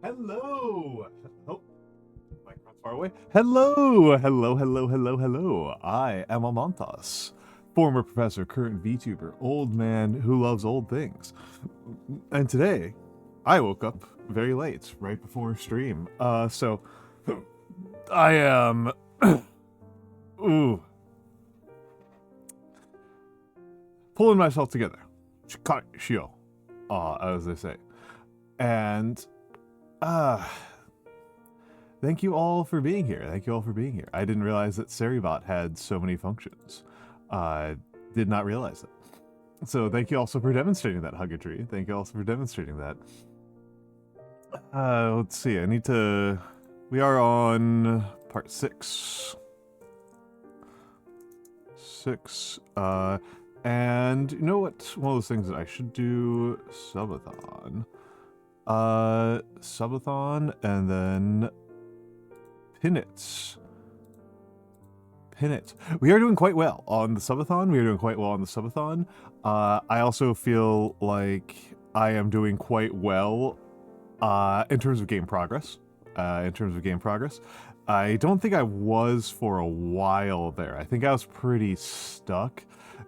Hello! Oh, microphone's far away. Hello! Hello. I am Almantas, former professor, current VTuber, old man who loves old things. And today, I woke up very late, right before stream. So, I am... ooh. Pulling myself together. Shio. As they say. And... thank you all for being here. I didn't realize that Streamerbot had so many functions. Did not realize it. So thank you also for demonstrating that, Huggetry. Thank you also for demonstrating that. Let's see, we are on part 6. And you know what? One of those things that I should do, subathon. Subathon, and then pin it. We are doing quite well on the subathon. I also feel like I am doing quite well in terms of game progress. I don't think I was for a while there. I think I was pretty stuck.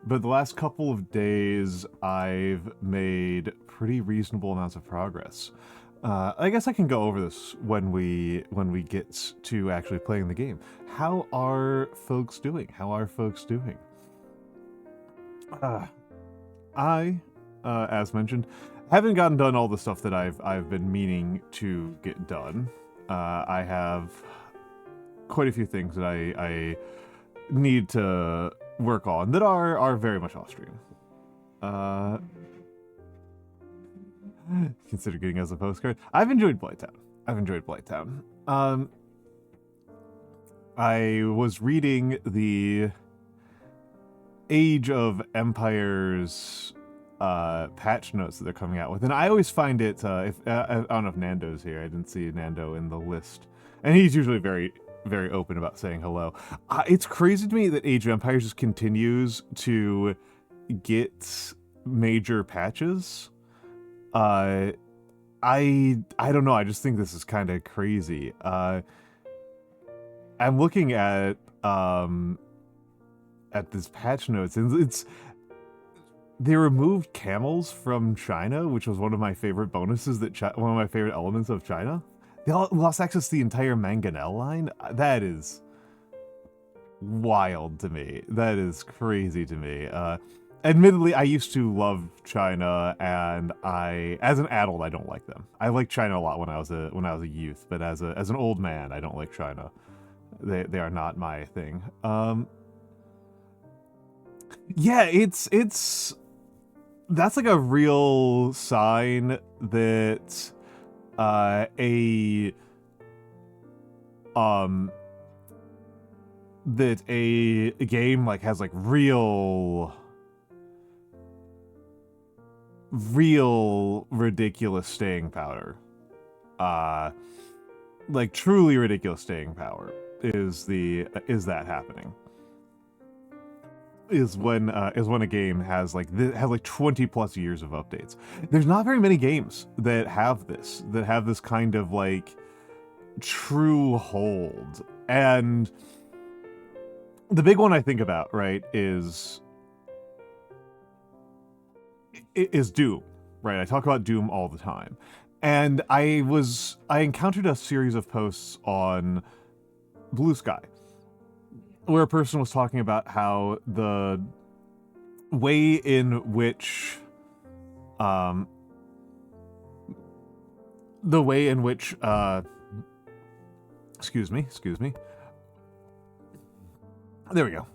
But the last couple of days, I've made pretty reasonable amounts of progress. I guess I can go over this when we get to actually playing the game. How are folks doing? I, as mentioned, haven't gotten done all the stuff that I've been meaning to get done. I have quite a few things that I need to work on that are very much off stream. Consider getting as a postcard. I've enjoyed Blighttown. I was reading the Age of Empires patch notes that they're coming out with, and I always find it I don't know if Nando's here. I didn't see Nando in the list, and he's usually very open about saying hello. It's crazy to me that Age of Empires just continues to get major patches. I don't know. I just think this is kind of crazy. I'm looking at this patch notes, and they removed camels from China, which was one of my favorite bonuses one of my favorite elements of China. They lost access to the entire Mangonel line? That is wild to me. That is crazy to me. Admittedly, I used to love China, and as an adult, I don't like them. I liked China a lot when I was a youth, but as an old man, I don't like China. They are not my thing. Yeah, that's like a real sign that that a game like has like real ridiculous staying power. Like truly ridiculous staying power is that happening. Is when a game has like 20 plus years of updates. There's not very many games that have this kind of like true hold. And the big one I think about, right, is Doom, right? I talk about Doom all the time. And I encountered a series of posts on Blue Sky where a person was talking about how the way in which excuse me. There we go.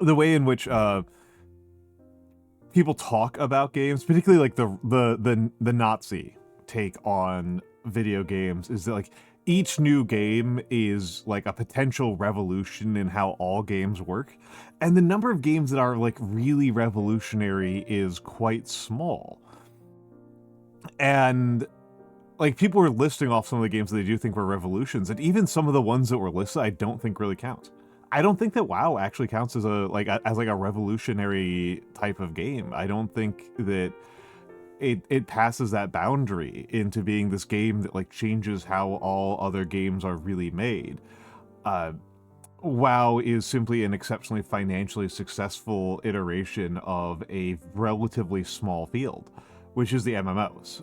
The way in which people talk about games, particularly like the Nazi take on video games, is that like each new game is like a potential revolution in how all games work, and the number of games that are like really revolutionary is quite small. And like people were listing off some of the games that they do think were revolutions, and even some of the ones that were listed I don't think really count. I don't think that WoW actually counts as a revolutionary type of game. I don't think that it passes that boundary into being this game that like changes how all other games are really made. WoW is simply an exceptionally financially successful iteration of a relatively small field, which is the MMOs.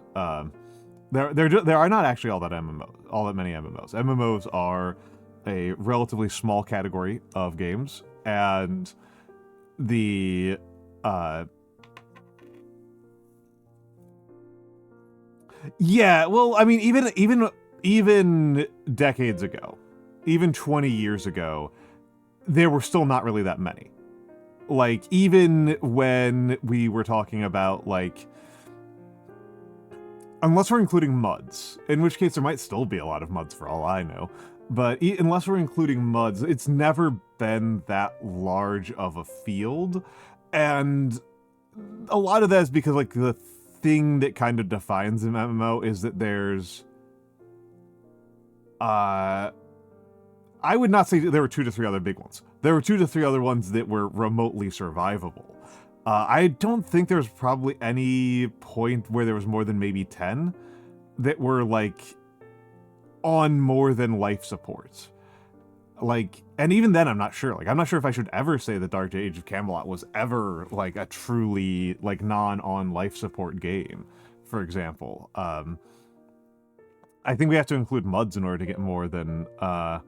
There are not actually all that many MMOs. MMOs are a relatively small category of games, and the yeah, well, I mean, even decades ago, even 20 years ago, there were still not really that many. Like, even when we were talking about, like, unless we're including MUDs, in which case there might still be a lot of MUDs for all I know, but unless we're including MUDs, it's never been that large of a field, and a lot of that is because, like, the thing that kind of defines an MMO is that there's I would not say there were 2 to 3 other big ones. There were 2 to 3 other ones that were remotely survivable. I don't think there was probably any point where there was more than maybe 10 that were, like, on more than life support. Like, and even then, I'm not sure. Like, I'm not sure if I should ever say the Dark Age of Camelot was ever, like, a truly, like, non-on life support game, for example. I think we have to include MUDs in order to get more than, oh,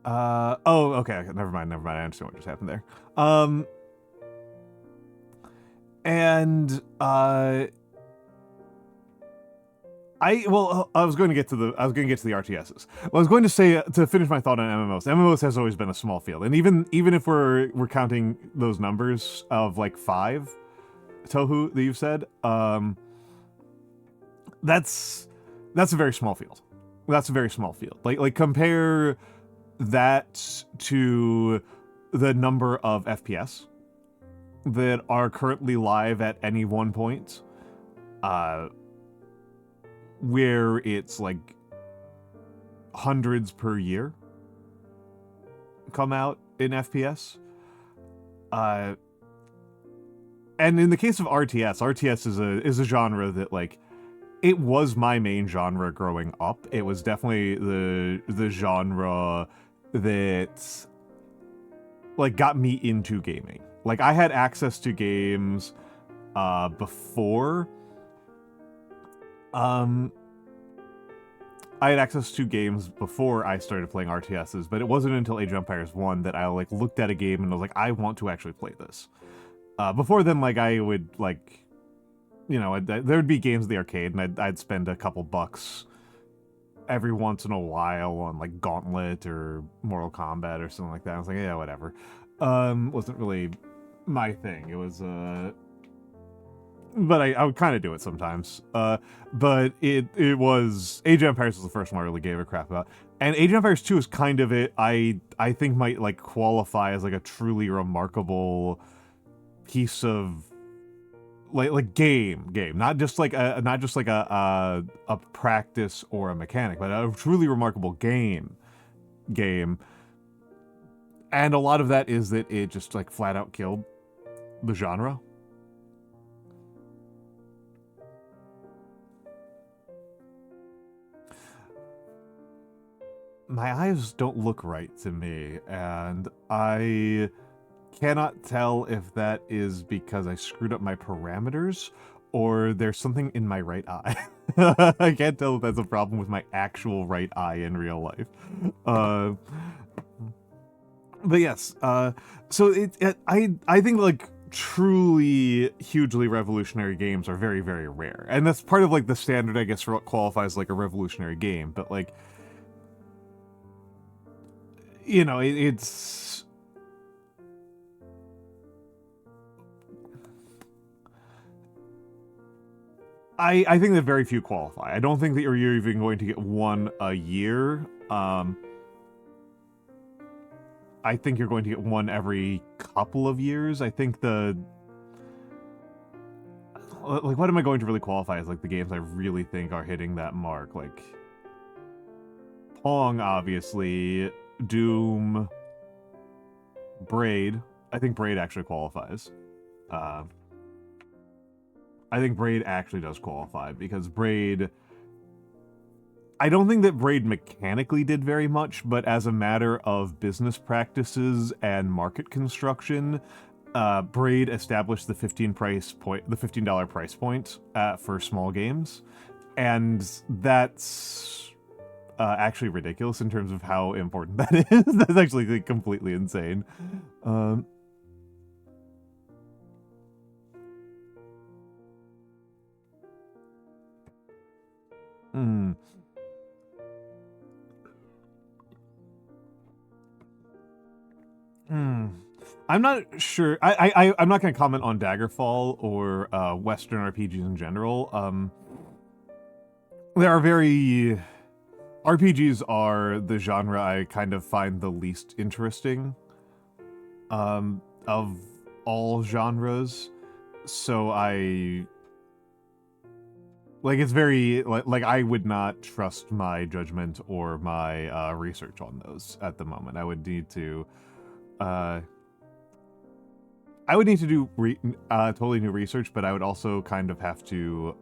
okay, never mind, I understand what just happened there. I was going to get to the RTSs. Well, I was going to say, to finish my thought on MMOs has always been a small field, and even if we're counting those numbers of like 5 Tohu that you've said, that's a very small field. That's a very small field. Like compare that to the number of FPS that are currently live at any one point, where it's like hundreds per year come out in FPS. And in the case of RTS is a genre that, like, it was my main genre growing up. It was definitely the genre that, like, got me into gaming. Like, I had access to games before I had access to games before I started playing RTSs, but it wasn't until Age of Empires 1 that I, like, looked at a game and was like, I want to actually play this. Before then, like, I would, like, you know, there'd be games in the arcade, and I'd spend a couple bucks every once in a while on, like, Gauntlet or Mortal Kombat or something like that. I was like, yeah, whatever. Wasn't really my thing. It was, but I would kind of do it sometimes. But it was... Age of Empires was the first one I really gave a crap about. And Age of Empires 2 is kind of it. I think might, like, qualify as, like, a truly remarkable piece of... like game, not just like a practice or a mechanic, but a truly remarkable game. And a lot of that is that it just, like, flat out killed the genre. My eyes don't look right to me, and I cannot tell if that is because I screwed up my parameters or there's something in my right eye. I can't tell if that's a problem with my actual right eye in real life. But yes, so I think, like, truly hugely revolutionary games are very, very rare. And that's part of, like, the standard, I guess, for what qualifies like a revolutionary game. But, like, you know, it's... I think that very few qualify. I don't think that you're even going to get one a year. I think you're going to get one every couple of years. I think like, what am I going to really qualify as, like, the games I really think are hitting that mark? Like, Pong, obviously, Doom, Braid. I think Braid actually qualifies. I think Braid actually does qualify, because Braid... I don't think that Braid mechanically did very much, but as a matter of business practices and market construction, Braid established the $15 price point for small games, and that's actually ridiculous in terms of how important that is. That's actually like, completely insane. I'm not sure. I'm not going to comment on Daggerfall or Western RPGs in general. There are very... RPGs are the genre I kind of find the least interesting of all genres. So it's very... Like, I would not trust my judgment or my research on those at the moment. I would need to... do totally new research, but I would also kind of have to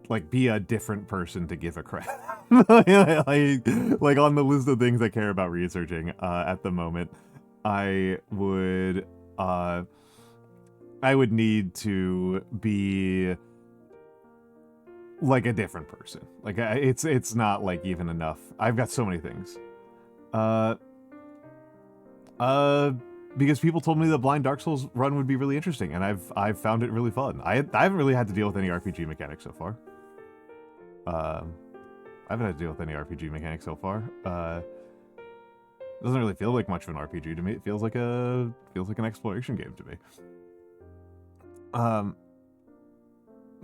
like be a different person to give a crap. like on the list of things I care about researching at the moment, I would need to be like a different person. Like it's not like even enough. I've got so many things. Because people told me the blind Dark Souls run would be really interesting, and I've found it really fun. I haven't really had to deal with any RPG mechanics so far. I haven't had to deal with any RPG mechanics so far. Doesn't really feel like much of an RPG to me. It feels like an exploration game to me.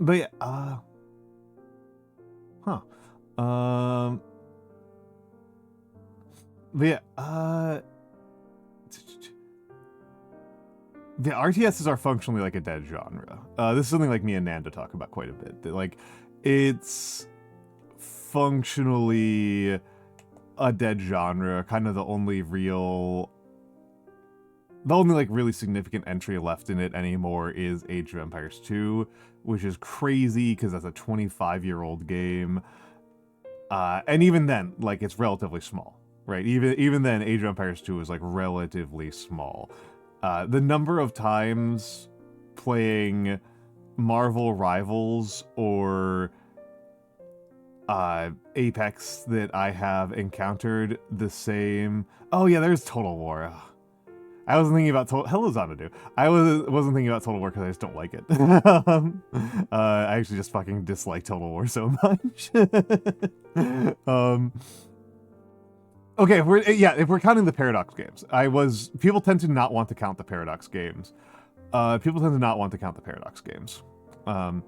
But yeah, the RTSs are functionally like a dead genre. This is something like me and Nanda talk about quite a bit. Like, it's functionally a dead genre. Kind of the only like really significant entry left in it anymore is Age of Empires 2, which is crazy because that's a 25-year-old game. And even then, like, it's relatively small, right? Even then, Age of Empires 2 is like relatively small. The number of times playing Marvel Rivals or Apex that I have encountered the same... Oh yeah, there's Total War. I wasn't thinking about Hello Xanadu. I wasn't thinking about Total War because I just don't like it. I actually just fucking dislike Total War so much. Okay, if we're counting the Paradox games, people tend to not want to count the Paradox games. I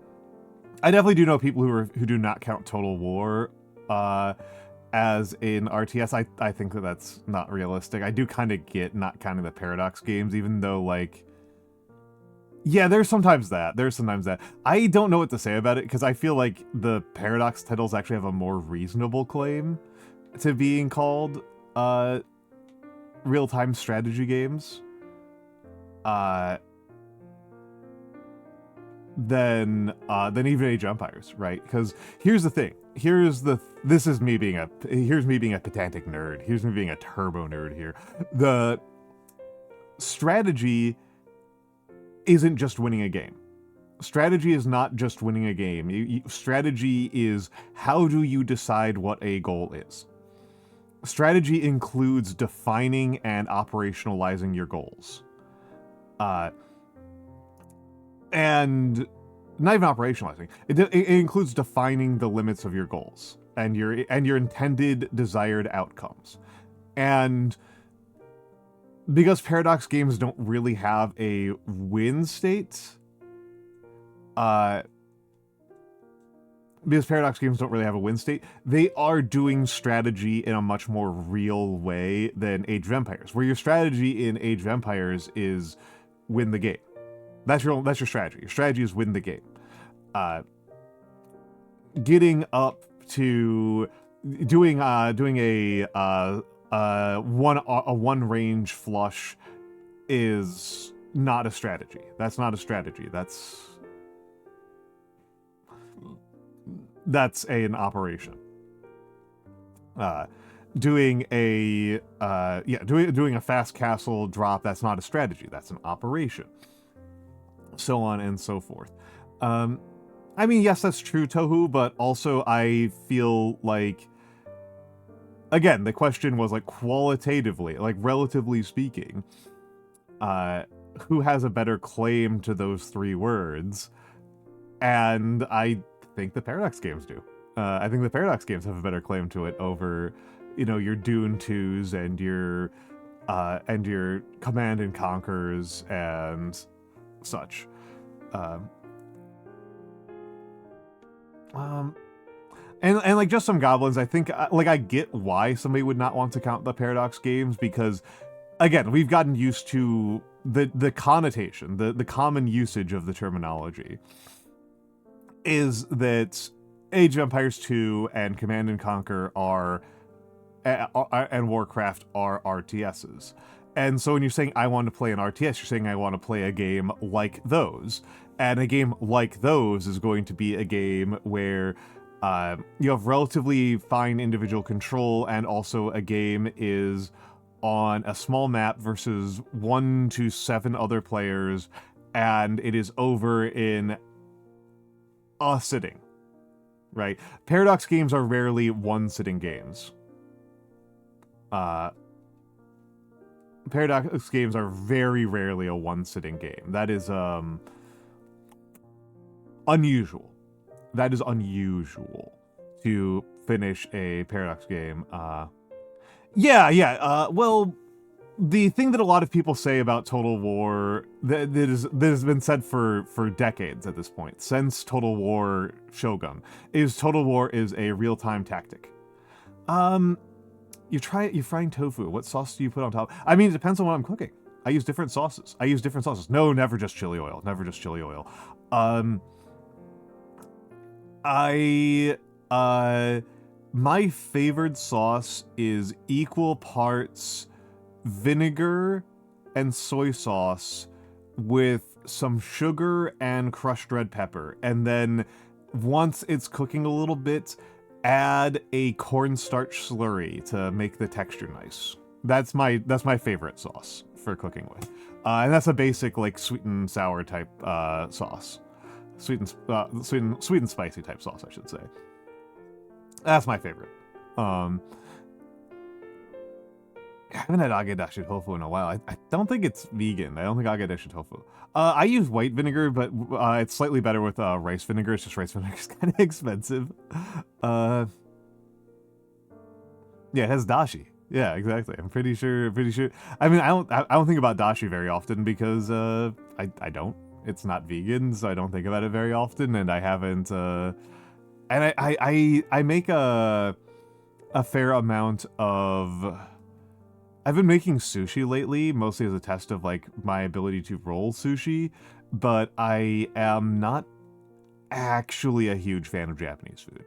definitely do know people who do not count Total War as an RTS. I think that's not realistic. I do kind of get not counting the Paradox games, even though, like, yeah, there's sometimes that. I don't know what to say about it, because I feel like the Paradox titles actually have a more reasonable claim to being called real-time strategy games than even Age of Empires, right? Because here's the thing. Here's me being a pedantic nerd. Here's me being a turbo nerd here. The strategy isn't just winning a game. Strategy is not just winning a game. Strategy is how do you decide what a goal is. Strategy includes defining and operationalizing your goals. And not even operationalizing. It includes defining the limits of your goals and your intended desired outcomes. And because Paradox games don't really have a win state, they are doing strategy in a much more real way than Age of Empires, where your strategy in Age of Empires is win the game. That's your strategy. Your strategy is win the game. Getting up to doing a one range flush is not a strategy. That's not a strategy. That's that's an operation. Doing a doing a fast castle drop, that's not a strategy, that's an operation. So on and so forth. I mean, yes, that's true, Tohu, but also I feel like, again, the question was like qualitatively, like relatively speaking, who has a better claim to those three words? And I think the Paradox games do. I think the Paradox games have a better claim to it over, your Dune 2s and your Command and Conquers and such. And like just some goblins, I think, like, I get why somebody would not want to count the Paradox games, because, again, we've gotten used to the connotation, the common usage of the terminology is that Age of Empires 2 and Command and Conquer and Warcraft are RTSs. And so when you're saying I want to play an RTS, you're saying I want to play a game like those. And a game like those is going to be a game where you have relatively fine individual control, and also a game is on a small map versus 1 to 7 other players, and it is over in a sitting, right? Paradox games are rarely one-sitting games. Paradox games are very rarely a one-sitting game. That is unusual. That is unusual to finish a Paradox game. Well, the thing that a lot of people say about Total War that has been said for decades at this point, since Total War Shogun, is Total War is a real-time tactic. You're frying tofu. What sauce do you put on top? I mean, it depends on what I'm cooking. I use different sauces. No, never just chili oil. My favorite sauce is equal parts vinegar and soy sauce with some sugar and crushed red pepper. And then once it's cooking a little bit, add a cornstarch slurry to make the texture nice. That's my favorite sauce for cooking with. And that's a basic, like, sweet and sour type sauce. Sweet and spicy type sauce, I should say. That's my favorite. I haven't had agedashi tofu in a while. I don't think it's vegan. I don't think agedashi tofu. I use white vinegar, but it's slightly better with rice vinegar. It's just rice vinegar is kind of expensive. Yeah, it has dashi. Yeah, exactly. I'm pretty sure. I mean, I don't think about dashi very often because I don't. It's not vegan, so I don't think about it very often, and I haven't. And I make a fair amount of. I've been making sushi lately, mostly as a test of, like, my ability to roll sushi, but I am not actually a huge fan of Japanese food.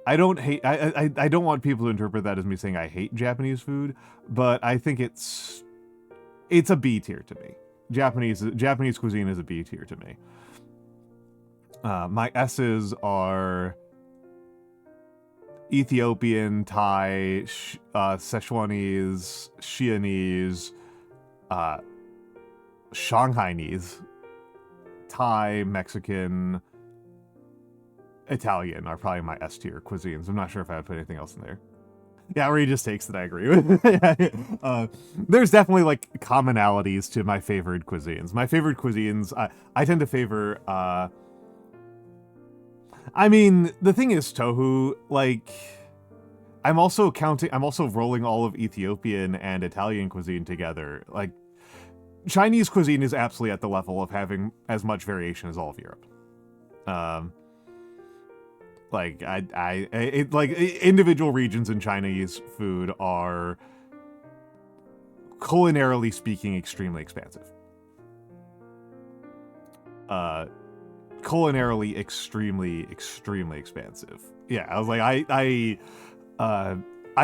I don't want people to interpret that as me saying I hate Japanese food, but I think it's a B tier to me. Japanese cuisine is a B tier to me. My S's are Ethiopian, Thai, Szechuanese, Xianese, Shanghainese, Thai, Mexican, Italian are probably my S tier cuisines. I'm not sure if I would put anything else in there. Yeah, Regis takes that I agree with. There's definitely, like, commonalities to my favorite cuisines. My favorite cuisines, I tend to favor, I mean, the thing is, Tohu, like, I'm also rolling all of Ethiopian and Italian cuisine together. Like, Chinese cuisine is absolutely at the level of having as much variation as all of Europe. Like, individual regions in Chinese food are, culinarily speaking, extremely expansive. Culinarily extremely expansive. Yeah, I was like, I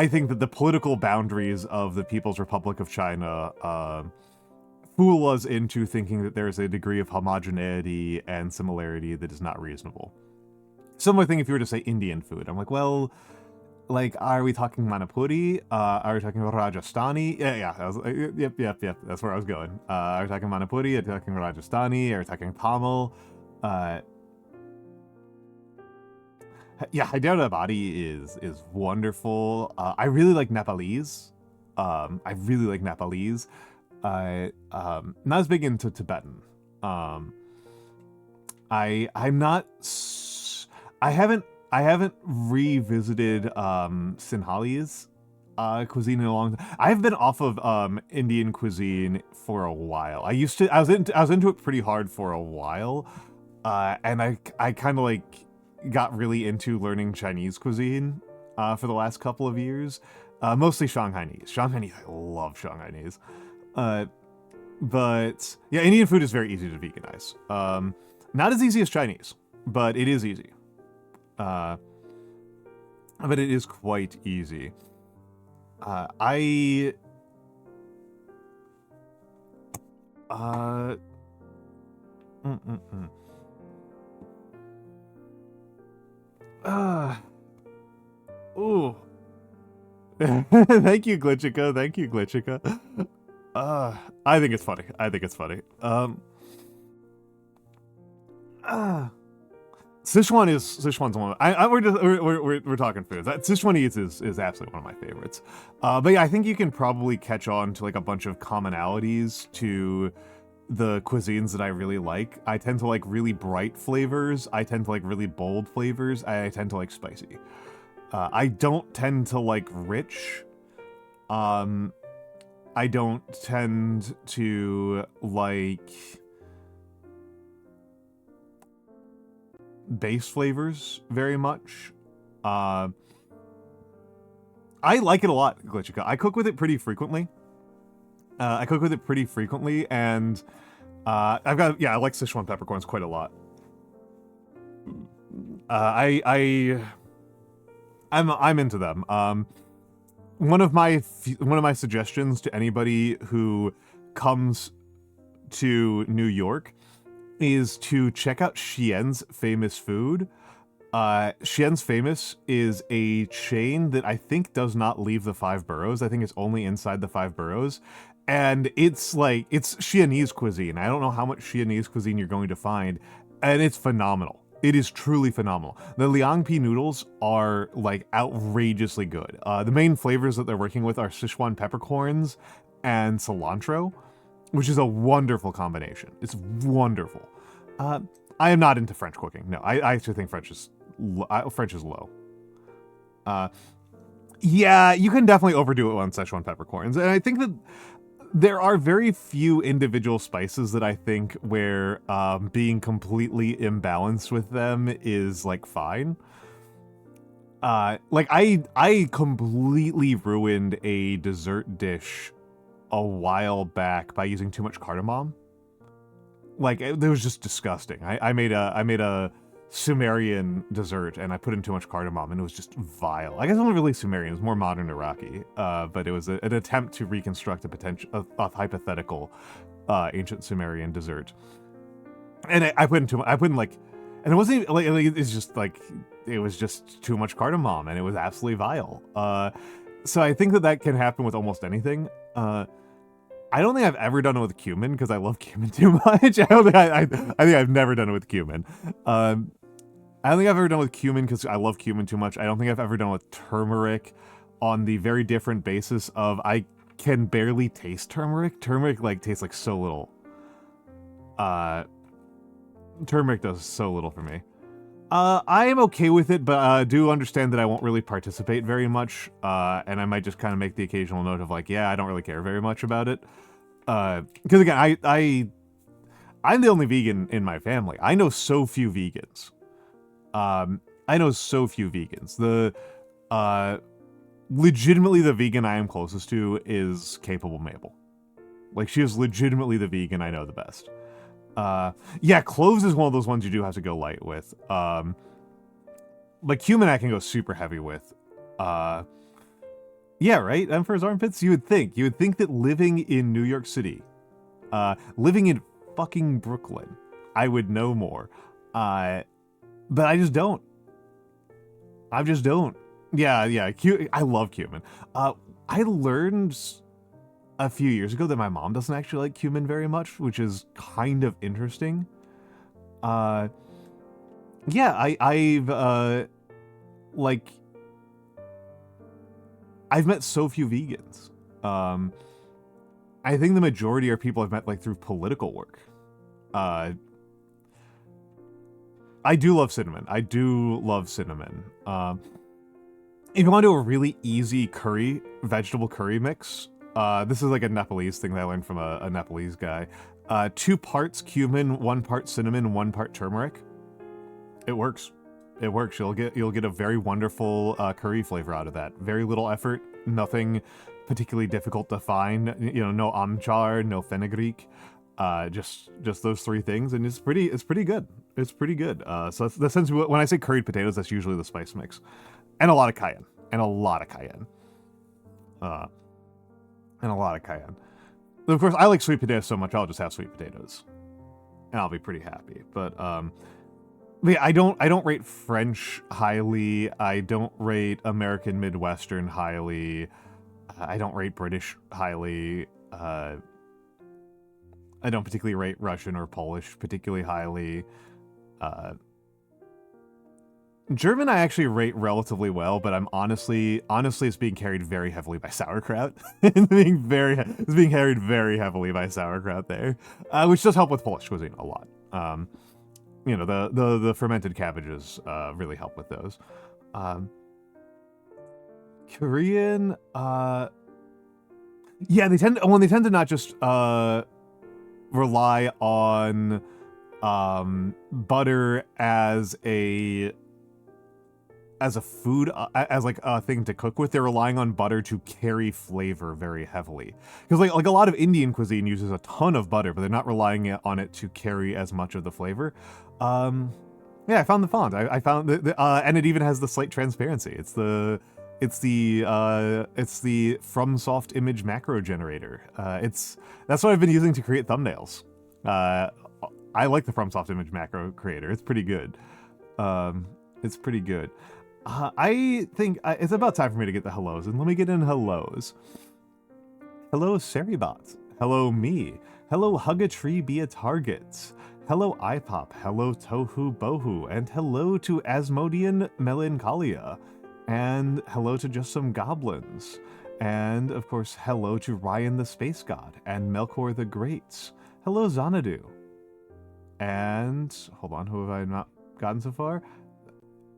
think that the political boundaries of the People's Republic of China fool us into thinking that there's a degree of homogeneity and similarity that is not reasonable. similar thing if you were to say Indian food. I'm like, well, like, are we talking Manipuri? Are we talking Rajasthani? Yeah. Yep. That's where I was going. Are we talking Manipuri? Are we talking Rajasthani? Are we talking Tamil? Yeah, Hyderabadi is wonderful. I really like Nepalese. I really like Nepalese. Not as big into Tibetan. I'm not. I haven't revisited Sinhalese cuisine in a long time. I've been off of Indian cuisine for a while. I was into it pretty hard for a while, and I kind of like got really into learning Chinese cuisine for the last couple of years. Mostly Shanghainese. I love Shanghainese. But yeah, Indian food is very easy to veganize. Not as easy as Chinese, but it is easy. But it is quite easy. Ooh. Thank you, Glitchica. I think it's funny. Sichuan's one. We're talking foods. Sichuanese is absolutely one of my favorites. But yeah, I think you can probably catch on to like a bunch of commonalities to the cuisines that I really like. I tend to like really bright flavors. I tend to like really bold flavors. I tend to like spicy. I don't tend to like rich. I don't tend to like base flavors very much. I like it a lot, Glitchica. I cook with it pretty frequently. And I like Sichuan peppercorns quite a lot. I'm into them. One of my suggestions to anybody who comes to New York is to check out Xian's Famous Food. Xian's Famous is a chain that I think does not leave the 5 boroughs. I think it's only inside the 5 boroughs. And it's Xianese cuisine. I don't know how much Xianese cuisine you're going to find, and it's phenomenal. It is truly phenomenal. The Liangpi noodles are like outrageously good. The main flavors that they're working with are Sichuan peppercorns and cilantro, which is a wonderful combination. It's wonderful. I am not into French cooking. No, I actually think French is low. Yeah, you can definitely overdo it on Sichuan peppercorns, and I think that there are very few individual spices that I think where being completely imbalanced with them is like fine. Like I completely ruined a dessert dish a while back by using too much cardamom. Like it was just disgusting. I made a Sumerian dessert and I put in too much cardamom and it was just vile. I guess it wasn't really Sumerian, it was more modern Iraqi, but it was an attempt to reconstruct a hypothetical ancient Sumerian dessert. And I put in like, and it wasn't even, like it's just like, it was just too much cardamom and it was absolutely vile. So I think that can happen with almost anything. I don't think I've ever done it with cumin because I love cumin too much. I think I've never done it with cumin. I don't think I've ever done it with cumin because I love cumin too much. I don't think I've ever done it with turmeric on the very different basis of I can barely taste turmeric. Turmeric like tastes like so little. Turmeric does so little for me. I am okay with it, but do understand that I won't really participate very much, and I might just kind of make the occasional note of like, yeah, I don't really care very much about it. Because again, I'm the only vegan in my family. I know so few vegans. The legitimately the vegan I am closest to is Capable Mabel. Like she is legitimately the vegan I know the best. Yeah, cloves is one of those ones you do have to go light with. Like cumin I can go super heavy with. Yeah, right? Emperor's Armpits? You would think that living in New York City, living in fucking Brooklyn, I would know more. But I just don't. I just don't. Yeah, yeah. I love cumin. I learned a few years ago that my mom doesn't actually like cumin very much, which is kind of interesting. Yeah, I've met so few vegans. I think the majority are people I've met like through political work. I do love cinnamon. I do love cinnamon. If you want to do a really easy vegetable curry mix, this is like a Nepalese thing that I learned from a Nepalese guy. 2 parts cumin, 1 part cinnamon, 1 part turmeric. It works. It works. You'll get a very wonderful curry flavor out of that. Very little effort. Nothing particularly difficult to find. You know, no amchar, no fenugreek. Just those 3 things, and it's pretty good. It's pretty good. So that's essentially when I say curried potatoes, that's usually the spice mix, and a lot of cayenne, and a lot of cayenne. Of course, I like sweet potatoes so much, I'll just have sweet potatoes, and I'll be pretty happy. But yeah, I don't rate French highly. I don't rate American Midwestern highly. I don't rate British highly. I don't particularly rate Russian or Polish particularly highly. German I actually rate relatively well, but I'm honestly it's being carried very heavily by sauerkraut. It's being carried very heavily by sauerkraut there, which does help with Polish cuisine a lot. You know, the fermented cabbages really help with those. Korean, yeah, they tend to not just rely on butter as a food, as like a thing to cook with. They're relying on butter to carry flavor very heavily, because like a lot of Indian cuisine uses a ton of butter, but they're not relying on it to carry as much of the flavor. Yeah, I found the font. I found and it even has the slight transparency. It's the FromSoft image macro generator. That's what I've been using to create thumbnails. I like the FromSoft image macro creator. It's pretty good. It's pretty good. I think it's about time for me to get the hellos, and let me get in hellos. Hello, Seribot. Hello, me. Hello, Hug a Tree, Be a Target. Hello, iPop. Hello, Tohu Bohu. And hello to Asmodean Melancholia. And hello to Just Some Goblins. And, of course, hello to Ryan the Space God and Melkor the Great. Hello, Xanadu. And, hold on, who have I not gotten so far?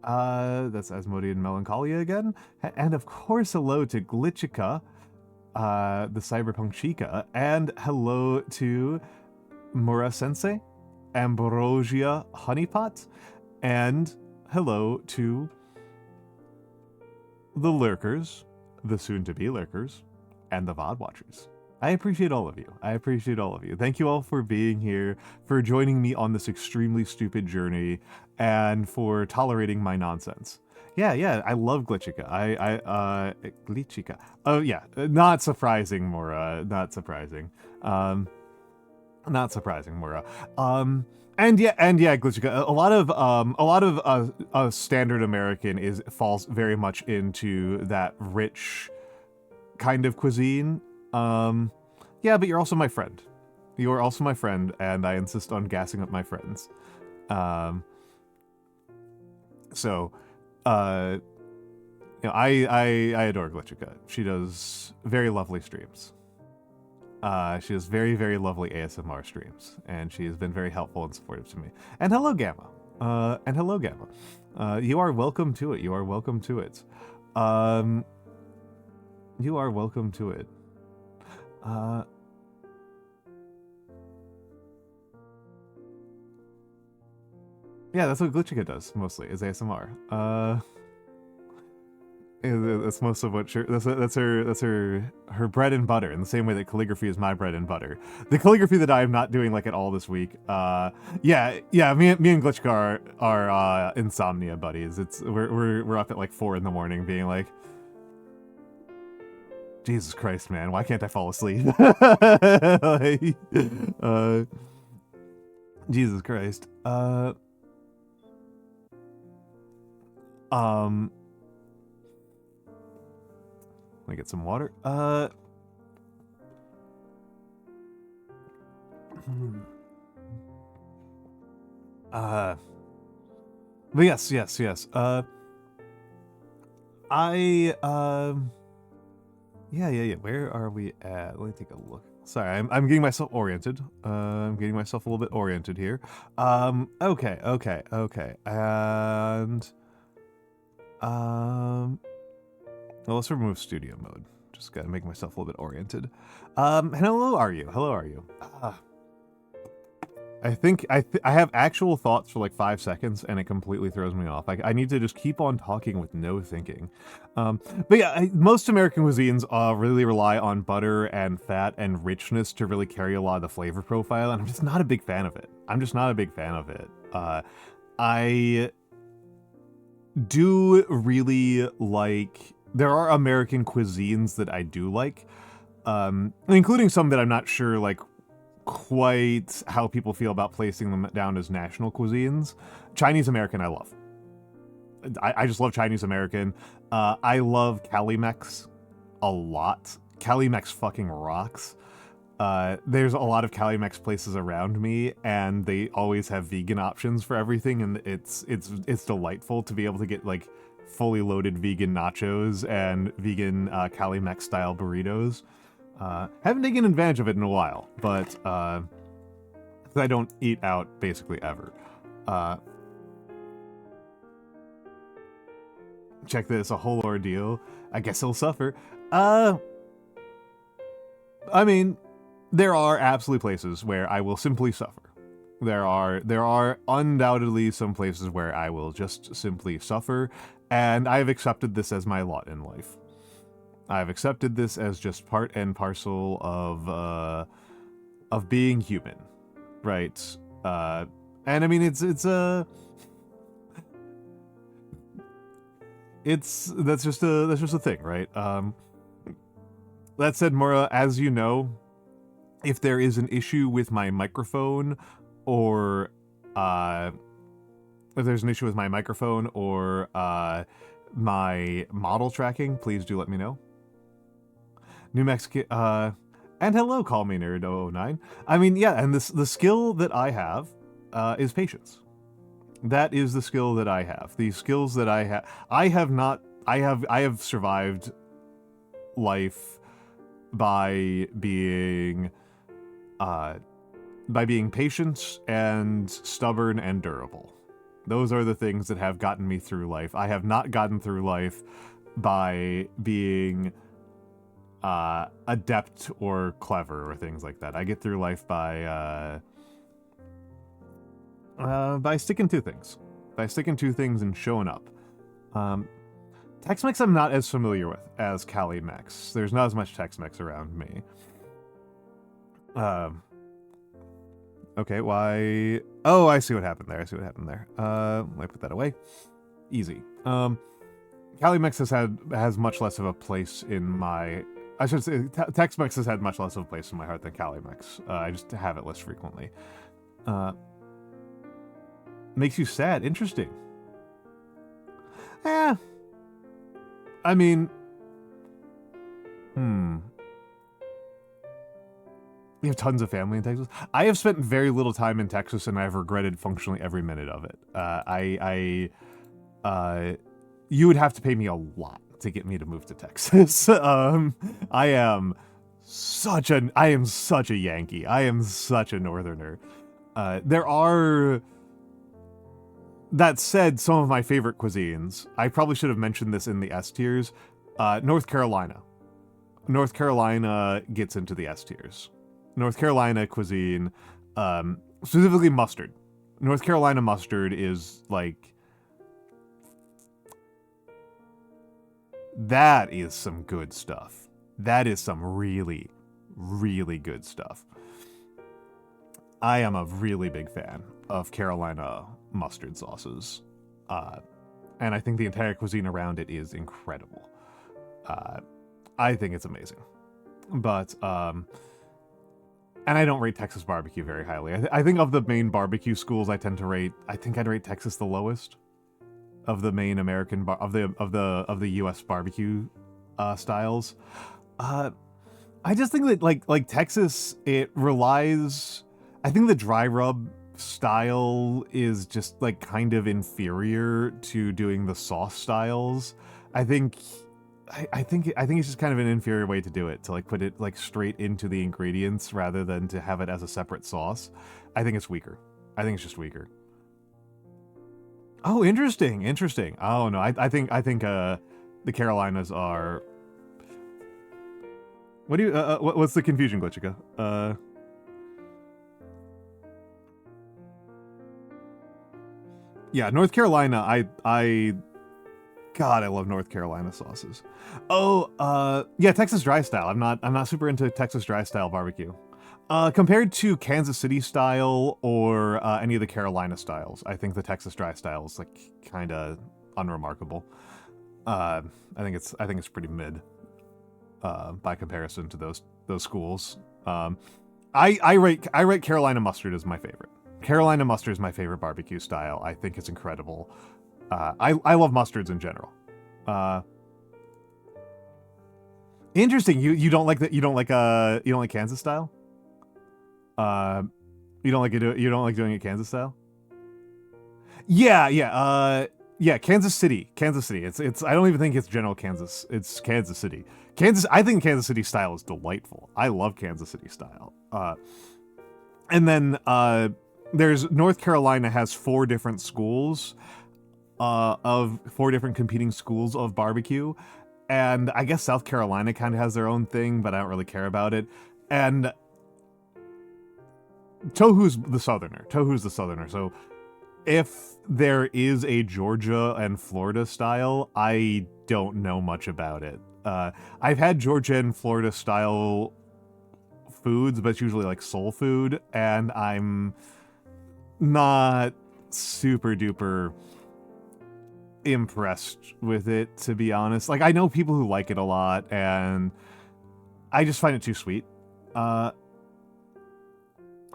That's Asmodean Melancholia again. And, of course, hello to Glitchica, the Cyberpunk Chica. And hello to Mura Sensei, Ambrosia Honeypot. And hello to the Lurkers, the soon-to-be Lurkers, and the VOD Watchers. I appreciate all of you. I appreciate all of you. Thank you all for being here, for joining me on this extremely stupid journey, and for tolerating my nonsense. Yeah, I love Glitchica. Glitchica. Oh, yeah, not surprising, Mora. Not surprising. Not surprising, Mora. And yeah, Glitchica. A lot of standard American falls very much into that rich kind of cuisine. Yeah, but you're also my friend. You are also my friend, and I insist on gassing up my friends. So, you know, I adore Glitchica. She does very lovely streams. She does very, very lovely ASMR streams, and she has been very helpful and supportive to me. And hello, Gamma. You are welcome to it. You are welcome to it. You are welcome to it. Yeah, that's what Glitchica does mostly, is ASMR. That's most of what that's her bread and butter, in the same way that calligraphy is my bread and butter. The calligraphy that I am not doing like at all this week. Yeah, me and Glitchka are insomnia buddies. We're up at like 4 in the morning being like, Jesus Christ, man, why can't I fall asleep? Like, Jesus Christ. Let me get some water. But yes. Yeah. Where are we at? Let me take a look. Sorry, I'm getting myself oriented. I'm getting myself a little bit oriented here. Okay. And well, let's remove studio mode. Just gotta make myself a little bit oriented. Hello, are you? I think I have actual thoughts for like 5 seconds, and it completely throws me off. I need to just keep on talking with no thinking. But yeah, most American cuisines really rely on butter and fat and richness to really carry a lot of the flavor profile, and I'm just not a big fan of it. I do really like... There are American cuisines that I do like, including some that I'm not sure, like, quite how people feel about placing them down as national cuisines. Chinese American I love. I just love Chinese American. I love Cali-Mex a lot. Cali-Mex fucking rocks. There's a lot of Cali-Mex places around me, and they always have vegan options for everything, and it's delightful to be able to get like fully loaded vegan nachos and vegan Cali-Mex style burritos. Haven't taken advantage of it in a while, but I don't eat out basically ever. Check this, a whole ordeal. I guess he'll suffer. I mean, there are absolutely places where I will simply suffer. There are undoubtedly some places where I will just simply suffer, and I have accepted this as my lot in life. I've accepted this as just part and parcel of being human, right? And I mean, that's just a thing, right? That said, Mora, as you know, if there is an issue with my microphone, or my model tracking, please do let me know. New Mexican, and hello, call me nerd09. I mean, yeah, and the skill that I have is patience. That is the skill that I have. The skills that I have, I have survived life by being patient and stubborn and durable. Those are the things that have gotten me through life. I have not gotten through life by being adept or clever or things like that. I get through life by sticking to things. By sticking to things and showing up. Tex-Mex I'm not as familiar with as Cali-Mex. There's not as much Tex-Mex around me. Okay, why... Oh, I see what happened there. Let me put that away. Easy. Cali-Mex has much less of a place in my... I should say, Tex-Mex has had much less of a place in my heart than Cali-Mex. I just have it less frequently. Makes you sad. Interesting. I mean... You have tons of family in Texas? I have spent very little time in Texas, and I've regretted functionally every minute of it. You would have to pay me a lot to get me to move to Texas. I am such a Yankee. I am such a Northerner. There are... That said, some of my favorite cuisines, I probably should have mentioned this in the S tiers, North Carolina. North Carolina gets into the S tiers. North Carolina cuisine, specifically mustard. North Carolina mustard is like... That is some good stuff. That is some really, really good stuff. I am a really big fan of Carolina mustard sauces. And I think the entire cuisine around it is incredible. I think it's amazing. But, and I don't rate Texas barbecue very highly. I think of the main barbecue schools I tend to rate, I think I'd rate Texas the lowest of the main American of the US barbecue styles. I just think that like Texas, it relies. I think the dry rub style is just like kind of inferior to doing the sauce styles. I think it's just kind of an inferior way to do it, to like put it like straight into the ingredients rather than to have it as a separate sauce. I think it's weaker. I think it's just weaker. Oh, interesting. Oh no, I think the Carolinas are. What do you? What's the confusion, Glitchica? Yeah, North Carolina. God, I love North Carolina sauces. Oh, yeah, Texas dry style. I'm not super into Texas dry style barbecue. Compared to Kansas City style or any of the Carolina styles, I think the Texas dry style is like kind of unremarkable. I think it's pretty mid by comparison to those schools. I rate Carolina mustard as my favorite. Carolina mustard is my favorite barbecue style. I think it's incredible. I love mustards in general. Interesting. You don't like that? You don't like Kansas style? You don't like it? You don't like doing it Kansas style? Yeah. Kansas City. It's. I don't even think it's General Kansas. It's Kansas City. I think Kansas City style is delightful. I love Kansas City style. And then there's North Carolina has 4 different schools. Of 4 different competing schools of barbecue, and I guess South Carolina kind of has their own thing, but I don't really care about it. And Tohu's the southerner. So if there is a Georgia and Florida style, I don't know much about it. I've had Georgia and Florida style foods, but it's usually like soul food, and I'm not super duper impressed with it, to be honest. Like, I know people who like it a lot, and I just find it too sweet. Oh,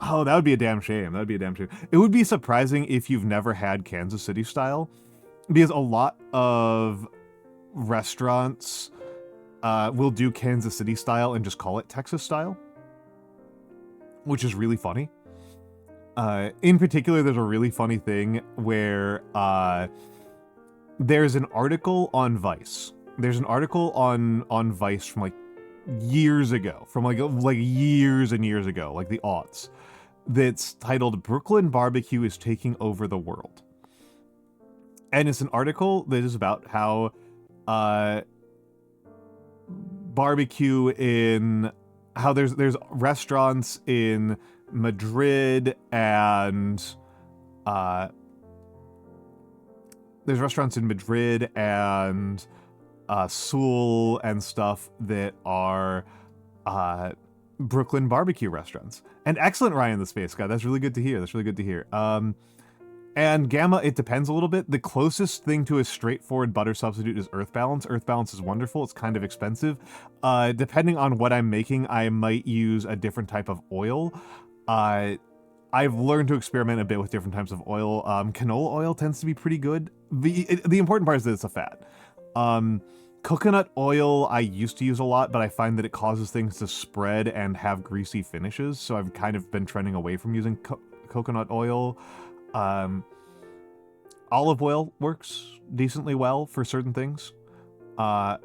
that would be a damn shame. It would be surprising if you've never had Kansas City style, because a lot of restaurants will do Kansas City style and just call it Texas style, which is really funny. In particular, there's a really funny thing where there's an article on Vice. There's an article on Vice from like years ago, from like years and years ago, like the aughts, that's titled "Brooklyn Barbecue is Taking Over the World." And it's an article that is about how barbecue in how there's restaurants in Madrid and Seoul and stuff that are Brooklyn barbecue restaurants. And excellent, Ryan the Space Guy. That's really good to hear. And Gamma, it depends a little bit. The closest thing to a straightforward butter substitute is Earth Balance. Earth Balance is wonderful. It's kind of expensive. Depending on what I'm making, I might use a different type of oil. I've learned to experiment a bit with different types of oil. Canola oil tends to be pretty good. The important part is that it's a fat. Coconut oil I used to use a lot, but I find that it causes things to spread and have greasy finishes, so I've kind of been trending away from using coconut oil. Olive oil works decently well for certain things. I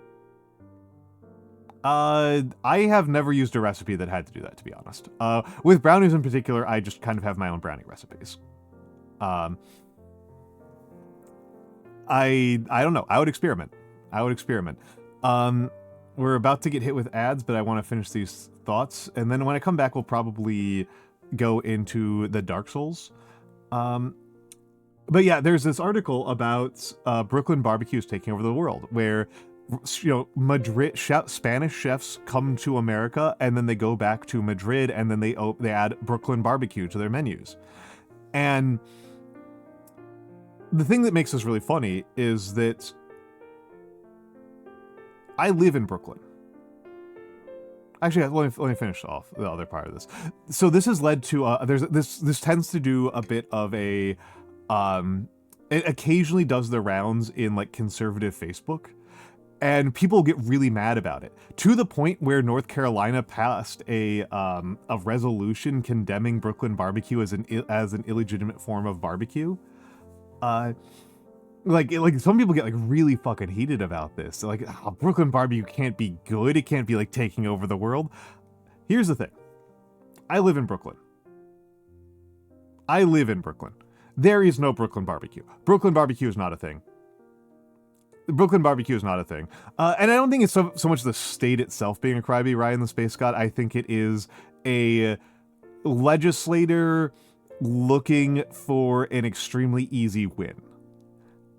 have never used a recipe that had to do that, to be honest. With brownies in particular, I just kind of have my own brownie recipes. I don't know. I would experiment. We're about to get hit with ads, but I want to finish these thoughts, and then when I come back, we'll probably go into the Dark Souls. But yeah, there's this article about Brooklyn barbecues taking over the world, where Spanish chefs come to America, and then they go back to Madrid, and then they add Brooklyn barbecue to their menus. And the thing that makes this really funny is that I live in Brooklyn. Actually, let me finish off the other part of this. So this has led to this tends to do a bit of a it occasionally does the rounds in like conservative Facebook, and people get really mad about it, to the point where North Carolina passed a resolution condemning Brooklyn barbecue as an illegitimate form of barbecue. Like some people get like really fucking heated about this. Like, oh, Brooklyn barbecue can't be good. It can't be like taking over the world. Here's the thing. I live in Brooklyn. There is no Brooklyn barbecue. Brooklyn barbecue is not a thing. Brooklyn barbecue is not a thing. And I don't think it's so much the state itself being a crybaby, Ryan the Space God. I think it is a legislator looking for an extremely easy win.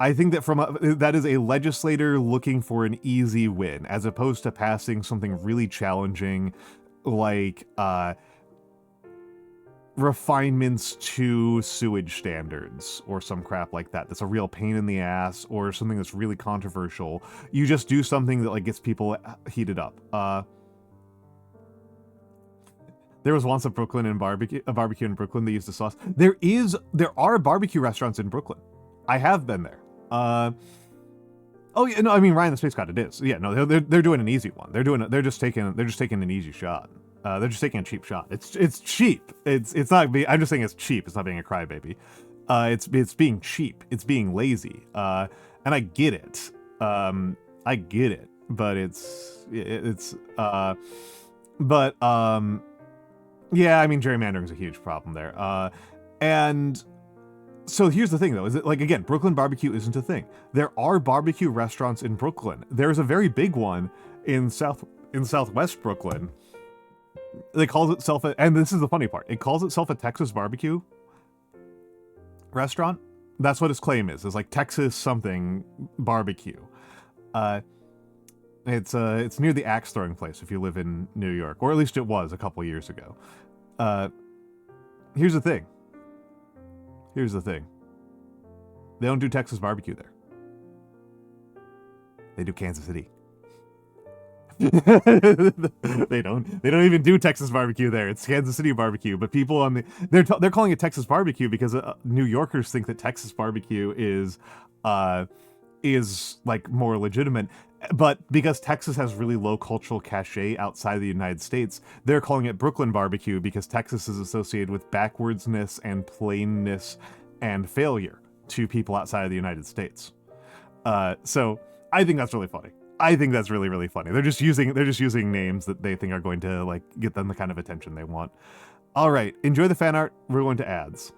I think that that is a legislator looking for an easy win, as opposed to passing something really challenging, like refinements to sewage standards or some crap like that. That's a real pain in the ass, or something that's really controversial. You just do something that like gets people heated up. There was once a barbecue in Brooklyn that used a sauce. There are barbecue restaurants in Brooklyn. I have been there. Oh yeah, no, I mean Ryan the Space God, it is. Yeah, no, they're doing an easy one. They're just taking an easy shot. They're just taking a cheap shot. It's cheap. It's not. I'm just saying it's cheap. It's not being a crybaby. It's being cheap. It's being lazy. And I get it. I get it. But yeah, I mean gerrymandering is a huge problem there. And so here's the thing, though, is that, like, again, Brooklyn barbecue isn't a thing. There are barbecue restaurants in Brooklyn. There's a very big one in Southwest Brooklyn. It calls itself and this is the funny part, it calls itself a Texas barbecue restaurant. That's what its claim is like Texas something barbecue. It's near the axe throwing place if you live in New York, or at least it was a couple years ago. Here's the thing. They don't do Texas barbecue there. They do Kansas City. They don't even do Texas barbecue there. It's Kansas City barbecue. But people on they're calling it Texas barbecue because New Yorkers think that Texas barbecue is like more legitimate. But because Texas has really low cultural cachet outside the United States, they're calling it Brooklyn barbecue because Texas is associated with backwardsness and plainness and failure to people outside of the United States. So I think that's really funny. I think that's really, really funny. They're just using names that they think are going to like get them the kind of attention they want. All right, enjoy the fan art. We're going to ads.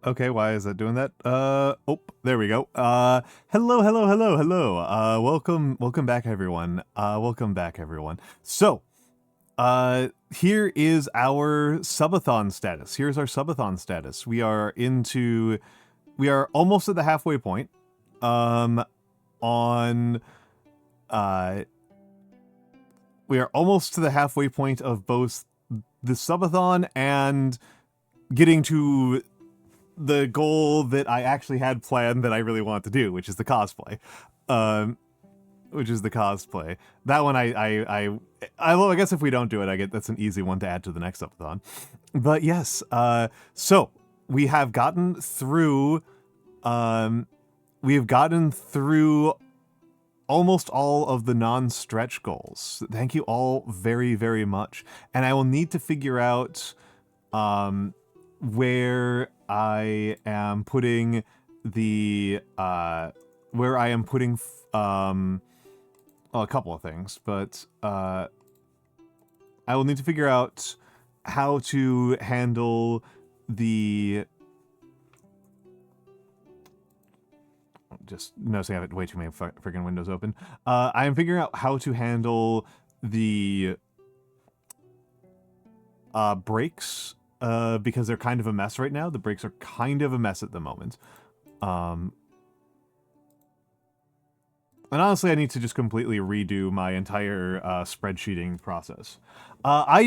Okay, why is that doing that? Oh, there we go. Hello. Welcome back, everyone. Welcome back, everyone. So, here is our subathon status. Here's our subathon status. We are almost at the halfway point. We are almost to the halfway point of both the subathon and getting to the goal that I actually had planned that I really want to do, which is the cosplay. That one I guess if we don't do it, that's an easy one to add to the next subathon. But yes, so we have gotten through almost all of the non-stretch goals. Thank you all very, very much. And I will need to figure out where I am putting a couple of things, but I will need to figure out how to handle the... Just noticing I have way too many freaking windows open. I am figuring out how to handle the brakes, because they're kind of a mess right now. The brakes are kind of a mess at the moment. And honestly, I need to just completely redo my entire spreadsheeting process. I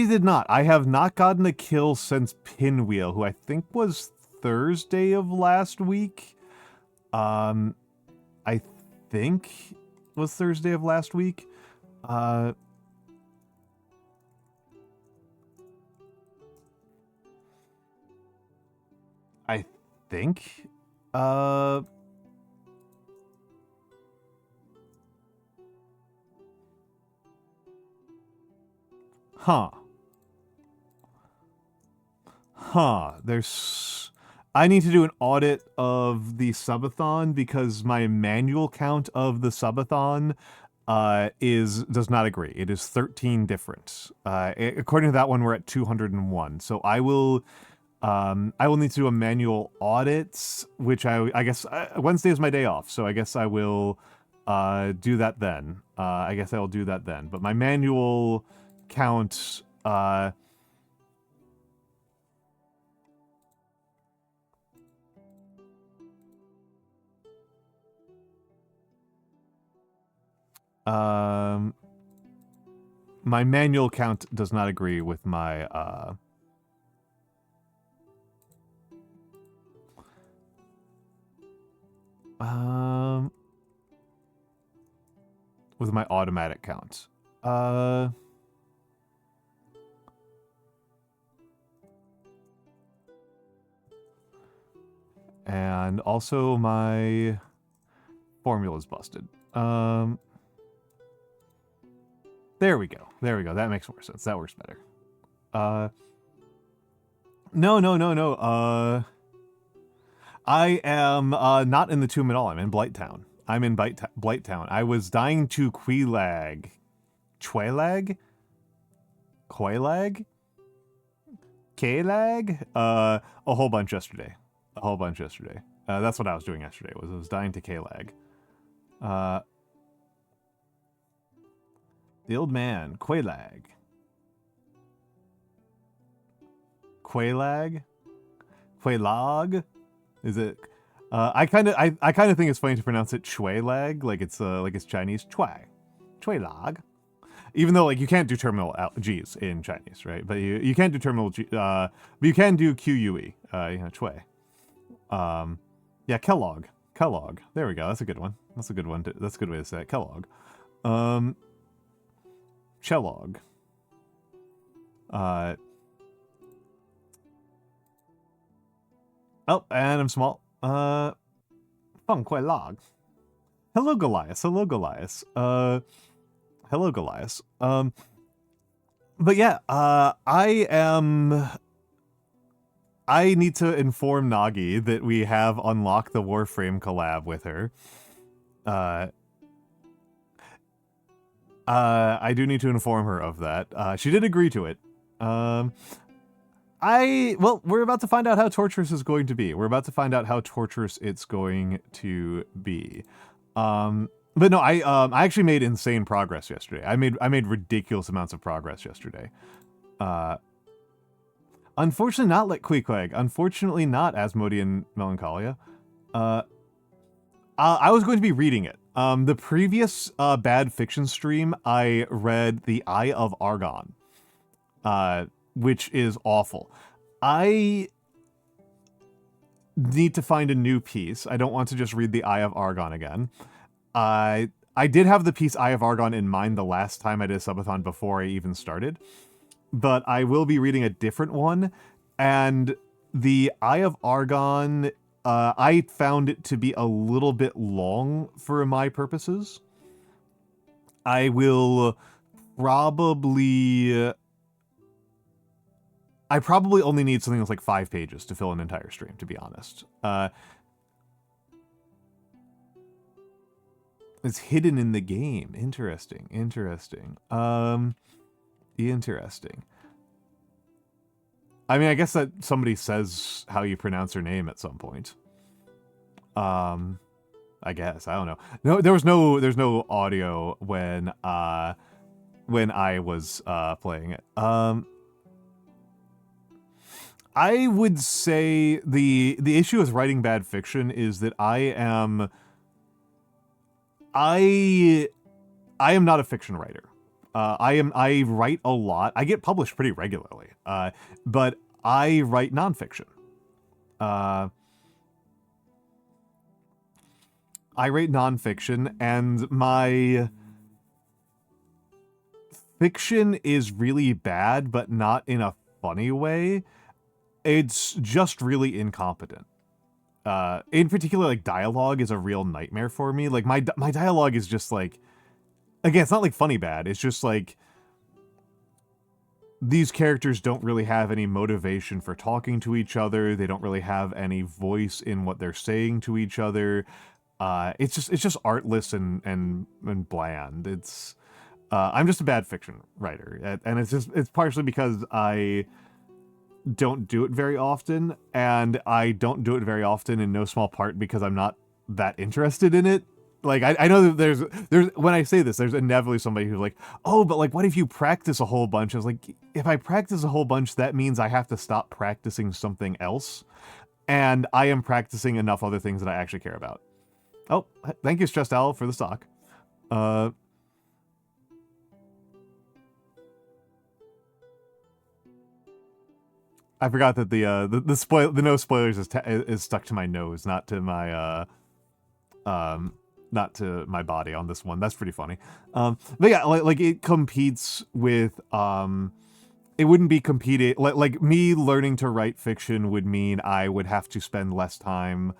have not gotten a kill since Pinwheel, who I think was Thursday of last week. I think was Thursday of last week. I think. I need to do an audit of the subathon because my manual count of the subathon does not agree. It is 13 different. According to that one, we're at 201. So I will need to do a manual audit, which I guess Wednesday is my day off, so I guess I will do that then. But my manual count my manual count does not agree with my automatic count. And also my formula's busted. There we go. That makes more sense. That works better. No. I am not in the tomb at all. I'm in Blighttown. Blighttown. I was dying to Queelag. Queelag? A whole bunch yesterday. That's what I was doing yesterday. I was dying to Queelag. The old man, Queelag. Is it? I kind of think it's funny to pronounce it Queelag, like it's Chinese. Queelag. Even though like you can't do terminal G's in Chinese, right? But you can't do terminal G. But you can do QUE. Chui. Yeah, Kellogg. There we go. That's a good one. That's a good way to say it. Kellogg. Chelog. Oh, and I'm small. Feng Queelag. Hello, Goliath. But yeah, I need to inform Nagi that we have unlocked the Warframe collab with her. I do need to inform her of that. She did agree to it. I Well, we're about to find out how torturous it's going to be. We're about to find out how torturous it's going to be. But no, I actually made insane progress yesterday. I made ridiculous amounts of progress yesterday. Unfortunately not like Queelag. Unfortunately not Asmodean Melancholia. I was going to be reading it. The previous bad fiction stream, I read The Eye of Argon, which is awful. I need to find a new piece. I don't want to just read The Eye of Argon again. I did have the piece Eye of Argon in mind the last time I did a subathon before I even started, but I will be reading a different one, and the Eye of Argon, I found it to be a little bit long for my purposes. I will probably... I probably only need something that's like 5 pages to fill an entire stream, to be honest. It's hidden in the game. Interesting. Interesting. Interesting. I mean, I guess that somebody says how you pronounce her name at some point. I guess. I don't know. No, there's no audio when I was playing it. I would say the issue with writing bad fiction is that I am not a fiction writer. I write a lot. I get published pretty regularly. But I write nonfiction. I write nonfiction, and my fiction is really bad, but not in a funny way. It's just really incompetent. In particular, like, dialogue is a real nightmare for me. Like, my dialogue is just, like... Again, it's not, like, funny bad. It's just, like... These characters don't really have any motivation for talking to each other. They don't really have any voice in what they're saying to each other. It's just artless and bland. It's... I'm just a bad fiction writer. And it's partially because I... don't do it very often, and I don't do it very often in no small part because I'm not that interested in it. Like, I know that there's when I say this, there's inevitably somebody who's like, oh, but like, what if you practice a whole bunch? I was like, if I practice a whole bunch, that means I have to stop practicing something else, and I am practicing enough other things that I actually care about. Oh, thank you, Stressed Owl, for the stock. I forgot that the no spoilers is stuck to my nose, not to my not to my body on this one. That's pretty funny. But yeah, like it competes with it wouldn't be competing like me learning to write fiction would mean I would have to spend less time.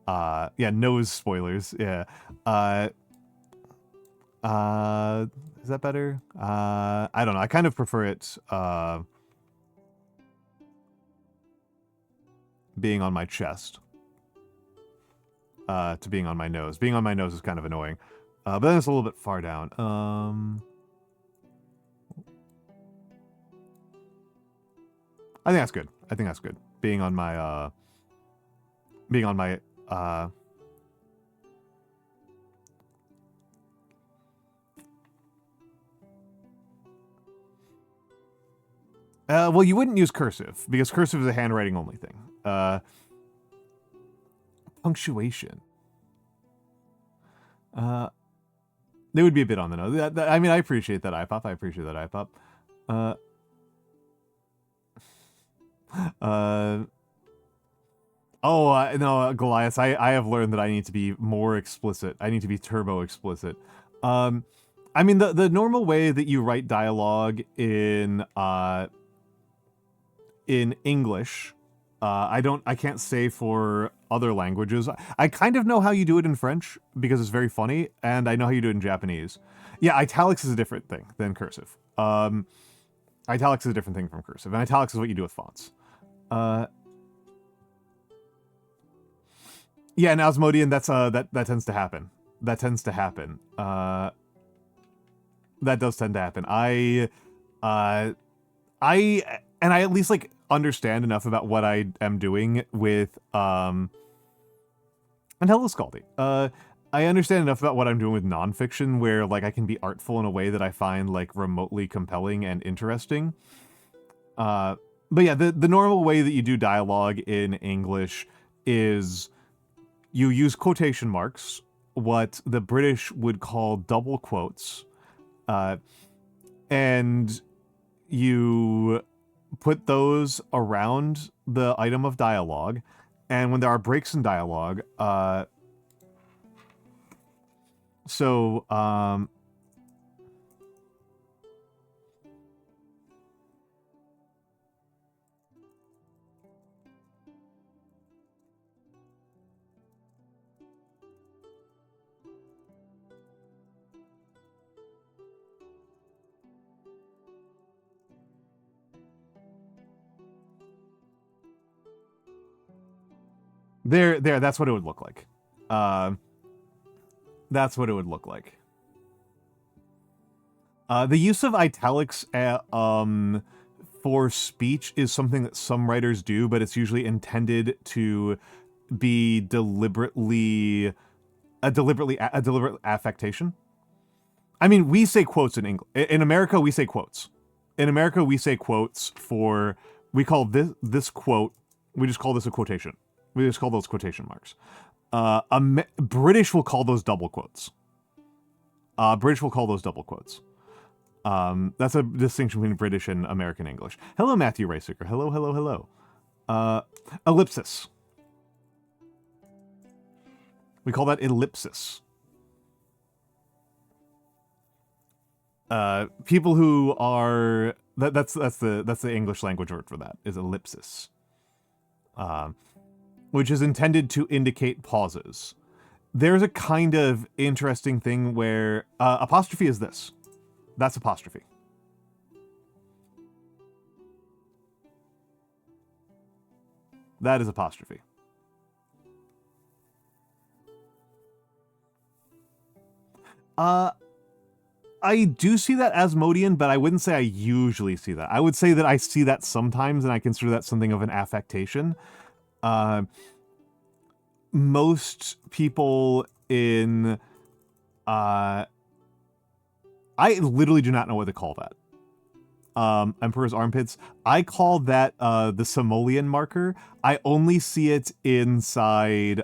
Yeah, nose spoilers. Yeah. Is that better? I don't know. I kind of prefer it. Being on my chest to being on my nose. Being on my nose is kind of annoying. But then it's a little bit far down. I think that's good. I think that's good. Being on my well, you wouldn't use cursive, because cursive is a handwriting only thing. Punctuation. They would be a bit on the nose. I mean, I appreciate that iPop. I appreciate that iPop. No, Goliath, I have learned that I need to be more explicit. I need to be turbo explicit. I mean, the normal way that you write dialogue in English, I can't say for other languages. I kind of know how you do it in French because it's very funny, and I know how you do it in Japanese. Yeah, italics is a different thing than cursive. Italics is a different thing from cursive, and italics is what you do with fonts. Yeah, and Asmodean, that tends to happen. That tends to happen. That does tend to happen. I at least, like, understand enough about what I am doing with and hello Scaldy. I understand enough about what I'm doing with nonfiction where like I can be artful in a way that I find like remotely compelling and interesting. But yeah, the normal way that you do dialogue in English is you use quotation marks, what the British would call double quotes, and you put those around the item of dialogue, and when there are breaks in dialogue, there, that's what it would look like. That's what it would look like. The use of italics for speech is something that some writers do, but it's usually intended to be deliberate affectation. I mean, we say quotes in English. In America, we say quotes. In America, we say quotes for, we call this quote, we just call this a quotation. We just call those quotation marks. British will call those double quotes. British will call those double quotes. That's a distinction between British and American English. Hello, Matthew Rayseeker. Hello, hello, hello. Ellipsis. We call that ellipsis. People who are that's the English language word for that is ellipsis, which is intended to indicate pauses. There's a kind of interesting thing where apostrophe is this. That's apostrophe. That is apostrophe. I do see that Asmodean, but I wouldn't say I usually see that. I would say that I see that sometimes, and I consider that something of an affectation. Most people in... I literally do not know what to call that. Emperor's Armpits. I call that the Simoleon marker. I only see it inside...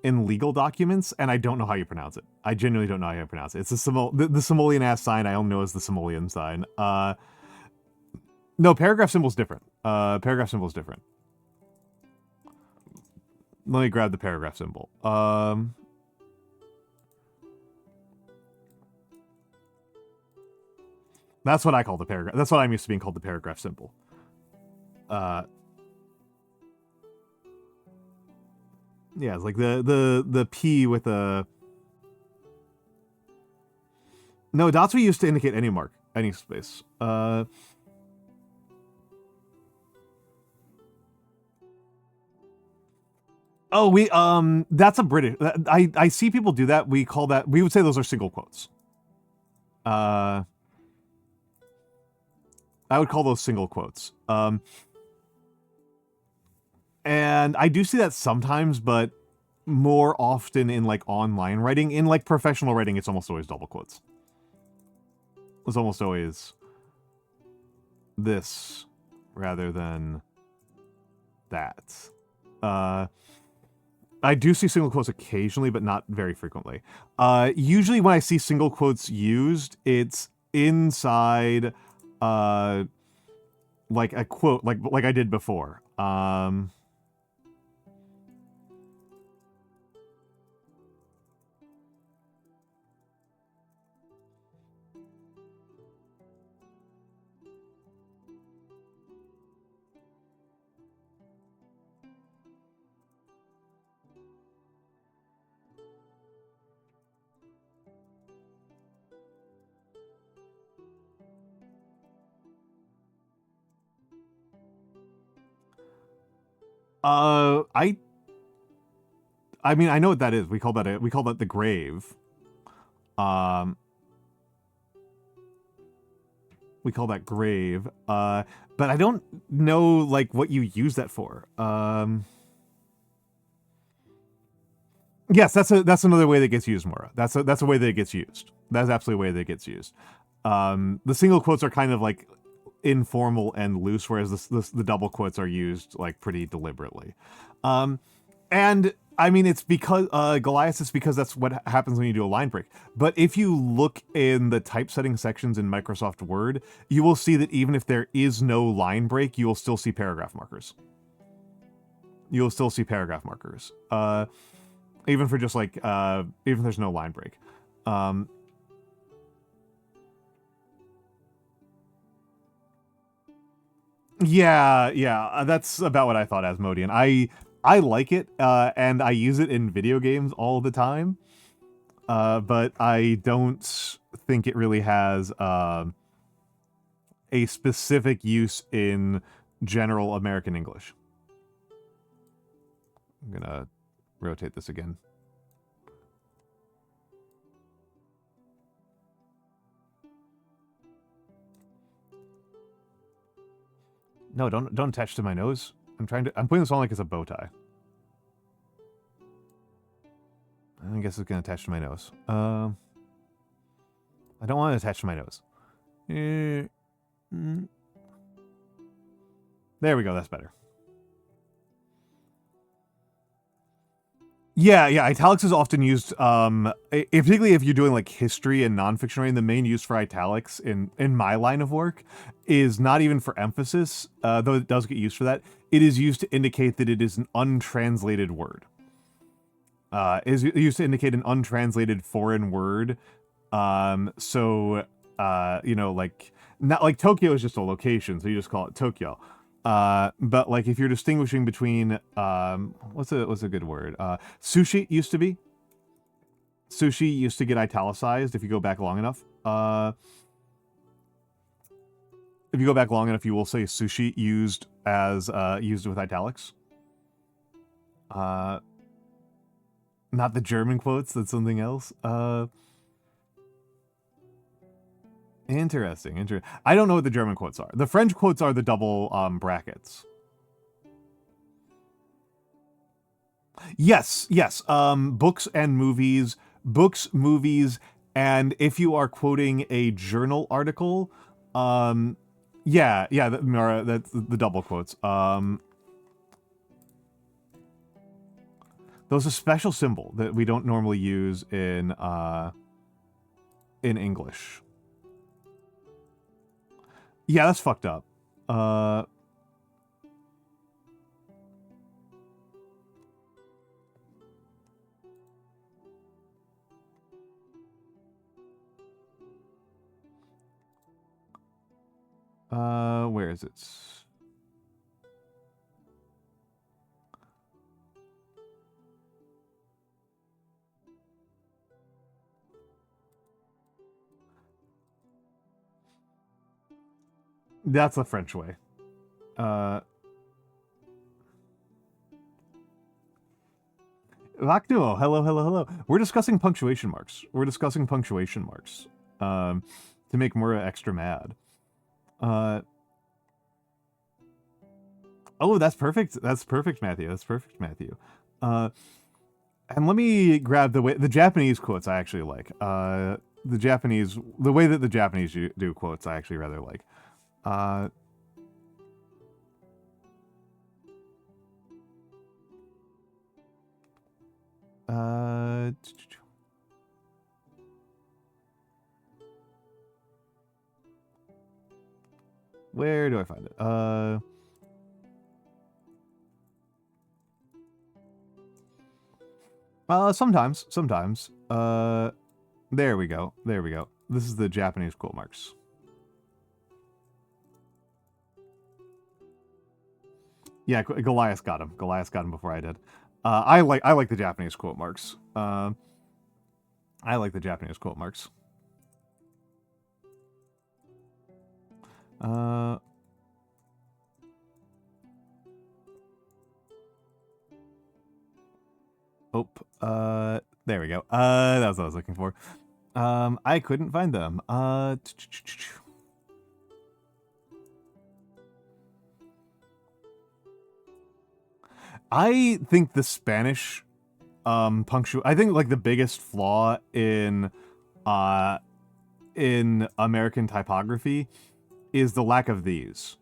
in legal documents, and I don't know how you pronounce it. I genuinely don't know how you pronounce it. It's the Simoleon ass sign I only know as the Simoleon sign. No, paragraph symbol's different. Paragraph symbol's different. Let me grab the paragraph symbol. That's what I call the paragraph. That's what I'm used to being called the paragraph symbol. Yeah, it's like the P with a... No, dots we used to indicate any mark, any space. Oh, that's a British... I see people do that. We call that... We would say those are single quotes. I would call those single quotes. And I do see that sometimes, but more often in like online writing. In like professional writing, it's almost always double quotes. It's almost always this rather than that. I do see single quotes occasionally, but not very frequently. Usually when I see single quotes used, it's inside like a quote, like I did before. I mean, I know what that is. We call that the grave. We call that grave. But I don't know like what you use that for. Yes, that's another way that gets used, Mora. That's a way that it gets used. That's absolutely a way that it gets used. The single quotes are kind of like informal and loose, whereas the double quotes are used like pretty deliberately. And I mean, it's because Goliath is because that's what happens when you do a line break. But if you look in the typesetting sections in Microsoft Word, you will see that even if there is no line break, you will still see paragraph markers. You'll still see paragraph markers. Even for just like, even if there's no line break. Yeah, that's about what I thought, Asmodean. I like it, and I use it in video games all the time, but I don't think it really has a specific use in general American English. I'm gonna rotate this again. No, don't attach to my nose. I'm putting this on like it's a bow tie. I guess it's gonna attach to my nose. I don't want to attach to my nose. There we go, that's better. Yeah, italics is often used, particularly if you're doing like history and nonfiction writing. The main use for italics in my line of work is not even for emphasis, though it does get used for that. It is used to indicate that it is an untranslated word. It is used to indicate an untranslated foreign word. So, you know, like, not like Tokyo is just a location, so you just call it Tokyo. But like if you're distinguishing between what's a good word? Sushi used to be. Sushi used to get italicized if you go back long enough. If you go back long enough, you will say sushi used as used with italics. Not the German quotes, that's something else. Interesting. I don't know what the German quotes are. The French quotes are the double brackets. Yes. Books and movies. Books, movies, and if you are quoting a journal article, yeah, Mara, that's the double quotes. Those a special symbol that we don't normally use in English. Yeah, that's fucked up. Where is it? That's the French way. Vakduo, hello. We're discussing punctuation marks. To make Mura extra mad. Oh, that's perfect. That's perfect, Matthew. And let me grab the Japanese quotes I actually like. The way that the Japanese do quotes I actually rather like. Where do I find it? Sometimes. There we go. This is the Japanese quote marks. Yeah, Goliath got him. Before I did. I like the Japanese quote marks. There we go. That was what I was looking for. I couldn't find them. I think the Spanish punctuation. I think like the biggest flaw in American typography is the lack of these.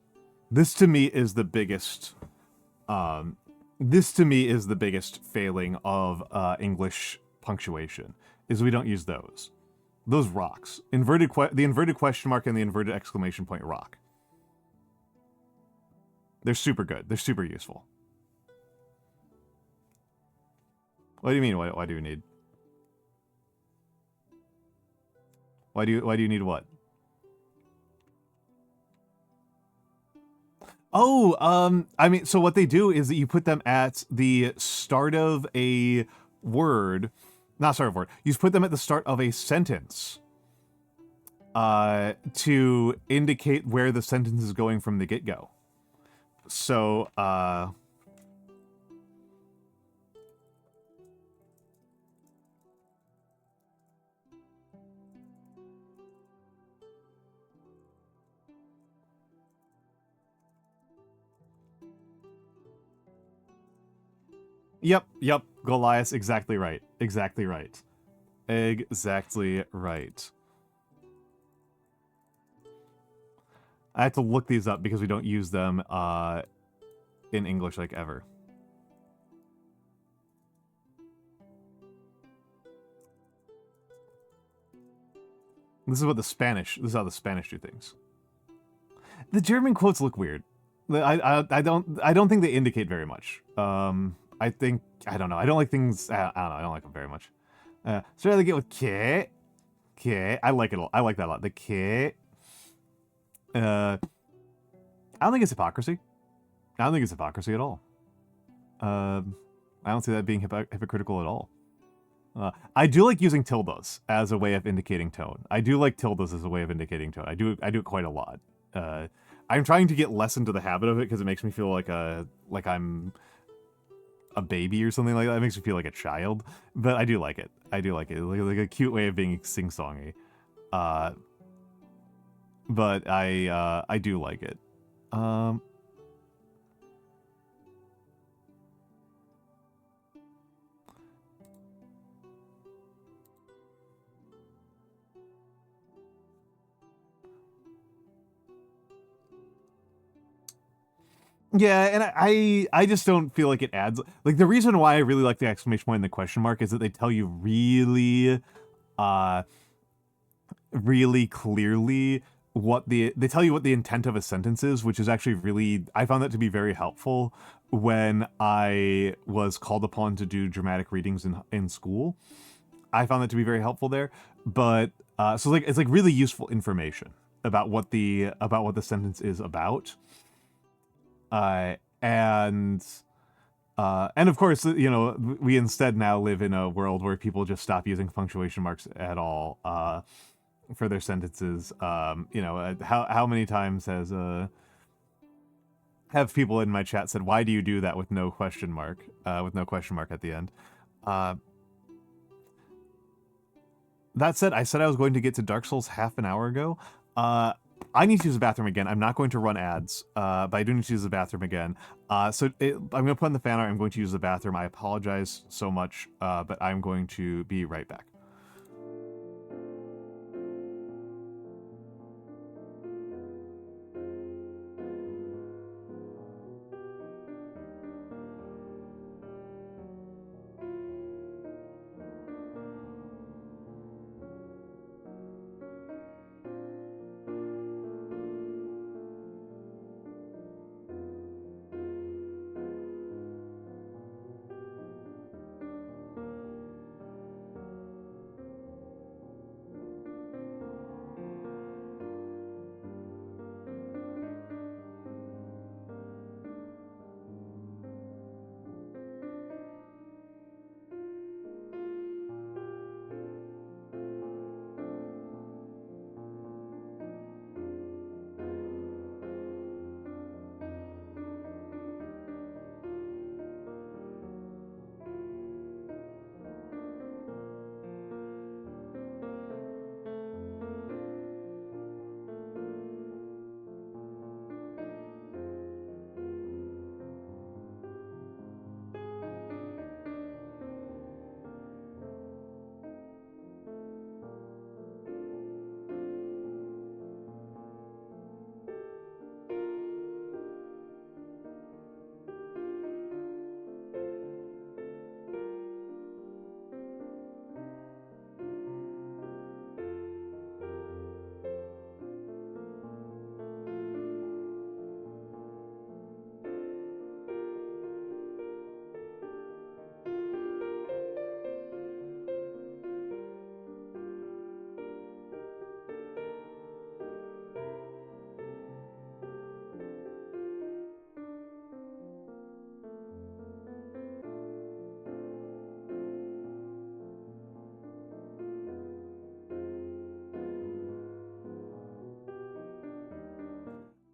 This to me is the biggest. This to me is the biggest failing of English punctuation. Is we don't use those. Those rocks. The inverted question mark and the inverted exclamation point rock. They're super good. They're super useful. What do you mean? Why do you need? Why do you need what? Oh, I mean, so what they do is that you put them at the start of a word, not start of a word. You put them at the start of a sentence, to indicate where the sentence is going from the get-go. So, Yep, Goliath, exactly right. Exactly right. Exactly right. I had to look these up because we don't use them in English like ever. This is how the Spanish do things. The German quotes look weird. I don't think they indicate very much. I don't know. I don't like things. I don't know. I don't like them very much. So they get with que. I like it. I like that a lot. The que. I don't think it's hypocrisy. I don't think it's hypocrisy at all. I don't see that being hypocritical at all. I do like using tildes as a way of indicating tone. I do like tildes as a way of indicating tone. I do it quite a lot. I'm trying to get less into the habit of it because it makes me feel like I'm a baby or something like that. It makes me feel like a child, but I do like it. I do like it. Like a cute way of being sing-songy. But I do like it. Yeah, and I just don't feel like it adds, like, the reason why I really like the exclamation point and the question mark is that they tell you really clearly they tell you what the intent of a sentence is, which is actually really, I found that to be very helpful when I was called upon to do dramatic readings in school. I found that to be very helpful there, but so like it's like really useful information about what the sentence is about. And of course, you know, we instead now live in a world where people just stop using punctuation marks at all for their sentences. You know, how many times have people in my chat said, "Why do you do that with no question mark?" With no question mark at the end. That said, I said I was going to get to Dark Souls half an hour ago. I need to use the bathroom again. I'm not going to run ads, but I do need to use the bathroom again. I'm going to put on the fan art. I'm going to use the bathroom. I apologize so much, but I'm going to be right back.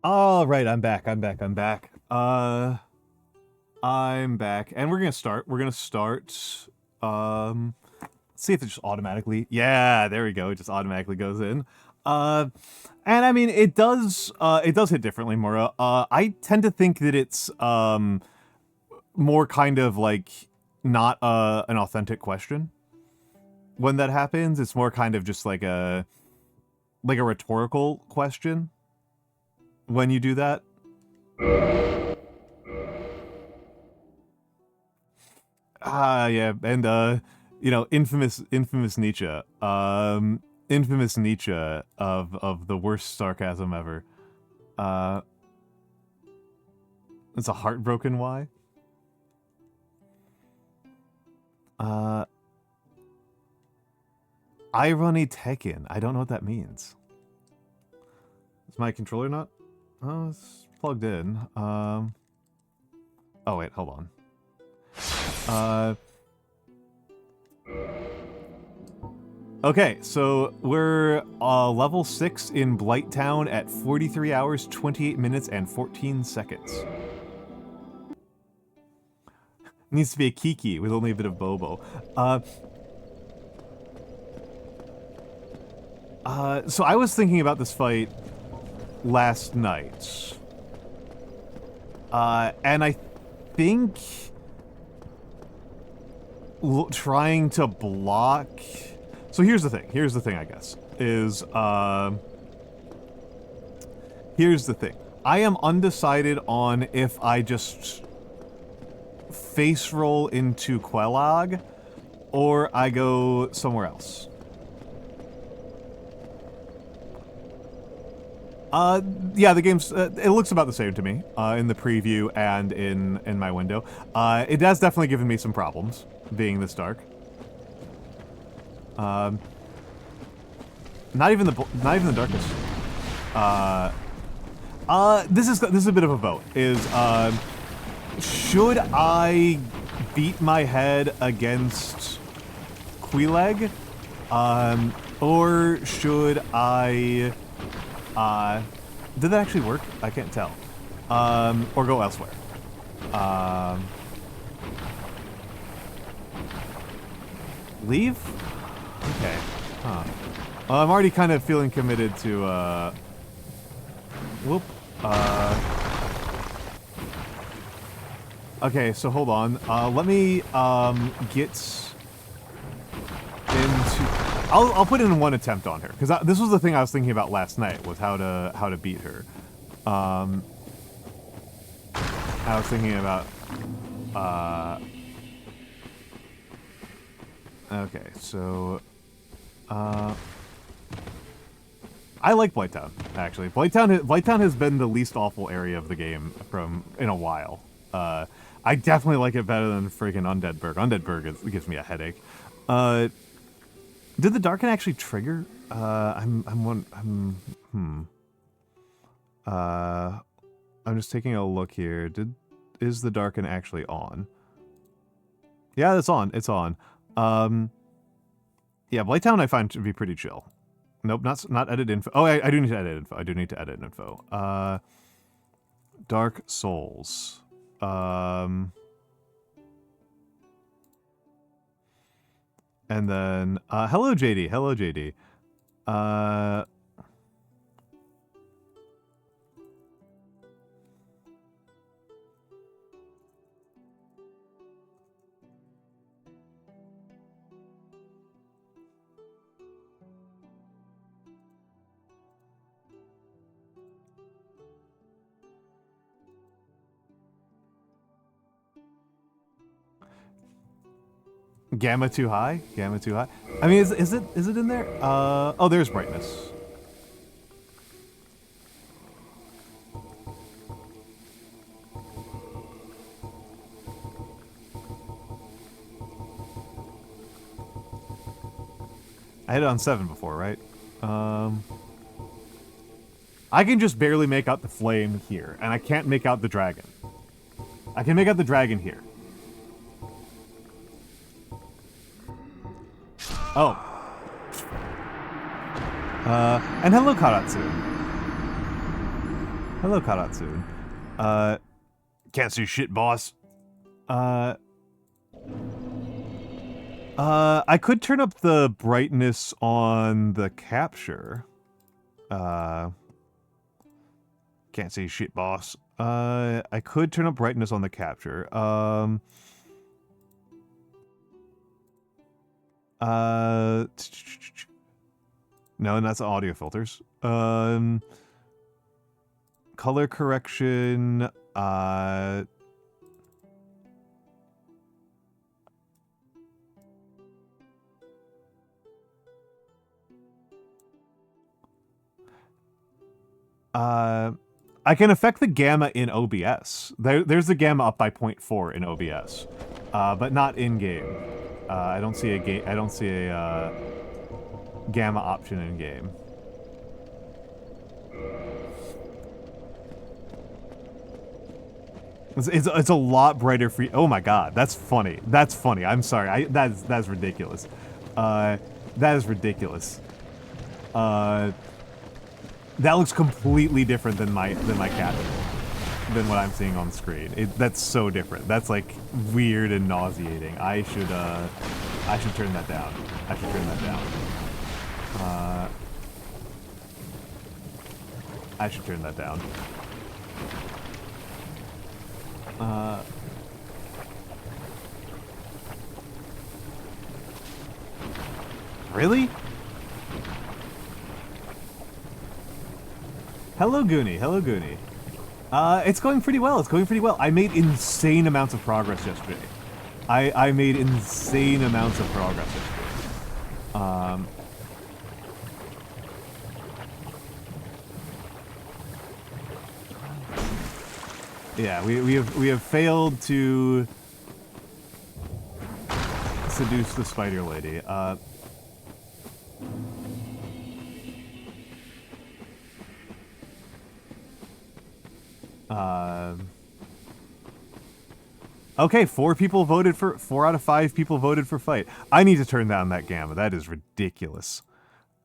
All right, I'm back. I'm back. And we're gonna start. See if it just automatically. Yeah, there we go. It just automatically goes in. And I mean, it does hit differently, Mora. I tend to think that it's more kind of like not an authentic question when that happens. It's more kind of just like a rhetorical question when you do that. Yeah, and you know, infamous Nietzsche. Infamous Nietzsche of the worst sarcasm ever. It's a heartbroken why. I run a Tekken. I don't know what that means. Is my controller not? Oh, it's plugged in. Oh wait, hold on. Okay, so we're level 6 in Blighttown at 43 hours, 28 minutes, and 14 seconds. Needs to be a Kiki with only a bit of Bobo. So I was thinking about this fight last night. And I think trying to block... So here's the thing, I guess, is, here's the thing. I am undecided on if I just face roll into Queelag, or I go somewhere else. Yeah, the game's, it looks about the same to me, in the preview and in my window. It has definitely given me some problems, being this dark. Not even the darkest. This is a bit of a vote. Should I beat my head against Queelag? Or should I, did that actually work? I can't tell. Or go elsewhere. Leave? Okay. Huh. Well, I'm already kind of feeling committed to, whoop. Okay, so hold on. Let me, get into... I'll put in one attempt on her, because this was the thing I was thinking about last night, was how to beat her. I was thinking about, okay, so... I like Blighttown, actually. Blighttown has been the least awful area of the game in a while. I definitely like it better than freaking Undeadburg. Undeadburg gives me a headache. Did the Darken actually trigger? I'm just taking a look here. Is the Darken actually on? Yeah, it's on. It's on. Yeah, Blighttown I find to be pretty chill. Nope, not edit info. Oh, I do need to edit info. I do need to edit info. Dark Souls. And then, hello JD. Hello JD. Gamma too high? Gamma too high? I mean, is it in there? Oh, there's brightness. I hit it on 7 before, right? I can just barely make out the flame here, and I can't make out the dragon. I can make out the dragon here. Oh. And hello, Karatsu. Hello, Karatsu. Can't see shit, boss. I could turn up the brightness on the capture. Can't see shit, boss. I could turn up brightness on the capture. No, that's audio filters. Color correction, I can affect the gamma in OBS. There's the gamma up by 0.4 in OBS, but not in game. I don't see a gamma option in game. It's a lot brighter for you. Oh my god, that's funny. That's funny. I'm sorry. That's ridiculous. That is ridiculous. That looks completely different than my capture, than what I'm seeing on screen. That's so different. That's like weird and nauseating. I should turn that down. I should turn that down. I should turn that down. Really? Hello, Goonie. Hello, Goonie. It's going pretty well. It's going pretty well. I made insane amounts of progress yesterday. I made insane amounts of progress yesterday. Yeah, we have failed to seduce the spider lady. Okay, 4 out of 5 people voted for fight. I need to turn down that gamma. That is ridiculous.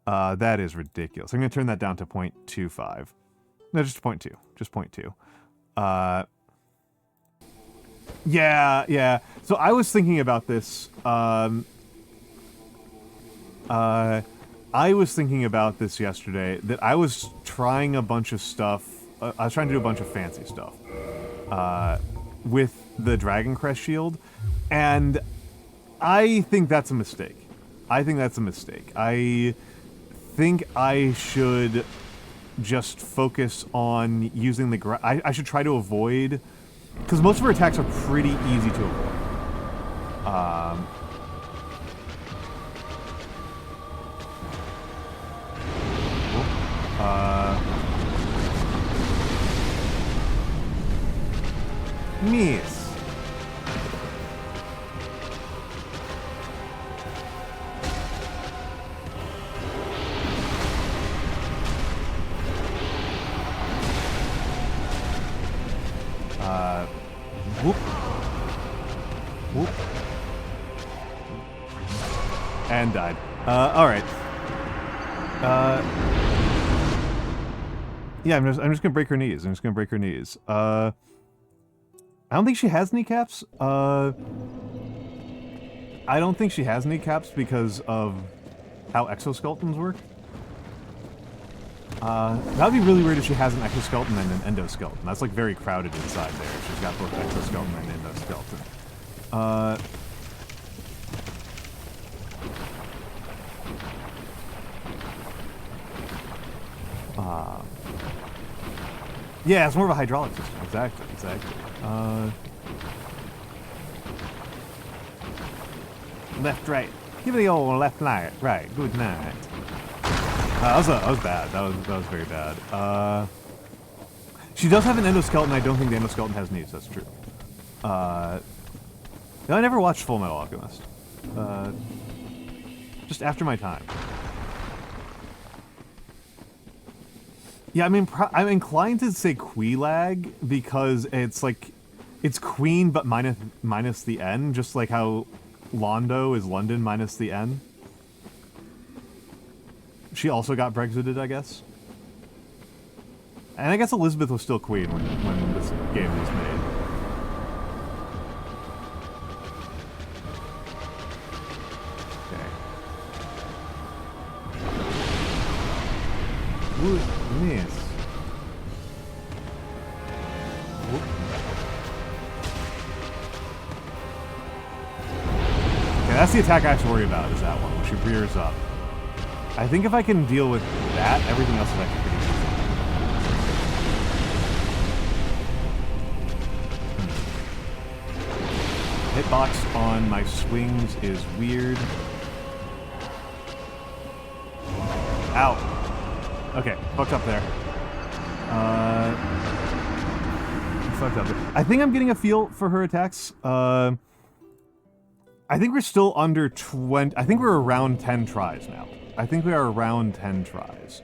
That is ridiculous. I'm gonna turn that down to 0.25. No, just 0.2. Just 0.2. Yeah. So I was thinking about this. I was thinking about this yesterday, that I was trying a bunch of stuff. I was trying to do a bunch of fancy stuff with the Dragon Crest shield, and I think that's a mistake. I think I think I should just focus on using the I should try to avoid, because most of her attacks are pretty easy to avoid. Miss. Whoop. Whoop. And died. Alright. Yeah, I'm just gonna break her knees. I don't think she has kneecaps. I don't think she has kneecaps because of how exoskeletons work. That would be really weird if she has an exoskeleton and an endoskeleton. That's like very crowded inside there. She's got both exoskeleton and endoskeleton. Yeah, it's more of a hydraulic system. Exactly. Left, right. Give me the old left, right. Good night. That was bad. That was very bad. She does have an endoskeleton. I don't think the endoskeleton has knees. That's true. I never watched Full Metal Alchemist. Just after my time. Yeah, I mean, I'm inclined to say Queelag because it's like, it's Queen but minus the N, just like how Londo is London minus the N. She also got Brexited, I guess. And I guess Elizabeth was still queen when this game was made. Okay. Ooh, miss. Whoop. Okay, that's the attack I have to worry about, is that one, when she rears up. I think if I can deal with that, everything else is actually pretty easy. Hitbox on my swings is weird. Ow. Okay, fucked up there. Fucked up there. I think I'm getting a feel for her attacks. I think we're still under 20... I think we're around 10 tries now. I think we are around 10 tries.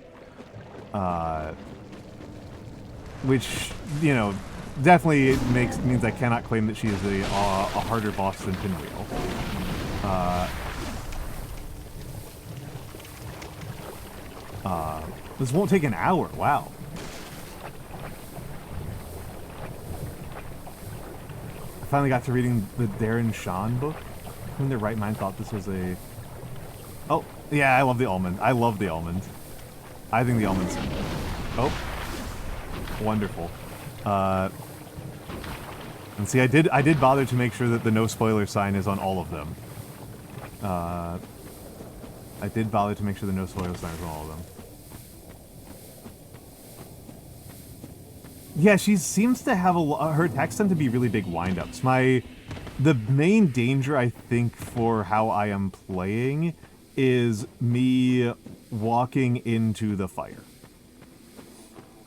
Which, you know, definitely means I cannot claim that she is a harder boss than Pinwheel. This won't take an hour, wow. I finally got to reading the Darren Shan book. Who in their right mind thought this was a... Oh, yeah, I love the almond. I love the almond. I think the almond's... Oh. Wonderful. And see, I did bother to make sure that the no spoiler sign is on all of them. I did bother to make sure the no spoiler sign is on all of them. Yeah, she seems to have her attacks tend to be really big wind-ups. The main danger, I think, for how I am playing is me walking into the fire.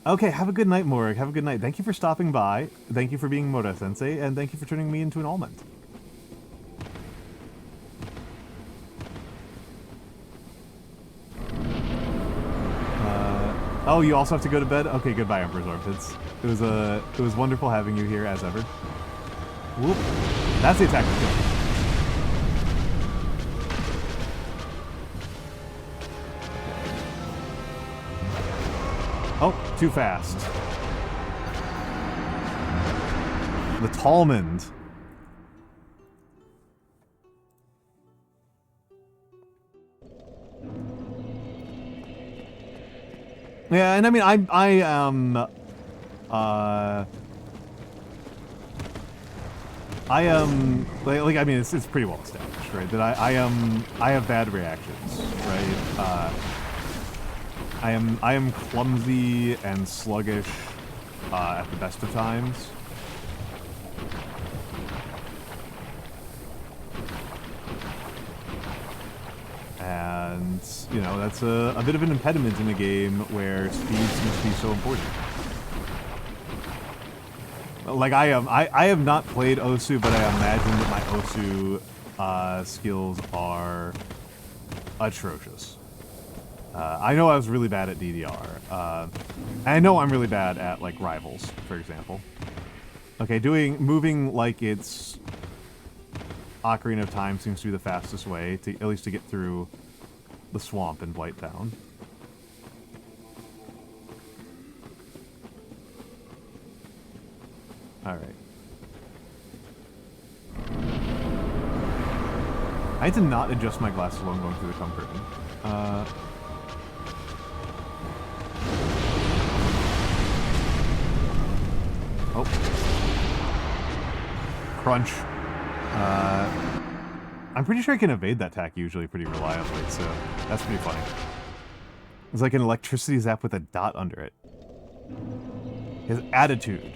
Okay, have a good night, Morik. Have a good night. Thank you for stopping by. Thank you for being Moda-sensei, and thank you for turning me into an almond. Oh, you also have to go to bed? Okay, goodbye, Emperor's Armpits. It was wonderful having you here, as ever. Whoop. That's the attack that killed me. Oh, too fast. The Talmond. Yeah, and I mean, I am, like I mean, it's pretty well established, right? That I have bad reactions, right? I am clumsy and sluggish, at the best of times. And, you know, that's a bit of an impediment in a game where speed seems to be so important. Like, I have not played Osu, but I imagine that my Osu skills are atrocious. I know I was really bad at DDR. I know I'm really bad at, like, Rivals, for example. Okay, moving like it's Ocarina of Time seems to be the fastest way, at least to get through the swamp in Blighttown. Alright. I had to not adjust my glasses while I'm going through the comforting. Oh. Crunch. I'm pretty sure I can evade that attack usually pretty reliably, so that's pretty funny. It's like an electricity zap with a dot under it. His attitude.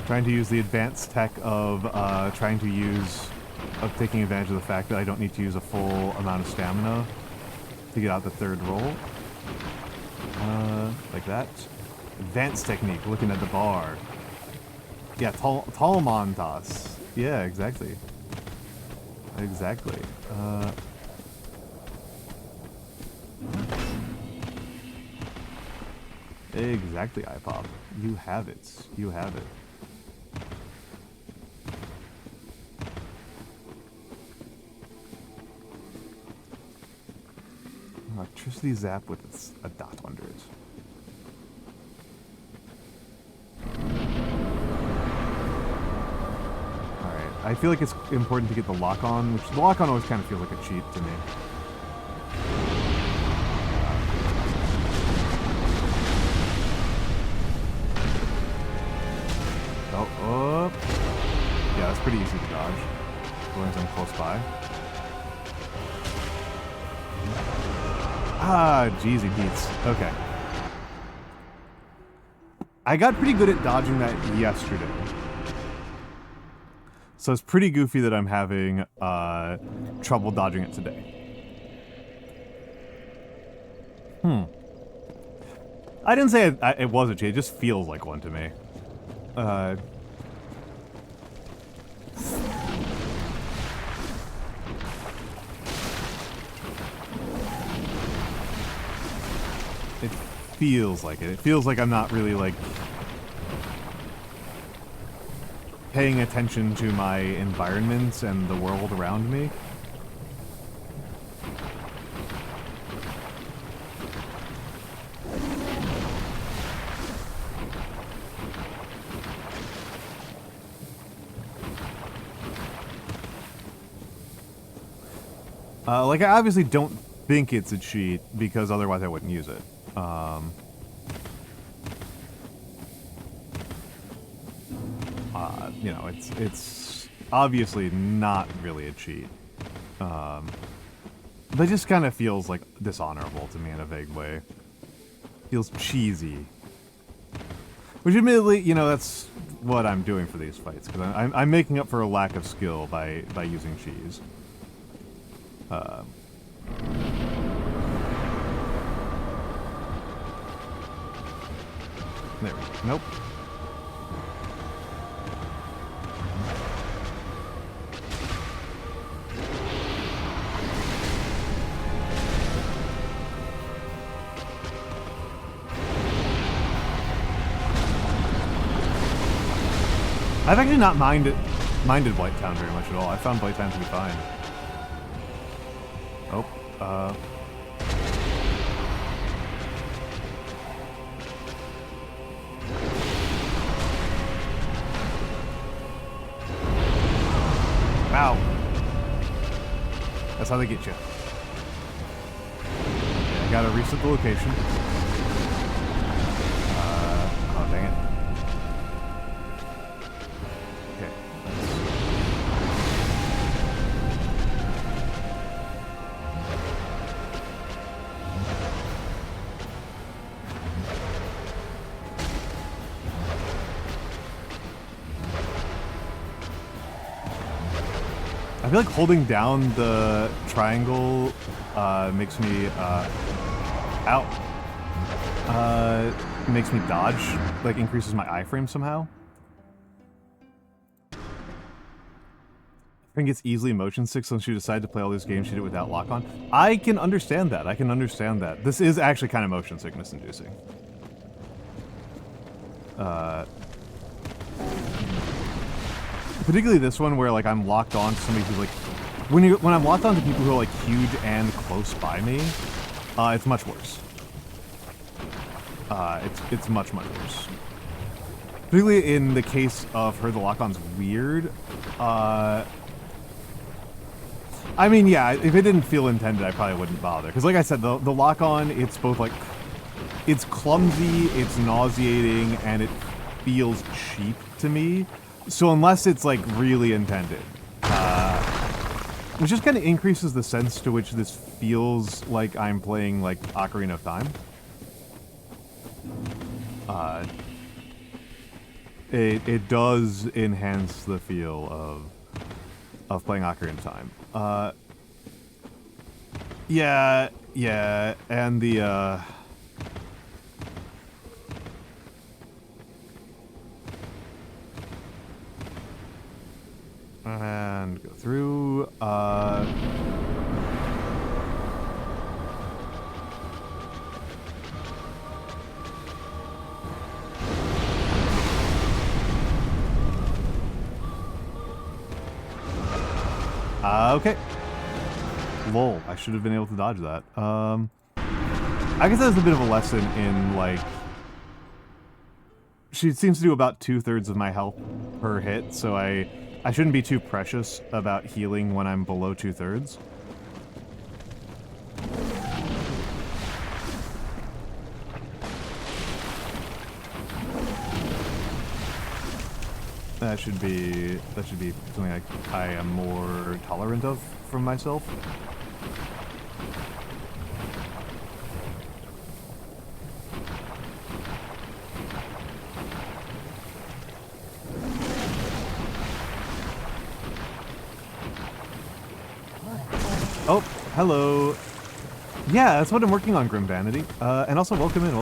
Trying to use the advanced tech of taking advantage of the fact that I don't need to use a full amount of stamina to get out the third roll. Like that. Advanced technique, looking at the bar. Yeah, Almantas. Yeah, exactly. Exactly. Exactly, iPop. You have it. You have it. Electricity zap with a dot under it. Alright, I feel like it's important to get the lock on, which the lock on always kind of feels like a cheat to me. Oh. Yeah, that's pretty easy to dodge, as long as I'm close by. Ah, jeezy Pete's. Okay. I got pretty good at dodging that yesterday. So it's pretty goofy that I'm having trouble dodging it today. I didn't say it was a cheat, it just feels like one to me. It feels like it. It feels like I'm not really, like, paying attention to my environment and the world around me. Like, I obviously don't think it's a cheat, because otherwise I wouldn't use it. You know, it's obviously not really a cheat. But it just kind of feels, like, dishonorable to me in a vague way. Feels cheesy. Which, admittedly, you know, that's what I'm doing for these fights, because I'm making up for a lack of skill by using cheese. There we go. Nope. I've actually not minded Blighttown very much at all. I found Blighttown to be fine. Oh, Wow. That's how they get you. Okay, I gotta reset the location. Oh, dang it. Okay. I feel like holding down the triangle makes me makes me dodge, like increases my iframe somehow. I think it's easily motion sick since you decide to play all these games you did without lock on. I can understand that. I can understand that. This is actually kind of motion sickness inducing. Particularly this one where, like, I'm locked on to somebody who's, like... When I'm locked on to people who are, like, huge and close by me, it's much worse. It's much, much worse. Particularly in the case of her, the lock-on's weird. I mean, yeah, if it didn't feel intended, I probably wouldn't bother. Because, like I said, the lock-on, it's both, like... It's clumsy, it's nauseating, and it feels cheap to me. So unless it's, like, really intended, which just kind of increases the sense to which this feels like I'm playing, like, Ocarina of Time. It does enhance the feel of playing Ocarina of Time. Yeah, and the, and go through, Okay. Lol, I should have been able to dodge that. I guess that's a bit of a lesson in, like... She seems to do about 2/3 of my health per hit, so I shouldn't be too precious about healing when I'm below 2/3. That should be something I am more tolerant of from myself. Oh, hello. Yeah, that's what I'm working on, Grim Vanity. And also welcome in.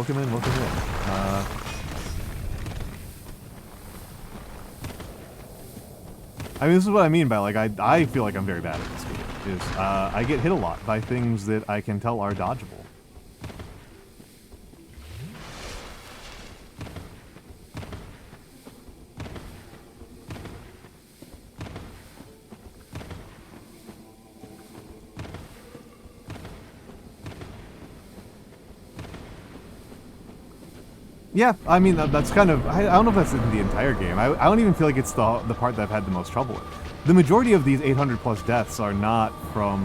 I mean, this is what I mean by, like, I feel like I'm very bad at this game. Is, I get hit a lot by things that I can tell are dodgeable. Yeah, I mean, that's kind of... I don't know if that's in the entire game. I don't even feel like it's the part that I've had the most trouble with. The majority of these 800-plus deaths are not from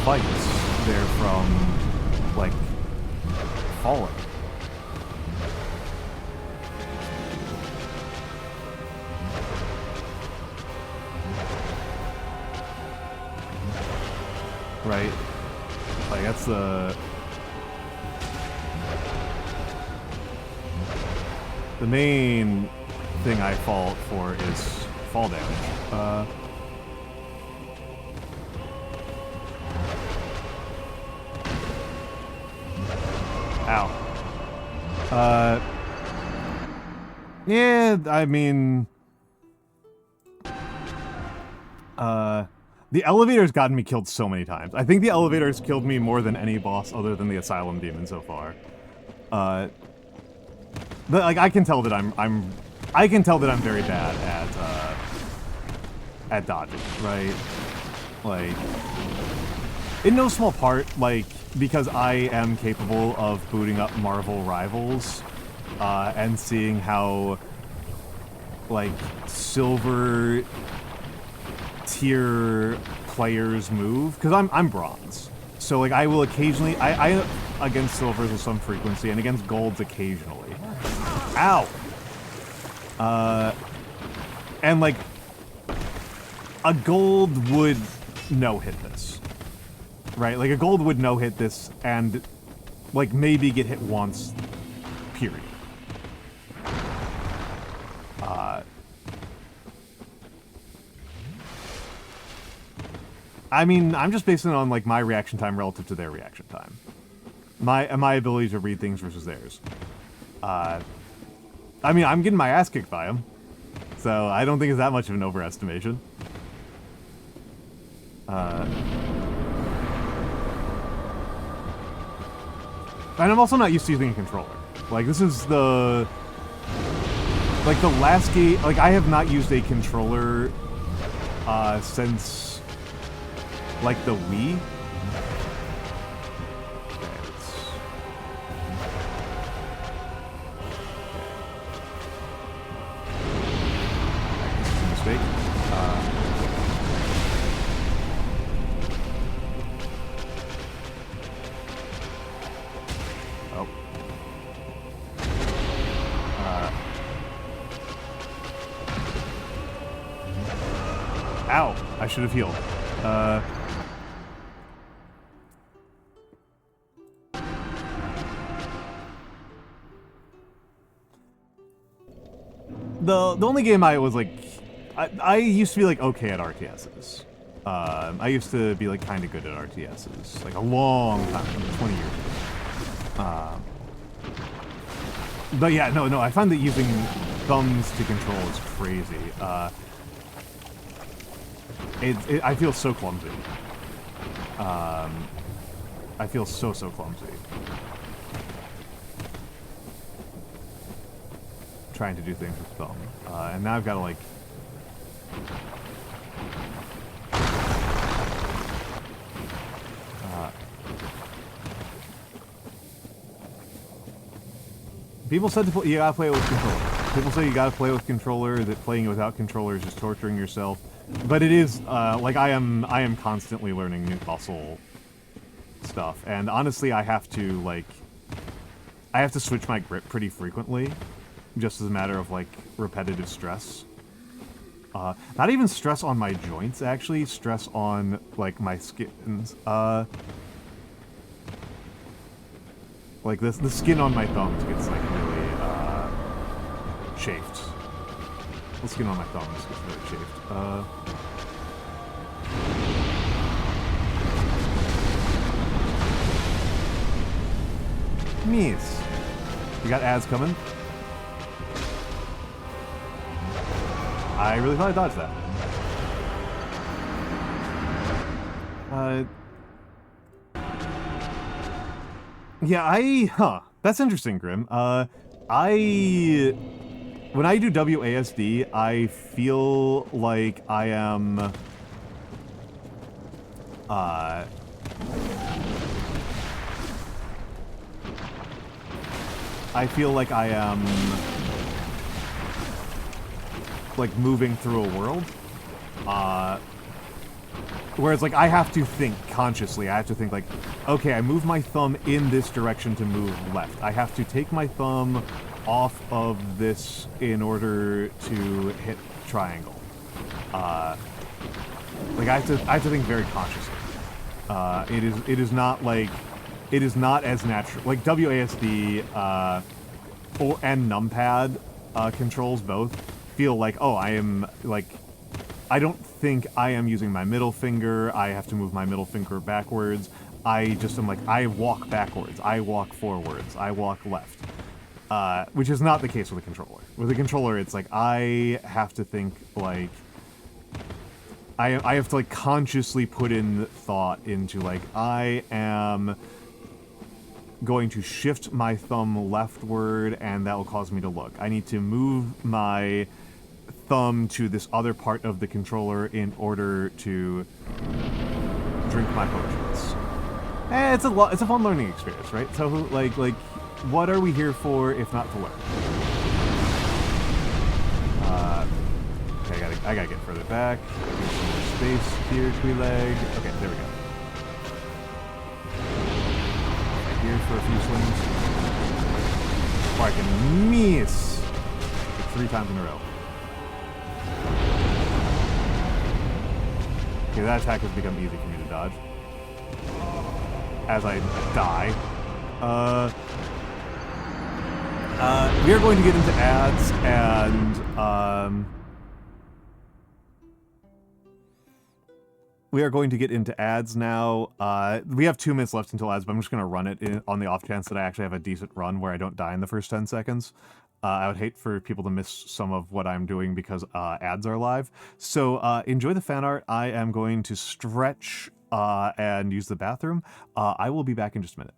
fights. They're from, like, falling. Right? Like, that's the... The main thing I fall for is fall damage. Ow. Yeah, I mean... The elevator's gotten me killed so many times. I think the elevator's killed me more than any boss other than the Asylum Demon so far. But, like, I can tell that I can tell that I'm very bad at dodging, right? Like, in no small part, like, because I am capable of booting up Marvel Rivals, and seeing how, like, silver tier players move, because I'm bronze. So, like, I will occasionally, I against silvers with some frequency, and against golds occasionally. Ow! And, like, a gold would no-hit this. Right? Like, a gold would no-hit this, and, like, maybe get hit once, period. I mean, I'm just basing it on, like, my reaction time relative to their reaction time. My ability to read things versus theirs. I mean, I'm getting my ass kicked by him, so I don't think it's that much of an overestimation. And I'm also not used to using a controller. Like, this is the... Like, the last game... Like, I have not used a controller, since... Like, the Wii? Ow! I should have healed. The only game I was like... I used to be like okay at RTSs. I used to be like kind of good at RTSs. Like a long time, 20 years ago. But yeah, no, I find that using thumbs to control is crazy. I feel so clumsy. I feel so clumsy. Trying to do things with thumb. And now I've got to, like... People said you gotta play it with controller. People say you gotta play with controller, that playing it without controller is just torturing yourself. But it is, like, I am constantly learning new muscle stuff. And honestly, I have to switch my grip pretty frequently. Just as a matter of, like, repetitive stress. Not even stress on my joints, actually. Stress on, like, my skins. Like, the skin on my thumbs gets, like, really, chafed. The skin on my thumbs gets really chafed. Miss. We got ads coming. I really thought I dodged that. Yeah, that's interesting, Grim. When I do WASD, I feel like I am, like, moving through a world. Whereas, like, I have to think consciously. I have to think, like, okay, I move my thumb in this direction to move left. I have to take my thumb off of this in order to hit triangle. Like, I have to think very consciously. It is not, like, it is not as natural. Like, WASD, and numpad, controls both feel like, oh, I am, like, I don't think I am using my middle finger. I have to move my middle finger backwards. I just am like, I walk backwards. I walk forwards. I walk left. Which is not the case with a controller. With a controller, it's like, I have to think, like, I have to, like, consciously put in thought into, like, I am going to shift my thumb leftward, and that will cause me to look. I need to move my thumb to this other part of the controller in order to drink my potions. It's a fun learning experience, right? So, like, what are we here for if not to learn? Okay, I gotta get further back. Get some more space here, Queelag. Okay, there we go. Right here for a few swings. Or I can miss like 3 times in a row. Okay, that attack has become easy for me to dodge. As I die. We are going to get into ads, and, we are going to get into ads now. We have 2 minutes left until ads, but I'm just going to run it on the off chance that I actually have a decent run where I don't die in the first 10 seconds. I would hate for people to miss some of what I'm doing because ads are live. So enjoy the fan art. I am going to stretch and use the bathroom. I will be back in just a minute.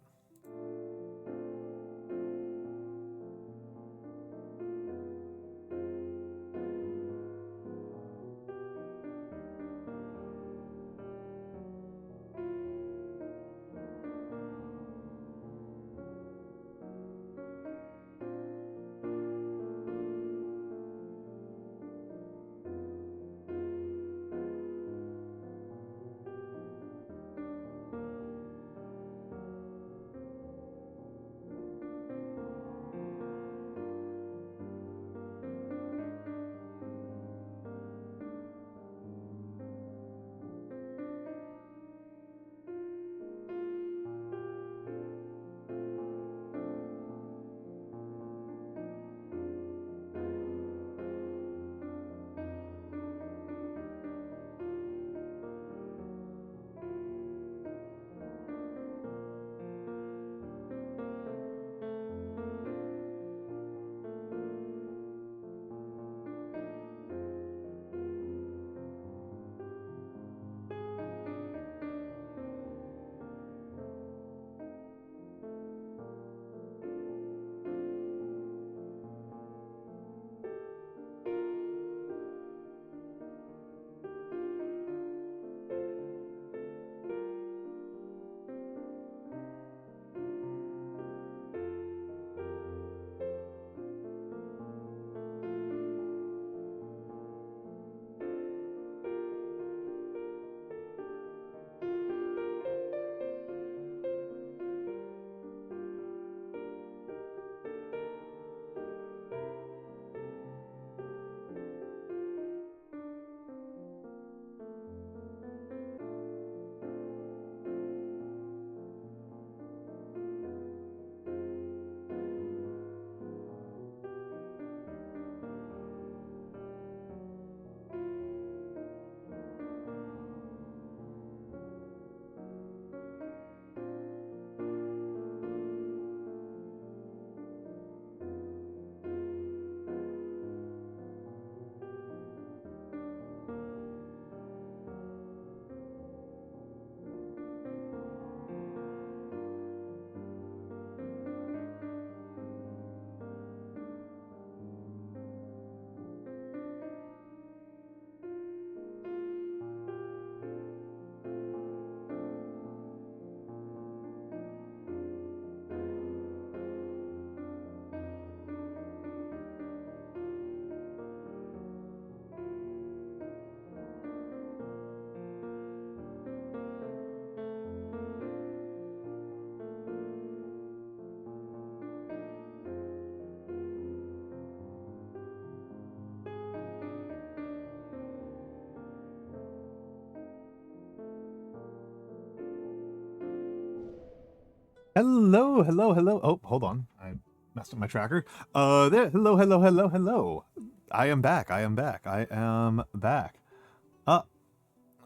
Hello, hello, hello. Oh, hold on. I messed up my tracker. There. Hello, hello, hello, hello. I am back. I am back. I am back.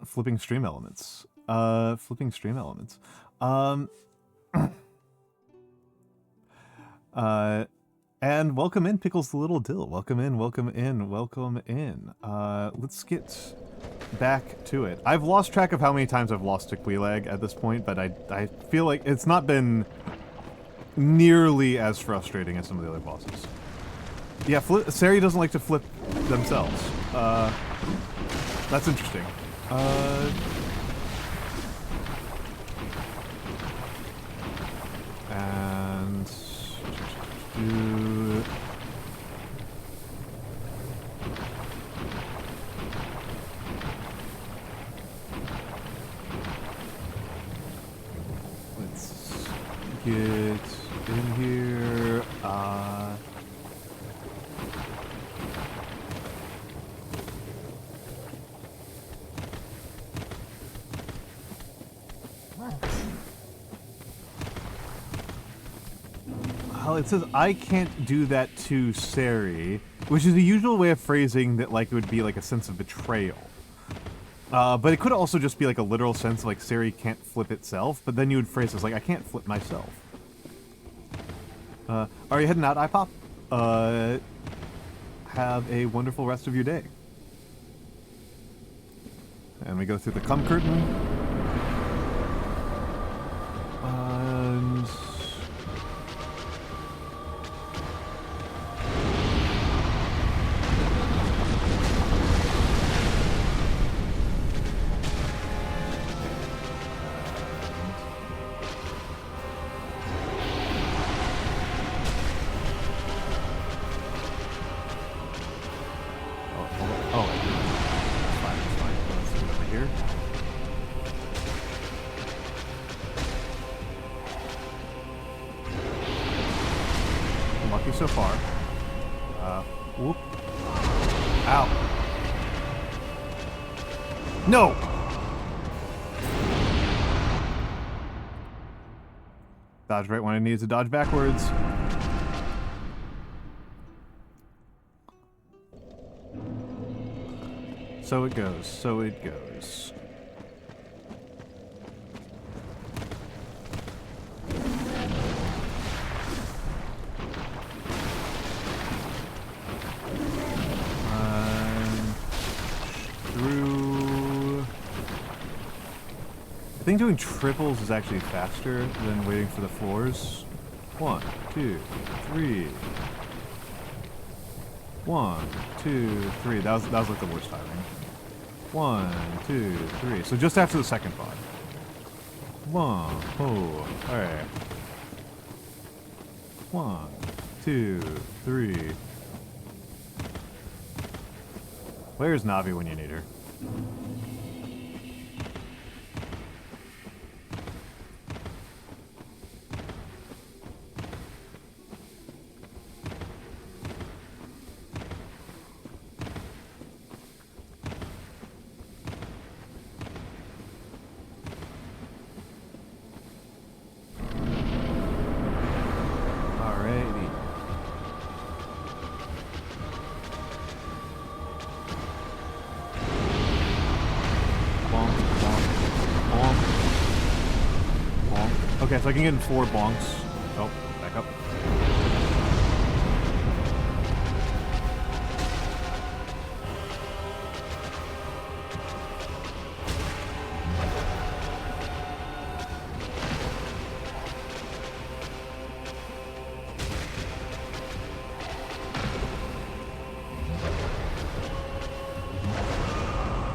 Flipping stream elements. Flipping stream elements. And welcome in, Pickles the Little Dill. Welcome in, welcome in, welcome in. Let's get back to it. I've lost track of how many times I've lost to Queelag at this point, but I feel like it's not been nearly as frustrating as some of the other bosses. Yeah, Sari doesn't like to flip themselves. That's interesting. And... let's get in here. Well, it says I can't do that to Sari, which is the usual way of phrasing that, like, it would be like a sense of betrayal. But it could also just be like a literal sense of, like, Sari can't flip itself, but then you would phrase it as like, I can't flip myself. Are you heading out, iPop? Have a wonderful rest of your day. And we go through the cum curtain. And... so far. Whoop. Ow. No! Dodge right when I needed to dodge backwards. So it goes, so it goes. I think doing triples is actually faster than waiting for the floors. 1, 2, 3. 1, 2, 3. That was like the worst timing. 1, 2, 3. So just after the second pod. 1. Oh, alright. 1, 2, 3. Where's Navi when you need her? Okay, so I can get in 4 bonks. Oh, back up.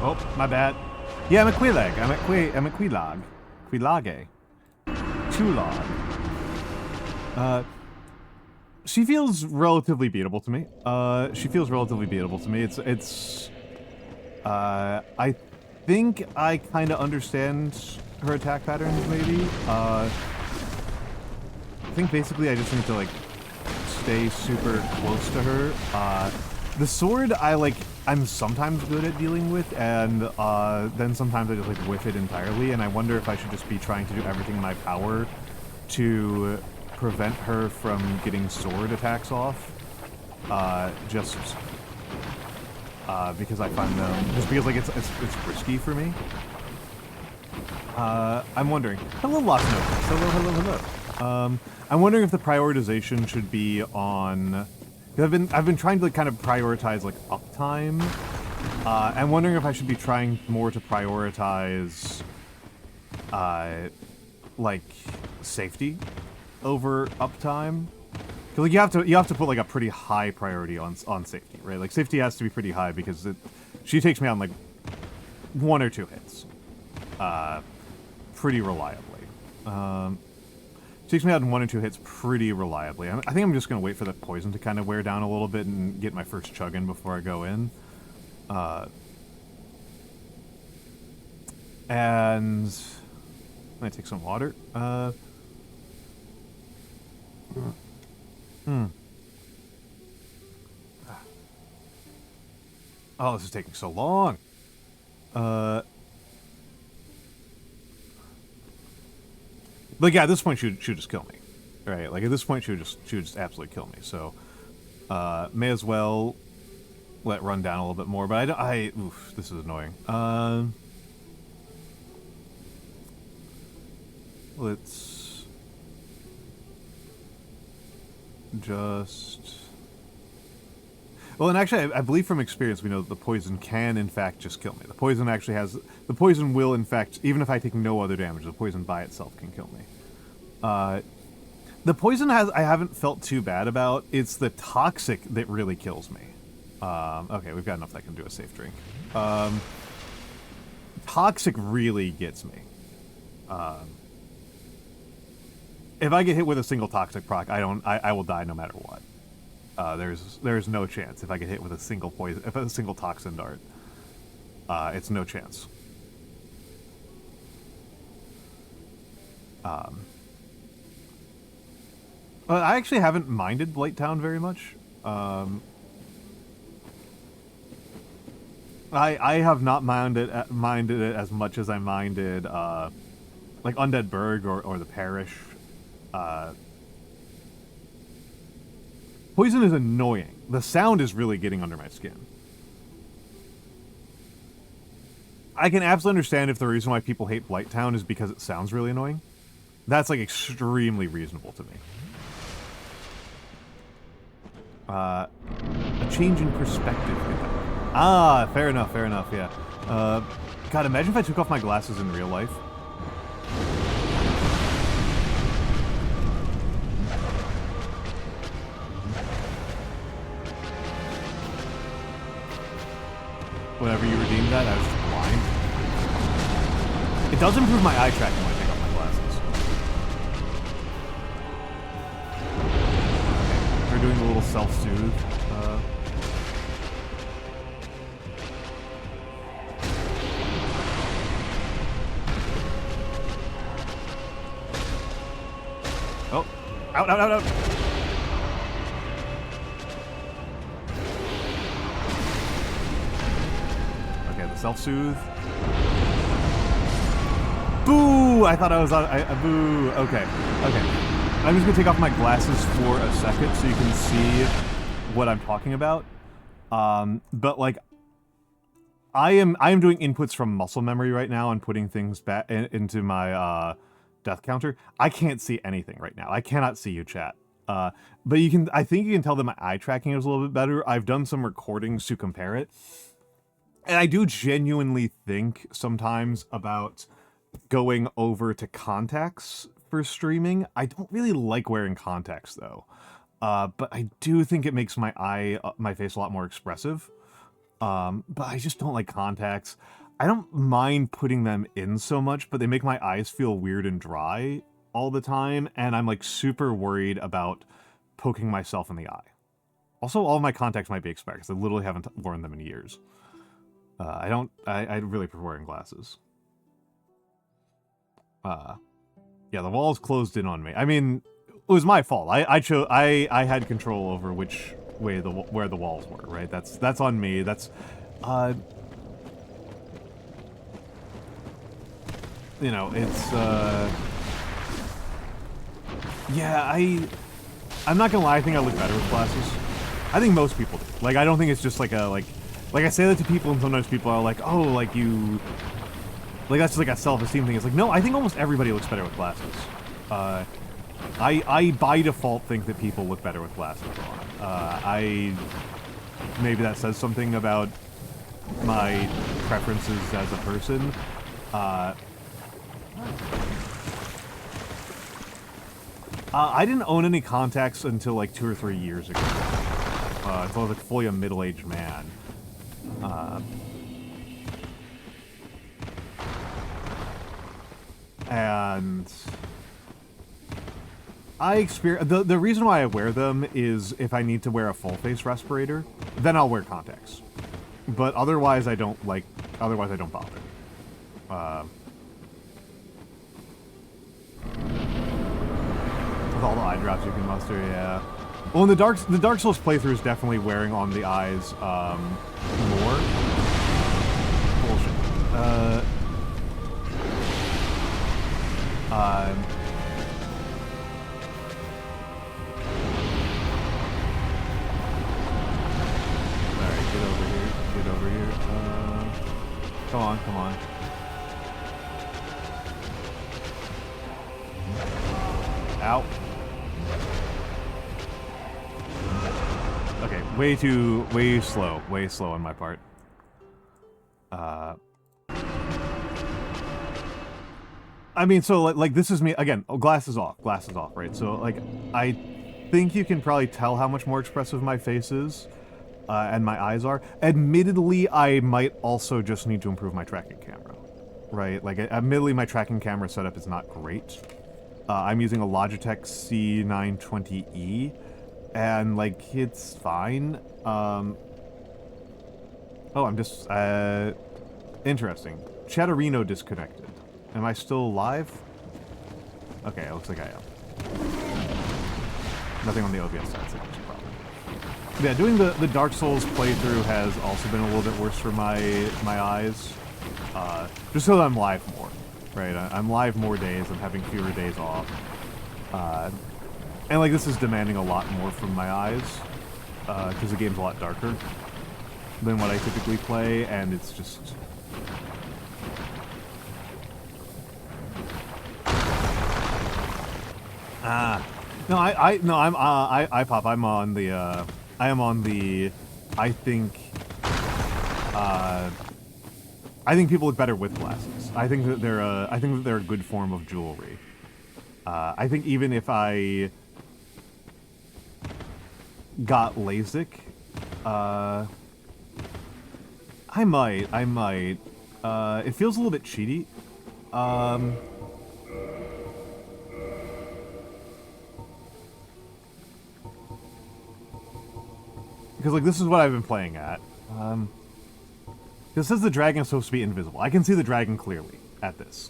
Oh, my bad. Yeah, I'm at Queelag. I'm at Queelag. Queelage. Queelag. She feels relatively beatable to me. I think I kind of understand her attack patterns, maybe. I think basically I just need to, like, stay super close to her. The sword, I'm sometimes good at dealing with, and then sometimes I just, like, whiff it entirely, and I wonder if I should just be trying to do everything in my power to prevent her from getting sword attacks off. Just because I find them, just because like it's risky for me. I'm wondering. Hello, Lost Notes. Hello. I'm wondering if the prioritization should be on. Because I've been trying to like, kind of prioritize like uptime. I'm wondering if I should be trying more to prioritize, like safety over uptime. Because like you have to put like a pretty high priority on safety, right? Like safety has to be pretty high because she takes me on like 1 or 2 hits, pretty reliably. Takes me out in 1 or 2 hits pretty reliably. I think I'm just gonna wait for the poison to kind of wear down a little bit and get my first chug in before I go in. And I'm gonna take some water. Oh, this is taking so long. Like, yeah, at this point, she would just kill me. Right? Like, at this point, she would just absolutely kill me. So, may as well let it run down a little bit more. But oof, this is annoying. Let's just... Well, and actually, I believe from experience, we know that the poison can, in fact, just kill me. The poison actually has... The poison will, in fact, even if I take no other damage, the poison by itself can kill me. The poison I haven't felt too bad about. It's the toxic that really kills me. Okay, we've got enough that I can do a safe drink. Toxic really gets me. If I get hit with a single toxic proc, I will die no matter what. There's no chance if I get hit with a single poison, if a single toxin dart. It's no chance. I actually haven't minded Blighttown very much. I have not minded it as much as I minded like Undead Burg or the Parish. Poison is annoying. The sound is really getting under my skin. I can absolutely understand if the reason why people hate Blighttown is because it sounds really annoying. That's like extremely reasonable to me. A change in perspective. Ah, fair enough, yeah. God, imagine if I took off my glasses in real life. Whenever you redeemed that, I was just blind. It does improve my eye tracking when I take off my glasses. Okay, we're doing a little self-soothe. Oh, out. Self-soothe. Boo! I thought I was on... boo. Okay. I'm just gonna take off my glasses for a second so you can see what I'm talking about. But, like, I am doing inputs from muscle memory right now and putting things back into my, death counter. I can't see anything right now. I cannot see you, chat. But you can... I think you can tell that my eye tracking is a little bit better. I've done some recordings to compare it. And I do genuinely think sometimes about going over to contacts for streaming. I don't really like wearing contacts though. But I do think it makes my face a lot more expressive. But I just don't like contacts. I don't mind putting them in so much, but they make my eyes feel weird and dry all the time. And I'm like super worried about poking myself in the eye. Also, all of my contacts might be expired because I literally haven't worn them in years. I really prefer wearing glasses. Yeah, the walls closed in on me. I mean, it was my fault. I had control over which way where the walls were, right? That's on me. That's, you know, it's, Yeah, I'm not gonna lie, I think I look better with glasses. I think most people do. Like, I don't think it's just like a, like I say that to people, and sometimes people are like, oh, like you... Like, that's just like a self-esteem thing. It's like, no, I think almost everybody looks better with glasses. I by default think that people look better with glasses on. Maybe that says something about my preferences as a person. I didn't own any contacts until like 2 or 3 years ago. Until I was like fully a middle-aged man. And I experience the reason why I wear them is if I need to wear a full face respirator, then I'll wear contacts. But otherwise, I don't bother. With all the eye drops you can muster, yeah. Well, in the Dark Souls playthrough is definitely wearing on the eyes more. Bullshit. Alright, get over here. Get over here. Come on, come on. Ow. Okay, way slow on my part. I mean, so like this is me again. Glasses off, right? So like, I think you can probably tell how much more expressive my face is, and my eyes are. Admittedly, I might also just need to improve my tracking camera, right? Like, admittedly, my tracking camera setup is not great. I'm using a Logitech C920, and like it's fine. Oh, I'm just interesting. Chatterino disconnected. Am I still live? Okay, it looks like I am. Nothing on the OBS side, so that's a problem. Yeah, doing the Dark Souls playthrough has also been a little bit worse for my eyes. Just so that I'm live more, right? I'm live more days, I'm having fewer days off. And like this is demanding a lot more from my eyes, because the game's a lot darker than what I typically play, and it's just... No, I pop. I'm on the, I am on the, I think people look better with glasses. I think that they're a good form of jewelry. I think even if I got LASIK, I might. It feels a little bit cheaty. Because, like, this is what I've been playing at. It says the dragon is supposed to be invisible. I can see the dragon clearly at this.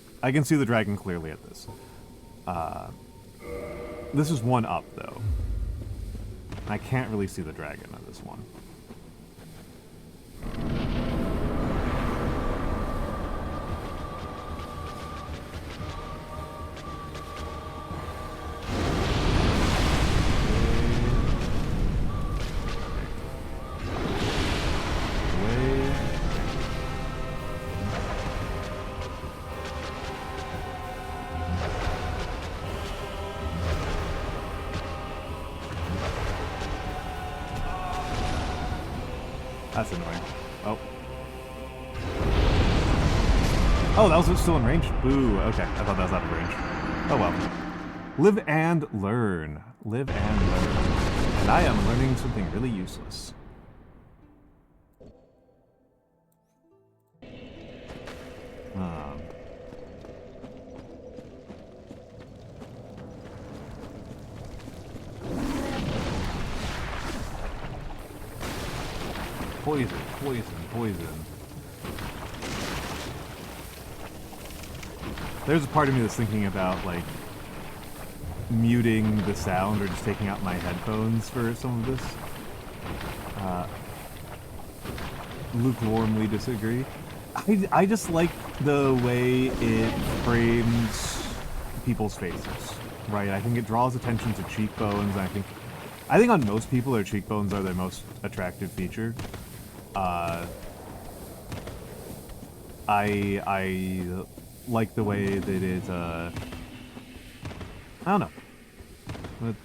This is one up, though. I can't really see the dragon on this one. That's annoying. Oh. Oh, that was still in range? Boo. Okay, I thought that was out of range. Oh well. Live and learn. Live and learn. And I am learning something really useless. Poison, poison, poison. There's a part of me that's thinking about, like, muting the sound or just taking out my headphones for some of this. Lukewarmly disagree. I just like the way it frames people's faces. right? I think it draws attention to cheekbones. And I think on most people, their cheekbones are their most attractive feature. I like the way that it, I don't know. I'm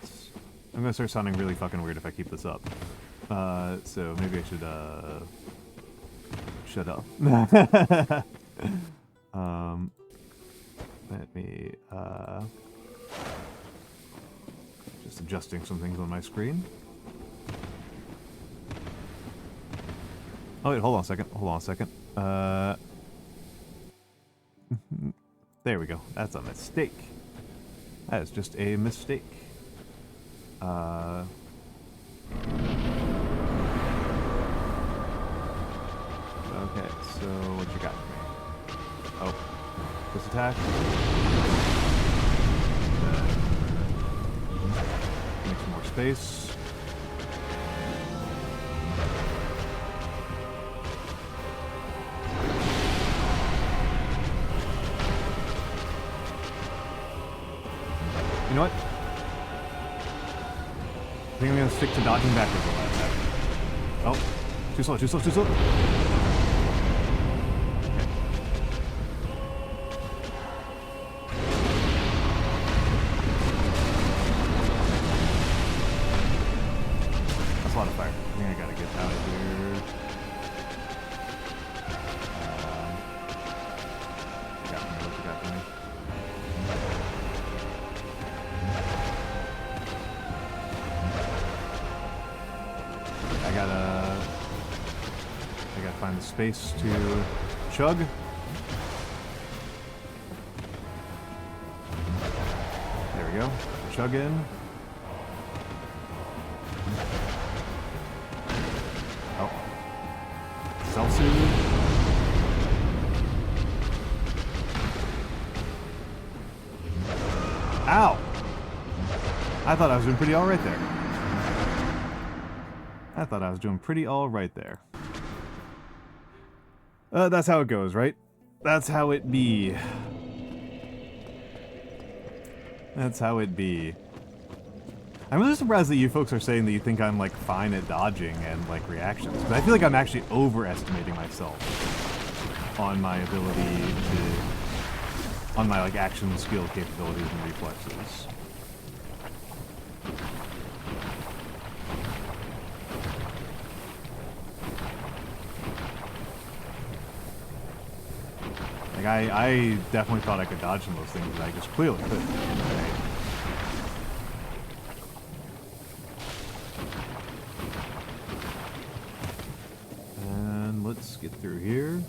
gonna start sounding really fucking weird if I keep this up. So maybe I should, shut up. Let me, just adjusting some things on my screen. Oh wait, hold on a second. There we go. That's a mistake. That is just a mistake. Okay, so what you got for me? Oh, this attack. Make some more space. You know what? I think I'm gonna stick to dodging backwards a lot. Oh, too slow. Okay. That's a lot of fire. I think I gotta get out of here. What you got for me? I gotta find the space to chug. There we go. Chug in. Oh. Self-soothe. Ow! I thought I was doing pretty alright there. That's how it goes, right? That's how it be. I'm really surprised that you folks are saying that you think I'm, like, fine at dodging and, like, reactions. But I feel like I'm actually overestimating myself on my ability to... on my, like, action skill capabilities and reflexes. Like, I definitely thought I could dodge some of those things, but I just clearly couldn't. Right? And let's get through here.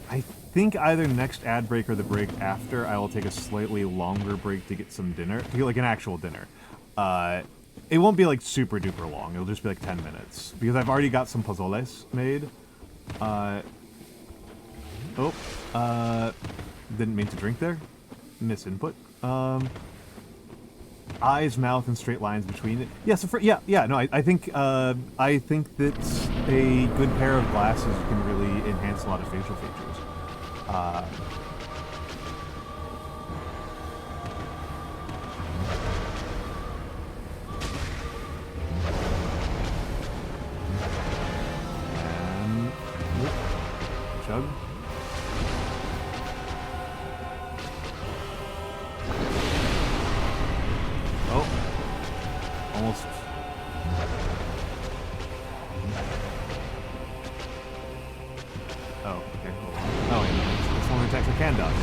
I think either next ad break or the break after, I will take a slightly longer break to get some dinner, to get like an actual dinner. It won't be like super duper long. It'll just be like 10 minutes because I've already got some pozoles made. Didn't mean to drink there. Misinput. Eyes, mouth, and straight lines between it. Yeah, so no, I think that a good pair of glasses can really enhance a lot of facial features. Chug. Oh. Almost. Oh, okay, hold on. Oh, wait, no, it's only attacks I can dodge.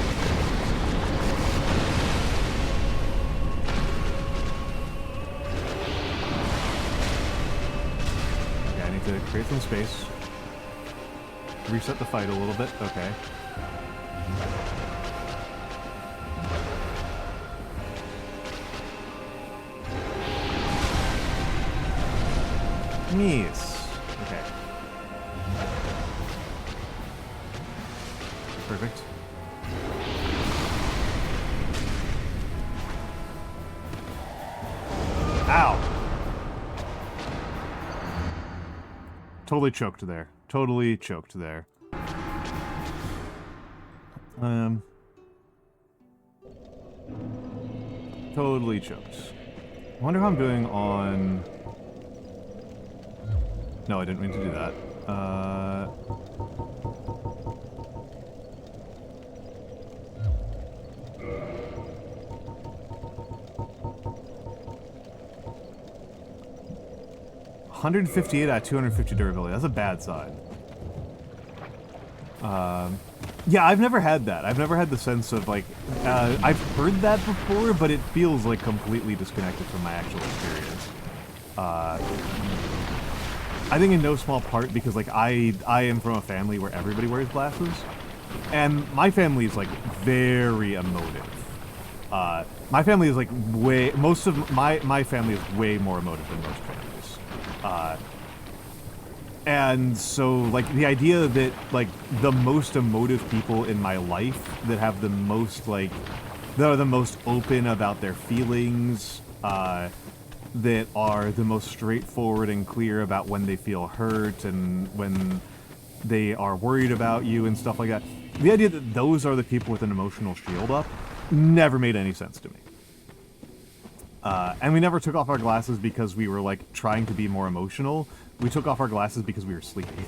Okay, I need to create some space. Reset the fight a little bit. Okay. Yes. Okay. Perfect. Ow! Totally choked there. Totally choked. I wonder how I'm doing on... No, I didn't mean to do that. 158 out of 250 durability. That's a bad sign. Yeah, I've never had that. I've never had the sense of, like, I've heard that before, but it feels, like, completely disconnected from my actual experience. I think in no small part because, like, I am from a family where everybody wears glasses, and my family is, like, very emotive. My family is, like, most of my family is way more emotive than most families. And so, like, the idea that, like, the most emotive people in my life that have the most, like, that are the most open about their feelings, that are the most straightforward and clear about when they feel hurt and when they are worried about you and stuff like that. The idea that those are the people with an emotional shield up never made any sense to me. And we never took off our glasses because we were, like, trying to be more emotional. We took off our glasses because we were sleepy.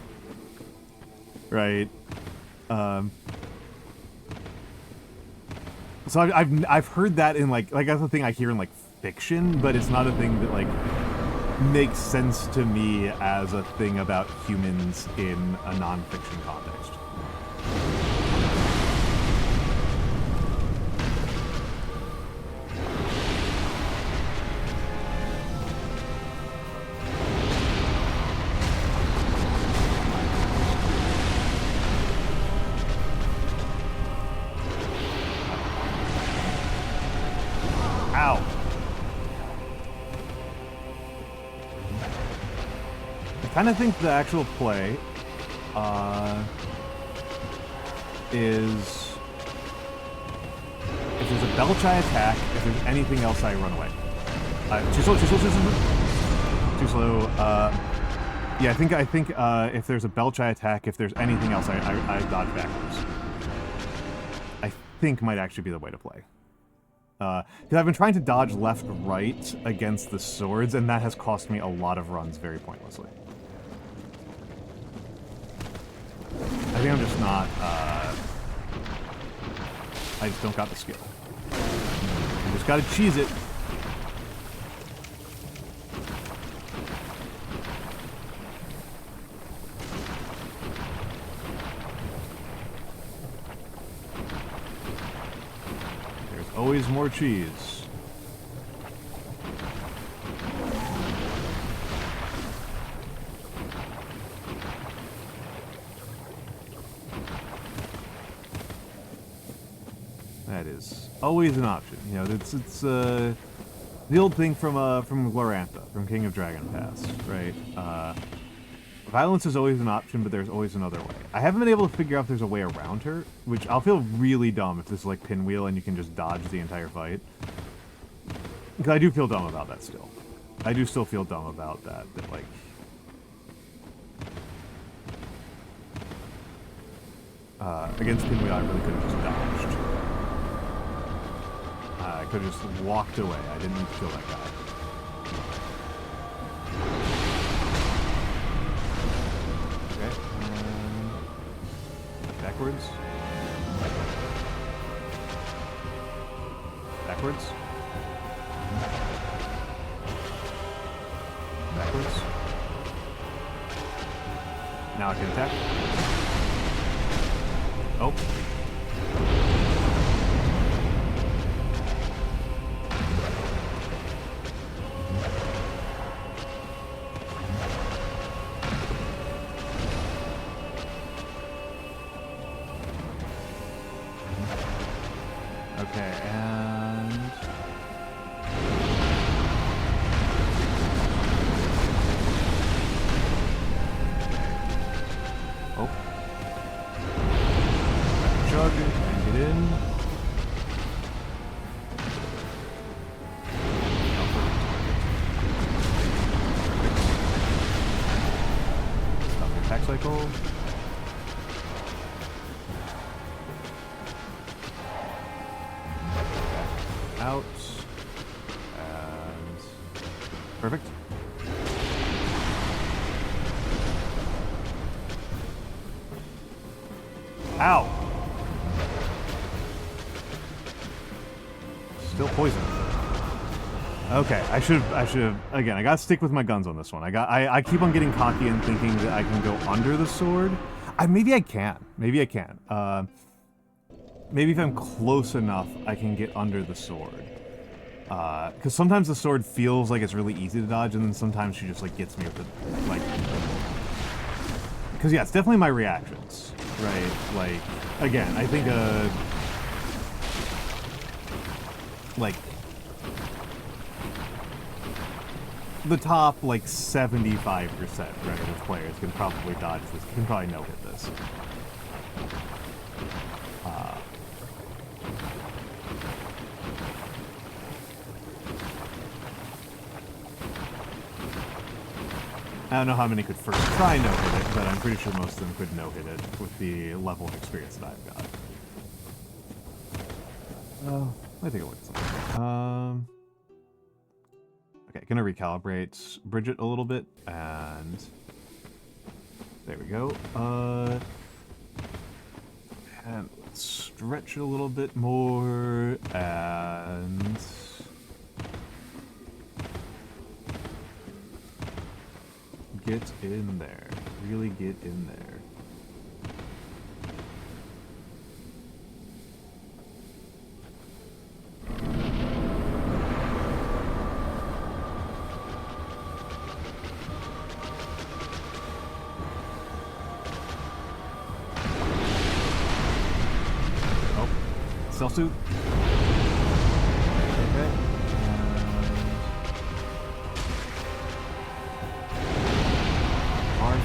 Right? So I've heard that in, like, that's a thing I hear in, like, fiction, but it's not a thing that, like, makes sense to me as a thing about humans in a non-fiction context. I kind of think the actual play is if there's a belch I attack, if there's anything else I run away. Too slow. Too slow. Yeah, I think if there's a belch I attack, if there's anything else I dodge backwards. I think might actually be the way to play. Because I've been trying to dodge left-right against the swords, and that has cost me a lot of runs very pointlessly. I think I'm just not, I just don't got the skill. I just gotta cheese it. There's always more cheese. That is always an option. You know, it's the old thing from Glorantha, from King of Dragon Pass, right? Violence is always an option, but there's always another way. I haven't been able to figure out if there's a way around her, which I'll feel really dumb if this is like Pinwheel and you can just dodge the entire fight. Because I do feel dumb about that still. I do still feel dumb about that like... against Pinwheel, I really could have just dodged. I could have just walked away. I didn't need to kill that guy. Okay. Backwards. Backwards. Backwards. Now I can attack. Oh. Okay, and... Oh. Chug and get in. Stop the attack cycle. out. And perfect. Ow! Still poisoned. Okay, I should have, again, I gotta stick with my guns on this one. I keep on getting cocky and thinking that I can go under the sword. Maybe I can. Maybe I can. Maybe if I'm close enough, I can get under the sword. Because sometimes the sword feels like it's really easy to dodge, and then sometimes she just, like, gets me with the, like... Because, yeah, it's definitely my reactions, right? Like, again, I think, like... the top, like, 75% Reddit players can probably dodge this, can probably no-hit this. I don't know how many could first try no-hit it, but I'm pretty sure most of them could no-hit it with the level of experience that I've got. Let me take a look at something. Okay, gonna recalibrate Bridget a little bit, and there we go. And let's stretch it a little bit more, and get in there. Really get in there. Stealth suit. Okay. Hard.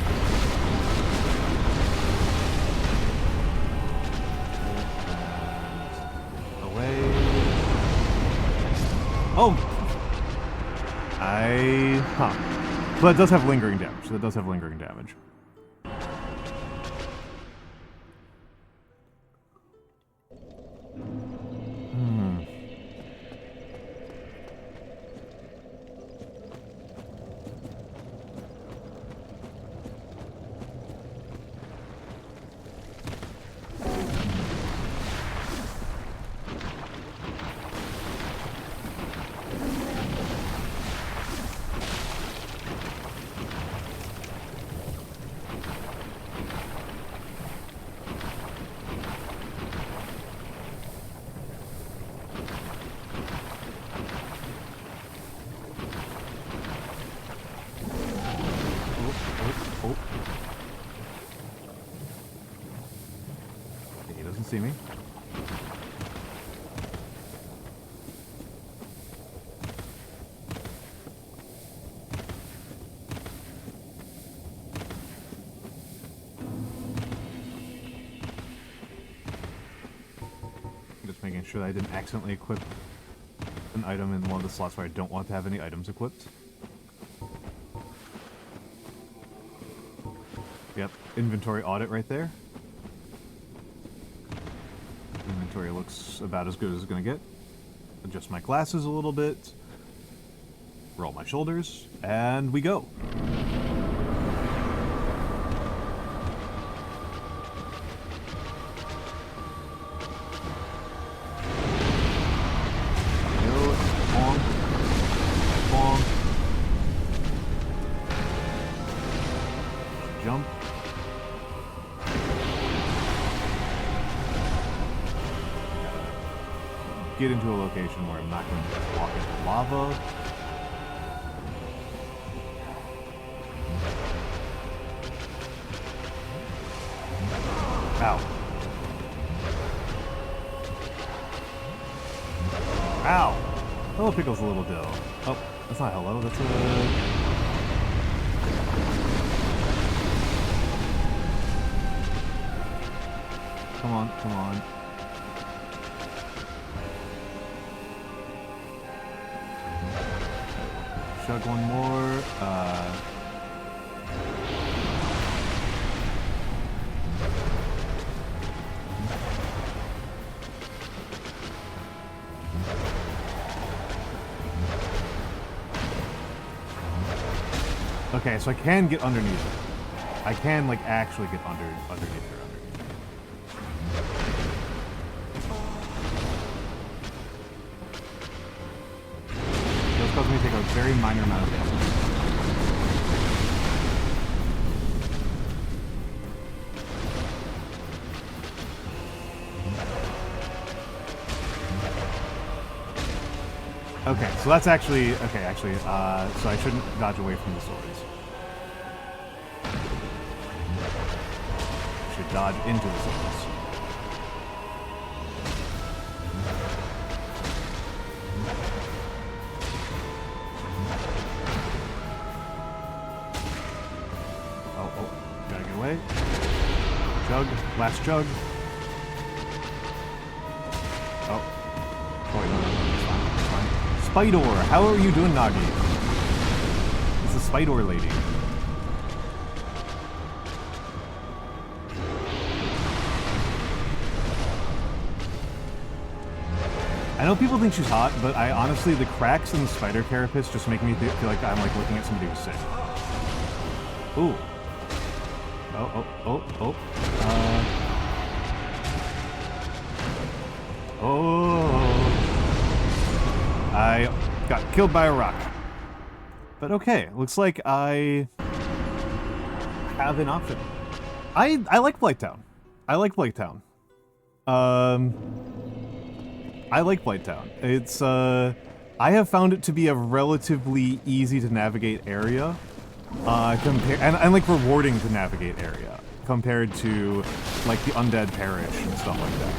Away. Oh! So that does have lingering damage. See me? Just making sure that I didn't accidentally equip an item in one of the slots where I don't want to have any items equipped. Yep, inventory audit right there. Inventory looks about as good as it's gonna get. Adjust my glasses a little bit. Roll my shoulders, and we go. Jump. Get into a location where I'm not going to just walk into lava. Ow. Ow! Hello, Pickle's a little dill. Oh, that's not hello, that's a... Come on, come on. Chug one more. Okay, so I can get underneath it. I can, like, actually get underneath her. This causes me to take a very minor amount of damage. Okay, so that's actually, so I shouldn't dodge away from the swords. I should dodge into the swords. Oh, gotta get away. Jug, last jug. Oh, wait, no, it's fine, it's fine. Spider, how are you doing, Nagi? It's the Spider lady. I know people think she's hot, but I honestly, the cracks in the spider carapace just make me feel like I'm like looking at somebody who's sick. Ooh. Oh. I got killed by a rock. But okay, looks like I have an option. I like Blighttown. I like Blighttown. It's, I have found it to be a relatively easy to navigate area. And like rewarding to navigate area compared to like the Undead Parish and stuff like that.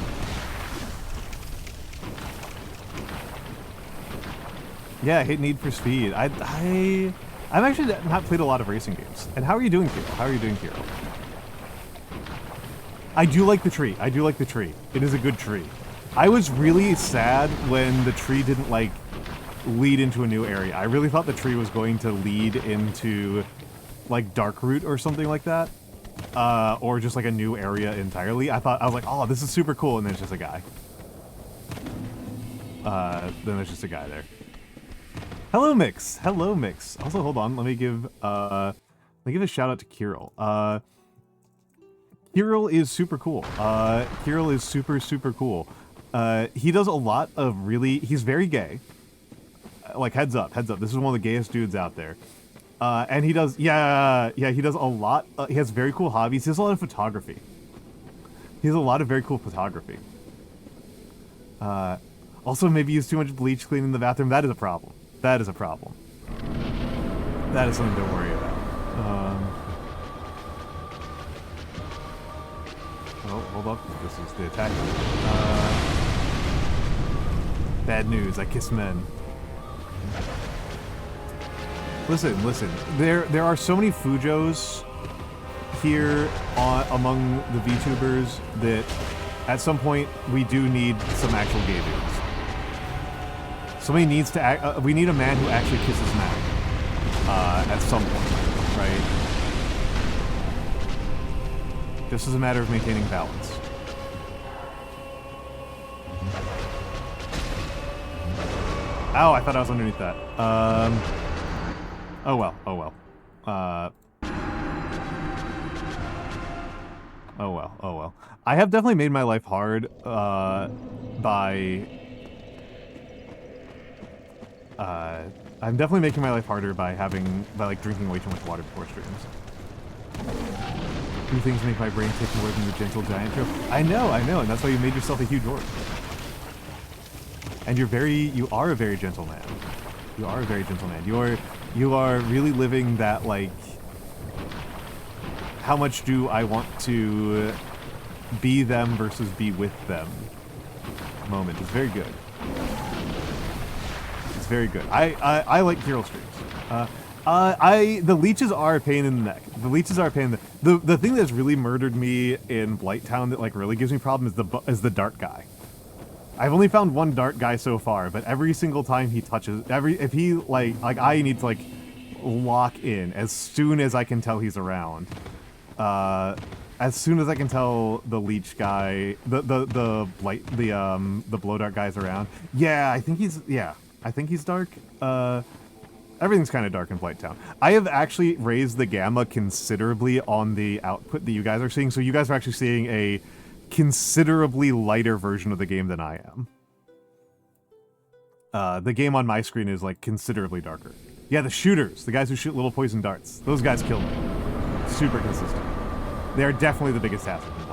Yeah, I hate Need for Speed. I've actually not played a lot of racing games. And how are you doing, Kiro? How are you doing, Kiro? I do like the tree. I do like the tree. It is a good tree. I was really sad when the tree didn't like lead into a new area. I really thought the tree was going to lead into like Darkroot or something like that. Or just like a new area entirely. I was like, oh, this is super cool, and then it's just a guy. Then there's just a guy there. Hello, Mix. Hello, Mix. Also, hold on. Let me give a shout out to Kirill. Kirill is super cool. Kirill is super cool. He does a lot of really. He's very gay. Like heads up. This is one of the gayest dudes out there. And he does, he does a lot. He has very cool hobbies. He does a lot of photography. He has a lot of very cool photography. Also, maybe use too much bleach cleaning the bathroom. That is a problem. That is a problem. That is something to worry about. Oh, hold up. This is the attack. Bad news. I kiss men. Listen. There are so many Fujos here among the VTubers that at some point we do need some actual gay dudes. Somebody needs to act. We need a man who actually kisses men at some point, right? Just as a matter of maintaining balance. Ow! I thought I was underneath that. Oh well. Oh well. I have definitely made my life hard I'm definitely making my life harder by like drinking way too much water before streams. Two things make my brain tick more than the gentle giant joke. I know, and that's why you made yourself a huge orc. And you are a very gentle man. You are a very gentle man. You are really living that, like, how much do I want to be them versus be with them moment. It's very good. It's very good. I like hero streams. The leeches are a pain in the neck. The leeches are a pain in the thing that's really murdered me in Blighttown that like really gives me problem is the dart guy. I've only found one dart guy so far, but every single time he touches, if he like I need to like lock in as soon as I can tell he's around. As soon as I can tell the leech guy, the blow dart guy's around. Yeah, I think he's dark. Everything's kind of dark in Blighttown. I have actually raised the gamma considerably on the output that you guys are seeing, so you guys are actually seeing a considerably lighter version of the game than I am. The game on my screen is, like, considerably darker. Yeah, the shooters, the guys who shoot little poison darts, those guys kill me. Super consistent. They are definitely the biggest hazard in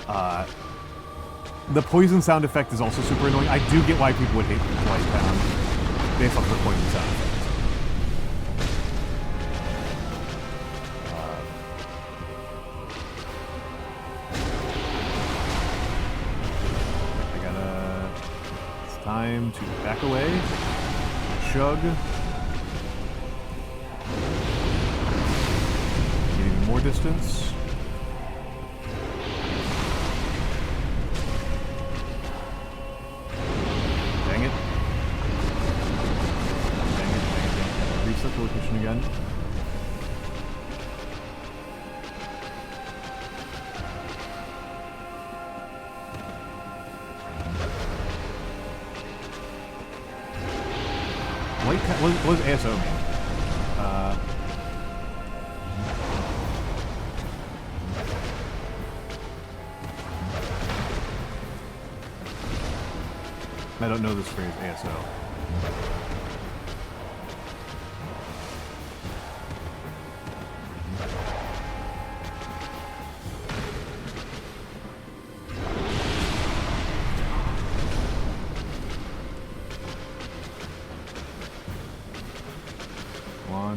Blighttown. The poison sound effect is also super annoying. I do get why people would hate Blighttown based off the poison sound effect. It's time to back away. Chug. Getting more distance. Dang it. Reset the location again. What does ASO mean? I don't know this phrase, ASO.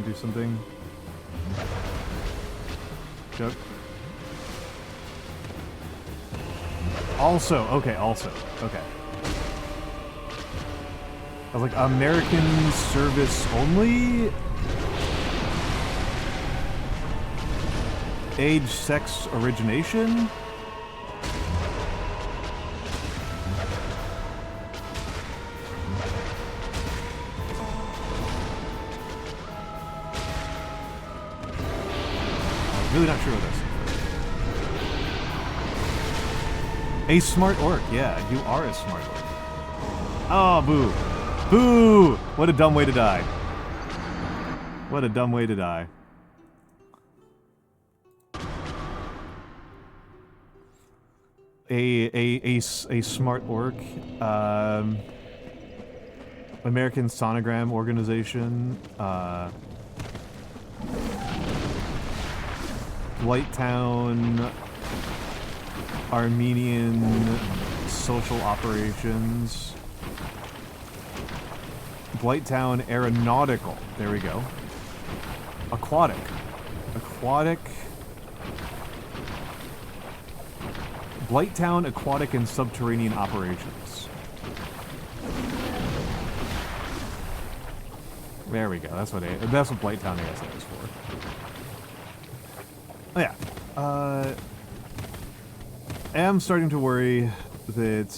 Do something. Joke. Also, okay, also. Okay. I was like, American service only? Age, sex, origination? Really not sure what this is. A smart orc, yeah, you are a smart orc. Oh, boo. Boo! What a dumb way to die. What a dumb way to die. A smart orc. American Sonogram Organization. Blighttown, Armenian Social Operations, Blighttown Aeronautical, there we go, Aquatic, Blighttown Aquatic and Subterranean Operations. There we go, that's what Blighttown ASO is for. Oh yeah, I am starting to worry that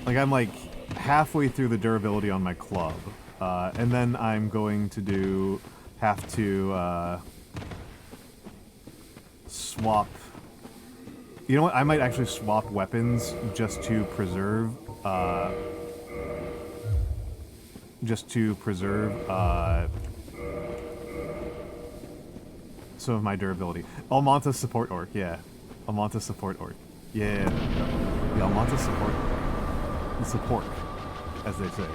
like I'm like halfway through the durability on my club, and then I'm going to have to swap. You know what? I might actually swap weapons just to preserve. Some of my durability. Almantas support orc, yeah. Almantas support orc. Yeah. The Almantas support orc. The support, as they say.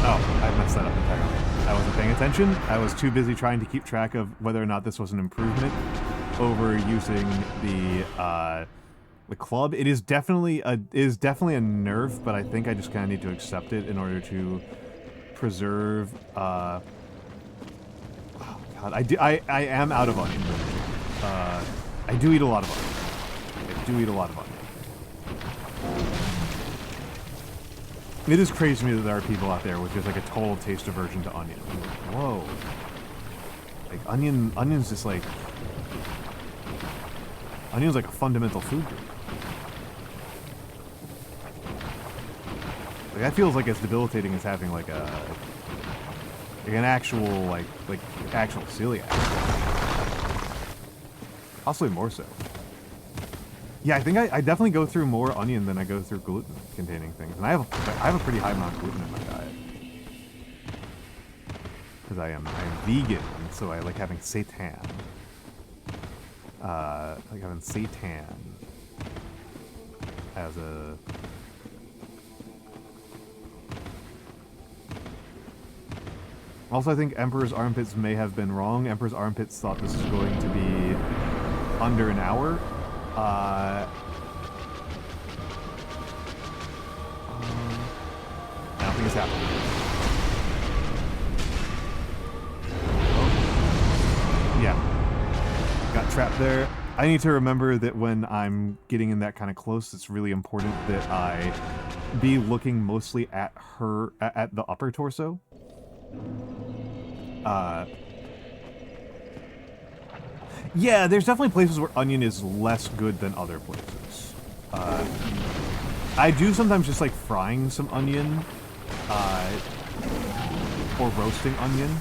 Oh, I messed that up entirely. I wasn't paying attention. I was too busy trying to keep track of whether or not this was an improvement over using the club. It is definitely a nerf, but I think I just kind of need to accept it in order to preserve. Oh God, I am out of onion. I do eat a lot of onion. It is crazy to me that there are people out there with just like a total taste aversion to onion. Whoa. Like onion's just like. Onion's like a fundamental food group. Like that feels like as debilitating as having like a Like an actual, like actual celiac. Possibly more so. Yeah, I think I definitely go through more onion than I go through gluten-containing things, and I have a pretty high amount of gluten in my diet because I am vegan, so I like having seitan. Like having seitan as a. Also, I think Emperor's Armpits may have been wrong. Emperor's Armpits thought this was going to be under an hour. Nothing is happening. Oh. Yeah. Got trapped there. I need to remember that when I'm getting in that kind of close, it's really important that I be looking mostly at at the upper torso. Yeah, there's definitely places where onion is less good than other places. I do sometimes just like frying some onion, or roasting onion.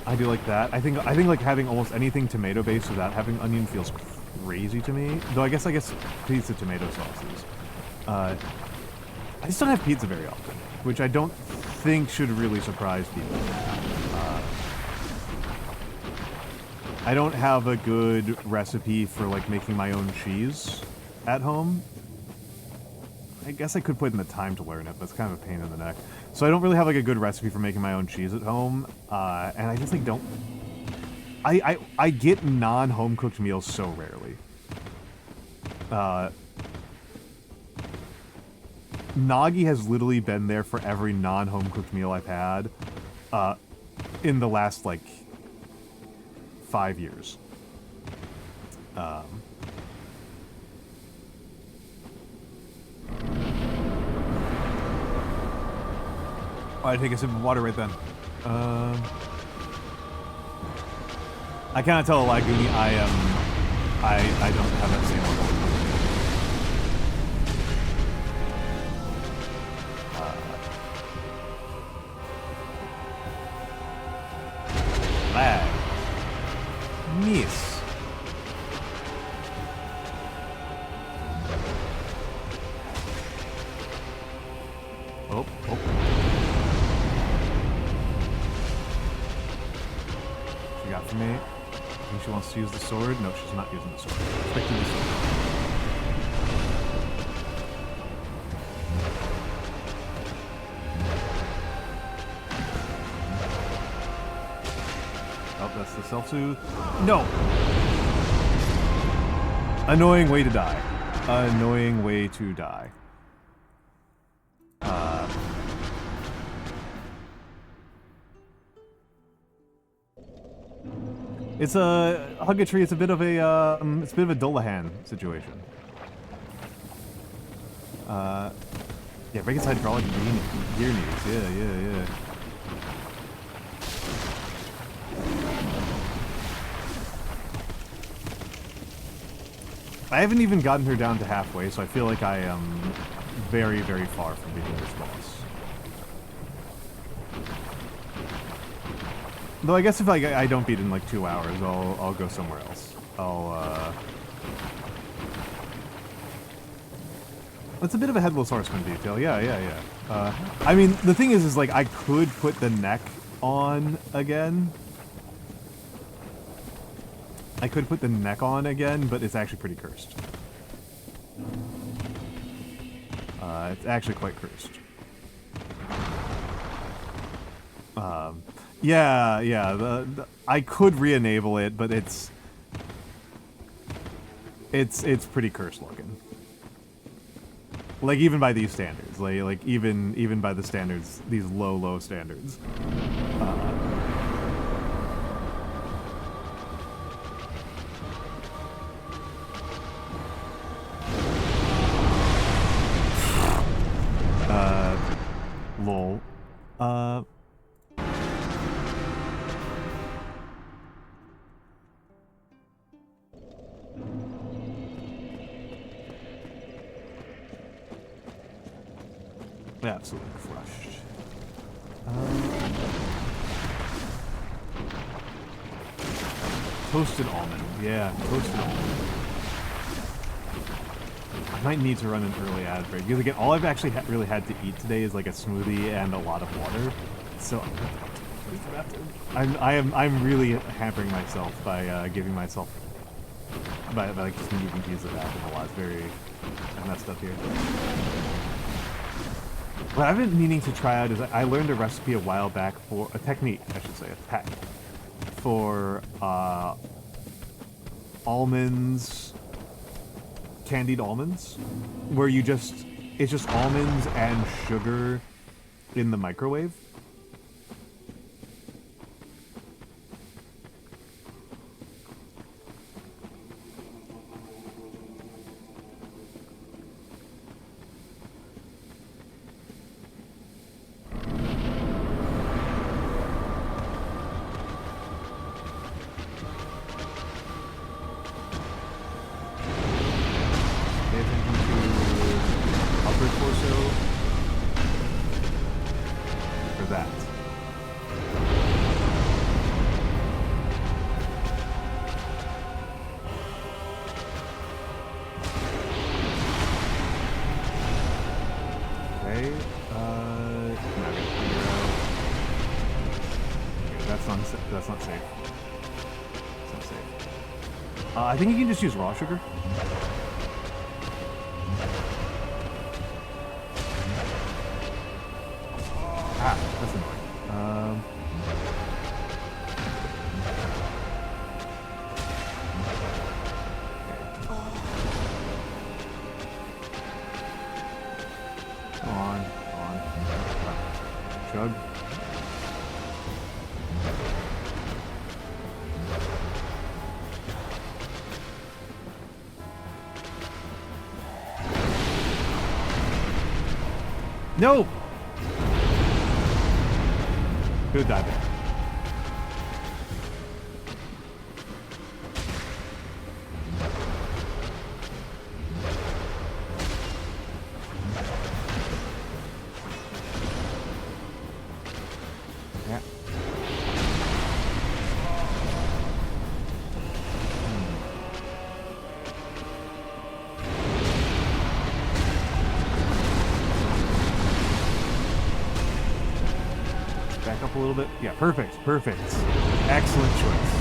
I do like that. I think like having almost anything tomato based without having onion feels crazy to me. Though I guess pizza tomato sauces. I just don't have pizza very often, which I don't think should really surprise people. I don't have a good recipe for like making my own cheese at home. I guess I could put in the time to learn it, but it's kind of a pain in the neck. So I don't really have like a good recipe for making my own cheese at home, and I just like don't. I get non-home cooked meals so rarely. Nagi has literally been there for every non-home cooked meal I've had, in the last like 5 years. I take a sip of water right then. I cannot tell a Laguni I don't have that same level. Lag. Miss. Oh. She got for me. I think she wants to use the sword. No, she's not using the sword. Expecting the sword. Oh, that's the self-soothe. No! Annoying way to die. Annoying way to die. It's a Huggetry. It's a bit of a Dullahan situation. Yeah, break its hydraulic gear needs. Yeah. I haven't even gotten her down to halfway, so I feel like I am very, very far from beating this boss. Though I guess if I don't beat it in like 2 hours, I'll go somewhere else. It's a bit of a headless horseman detail. Yeah. I mean, the thing is like I could put the neck on again. But it's actually pretty cursed. It's actually quite cursed. Yeah. I could re-enable it, but it's pretty cursed looking. Like even by these standards, like even by the standards, these low standards. Lol. Absolutely crushed. Toasted almond. Yeah, toasted almond. I might need to run an early ad break. Because again, all I've actually really had to eat today is like a smoothie and a lot of water. So I'm really hampering myself by giving myself by like just needing to use the bathroom a lot. It's very messed up here. What I've been meaning to try out is I learned a recipe a while back for a technique, I should say, a tech for almonds, candied almonds, where you it's just almonds and sugar in the microwave. That's not safe. It's not safe. I think you can just use raw sugar. Ah, that's annoying. Come on, chug. No! Good dive there. Yeah. Back up a little bit. Yeah, perfect, perfect. Excellent choice.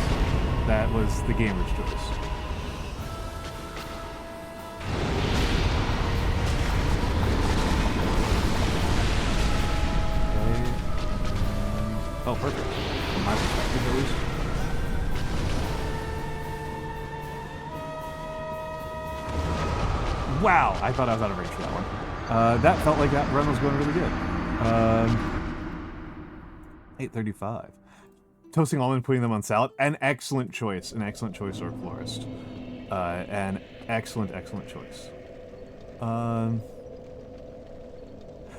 That was the gamer's choice. Okay. Oh, perfect. From my perspective, at least. Wow, I thought I was out of range for that one. That felt like that run was going really good. 835. Toasting almond, putting them on salad. An excellent choice. An excellent choice, or florist. An excellent, excellent choice.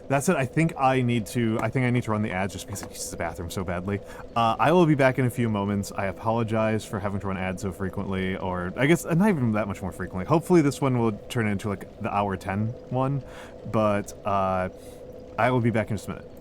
That's it. I think I need to run the ads just because I use the bathroom so badly. I will be back in a few moments. I apologize for having to run ads so frequently, or I guess not even that much more frequently. Hopefully this one will turn into like the hour 10 one, but I will be back in just a minute.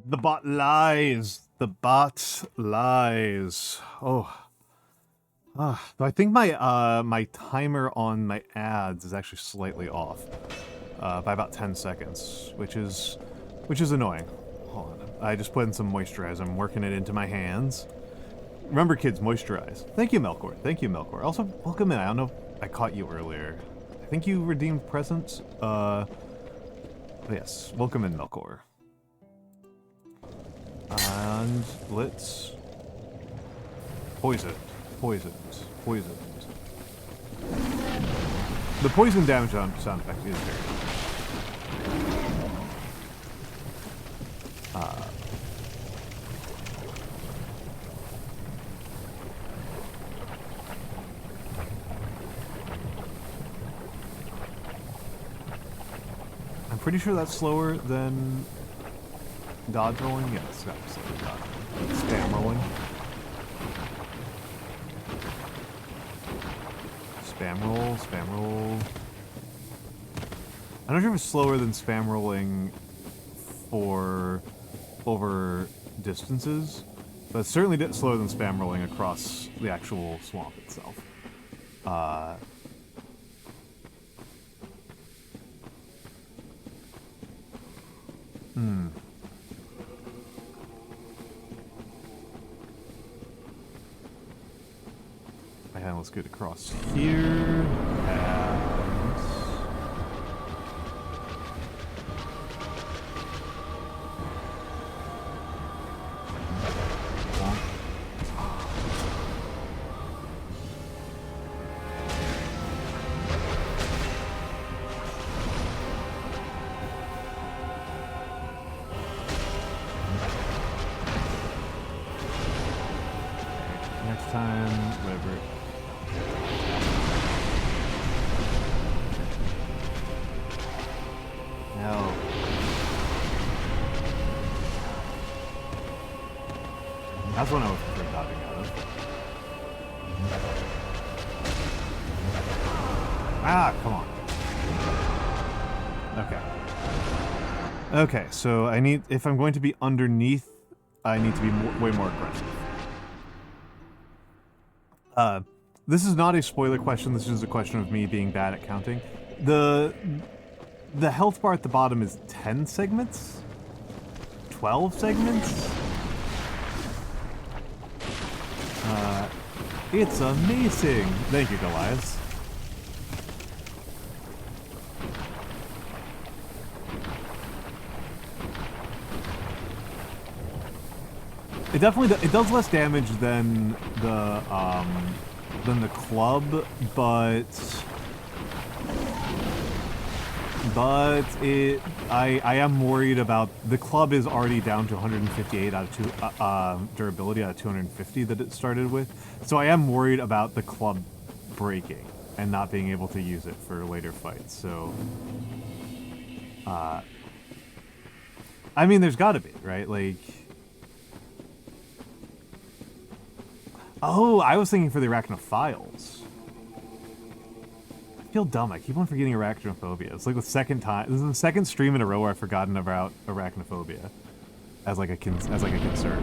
The bot lies. The bot lies. Oh. I think my my timer on my ads is actually slightly off by about 10 seconds, which is annoying. Hold on. I just put in some moisturizer. I'm working it into my hands. Remember, kids, moisturize. Thank you, Melkor. Thank you, Melkor. Also, welcome in. I don't know if I caught you earlier. I think you redeemed presents. Yes. Welcome in, Melkor. And let's... Poison. Poisons. Poisons. The poison damage sound effect is very good. I'm pretty sure that's slower than dodge rolling. Yeah, it's got slower than dodge rolling. Spam rolling. Spam roll, spam roll. I'm not sure if it's slower than spam rolling for over distances, but it's certainly slower than spam rolling across the actual swamp itself. And let's get across here, and... Next time, whatever. No. That's one I was prefer dodging out of. Ah, come on. Okay. Okay, so I need, if I'm going to be underneath, I need to be way more aggressive. This is not a spoiler question, this is a question of me being bad at counting. The health bar at the bottom is 10 segments? 12 segments? It's amazing! Thank you, Goliath. It definitely it does less damage than the club, but I am worried about the club is already down to 158 out of durability out of 250 that it started with, so I am worried about the club breaking and not being able to use it for later fights. So, I mean, there's got to be, right? Like. Oh, I was thinking for the arachnophiles. I feel dumb. I keep on forgetting arachnophobia. It's like the second time. This is the second stream in a row where I've forgotten about arachnophobia as like a concern.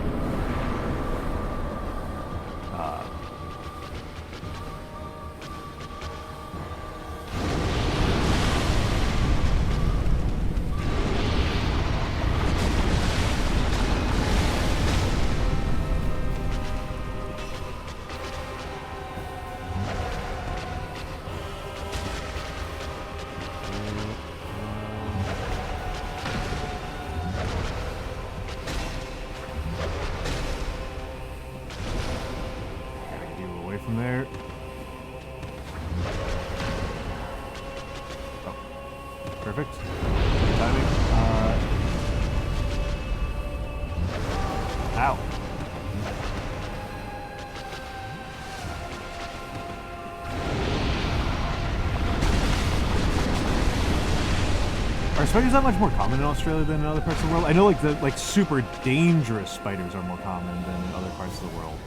Spiders are much more common in Australia than in other parts of the world. I know, like the super dangerous spiders are more common than in other parts of the world.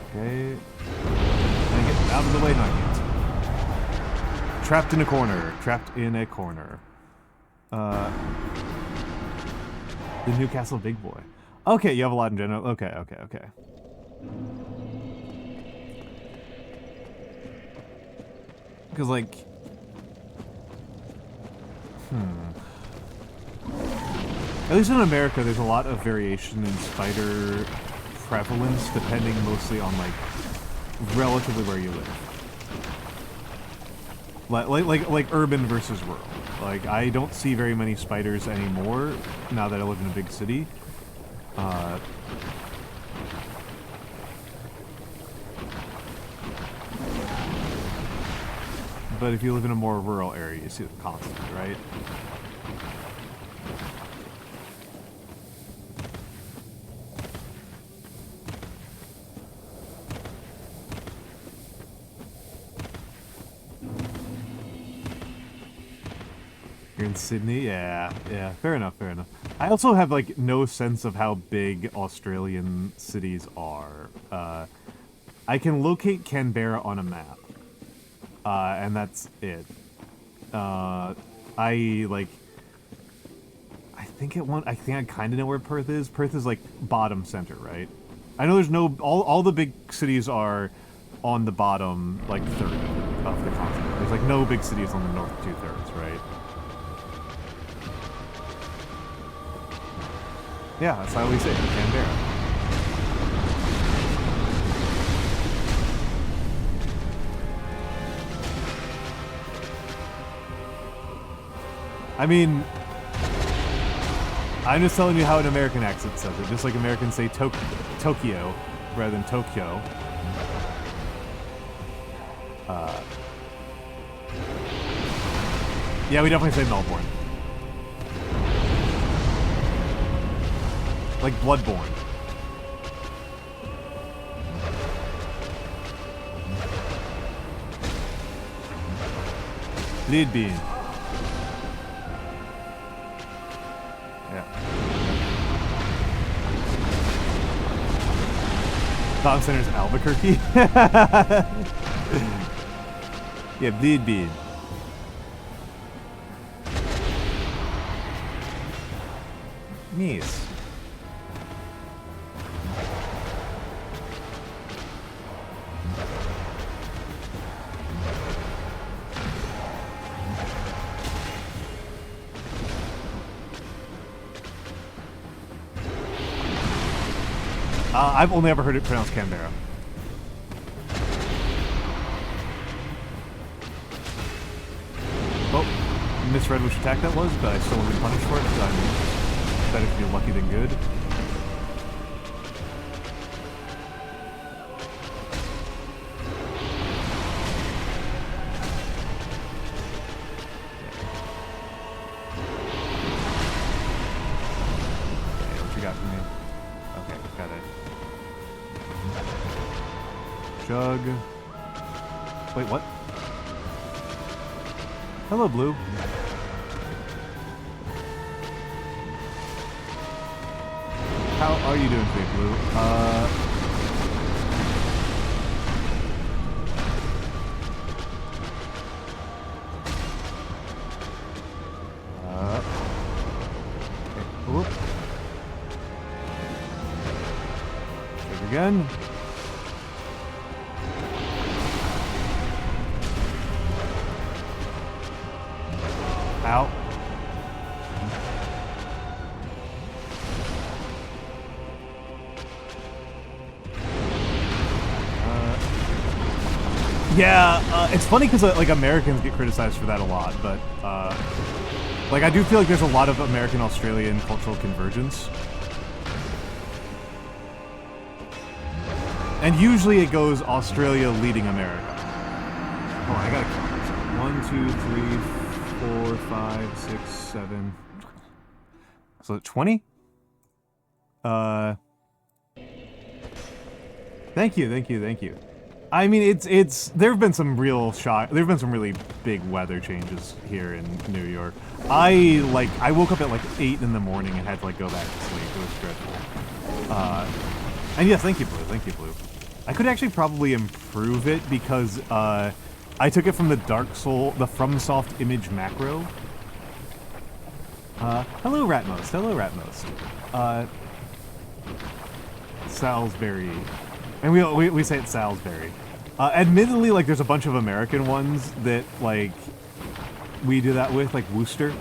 Okay, and get out of the way, not yet. Trapped in a corner. Trapped in a corner. The Newcastle Big Boy. Okay, you have a lot in general. Okay. Because, like... At least in America, there's a lot of variation in spider prevalence, depending mostly on, like, relatively where you live. Like urban versus rural. Like, I don't see very many spiders anymore now that I live in a big city. But if you live in a more rural area, you see it constantly, right? You're in Sydney? Yeah, fair enough. I also have, like, no sense of how big Australian cities are. I can locate Canberra on a map. And that's it. I think I kind of know where Perth is. Perth is, like, bottom center, right? I know there's no... All the big cities are on the bottom, like, third of the continent. There's, like, no big cities on the north two-thirds, right? Yeah, that's how we say it, Canberra. I mean, I'm just telling you how an American accent says it, just like Americans say Tokyo rather than Tokyo. Yeah, we definitely say Melbourne. Like Bloodborne. Lead bean. Yeah. Thought Center's Albuquerque. Yeah, bleed bean. Nice. I've only ever heard it pronounced Canberra. Oh, misread which attack that was, but I still won't be punished for it, because I'm better to be lucky than good. Okay, what you got for me? Okay, got it. Jug. Wait, what? Hello, Blue. How are you doing today, Blue? Okay. Whoop. Check again. Ow. Yeah, it's funny because like Americans get criticized for that a lot, but like I do feel like there's a lot of American-Australian cultural convergence, and usually it goes Australia leading America. Oh, I gotta count this. 1, 2, 3, 4, 5, 6, 7. So 20? Thank you. I mean, it's there have been some real there have been some really big weather changes here in New York. I woke up at like 8 in the morning and had to like go back to sleep. It was dreadful. And yes, thank you, Blue. I could actually probably improve it because I took it from the FromSoft image macro. Hello, Ratmost. Hello, Ratmost. Salisbury. And we say it's Salisbury. Admittedly, like, there's a bunch of American ones that, like, we do that with, like Worcester,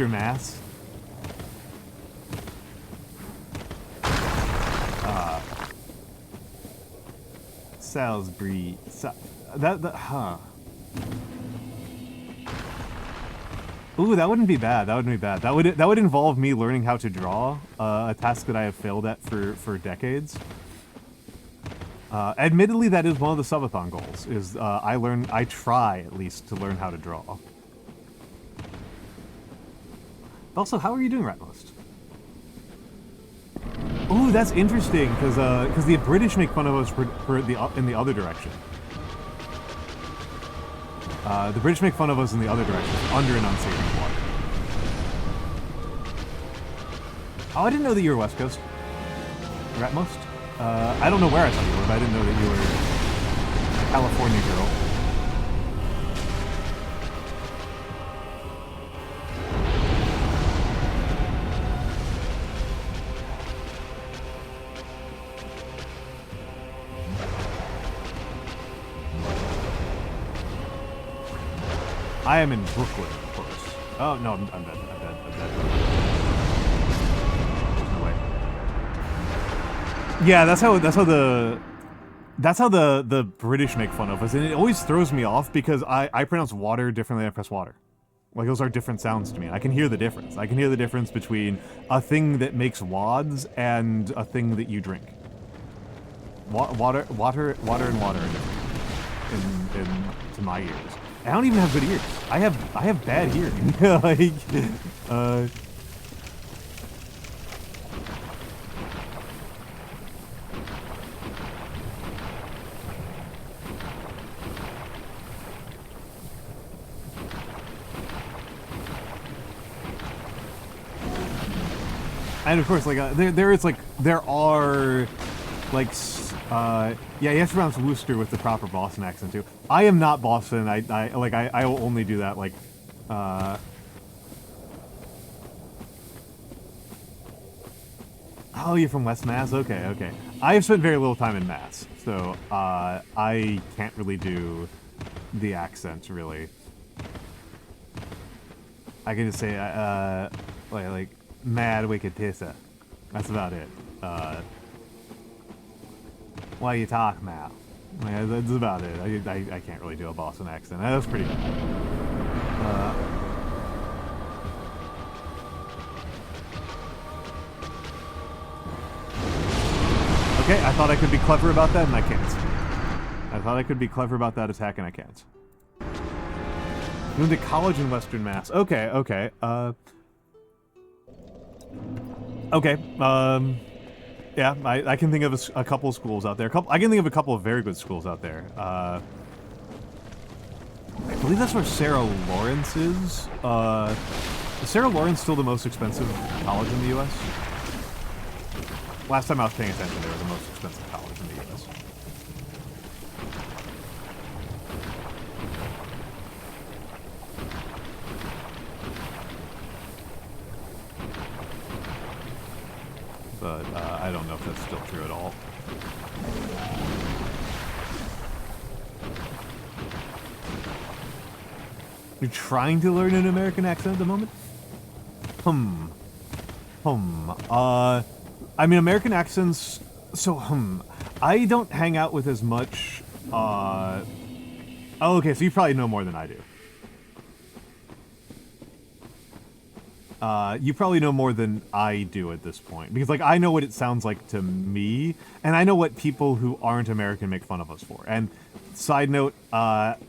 Mass. Salisbury. Huh. Ooh, that wouldn't be bad. That wouldn't be bad. That would involve me learning how to draw, a task that I have failed at for decades. Admittedly, that is one of the subathon goals. Is I try at least to learn how to draw. Also, how are you doing, Ratmost? Ooh, that's interesting, because the British make fun of us in the other direction. The British make fun of us in the other direction, under and unsavory water. Oh, I didn't know that you were West Coast. Ratmost? I don't know where I thought you were, but I didn't know that you were a California girl. I am in Brooklyn, of course. Oh, no, I'm dead. I'm dead. There's no way. Yeah, that's how the British make fun of us, and it always throws me off because I pronounce water differently than I press water. Like, those are different sounds to me. I can hear the difference. I can hear the difference between a thing that makes wads and a thing that you drink. Water and water are different to my ears. I don't even have good ears. I have bad hearing. Like, and of course, like, there are, like, yeah, you have to pronounce Worcester with the proper Boston accent, too. I am not Boston. I will only do that, like, Oh, you're from West Mass? Okay. I have spent very little time in Mass, so, I can't really do the accent, really. I can just say, like, mad wicked tissa. That's about it. Why you talk, Mal? Yeah, that's about it. I can't really do a Boston accent. That was pretty bad. Okay, I thought I could be clever about that, and I can't. I thought I could be clever about that attack, and I can't. Went to college in Western Mass. Okay. Yeah, I can think of a couple of schools out there. I can think of a couple of very good schools out there. I believe that's where Sarah Lawrence is. Is Sarah Lawrence still the most expensive college in the U.S.? Last time I was paying attention, they were the most expensive college in the U.S. But I don't know if that's still true at all. You're trying to learn an American accent at the moment? I mean, American accents, so, I don't hang out with as much, oh, okay, so you probably know more than I do. You probably know more than I do at this point. Because, like, I know what it sounds like to me, and I know what people who aren't American make fun of us for. And, side note,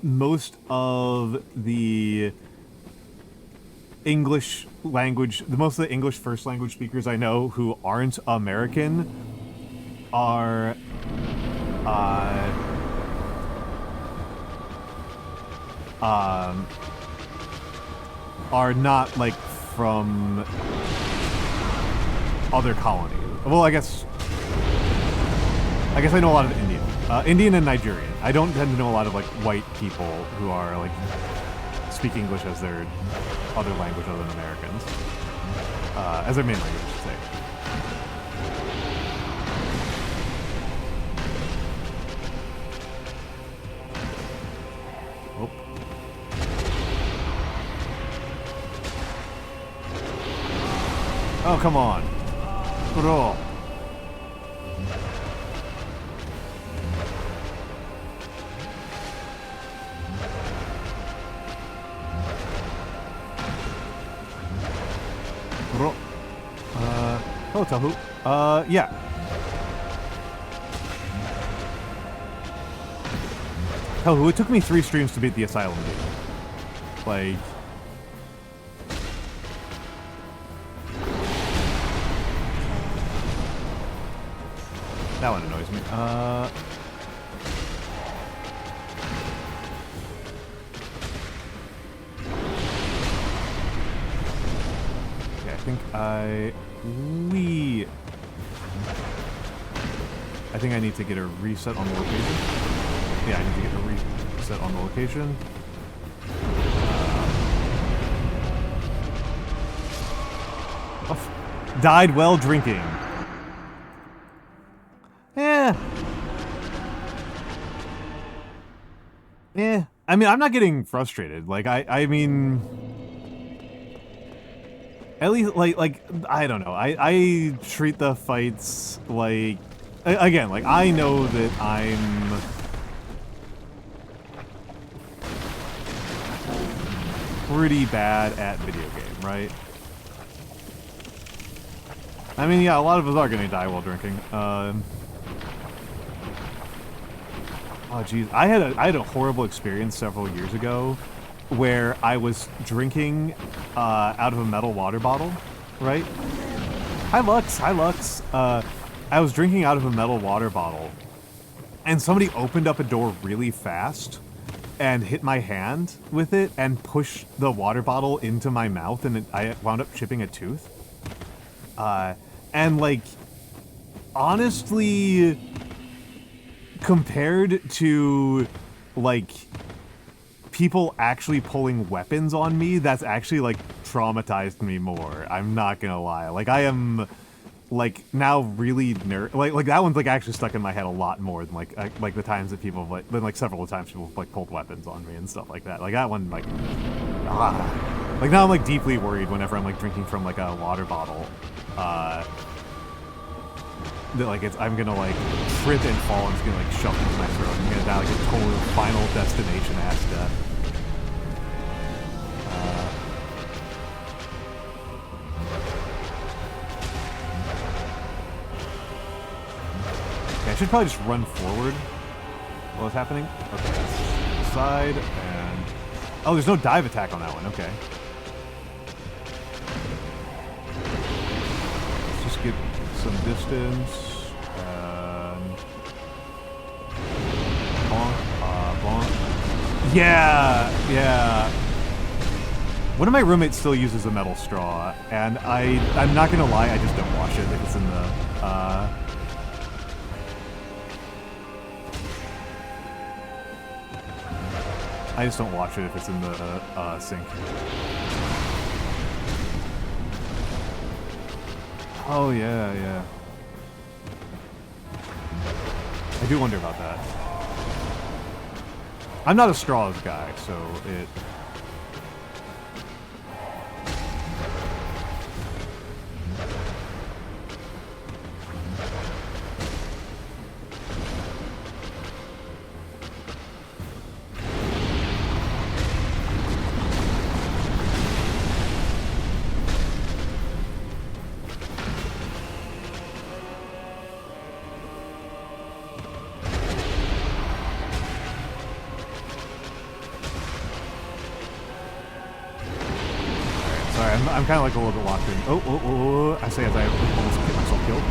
most of the English language, most of the English first language speakers I know who aren't American are, not, like, from other colonies. Well, I guess I know a lot of Indian and Nigerian. I don't tend to know a lot of, like, white people who are, like, speak English as their other language other than Americans. As their main language, I should say. Oh. Oh, come on. Bro. Oh, Tahu. Yeah. Tahu, it took me 3 streams to beat the Asylum game. Like... That one annoys me. Okay, I think I think I need to get a reset on the location. Yeah, I need to get a reset on the location. Died while drinking. I mean, I'm not getting frustrated. Like, I mean... At least, like, I don't know. I treat the fights like... Again, like, I know that I'm... pretty bad at video game, right? I mean, yeah, a lot of us are gonna die while drinking. Oh, geez. I had a horrible experience several years ago where I was drinking out of a metal water bottle, right? Hi, Lux. Hi, Lux. I was drinking out of a metal water bottle, and somebody opened up a door really fast and hit my hand with it and pushed the water bottle into my mouth, and I wound up chipping a tooth. And, like, honestly... compared to, like, people actually pulling weapons on me, that's actually, like, traumatized me more. I'm not gonna lie. Like, I am, like, now really like, that one's, like, actually stuck in my head a lot more than, like the times that people, like, several times people, like, pulled weapons on me and stuff like that. Like, that one, like, Like, now I'm, like, deeply worried whenever I'm, like, drinking from, like, a water bottle, that, like, I'm gonna, like, trip and fall and it's gonna, like, shove into my throat. I'm gonna die, like, a total Final Destination-ass death. Okay, I should probably just run forward while it's happening. Okay, that's side, and... Oh, there's no dive attack on that one, okay. Let's just get some distance. Yeah, yeah. One of my roommates still uses a metal straw, and I'm not gonna lie, I just don't wash it if it's in the, I just don't wash it if it's in the, sink. Oh, yeah, yeah. I do wonder about that. I'm not a straws guy, so it... I'm kind of like a little bit locked in. Oh, I say as I almost get myself killed.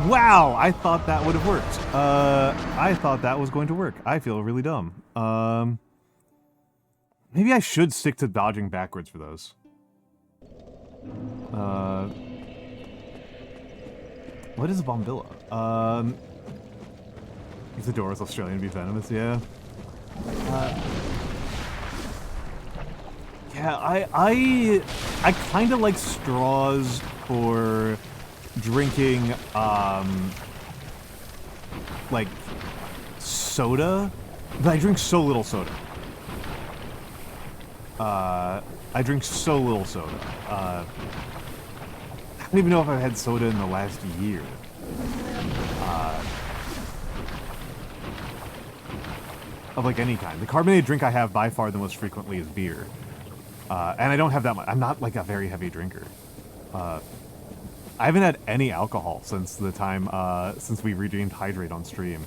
Whoop. Wow, I thought that would have worked. I thought that was going to work. I feel really dumb. Maybe I should stick to dodging backwards for those. What is a bombilla? Use the door is Australian be venomous, yeah. Yeah, I kind of like straws for drinking, like, soda, but I drink so little soda. I drink so little soda. I don't even know if I've had soda in the last year. Of like any kind. The carbonated drink I have by far the most frequently is beer. And I don't have that much. I'm not like a very heavy drinker. I haven't had any alcohol since the time, since we redeemed Hydrate on stream.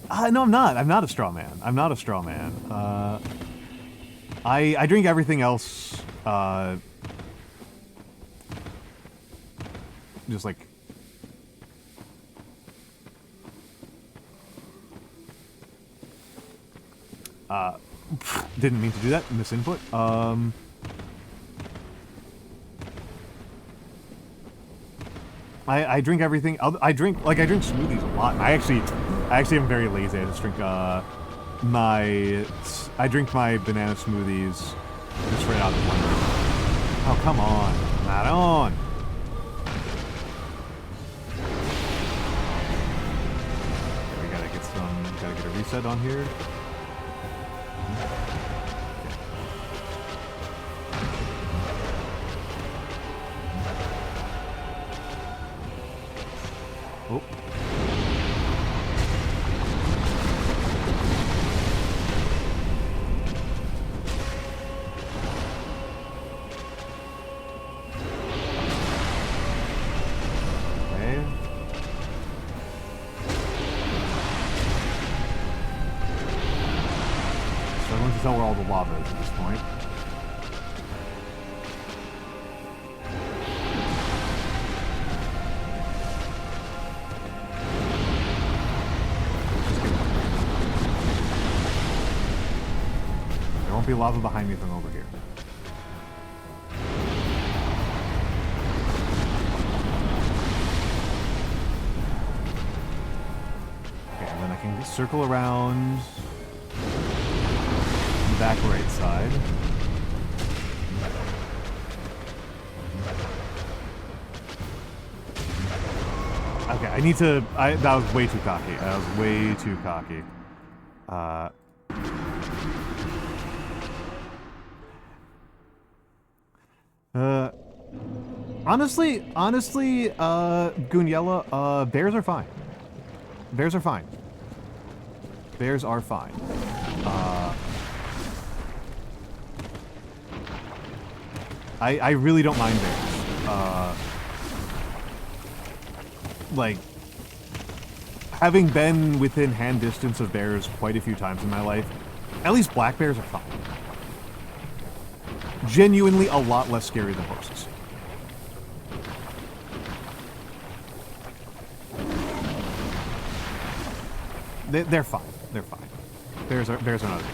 No, I'm not. I'm not a straw man. I'm not a straw man. I drink everything else, just like... didn't mean to do that. Misinput. I drink everything. I drink smoothies a lot. I actually am very lazy. I just drink I drink my banana smoothies just right out of the blender. Oh, come on. Not on. Okay, we gotta get a reset on here. Oh. Okay. Struggling to tell where all the lava is at this point. There won't be lava behind me from over here. Okay, and then I can circle around the back right side. Okay, I need to... that was way too cocky. That was way too cocky. Honestly, Goonyella, bears are fine. Bears are fine. Bears are fine. I really don't mind bears. Like, having been within hand distance of bears quite a few times in my life, at least black bears are fine. Genuinely a lot less scary than horses. They're fine. They're fine. Bears are not a big deal.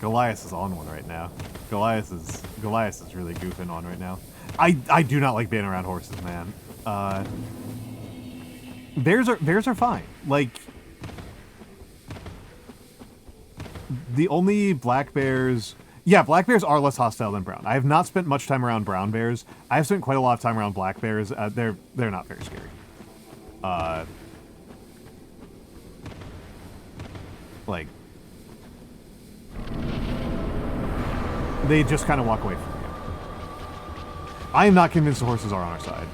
Goliath is on one right now. Goliath is really goofing on right now. I do not like being around horses, man. Bears are fine. Like, the only black bears... Yeah, black bears are less hostile than brown. I have not spent much time around brown bears. I have spent quite a lot of time around black bears. They're not very scary. Like... They just kind of walk away from you. I am not convinced the horses are on our side.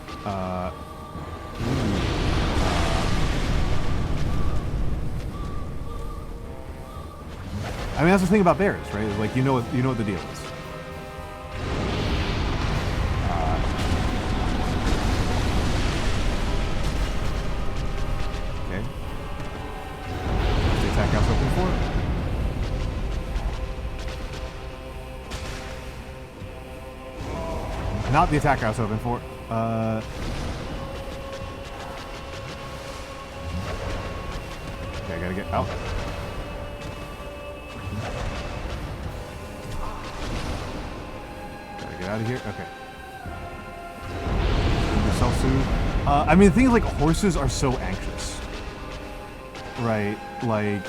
I mean, that's the thing about bears, right? It's like, you know what the deal is. Okay. What's the attack house open for? Not the attack house open for. Okay, I gotta get out. get out of here. Okay. I mean, the thing is, like, horses are so anxious. Right? Like...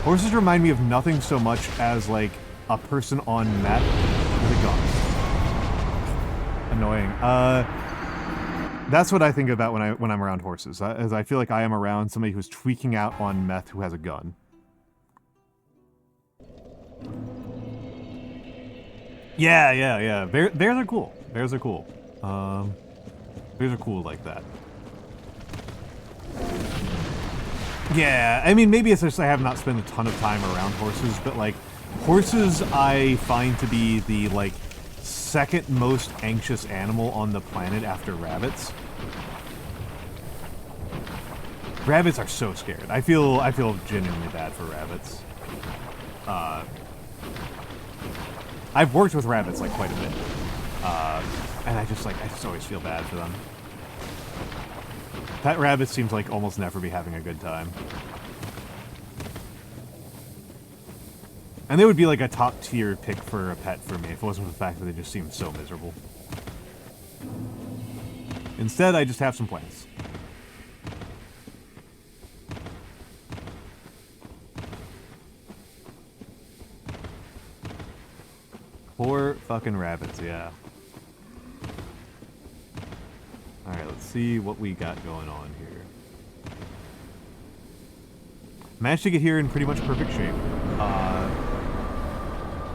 Horses remind me of nothing so much as, like, a person on meth with a gun. Annoying. That's what I think about when I'm around horses. As I feel like I am around somebody who's tweaking out on meth who has a gun. Yeah. Bears are cool. Bears are cool. Bears are cool like that. Yeah, I mean, maybe it's just I have not spent a ton of time around horses, but, like, horses I find to be the, like, second most anxious animal on the planet after rabbits. Rabbits are so scared. I feel genuinely bad for rabbits. I've worked with rabbits, like, quite a bit. And I just always feel bad for them. Pet rabbits seems like almost never be having a good time. And they would be like a top tier pick for a pet for me if it wasn't for the fact that they just seem so miserable. Instead, I just have some plants. Poor fucking rabbits, yeah. Alright, let's see what we got going on here. Managed to get here in pretty much perfect shape.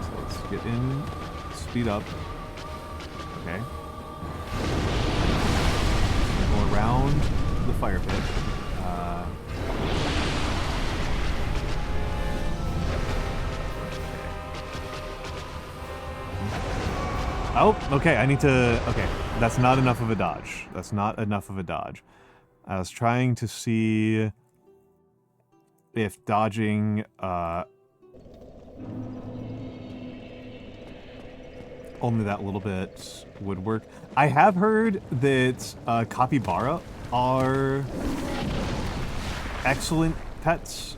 So let's get in, speed up. Okay. Go around the fire pit. Oh, okay, I need to... Okay, that's not enough of a dodge. That's not enough of a dodge. I was trying to see if dodging, only that little bit would work. I have heard that capybara are excellent pets,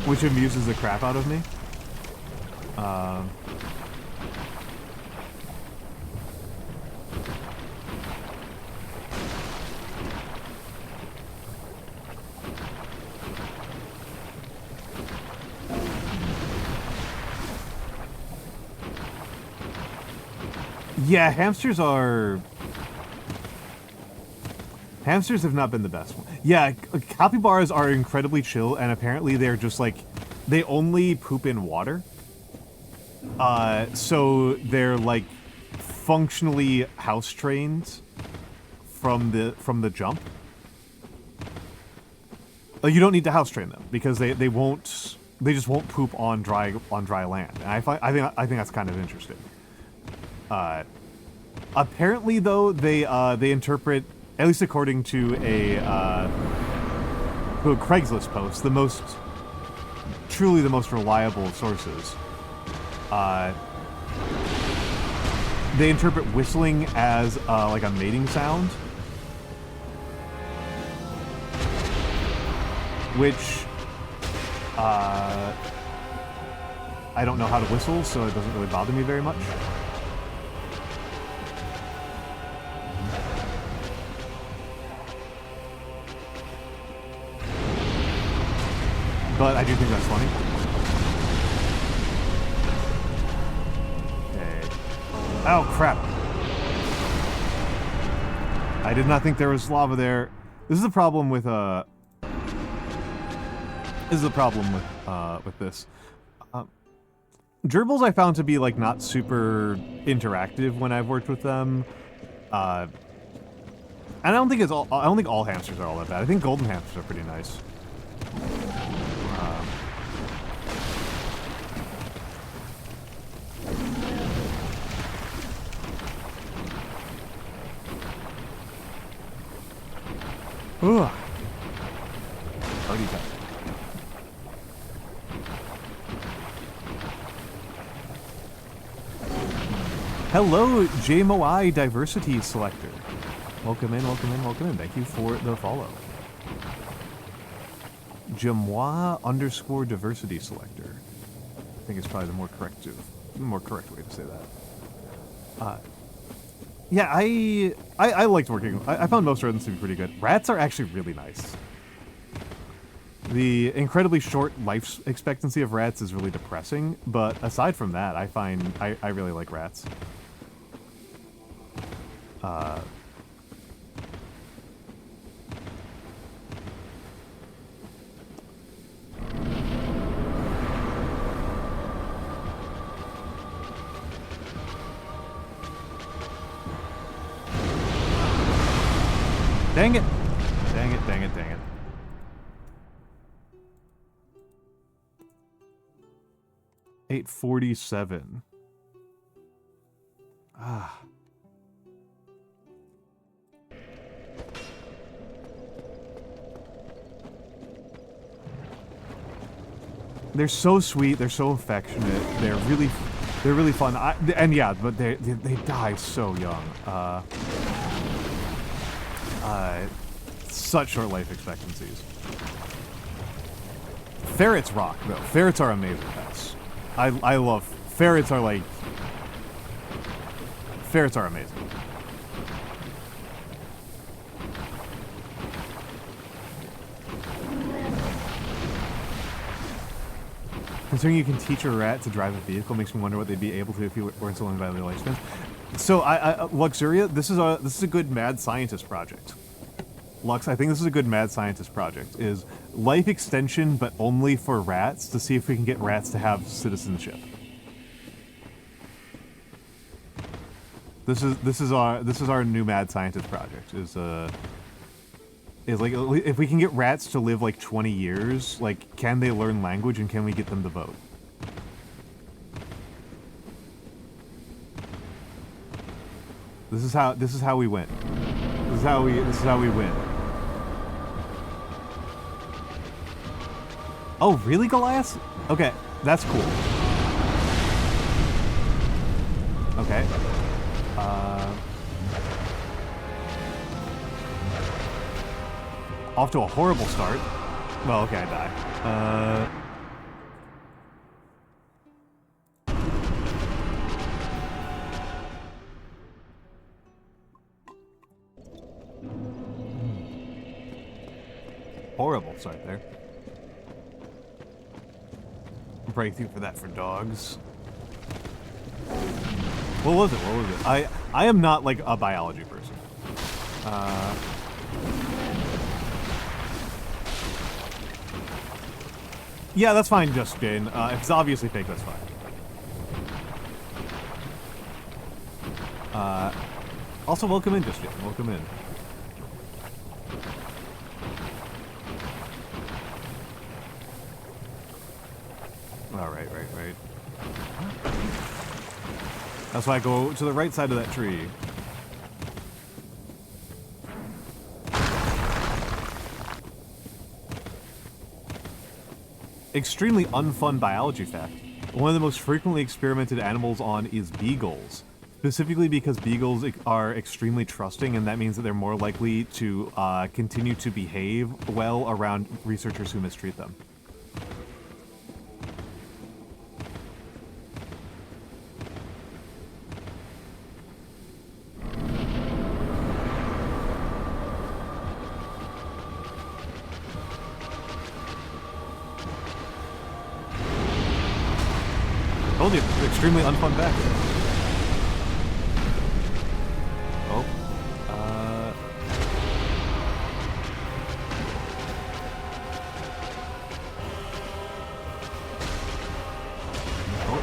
which amuses the crap out of me. Yeah, hamsters have not been the best one. Yeah, capybaras are incredibly chill, and apparently they're just like, they only poop in water. So they're like functionally house trained from the jump. Like, you don't need to house train them because they just won't poop on dry land. And I think that's kind of interesting. Apparently though they interpret, at least according to a Craigslist post, truly the most reliable sources. They interpret whistling as like a mating sound, which I don't know how to whistle, so it doesn't really bother me very much. But I do think that's funny. Oh, crap. I did not think there was lava there. This is a problem with, with this. Gerbils I found to be, like, not super interactive when I've worked with them. And I don't think all hamsters are all that bad. I think golden hamsters are pretty nice. Ugh. Hello, JMOI Diversity Selector. Welcome in, welcome in, welcome in. Thank you for the follow. Jamois_diversity selector. I think it's probably the more correct way to say that. Yeah, I liked working. I found most rodents to be pretty good. Rats are actually really nice. The incredibly short life expectancy of rats is really depressing, but aside from that, I find I really like rats. Dang it! Dang it, dang it, dang it. $847. Ah. They're so sweet, they're so affectionate, they're really fun. And yeah, but they die so young. Such short life expectancies. Ferrets rock, though. Ferrets are amazing pets. I love... Ferrets are like... Ferrets are amazing. Considering you can teach a rat to drive a vehicle makes me wonder what they'd be able to if you weren't so long by their lifespans. So, Luxuria, this is a good mad scientist project. Lux, I think this is a good mad scientist project, is life extension, but only for rats, to see if we can get rats to have citizenship. This is our new mad scientist project, is like, if we can get rats to live like 20 years, like, can they learn language and can we get them to vote? This is how we win. This is how we win. Oh, really, Goliath? Okay, that's cool. Okay. Off to a horrible start. Well, okay, I die. Horrible start there. Breakthrough for that for dogs. What was it? What was it? I am not like a biology person. Yeah, that's fine, Justin. If it's obviously fake, that's fine. Also, welcome in, Justin. Welcome in. Alright, right. That's why I go to the right side of that tree. Extremely unfun biology fact. One of the most frequently experimented animals on is beagles. Specifically because beagles are extremely trusting, and that means that they're more likely to continue to behave well around researchers who mistreat them. Told you, extremely unfun fact. Oh. Oh.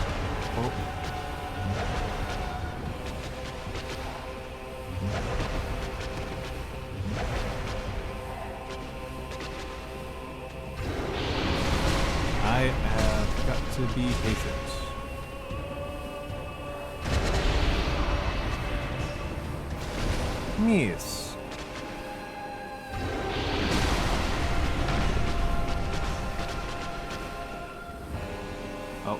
I have got to be patient. Yes. Oh.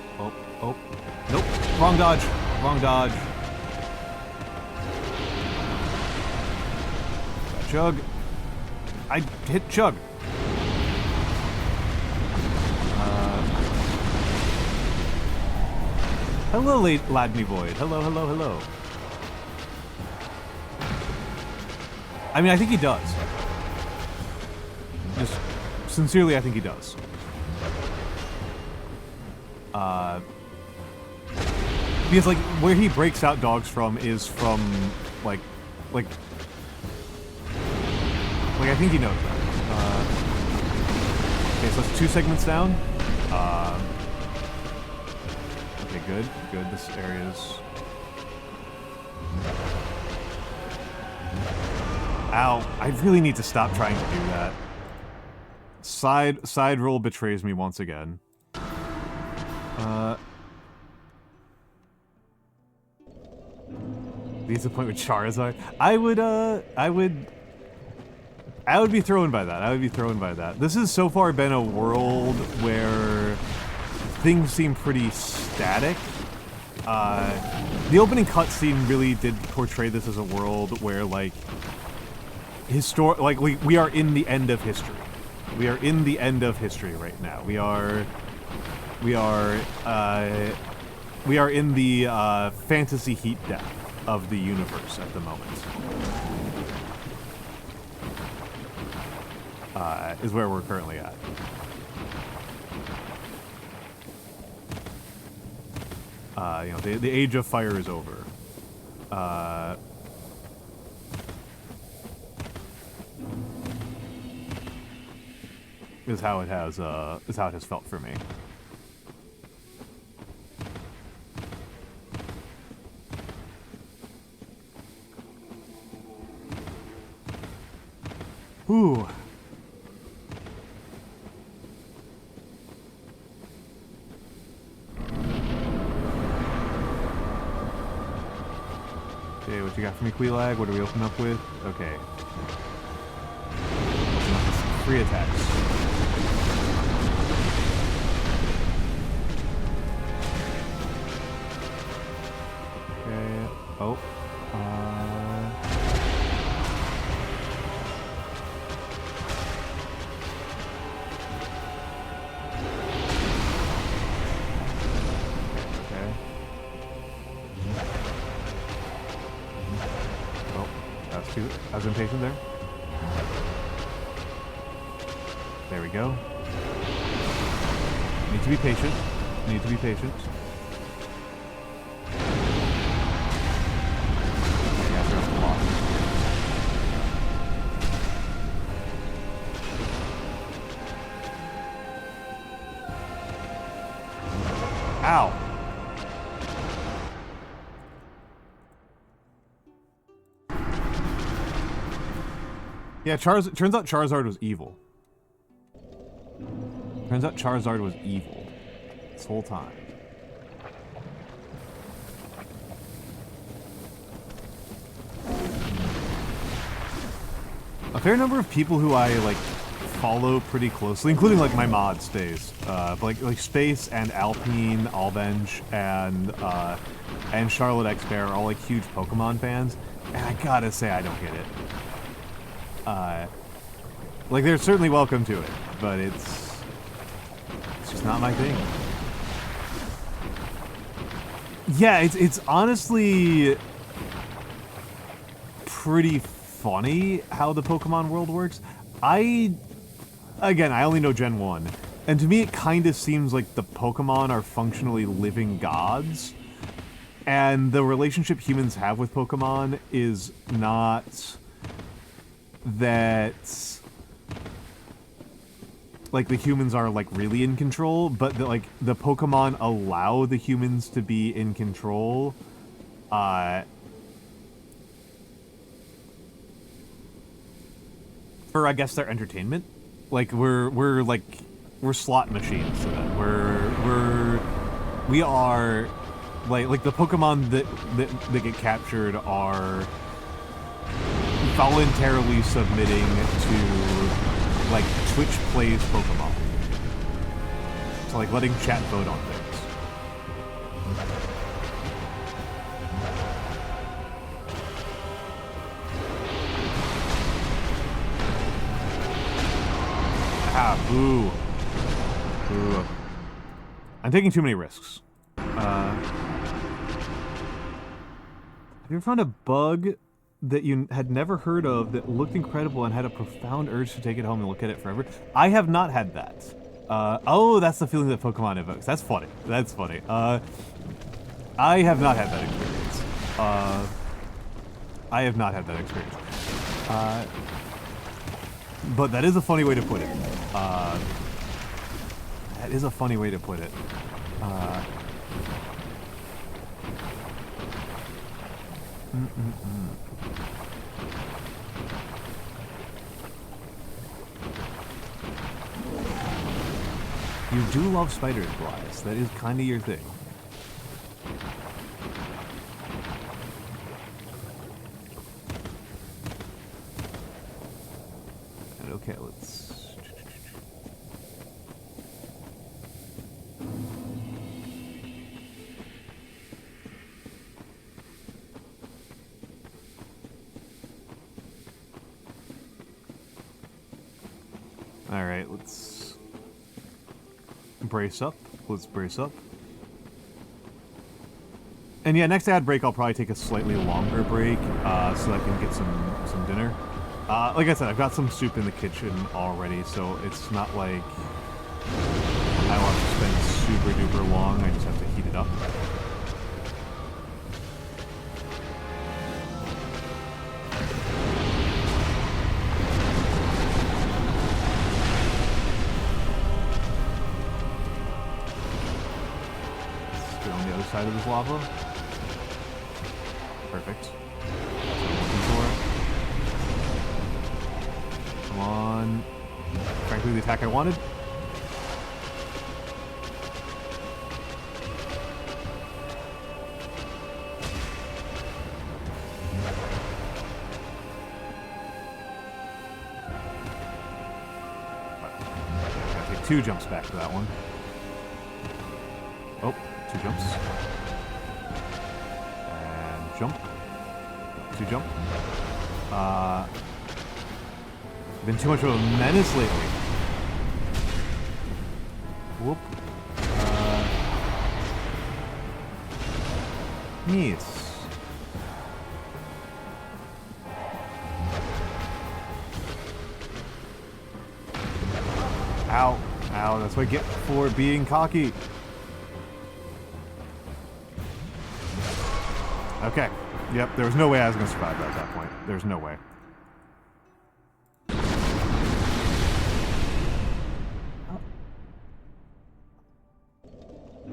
Nope. Wrong dodge. Chug. I hit Chug. Hello, Ladney Void. Hello, hello, hello. I mean, I think he does. Just sincerely, I think he does. Because like where he breaks out dogs from is from like I think he knows that. Okay, so that's 2 segments down. Okay, good. This area's. Ow! I really need to stop trying to do that. Side roll betrays me once again. Leads the point with Charizard. I would be thrown by that. I would be thrown by that. This has so far been a world where things seem pretty static. The opening cutscene really did portray this as a world where, like, we are in the end of history. We are in the end of history right now. We are in the fantasy heat death of the universe at the moment. Is where we're currently at. You know, the age of fire is over. Is how it has felt for me. Ooh. Okay, what you got for me, Queelag? What do we open up with? Okay. Open up with some free attacks. Okay. Oh. I was impatient there. There we go. Need to be patient. Need to be patient. Ow! Yeah, turns out Charizard was evil. Turns out Charizard was evil this whole time. A fair number of people who I like follow pretty closely, including like my mod Space, like Space and Alpine, Albench, and CharlottXBear are all like huge Pokemon fans, and I gotta say I don't get it. Like, they're certainly welcome to it, but it's just not my thing. Yeah, it's honestly pretty funny how the Pokemon world works. Again, I only know Gen 1, and to me it kind of seems like the Pokemon are functionally living gods, and the relationship humans have with Pokemon is not that, like, the humans are, like, really in control, but that, like, the Pokemon allow the humans to be in control, for, I guess, their entertainment. Like, we're slot machines to them. We are, like the Pokemon that get captured are voluntarily submitting to, like, Twitch plays Pokemon. So, like, letting chat vote on things. boo. Boo. I'm taking too many risks. Have you ever found a bug that you had never heard of that looked incredible and had a profound urge to take it home and look at it forever? I have not had that. Oh, that's the feeling that Pokemon evokes. That's funny. That's funny. I have not had that experience. I have not had that experience. But that is a funny way to put it. That is a funny way to put it. You do love spiders, Elias. That is kind of your thing. And okay, let's... Alright, let's brace up. Let's brace up. And yeah, next ad break I'll probably take a slightly longer break, so I can get some dinner. Like I said, I've got some soup in the kitchen already, so it's not like I want to spend super duper long, I just have to heat it up. Side of this lava. Perfect. Come on. Frankly, the attack I wanted. Gotta take 2 jumps back to that one. Oh. 2 jumps. And jump. 2 jump. Been too much of a menace lately. Whoop. Neat. Ow. Ow, that's what I get for being cocky. Okay. Yep, there was no way I was going to survive that at that point. There's no way.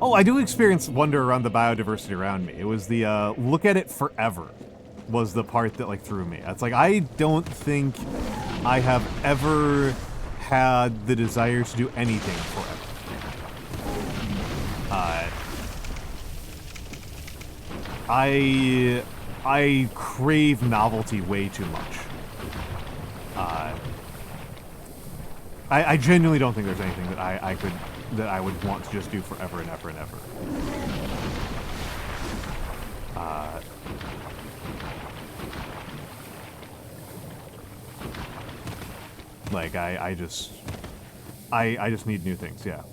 Oh, I do experience wonder around the biodiversity around me. It was the, look at it forever was the part that, like, threw me. It's like, I don't think I have ever had the desire to do anything forever. I crave novelty way too much. I genuinely don't think there's anything that I would want to just do forever and ever and ever. Like I just need new things, yeah.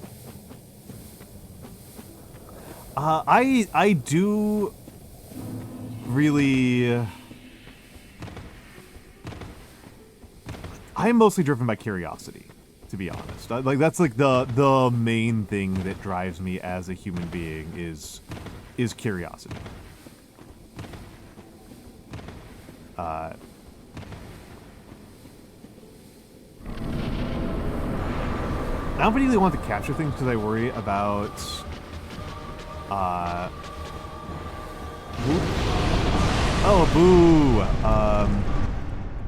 I do really... I am mostly driven by curiosity, to be honest. Like, that's like the main thing that drives me as a human being is curiosity. I don't particularly want to capture things because I worry about oh, boo!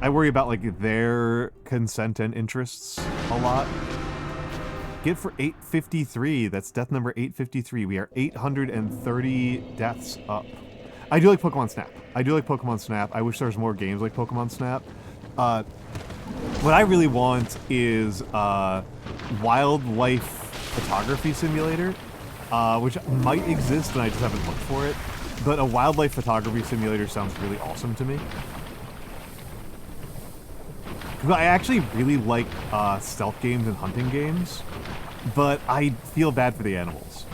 I worry about, like, their consent and interests a lot. Get for 853. That's death number 853. We are 830 deaths up. I do like Pokemon Snap. I do like Pokemon Snap. I wish there was more games like Pokemon Snap. What I really want is wildlife photography simulator, which might exist and I just haven't looked for it. But a wildlife photography simulator sounds really awesome to me. I actually really like stealth games and hunting games, but I feel bad for the animals.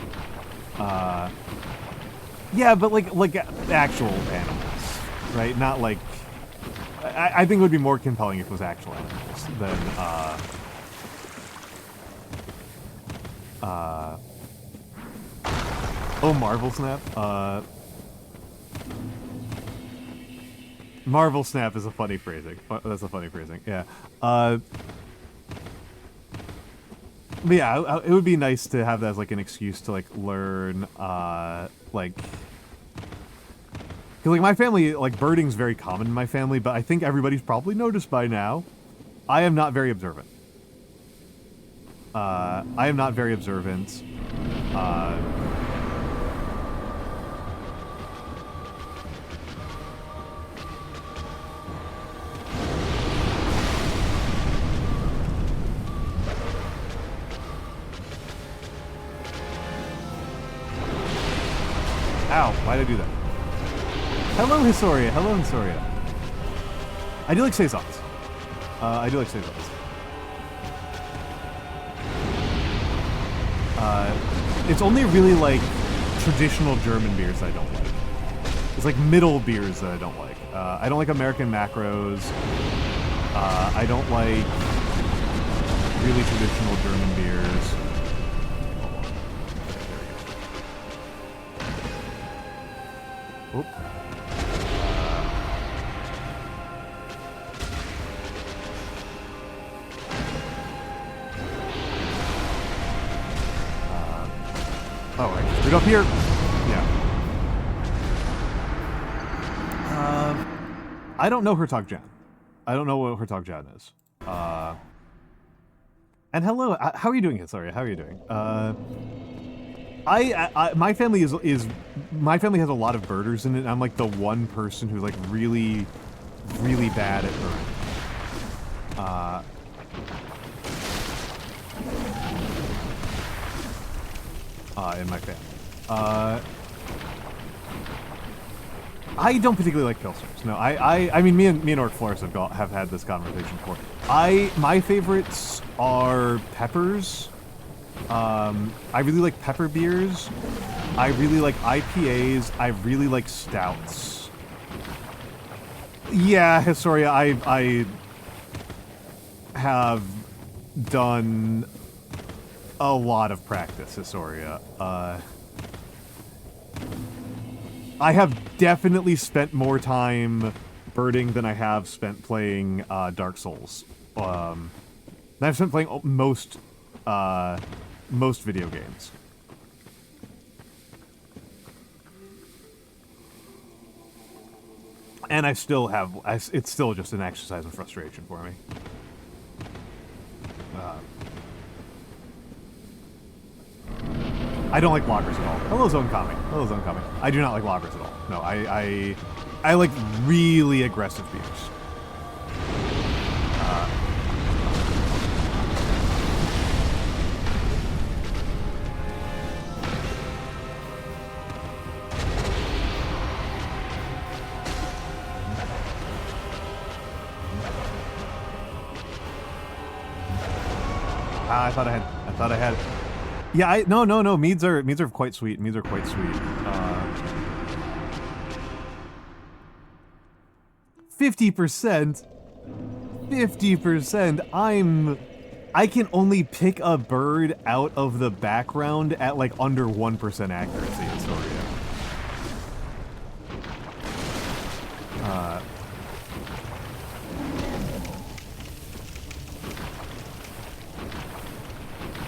Yeah, but like actual animals, right? Not like... I think it would be more compelling if it was actual animals than, oh, Marvel Snap? Marvel Snap is a funny phrasing. That's a funny phrasing, yeah. But yeah, it would be nice to have that as, like, an excuse to, like, learn, like... Because, like, my family, like, birding's very common in my family, but I think everybody's probably noticed by now. I am not very observant. I am not very observant. Ow, why did I do that? Hello, Hisoria. Hello, Hisoria. I do like saisons. I do like saisons. It's only really, like, traditional German beers that I don't like. It's, like, middle beers that I don't like. I don't like American macros. I don't like really traditional German beers. Oop. Oh, I just screwed up here. Yeah. I don't know Hertog Jan. I don't know what Hertog Jan is. And hello, how are you doing, Hisoria? How are you doing? My family my family has a lot of birders in it. I'm like the one person who's like really, really bad at birding. In my family. I don't particularly like pilsners. No, I mean, me and Orc Flores have had this conversation before. My favorites are peppers. I really like pepper beers. I really like IPAs. I really like stouts. Yeah, Hisoria, I have done a lot of practice, Hisoria. I have definitely spent more time birding than I have spent playing Dark Souls. I've spent playing most video games. And I still have... it's still just an exercise in frustration for me. I don't like loggers at all. Hello, Zone Kami. Hello, Zone Kami. I do not like loggers at all. No, I like really aggressive beers. I thought I had. Yeah, no. Meads are quite sweet. Meads are quite sweet. 50%. 50%. I can only pick a bird out of the background at like under 1% accuracy, Astoria.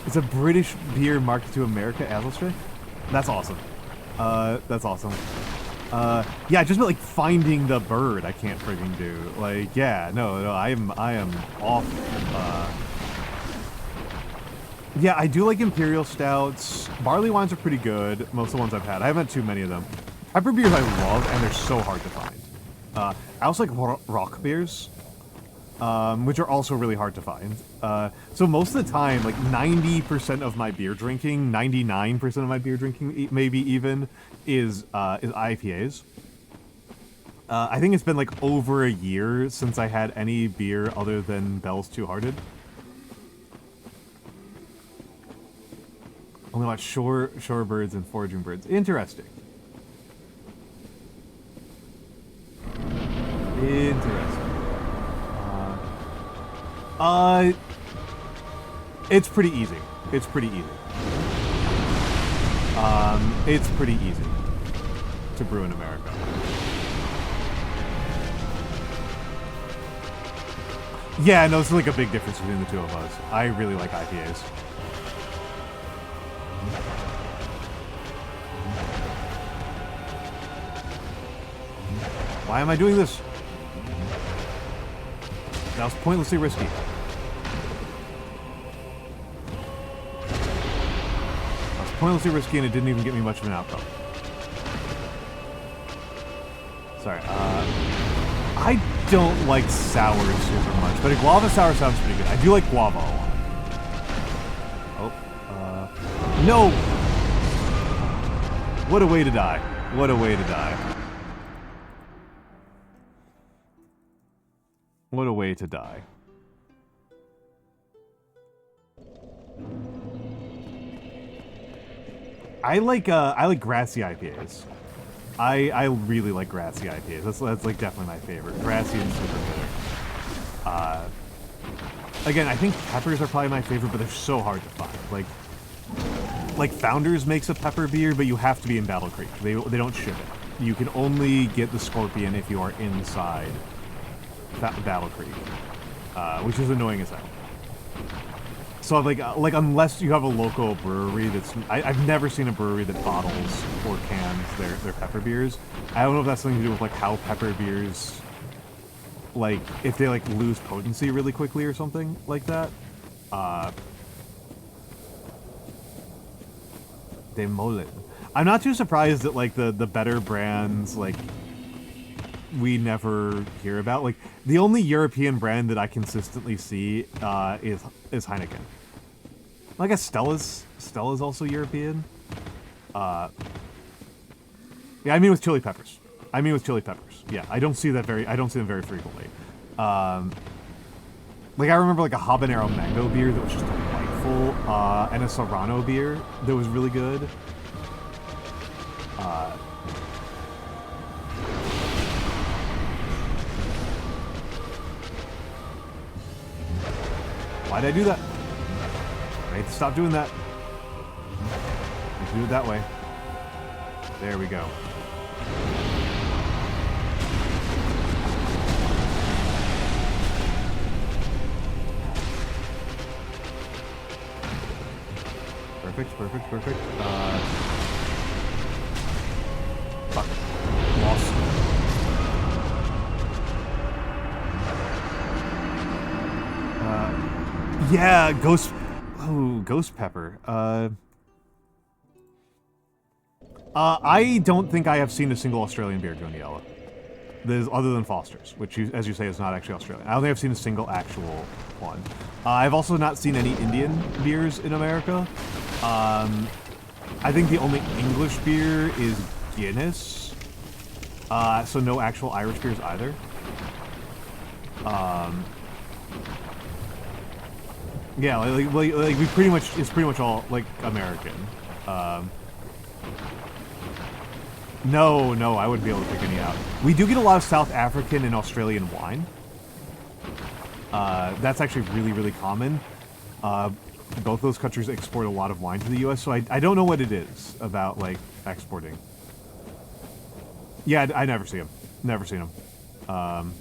It's a British beer marketed to America, Azelstrike? That's awesome. That's awesome. Yeah, just like finding the bird I can't frigging do. Like, yeah, no, I am awful. Yeah, I do like Imperial Stouts. Barley wines are pretty good. Most of the ones I've had. I haven't had too many of them. Pepper beers I love, and they're so hard to find. I also like rock beers. Which are also really hard to find. So most of the time, like 90% of my beer drinking, 99% of my beer drinking, maybe even, is IPAs. I think it's been like over a year since I had any beer other than Bell's Two Hearted. Only watch shorebirds and foraging birds. Interesting. Interesting. It's pretty easy. It's pretty easy. It's pretty easy to brew in America. Yeah, no, it's like a big difference between the two of us. I really like IPAs. Why am I doing this? That was pointlessly risky. That was pointlessly risky and it didn't even get me much of an outcome. Sorry, I don't like sours super much, but a guava sour sounds pretty good. I do like guava a lot. Oh, no! What a way to die. What a way to die. What a way to die. I like grassy IPAs. I really like grassy IPAs. That's like definitely my favorite. Grassy and super bitter. Again, I think peppers are probably my favorite, but they're so hard to find. Like Founders makes a pepper beer, but you have to be in Battle Creek. They don't ship it. You can only get the Scorpion if you are inside Battle Creek, which is annoying as hell. So like unless you have a local brewery that's, I've never seen a brewery that bottles or cans their pepper beers. I don't know if that's something to do with like how pepper beers, like if they like lose potency really quickly or something like that. De mole. I'm not too surprised that like the better brands like we never hear about. Like the only European brand that I consistently see is Heineken. I guess Stella's also European. Yeah, I mean with chili peppers. Yeah, I don't see them very frequently. Like I remember like a habanero mango beer that was just delightful, and a Serrano beer that was really good. Why'd I do that? I need to stop doing that. Let's do it that way. There we go. Perfect. Fuck. Lost. Yeah, Ghost Pepper. I don't think I have seen a single Australian beer go yellow. Other than Foster's, which, as you say, is not actually Australian. I don't think I've seen a single actual one. I've also not seen any Indian beers in America. I think the only English beer is Guinness. So no actual Irish beers either. Yeah, like we pretty much, it's pretty much all like American. No, I wouldn't be able to pick any out. We do get a lot of South African and Australian wine. That's actually really common. Both those countries export a lot of wine to the U.S., so I don't know what it is about, like, exporting. Yeah, I never see them. Never seen them.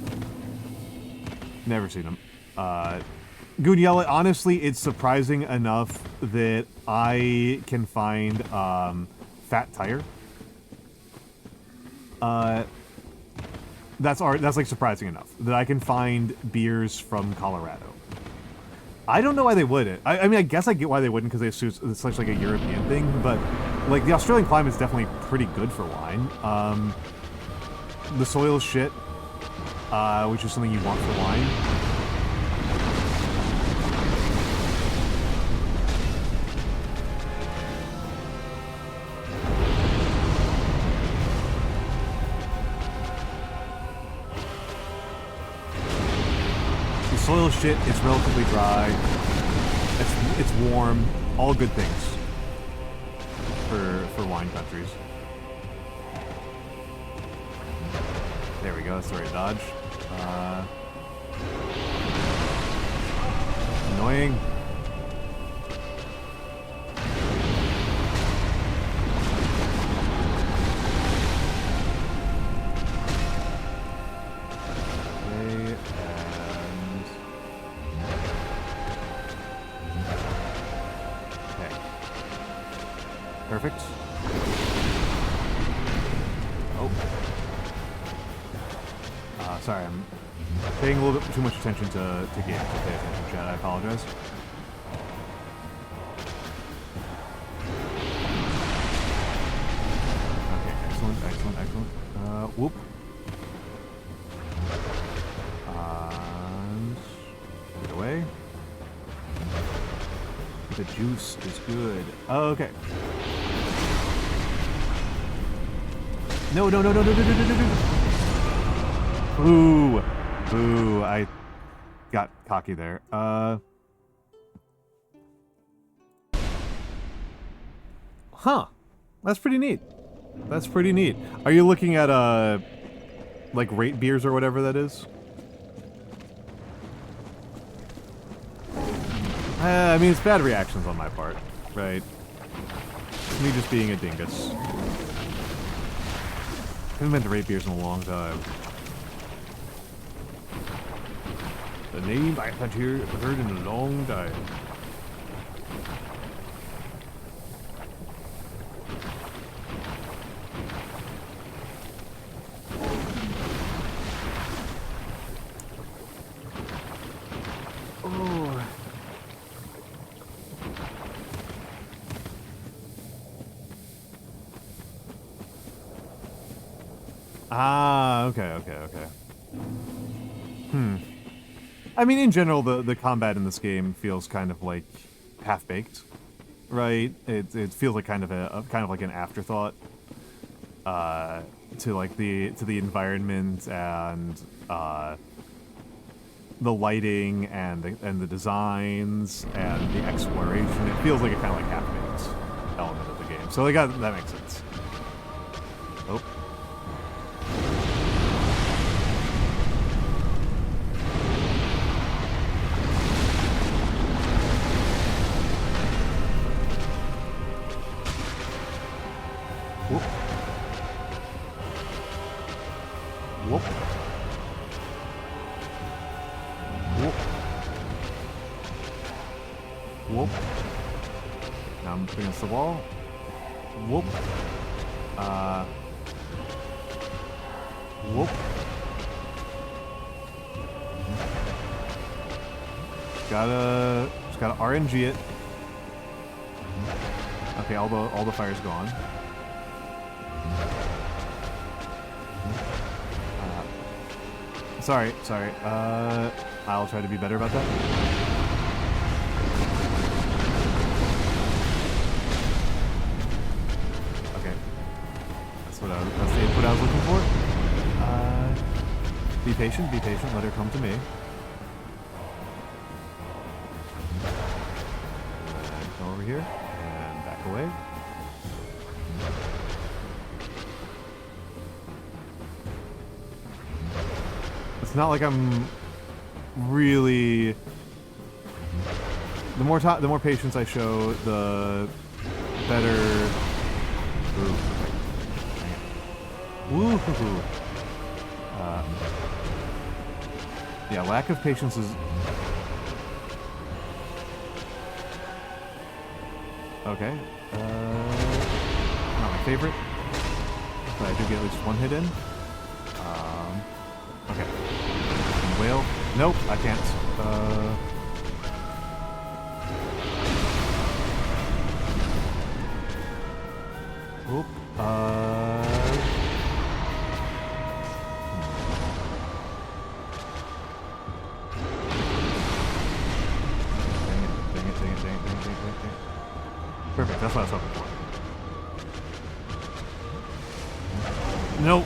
Never seen them. Goonyella, honestly, it's surprising enough that I can find Fat Tire. That's like surprising enough that I can find beers from Colorado. I don't know why they wouldn't. I mean, I guess I get why they wouldn't, because it's such like a European thing, but like the Australian climate is definitely pretty good for wine. The soil's shit, which is something you want for wine. shit. It's relatively dry. It's warm. All good things for wine countries. There we go. That's the right dodge. Annoying. Perfect. Oh. Sorry, I'm paying a little bit too much attention to games to pay attention, chat. I apologize. Okay, excellent, excellent, excellent. Whoop. And get away. The juice is good. Oh, okay. No, no, no, no, no, no, no, no, no, no. Boo. Boo. I got cocky there. Huh. That's pretty neat. That's pretty neat. Are you looking at, like, Reaplugs or whatever that is? I mean, it's bad reactions on my part, right? It's me just being a dingus. I haven't been to Reaplugs in a long time. The name I haven't heard in a long time. Oh. Ah, okay, okay, okay. I mean, in general, the combat in this game feels kind of like half-baked, right? It feels like kind of like an afterthought to like the environment and the lighting and the designs and the exploration. It feels like a kind of like half-baked element of the game. So like that makes sense. Oh. Whoop. Whoop. Whoop. Now I'm up against the wall. Whoop. Whoop. Just gotta RNG it. Okay, all the fire's gone. Sorry. I'll try to be better about that. Okay. That's the input I was looking for. Be patient, let her come to me. And go over here, and back away. It's not like I'm really... The more patience I show, the better... Ooh. Woo-hoo-hoo. Yeah, lack of patience is... Okay. Not my favorite. But I do get at least one hit in. Okay. Whale? Nope, I can't. Oop. Dang it. Perfect, that's what I was hoping for. Nope.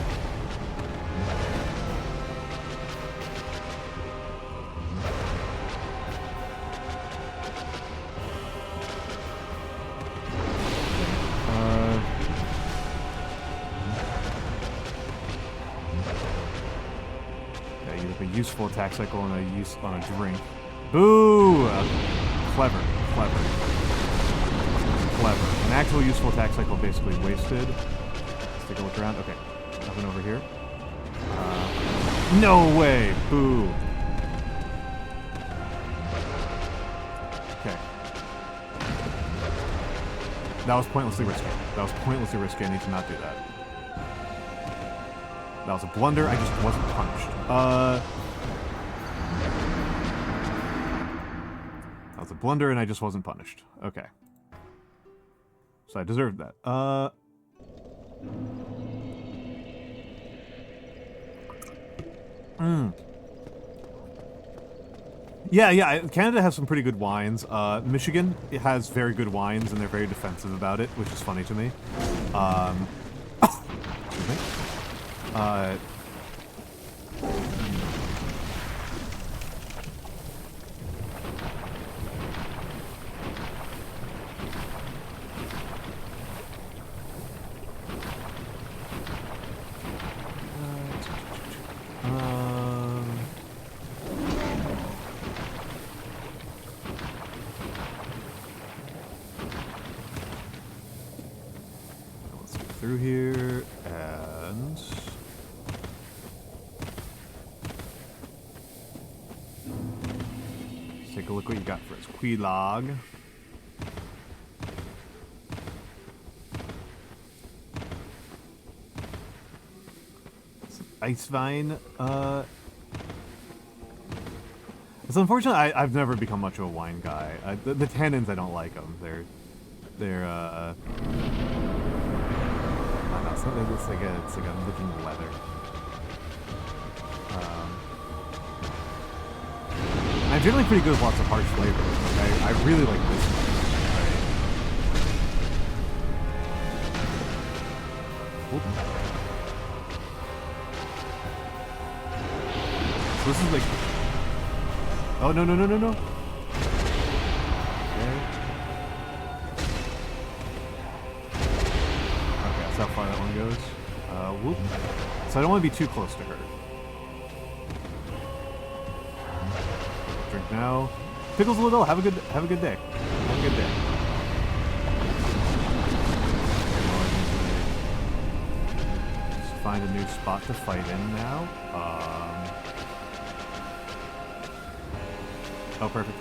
useful attack cycle on a drink. Boo! Clever. An actual useful attack cycle basically wasted. Let's take a look around. Okay, nothing over here. No way! Boo! Okay. That was pointlessly risky. I need to not do that. That was a blunder. I just wasn't punished. That was a blunder and I just wasn't punished. Okay. So I deserved that. Yeah, Canada has some pretty good wines. Michigan has very good wines, and they're very defensive about it, which is funny to me. Excuse me. Let's get through here, and... let's take a look what you got for us. Queelag. Ice Vine, it's unfortunate I've never become much of a wine guy. The tannins, I don't like them. They're I don't know, something it's like a looking leather. I'm generally pretty good with lots of harsh flavors. I really like this one. Right? So this is like... oh, no. Okay. Okay, that's how far that one goes. Whoop. So I don't want to be too close to her. Drink now. Pickles a little. Have a good day. Have a good day. Just find a new spot to fight in now. Oh, perfect.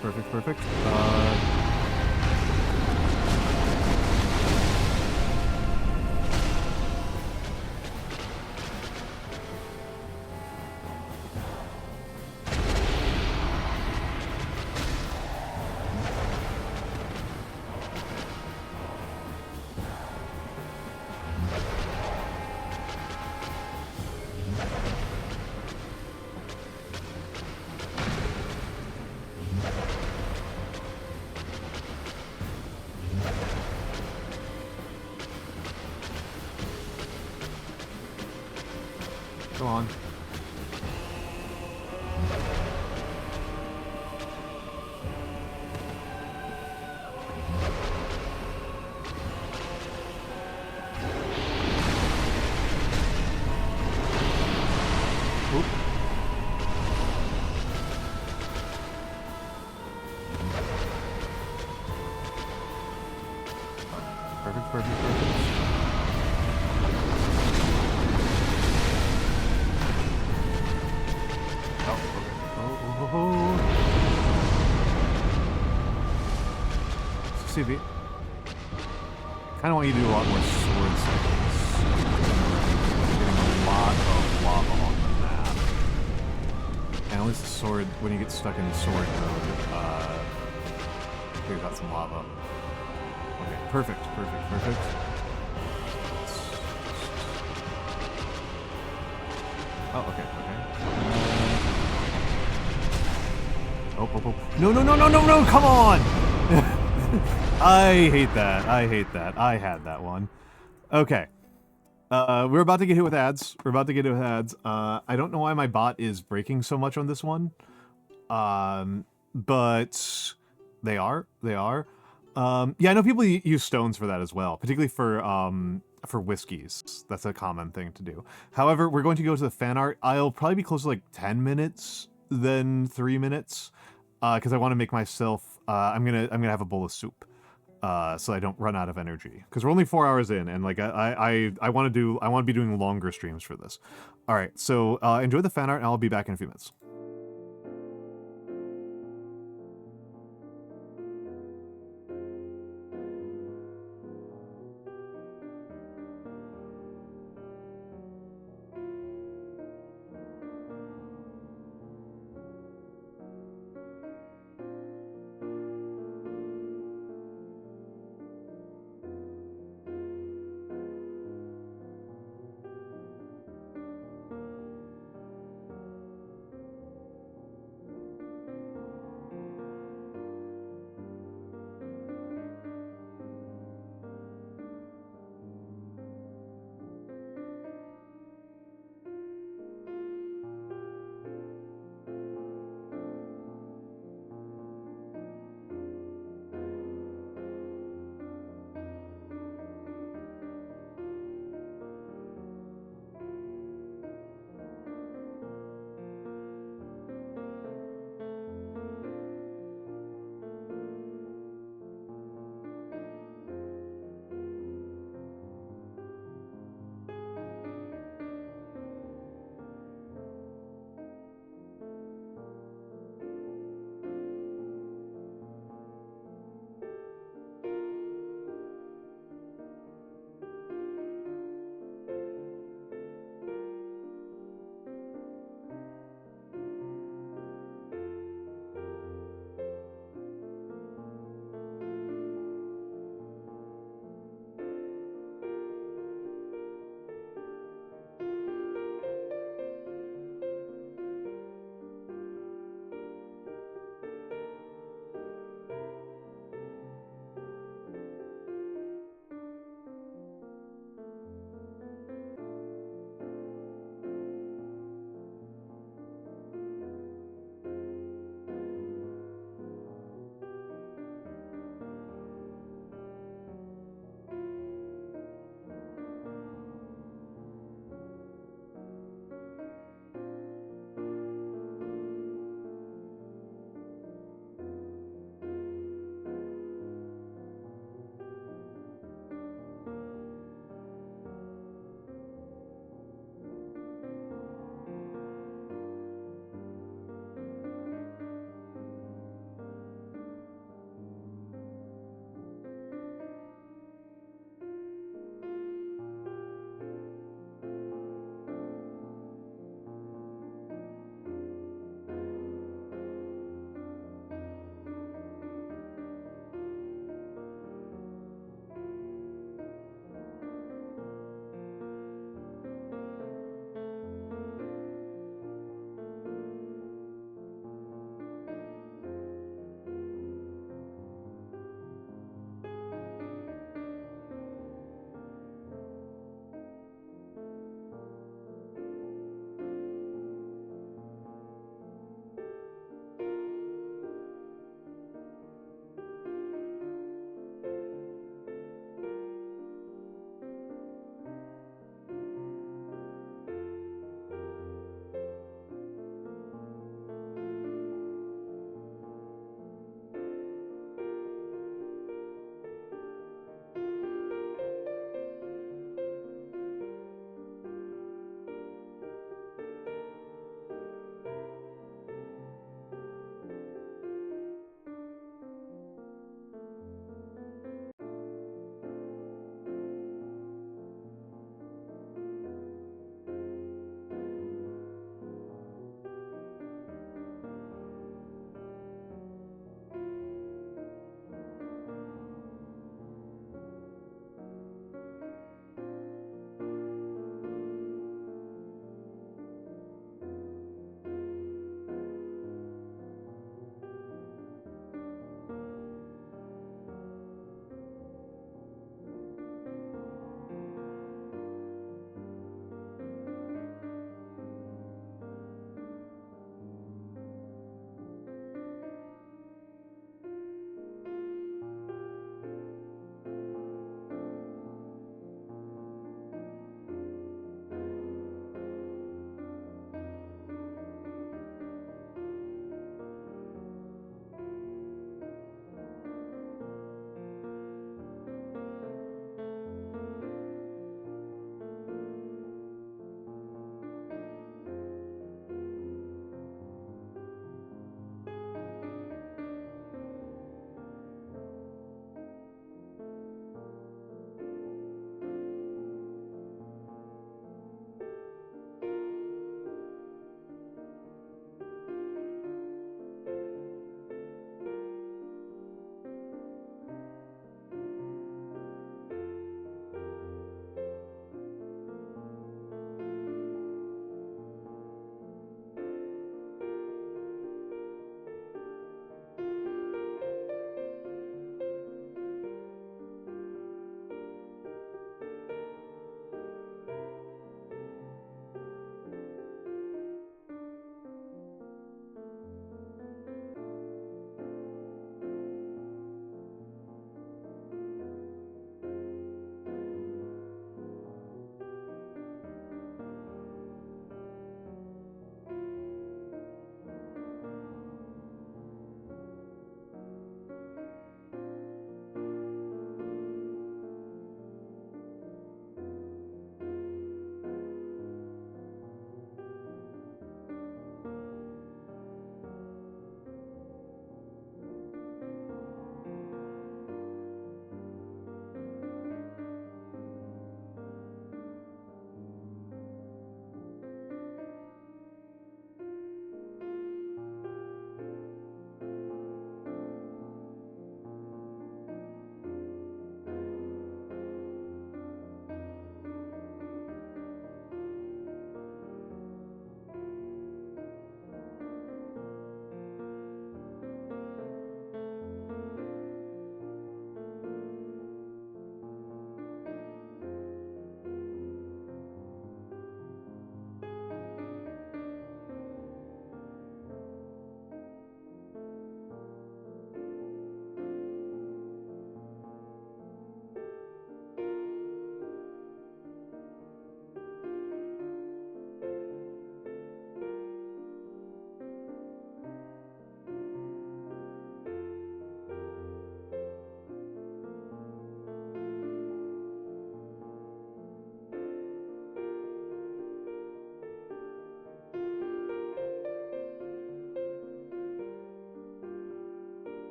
Come on. Oop. Perfect. CV. Kind of want you to do a lot more sword cycles. Getting a lot of lava on the map. And at least the sword, when you get stuck in the sword mode, clears out some lava. Okay, perfect. Oh, okay. Oh. No, come on! I hate that. I had that one. Okay. We're about to get hit with ads. I don't know why my bot is breaking so much on this one. But they are. Yeah, I know people use stones for that as well, particularly for whiskeys. That's a common thing to do. However, we're going to go to the fan art. I'll probably be closer to like 10 minutes than 3 minutes, because I want to make myself. I'm gonna have a bowl of soup, so I don't run out of energy. Because we're only 4 hours in, and like I want to be doing longer streams for this. All right, so enjoy the fan art, and I'll be back in a few minutes.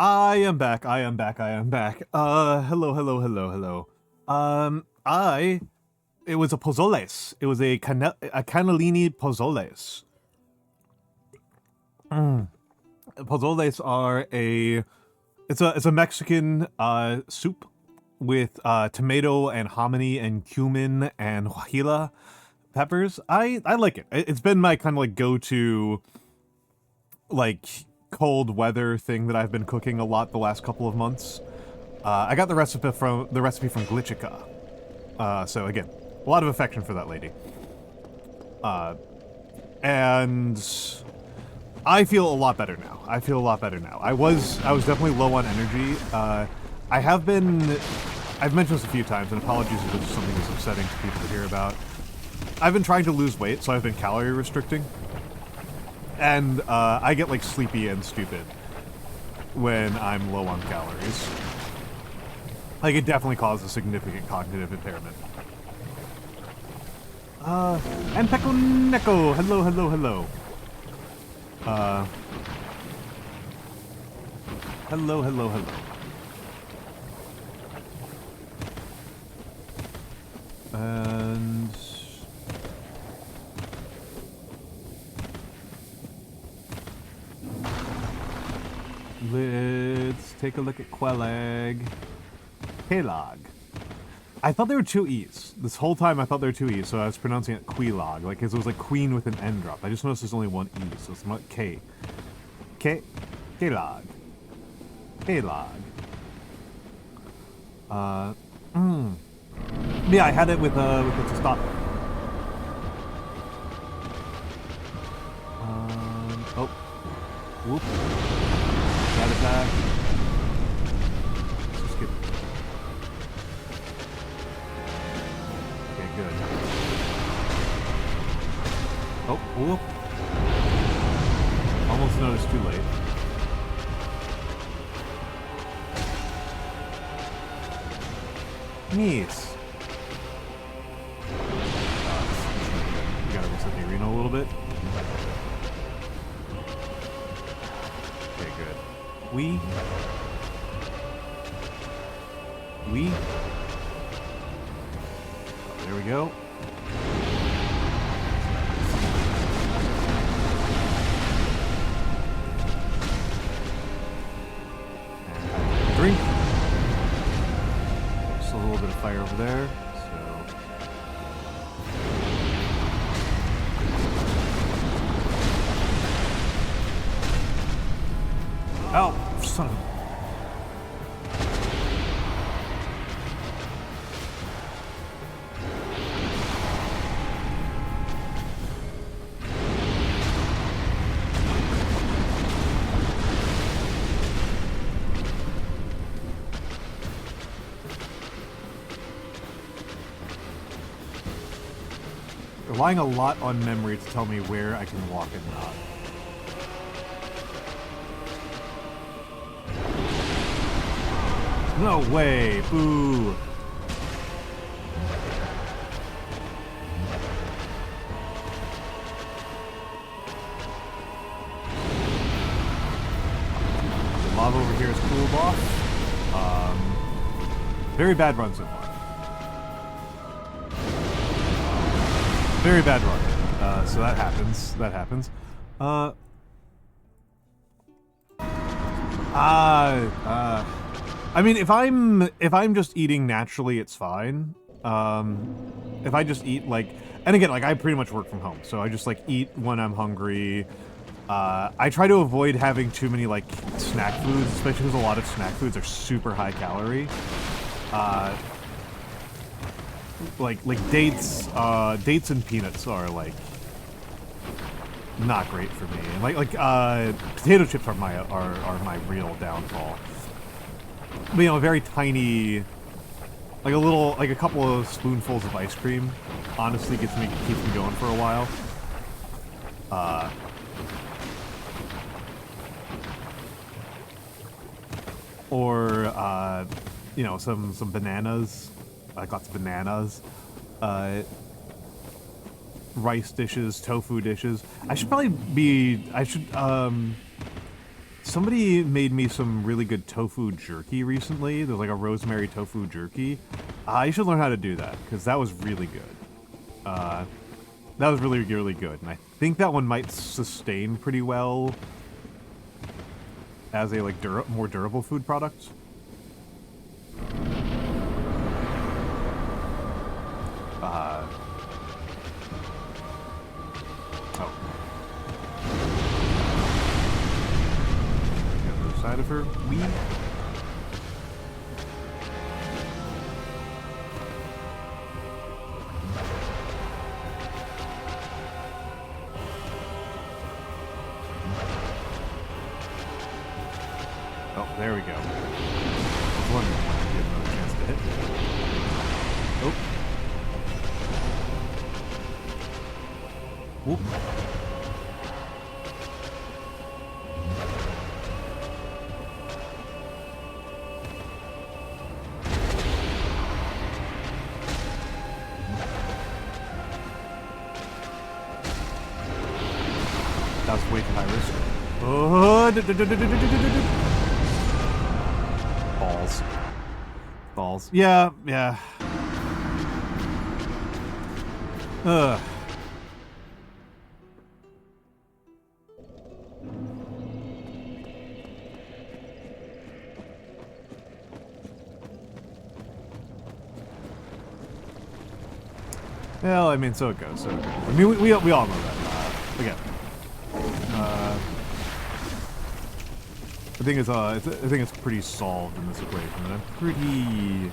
I am back. Hello. It was a pozoles. It was a cannellini pozoles. Pozoles are it's a Mexican soup with tomato and hominy and cumin and guajillo peppers. I like it. It's been my kind of like go-to like cold weather thing that I've been cooking a lot the last couple of months. I got the recipe from Glitchica. So again, a lot of affection for that lady. And I feel a lot better now. I was definitely low on energy. I've mentioned this a few times, and apologies if this is something that's upsetting to people to hear about. I've been trying to lose weight, so I've been calorie restricting. And I get like sleepy and stupid when I'm low on calories. Like it definitely causes significant cognitive impairment. And Peko Neko, hello. Hello. And let's take a look at Queelag. I thought there were two E's. This whole time I thought there were two E's, so I was pronouncing it Queelag, like it was like queen with an N drop. I just noticed there's only one E, so it's not K. Queelag. Yeah, I had it with the testosterone. Oh. Whoop. Got it back. Let's just skip. Okay, good. Oh, whoop. Almost noticed too late. Nice. You gotta reset the arena a little bit. Okay, good. We. There we go. And drink. Just a little bit of fire over there. Oh, son of a... Relying a lot on memory to tell me where I can walk and not. No way! Boo! The lava over here is cooled off. Very bad run so far. Very bad run. So that happens. I mean, if I'm just eating naturally, it's fine. If I just eat like, and again, like I pretty much work from home, so I just like eat when I'm hungry. I try to avoid having too many like snack foods, especially because a lot of snack foods are super high calorie. Like dates and peanuts are like not great for me. And like potato chips are my real downfall. But, you know, a very tiny, like a couple of spoonfuls of ice cream, honestly keeps me going for a while. Or you know, some bananas, like lots of bananas, rice dishes, tofu dishes. I should Somebody made me some really good tofu jerky recently. There's like a rosemary tofu jerky. I should learn how to do that, because that was really good. That was really, really good. And I think that one might sustain pretty well as a like more durable food product. Side of her. Oh, there we go. I was wondering when I get another chance to hit. Oh. Whoop. That's way too high risk. Oh, balls. Balls. Yeah, yeah. Ugh. Well, I mean, so it goes. So it goes. I mean, we all know that. Again. I think it's pretty solved in this equation, and I'm pretty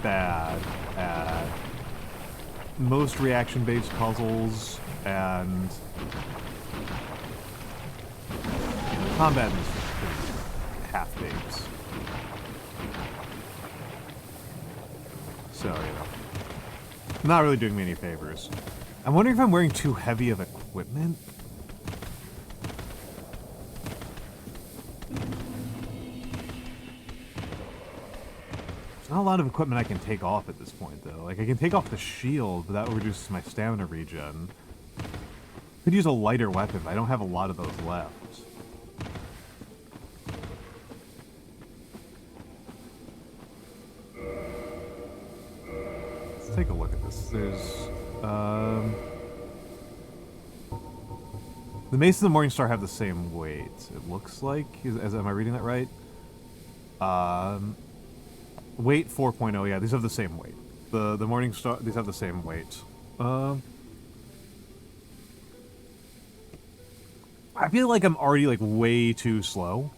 bad at most reaction-based puzzles, and combat is pretty half-baked. So, you know, not really doing me any favors. I'm wondering if I'm wearing too heavy of equipment. Not a lot of equipment I can take off at this point, though. Like, I can take off the shield, but that reduces my stamina regen. Could use a lighter weapon, but I don't have a lot of those left. Let's take a look at this. There's, the Mace and the Morningstar have the same weight, it looks like. Am I reading that right? Weight 4.0, yeah, these have the same weight. The Morningstar, these have the same weight. I feel like I'm already like way too slow.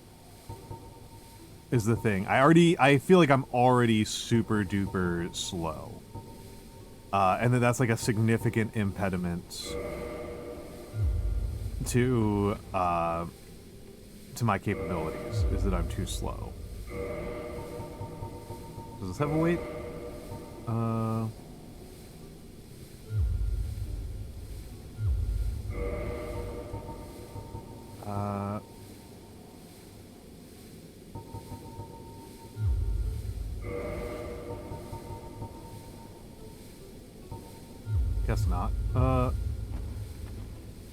Is the thing. I feel like I'm already super duper slow. And then that's like a significant impediment to my capabilities, is that I'm too slow. Does this have a weight? Guess not.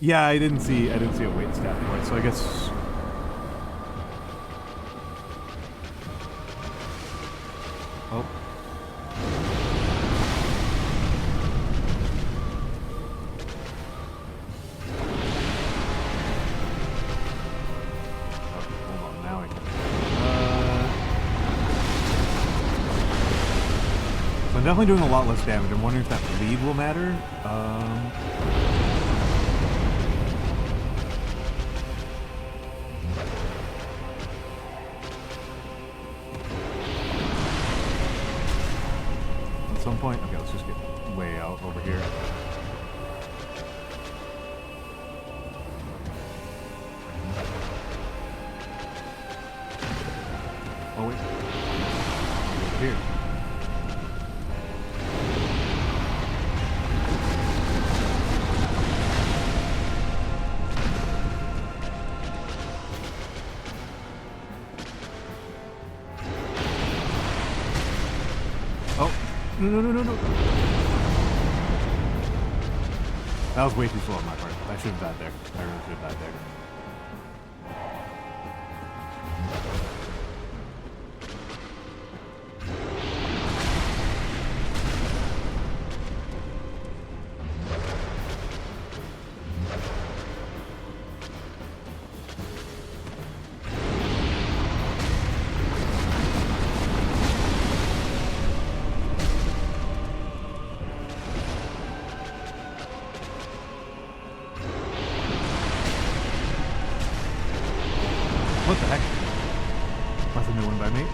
Yeah, I didn't see a weight stat for it, so I guess. Oh. Hold on, now I can. So I'm definitely doing a lot less damage. I'm wondering if that bleed will matter. Point. Okay, let's just get way out over here. Oh wait. Here. No. That was way too slow on my part. I should have died there. I really should have died there. by me.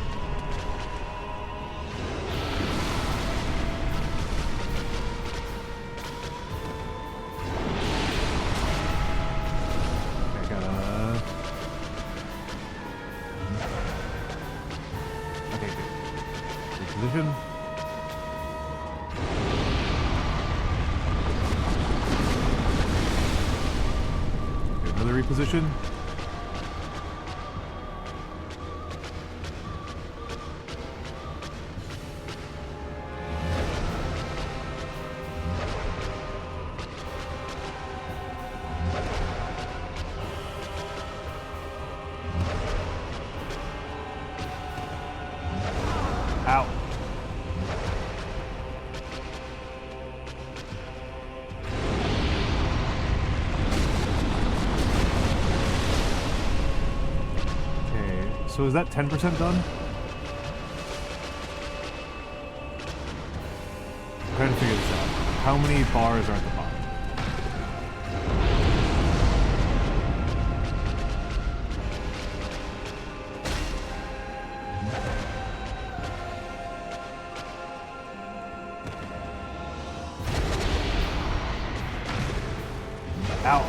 Okay, gotta... Okay, good. Reposition. Okay, another reposition. Ow. Okay, so is that 10% done? I'm trying to figure this out. How many bars are at the bottom? Ow.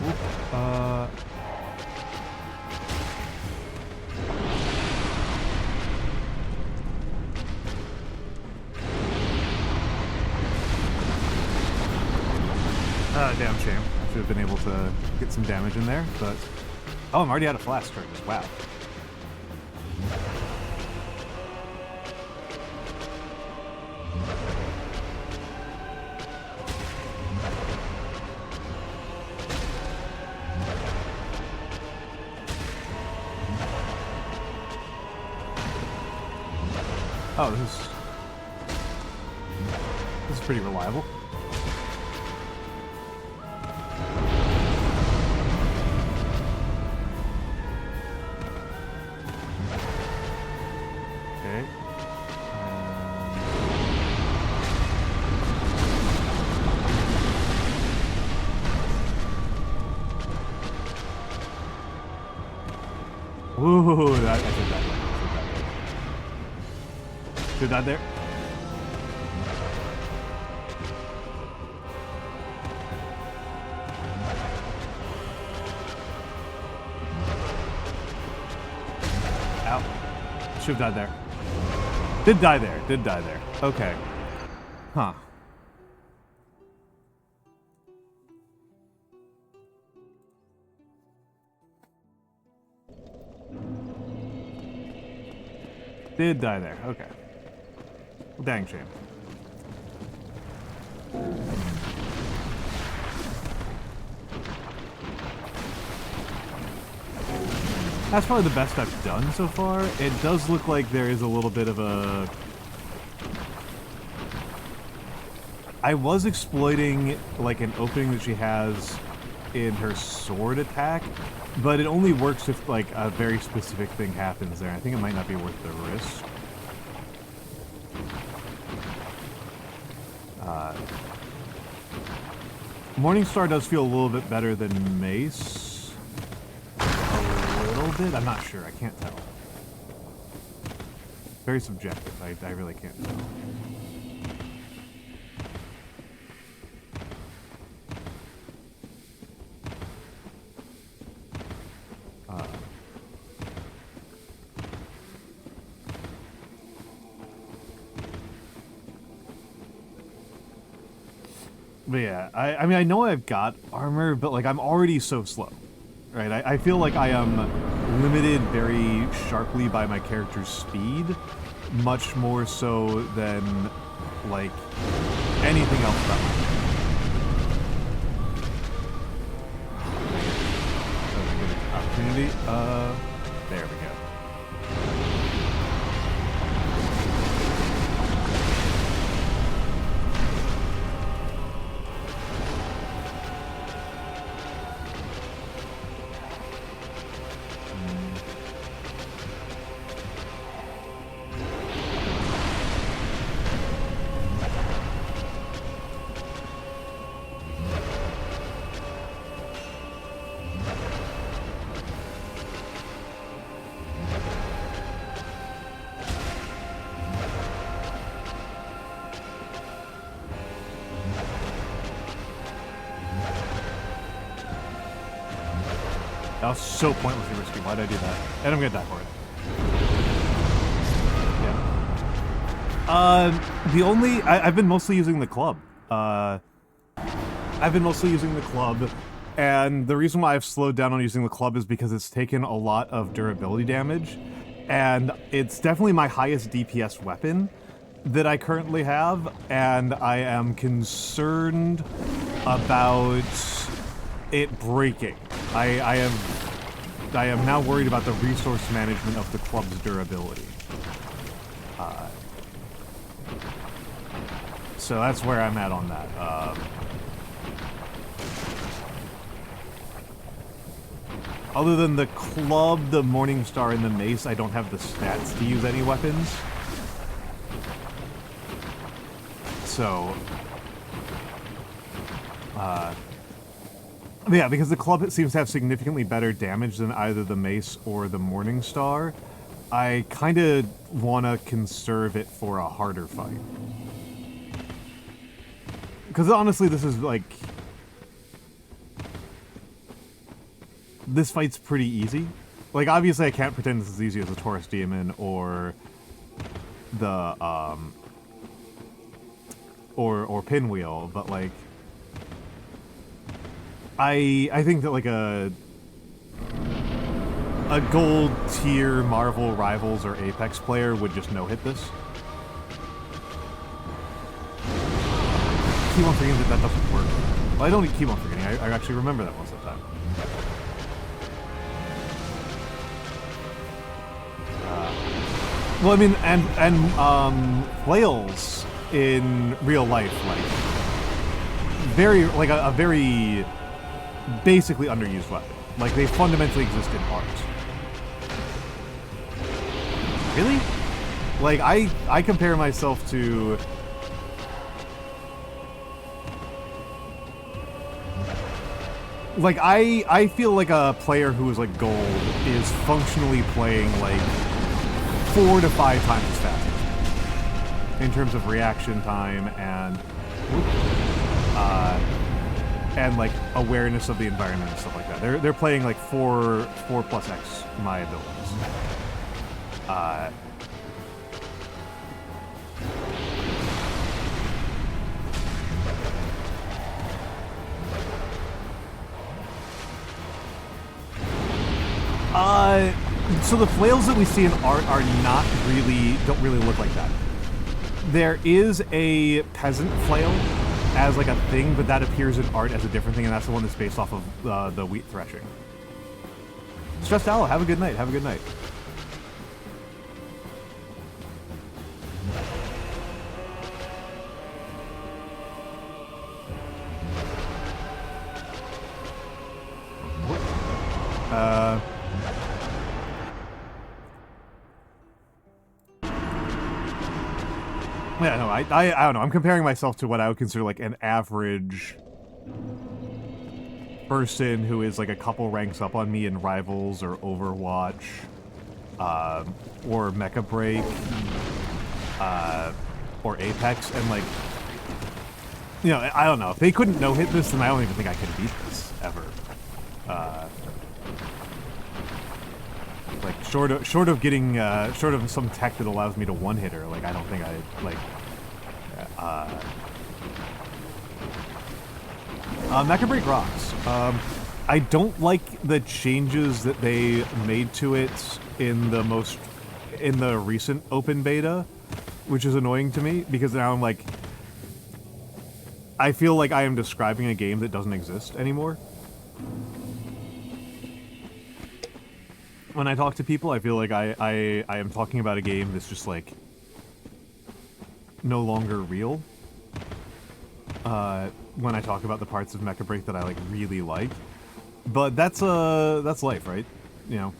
Oop, damn shame. I should have been able to get some damage in there, but... Oh, I'm already out of flash charges. Wow. Oh, this is pretty reliable. Okay. Ooh, that I did that. Should that there? Ow. Should have died there. Did die there. Did die there. Okay. Huh. Did die there. Okay. Dang shame. That's probably the best I've done so far. It does look like there is a little bit of a... I was exploiting like an opening that she has in her sword attack, but it only works if like a very specific thing happens there. I think it might not be worth the risk. Morningstar does feel a little bit better than Mace. A little bit? I'm not sure. I can't tell. Very subjective. I really can't tell. But yeah, I mean, I know I've got armor, but like I'm already so slow, right? I feel like I am limited very sharply by my character's speed, much more so than like anything else about me. That's a good opportunity. There we go. That was so pointlessly risky. Why did I do that? And I'm gonna die for it. Yeah. The only... I've been mostly using the club. And the reason why I've slowed down on using the club is because it's taken a lot of durability damage, and it's definitely my highest DPS weapon that I currently have, and I am concerned about it breaking. I am now worried about the resource management of the club's durability. So that's where I'm at on that. Other than the club, the Morningstar, and the mace, I don't have the stats to use any weapons. So, yeah, because the club seems to have significantly better damage than either the mace or the Morningstar, I kind of want to conserve it for a harder fight. Because honestly, this is like... This fight's pretty easy. Like, obviously I can't pretend this is as easy as a Taurus Demon or the, or Pinwheel, but like... I think that like a gold tier Marvel Rivals or Apex player would just no-hit this. Keep on forgetting that doesn't work. Well, I don't keep on forgetting. I actually remember that most of the time. Well, I mean, and flails in real life, like a very basically underused weapon. Like, they fundamentally exist in art. Really? Like, I compare myself to... Like, I feel like a player who is, like, gold is functionally playing, like, 4 to 5 times as fast in terms of reaction time and like awareness of the environment and stuff like that. They're playing like 4 plus X my abilities. So the flails that we see in art are don't really look like that. There is a peasant flail as like a thing, but that appears in art as a different thing, and that's the one that's based off of the wheat threshing. Stressed Owl, have a good night, have a good night. Yeah, no, I don't know. I'm comparing myself to what I would consider like an average person who is like a couple ranks up on me in Rivals or Overwatch, or Mecha Break, or Apex, and like, you know, I don't know. If they couldn't no-hit this, then I don't even think I could beat this ever. Like, short of getting, short of some tech that allows me to one-hitter, like, I don't think I, like, Mecha Break rocks. I don't like the changes that they made to it in the recent open beta, which is annoying to me, because now I'm like, I feel like I am describing a game that doesn't exist anymore. When I talk to people, I feel like I am talking about a game that's just, like, no longer real. When I talk about the parts of Mecha Break that I, like, really like. But that's life, right? You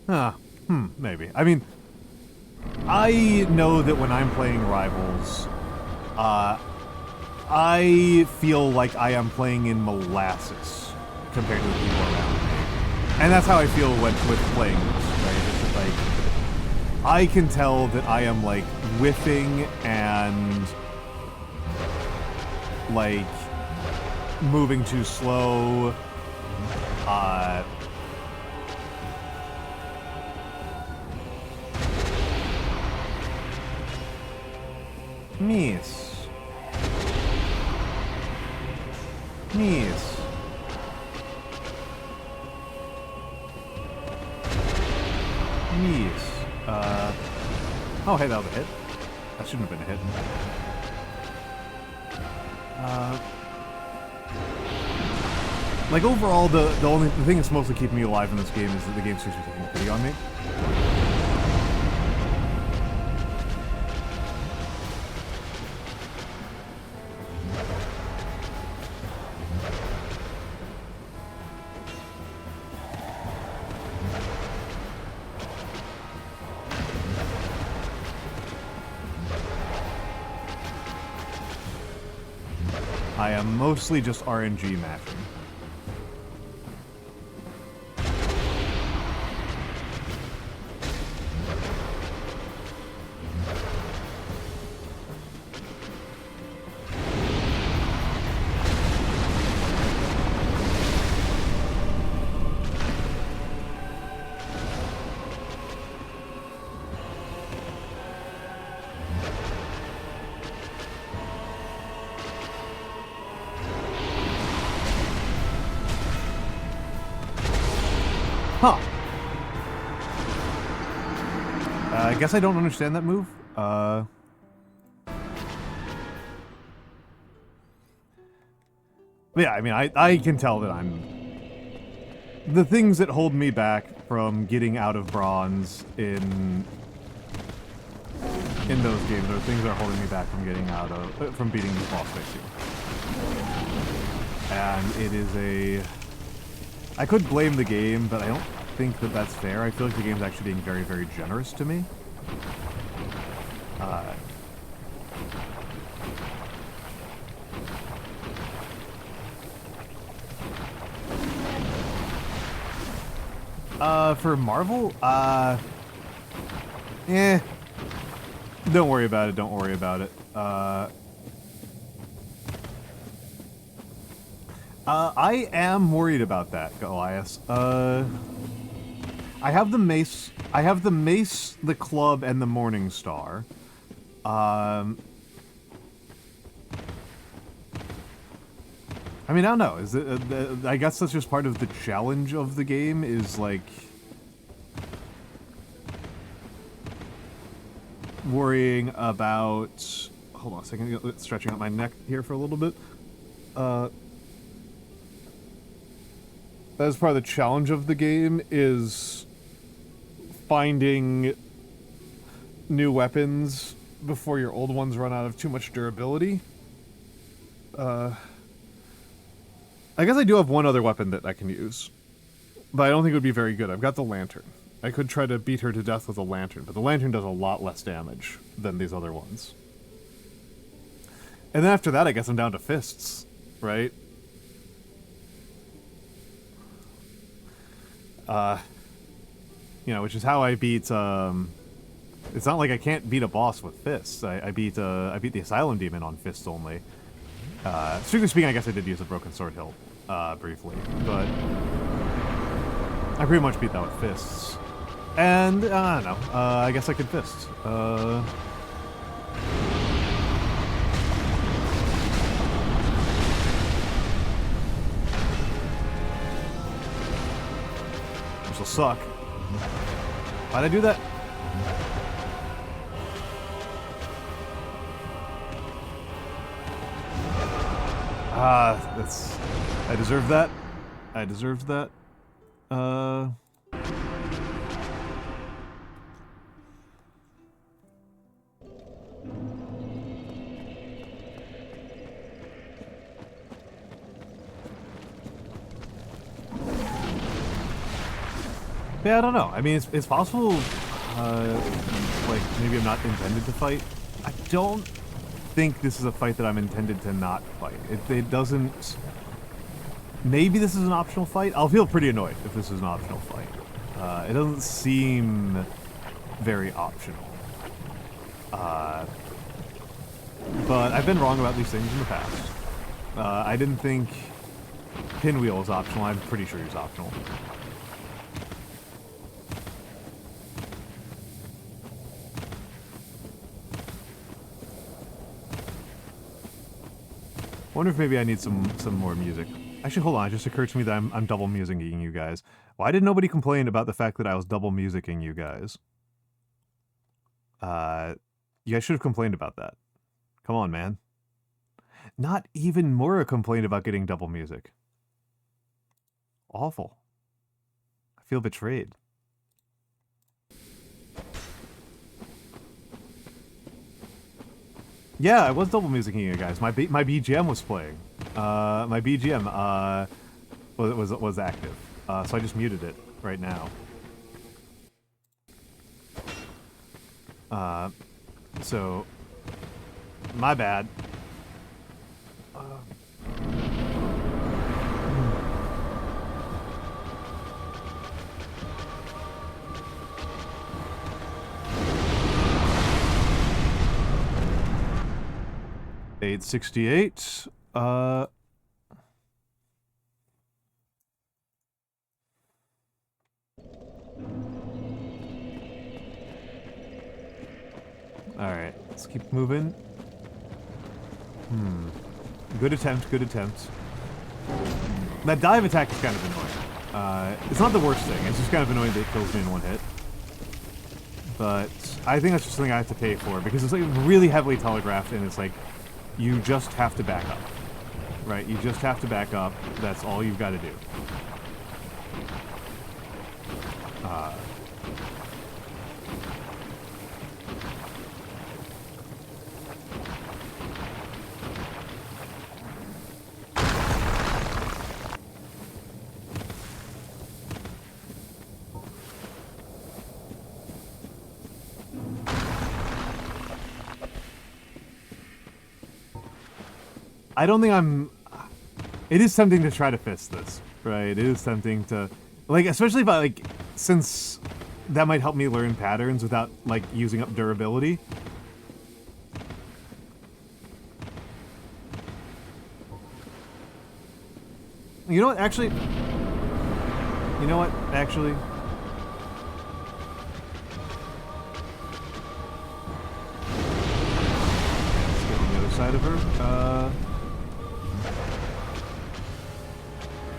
know? Maybe. I mean, I know that when I'm playing Rivals, I feel like I am playing in molasses compared to the people around me. And that's how I feel with playing this, right? It's just like, I can tell that I am, like, whiffing and like moving too slow, Miss. Oh, hey, that was a hit. That shouldn't have been a hit. Like, overall, the thing that's mostly keeping me alive in this game is that the game seems to be taking pity on me. I am mostly just RNG matching. Huh. I guess I don't understand that move. Yeah, I mean, I can tell that I'm... The things that hold me back from getting out of bronze in those games are things that are holding me back from getting out of... from beating this boss basically. And it is a... I could blame the game, but I don't think that that's fair. I feel like the game's actually being very, very generous to me. For Marvel, don't worry about it, don't worry about it. I am worried about that, Goliath. I have the mace, the club, and the Morning Star. I mean, I don't know. Is it? I guess that's just part of the challenge of the game. Is like worrying about. Hold on a second. Stretching out my neck here for a little bit. That is part of the challenge of the game, is finding new weapons before your old ones run out of too much durability. I guess I do have one other weapon that I can use, but I don't think it would be very good. I've got the lantern. I could try to beat her to death with a lantern, but the lantern does a lot less damage than these other ones. And then after that, I guess I'm down to fists, right? You know, which is how I beat, it's not like I can't beat a boss with fists. I beat the Asylum Demon on fists only. Strictly speaking, I guess I did use a Broken Sword hilt, briefly, but I pretty much beat that with fists. And, I don't know, I guess I could fist. Which will suck. Why'd I do that? That's... I deserved that. I deserved that. Yeah, I don't know. I mean, it's possible, like, maybe I'm not intended to fight. I don't think this is a fight that I'm intended to not fight. It doesn't... Maybe this is an optional fight? I'll feel pretty annoyed if this is an optional fight. It doesn't seem very optional. But I've been wrong about these things in the past. I didn't think pinwheel was optional. I'm pretty sure he's optional. Wonder if maybe I need some more music. Actually, hold on. It just occurred to me that I'm double musicking you guys. Why did nobody complain about the fact that I was double musicking you guys? You guys should have complained about that. Come on, man. Not even Mura complained about getting double music. Awful. I feel betrayed. Yeah, I was double musicking you guys. My BGM was playing. My BGM was active. So I just muted it right now. So my bad. $868. All right, let's keep moving. Good attempt, good attempt. That dive attack is kind of annoying. It's not the worst thing, it's just kind of annoying that it kills me in one hit. But I think that's just something I have to pay for, because it's like really heavily telegraphed, and it's like, you just have to back up. Right, you just have to back up, that's all you've got to do. I don't think I'm... It is tempting to try to fist this, right? It is tempting to... Like, especially if I, like... Since that might help me learn patterns without, like, using up durability. You know what, actually... You know what, actually... Let's get on the other side of her.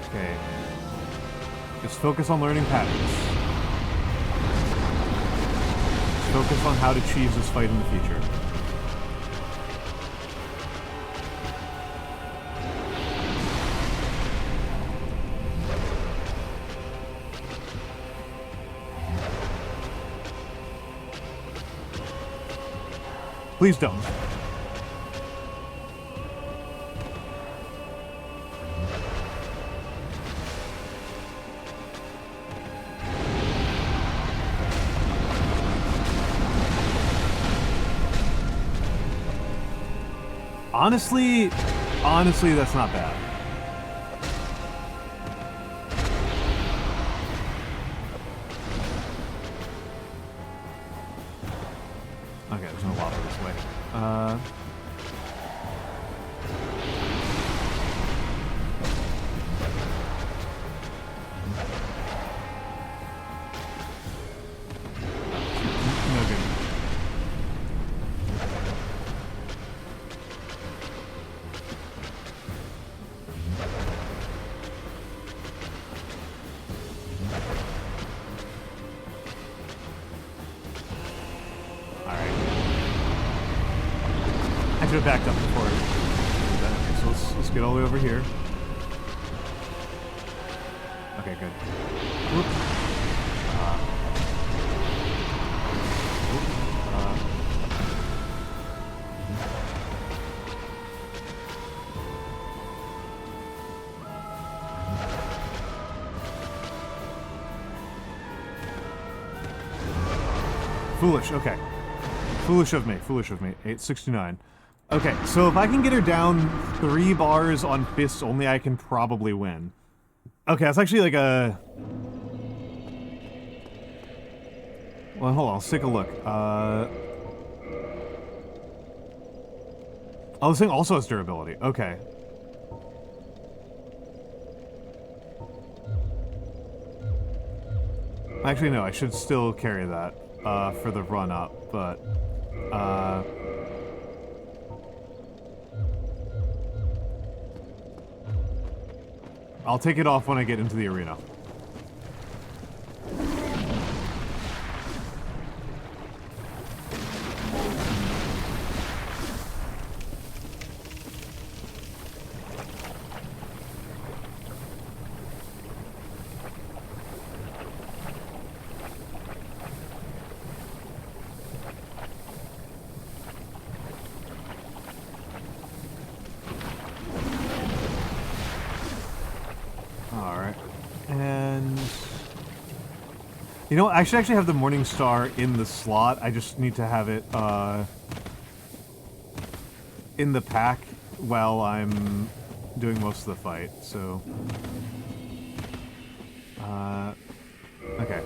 Okay. Just focus on learning patterns. Just focus on how to cheese this fight in the future. Please don't. Honestly, that's not bad. Okay, there's no lava this way. No good. I should have backed up before. Okay, so let's get all the way over here. Okay, good. Whoop. Foolish, okay. Foolish of me, 869. Okay, so if I can get her down 3 bars on fists only, I can probably win. Okay, that's actually like a... Well, hold on, let's take a look. Oh, this thing also has durability. Okay. Actually, no, I should still carry that for the run up, but I'll take it off when I get into the arena. You know, I should actually have the Morning Star in the slot. I just need to have it, in the pack while I'm doing most of the fight, so... okay.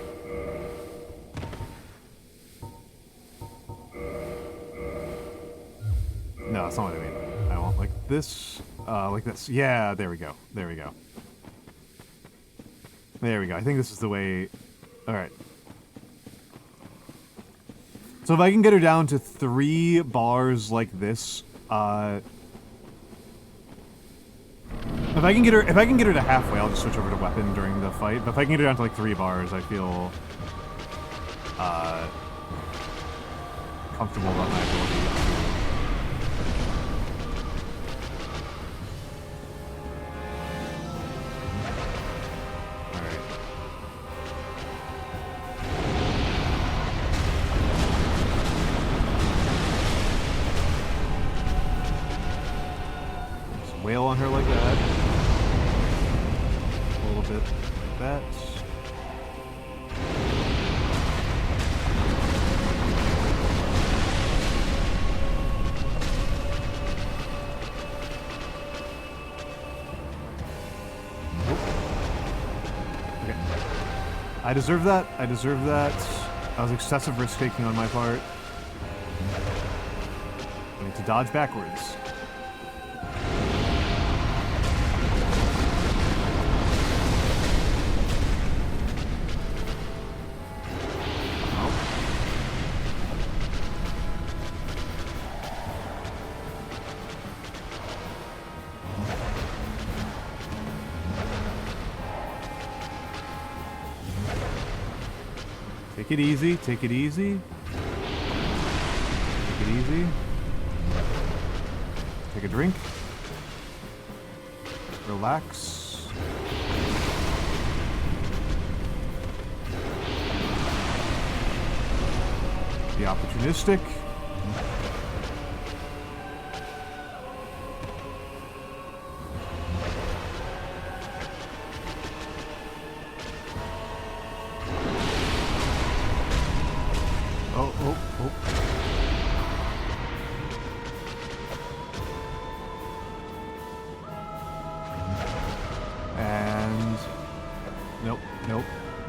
No, that's not what I mean. I want, like this, like this. Yeah, there we go. There we go. There we go. I think this is the way... Alright. So if I can get her down to 3 bars like this, if I can get her to halfway, I'll just switch over to weapon during the fight. But if I can get her down to like 3 bars, I feel comfortable about my ability to... Wail on her like that. A little bit like that. Okay. I deserve that. I deserve that. That was excessive risk-taking on my part. I need to dodge backwards. Take it easy, take it easy. Take it easy. Take a drink. Relax. Be opportunistic.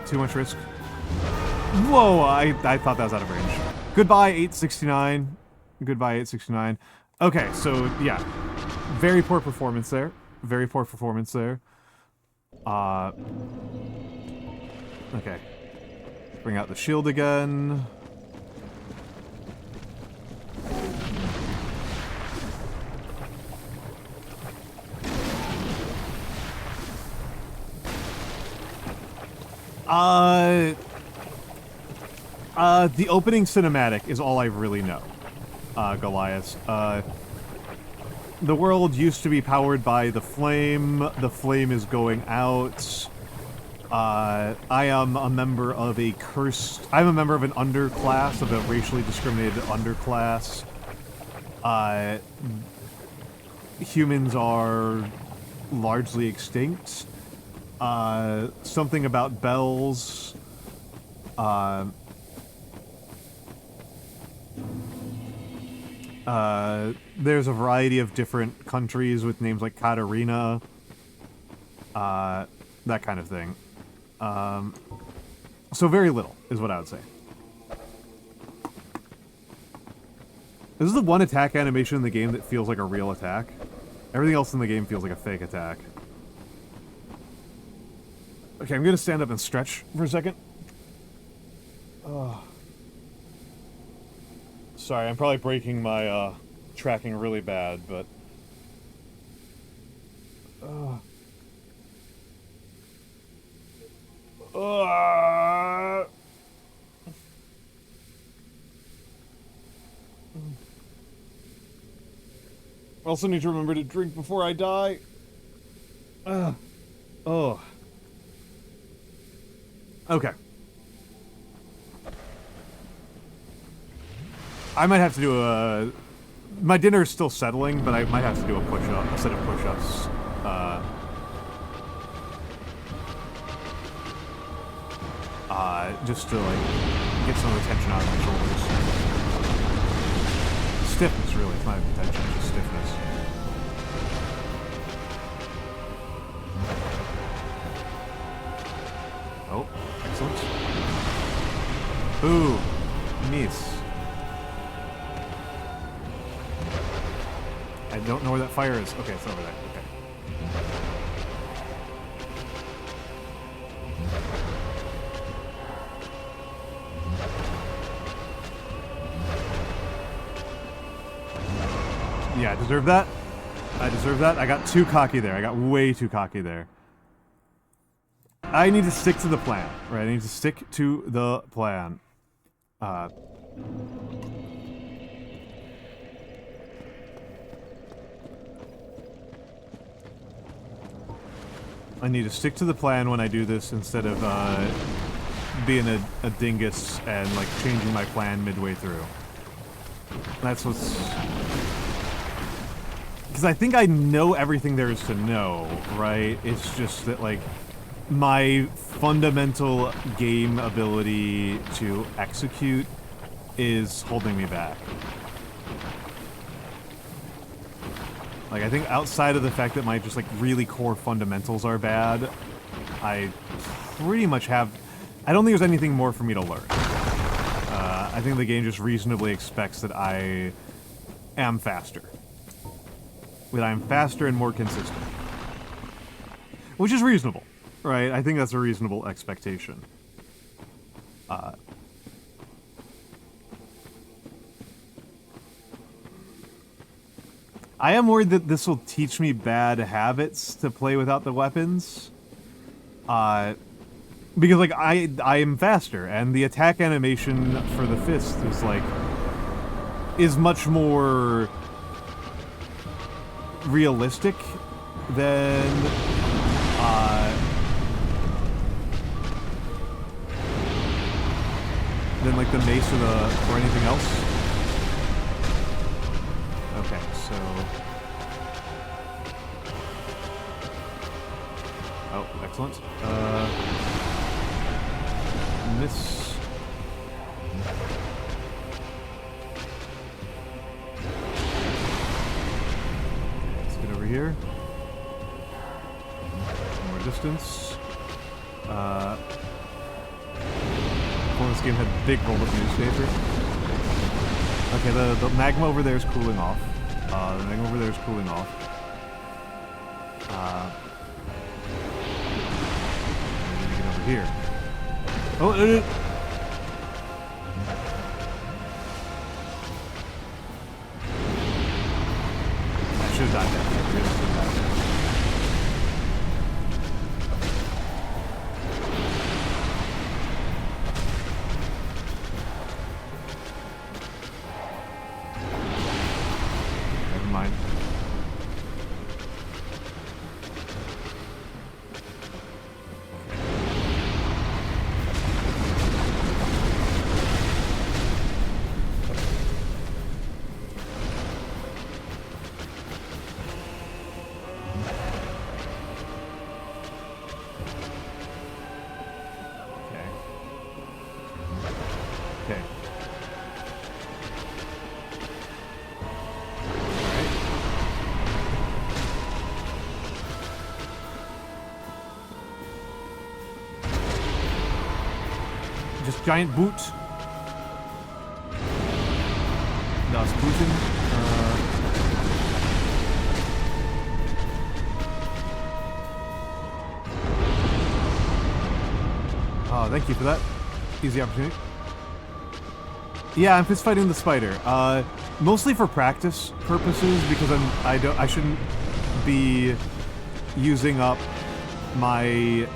Too much risk. Whoa, I thought that was out of range. Goodbye, 869. Goodbye, 869. Okay, so, yeah. Very poor performance there. Very poor performance there. Okay. Bring out the shield again. The opening cinematic is all I really know, Goliath. The world used to be powered by the flame. The flame is going out. I am a member of a cursed... I'm a member of an underclass, of a racially discriminated underclass. Humans are largely extinct. Something about bells. There's a variety of different countries with names like Katarina. That kind of thing. So very little, is what I would say. This is the one attack animation in the game that feels like a real attack. Everything else in the game feels like a fake attack. Okay, I'm gonna stand up and stretch for a second. Oh. Sorry, I'm probably breaking my tracking really bad, but... I also need to remember to drink before I die. Oh. Okay. I might have to do a... My dinner is still settling, but I might have to do a push-up, a set of push-ups. Just to, like, get some of the tension out of my shoulders. Stiffness, really. It's not even tension, it's just stiffness. Oh, excellent. Ooh, miss. I don't know where that fire is. Okay, it's over there. Okay. Yeah, I deserve that. I deserve that. I got too cocky there. I got way too cocky there. I need to stick to the plan, right? I need to stick to the plan. I need to stick to the plan when I do this instead of being a dingus and like changing my plan midway through. That's what's... Because I think I know everything there is to know, right? It's just that, like, my fundamental game ability to execute is holding me back. Like, I think outside of the fact that my just, like, really core fundamentals are bad, I pretty much have... I don't think there's anything more for me to learn. I think the game just reasonably expects that I am faster. That I'm faster and more consistent. Which is reasonable, right? I think that's a reasonable expectation. I am worried that this will teach me bad habits to play without the weapons. Because, like, I am faster, and the attack animation for the fist is, like, is much more realistic than, like, the mace or anything else. Okay, so... Oh, excellent. Miss... Let's get over here. Some more distance. Before this game had a big roll of newspaper. Okay, the magma over there is cooling off. The magma over there is cooling off. I need to get over here. Oh, I should have died there. I really should have died there. Never mind. Giant boot. Das Booten. Oh, thank you for that. Easy opportunity. Yeah, I'm fist fighting the spider. Mostly for practice purposes because I shouldn't be using up my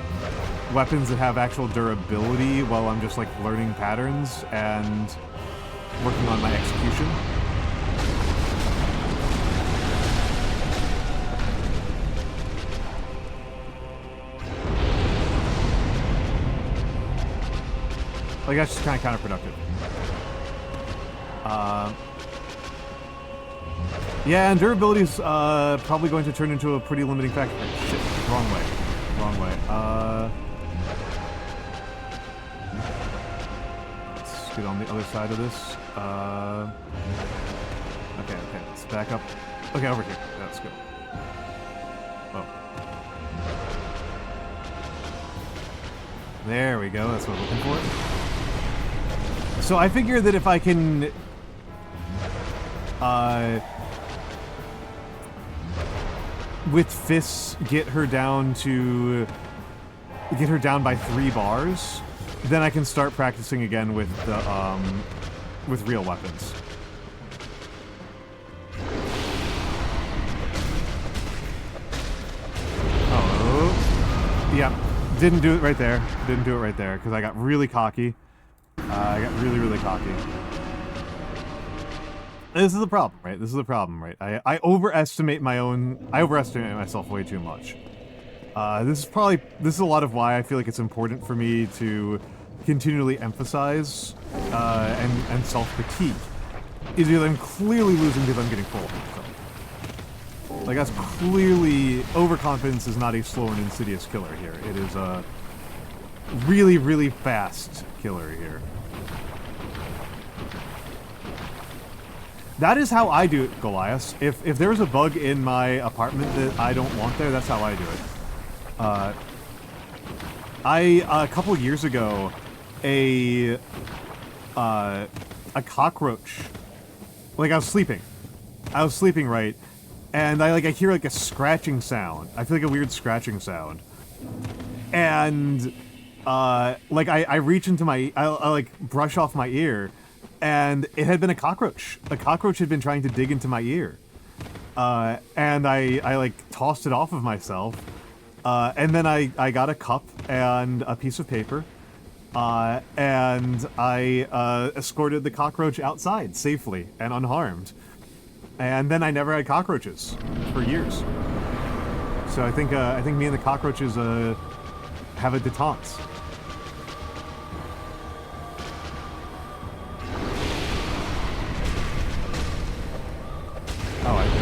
weapons that have actual durability while I'm just like learning patterns and working on my execution. Like that's just kind of counterproductive. Yeah, and durability is probably going to turn into a pretty limiting factor. Shit, wrong way. Wrong way. Let's get on the other side of this. Okay, let's back up. Okay, over here. Yeah, let's go. Oh. There we go, that's what I'm looking for. So I figure that if I can with fists get her down by 3 bars, then I can start practicing again with the with real weapons. Oh, yeah, didn't do it right there. Didn't do it right there because I got really cocky. I got really cocky. This is the problem, right? This is the problem, right? I overestimate myself way too much. This is a lot of why I feel like it's important for me to continually emphasize and self-critique. Is because I'm clearly losing because I'm getting full of myself. Like that's clearly overconfidence is not a slow and insidious killer here. It is a really fast killer here. That is how I do it, Goliath. If there's a bug in my apartment that I don't want there, that's how I do it. A couple of years ago, a cockroach. Like I was sleeping, right, and I hear like a scratching sound. I feel like a weird scratching sound, and like I reach into my, I like brush off my ear. And it had been a cockroach. A cockroach had been trying to dig into my ear. And I like tossed it off of myself. And then I got a cup and a piece of paper. And I escorted the cockroach outside safely and unharmed. And then I never had cockroaches for years. So I think me and the cockroaches have a détente. Oh, I did.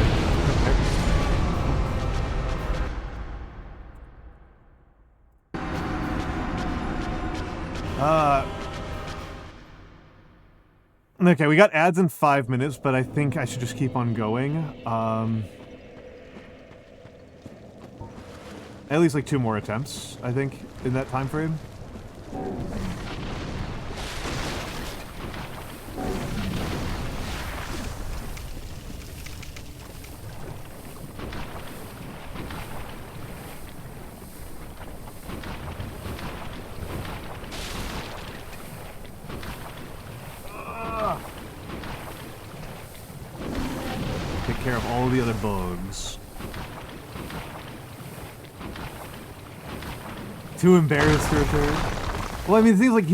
Okay, we got ads in 5 minutes, but I think I should just keep on going. At least like 2 more attempts, I think, in that time frame. Of all the other bugs. Too embarrassed to return. Well, I mean, it seems like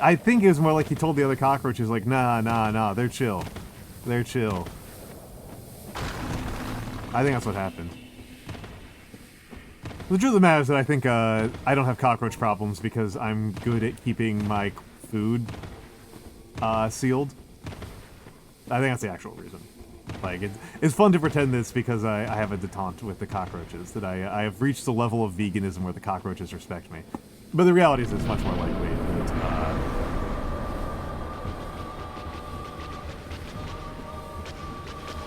I think it was more like he told the other cockroaches, like, nah, they're chill. They're chill. I think that's what happened. The truth of the matter is that I think, I don't have cockroach problems because I'm good at keeping my food, sealed. I think that's the actual reason. Like, it's fun to pretend this because I have a détente with the cockroaches, that I have reached the level of veganism where the cockroaches respect me. But the reality is it's much more likely that,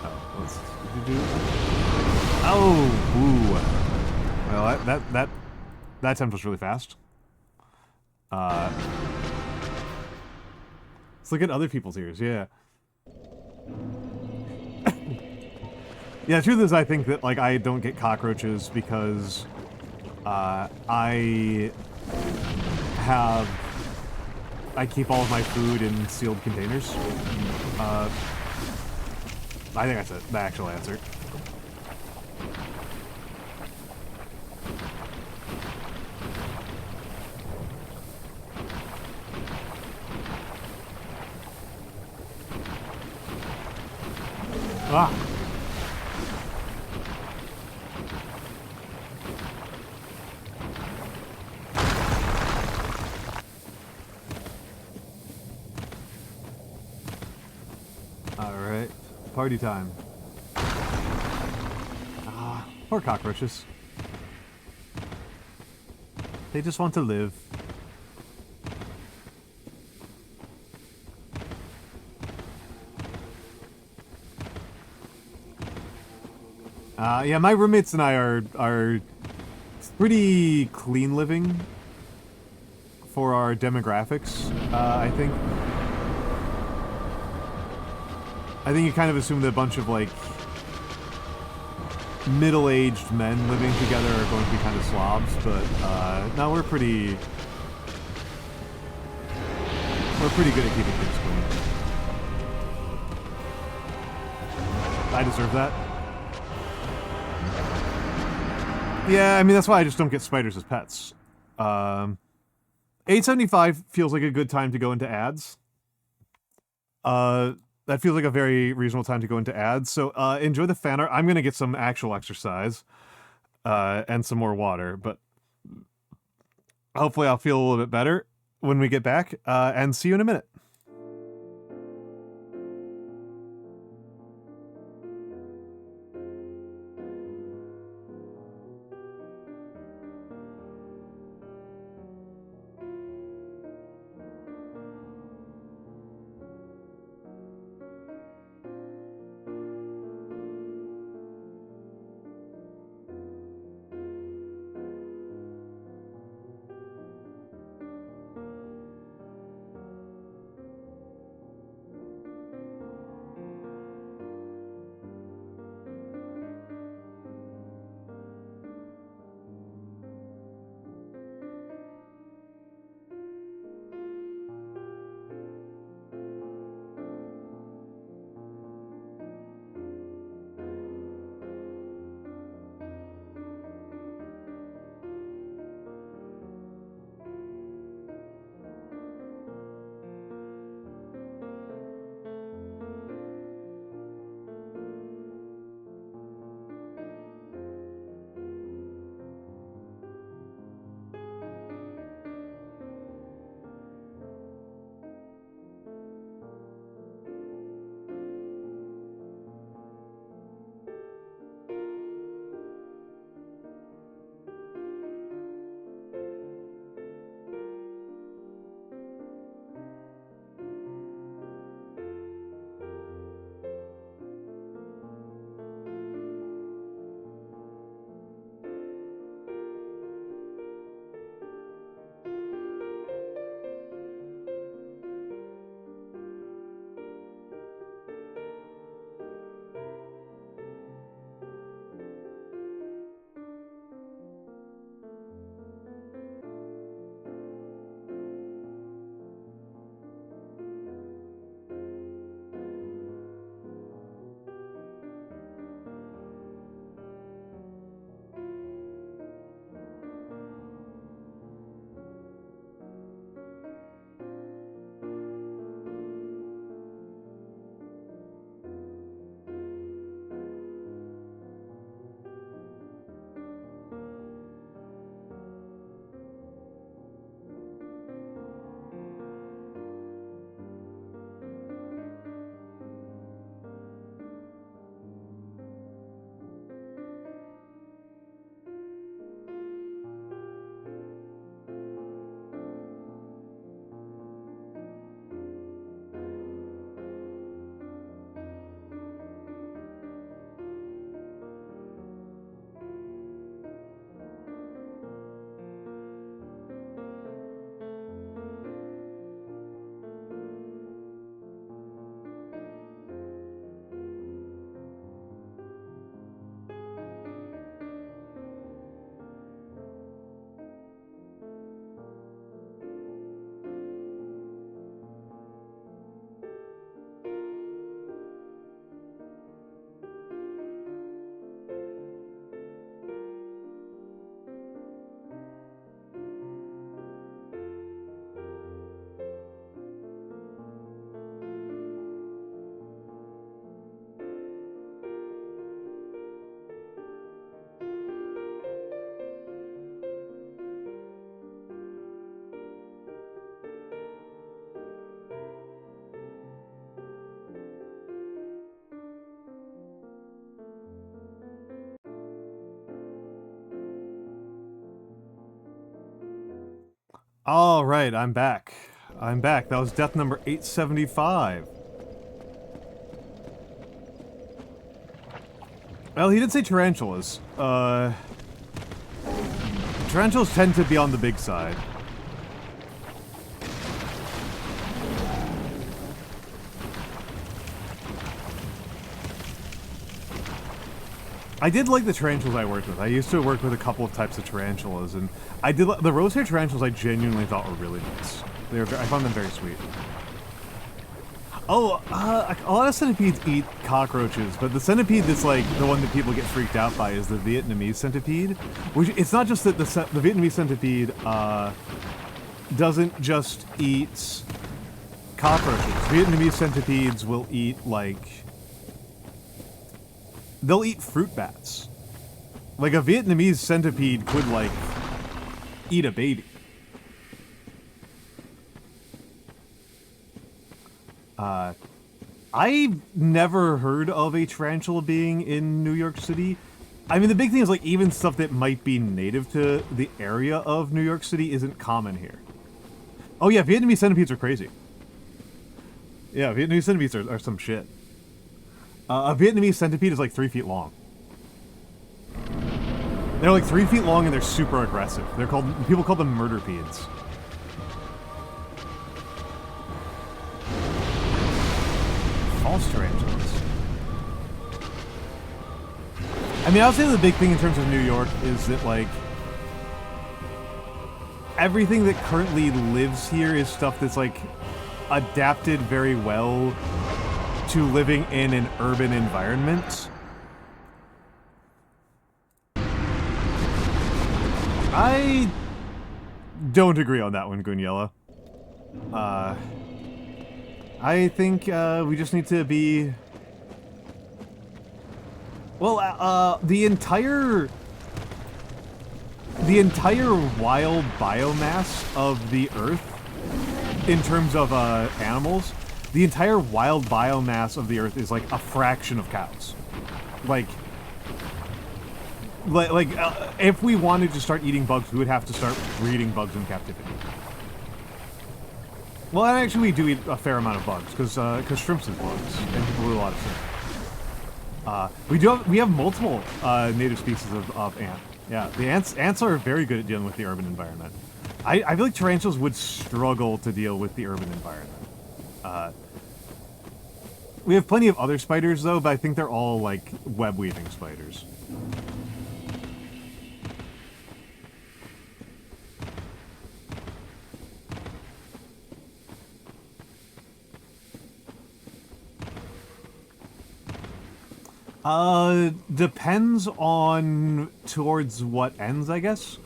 oh, what's... Did you do? Oh, ooh. Well, that attempt was really fast. Let's look at other people's ears, yeah. Yeah, the truth is I think that, like, I don't get cockroaches because, I have I keep all of my food in sealed containers. I think that's it, the actual answer. Ah! Alright, party time. Ah, poor cockroaches. They just want to live. Yeah, my roommates and I are pretty clean living for our demographics, I think. I think you kind of assume that a bunch of, like, middle-aged men living together are going to be kind of slobs, but, no, we're pretty good at keeping things clean. I deserve that. Yeah, I mean, that's why I just don't get spiders as pets. 875 feels like a good time to go into ads. That feels like a very reasonable time to go into ads. So enjoy the fan art. I'm going to get some actual exercise and some more water, but hopefully I'll feel a little bit better when we get back, and see you in a minute. All right, I'm back. I'm back. That was death number 875. Well, he did say tarantulas. Tarantulas tend to be on the big side. I did like the tarantulas I worked with. I used to work with a couple of types of tarantulas, and I did the rose hair tarantulas. I genuinely thought were really nice. I found them very sweet. Oh, a lot of centipedes eat cockroaches, but the centipede that's like the one that people get freaked out by is the Vietnamese centipede. Which it's not just that the Vietnamese centipede doesn't just eat cockroaches. Vietnamese centipedes will eat they'll eat fruit bats. Like a Vietnamese centipede could like eat a baby. I've never heard of a tarantula being in New York City. I mean, the big thing is, like, even stuff that might be native to the area of New York City isn't common here. Oh yeah, Vietnamese centipedes are crazy. Yeah, Vietnamese centipedes are some shit. A Vietnamese centipede is like 3 feet long. They're like 3 feet long and they're super aggressive. People call them murderpedes. False tarantulas. I mean, I would say the big thing in terms of New York is that, like, everything that currently lives here is stuff that's, like, adapted very well to living in an urban environment. I don't agree on that one, Goonyella. I think we just need to be... Well, the entire wild biomass of the Earth, in terms of animals, the entire wild biomass of the Earth is like a fraction of cows. Like if we wanted to start eating bugs, we would have to start breeding bugs in captivity. Well, and actually we do eat a fair amount of bugs, because shrimps is bugs, and people eat a lot of shrimp. We have multiple native species of ant. Yeah, the ants are very good at dealing with the urban environment. I feel like tarantulas would struggle to deal with the urban environment. We have plenty of other spiders, though, but I think they're all, like, web-weaving spiders. Depends on towards what ends, I guess.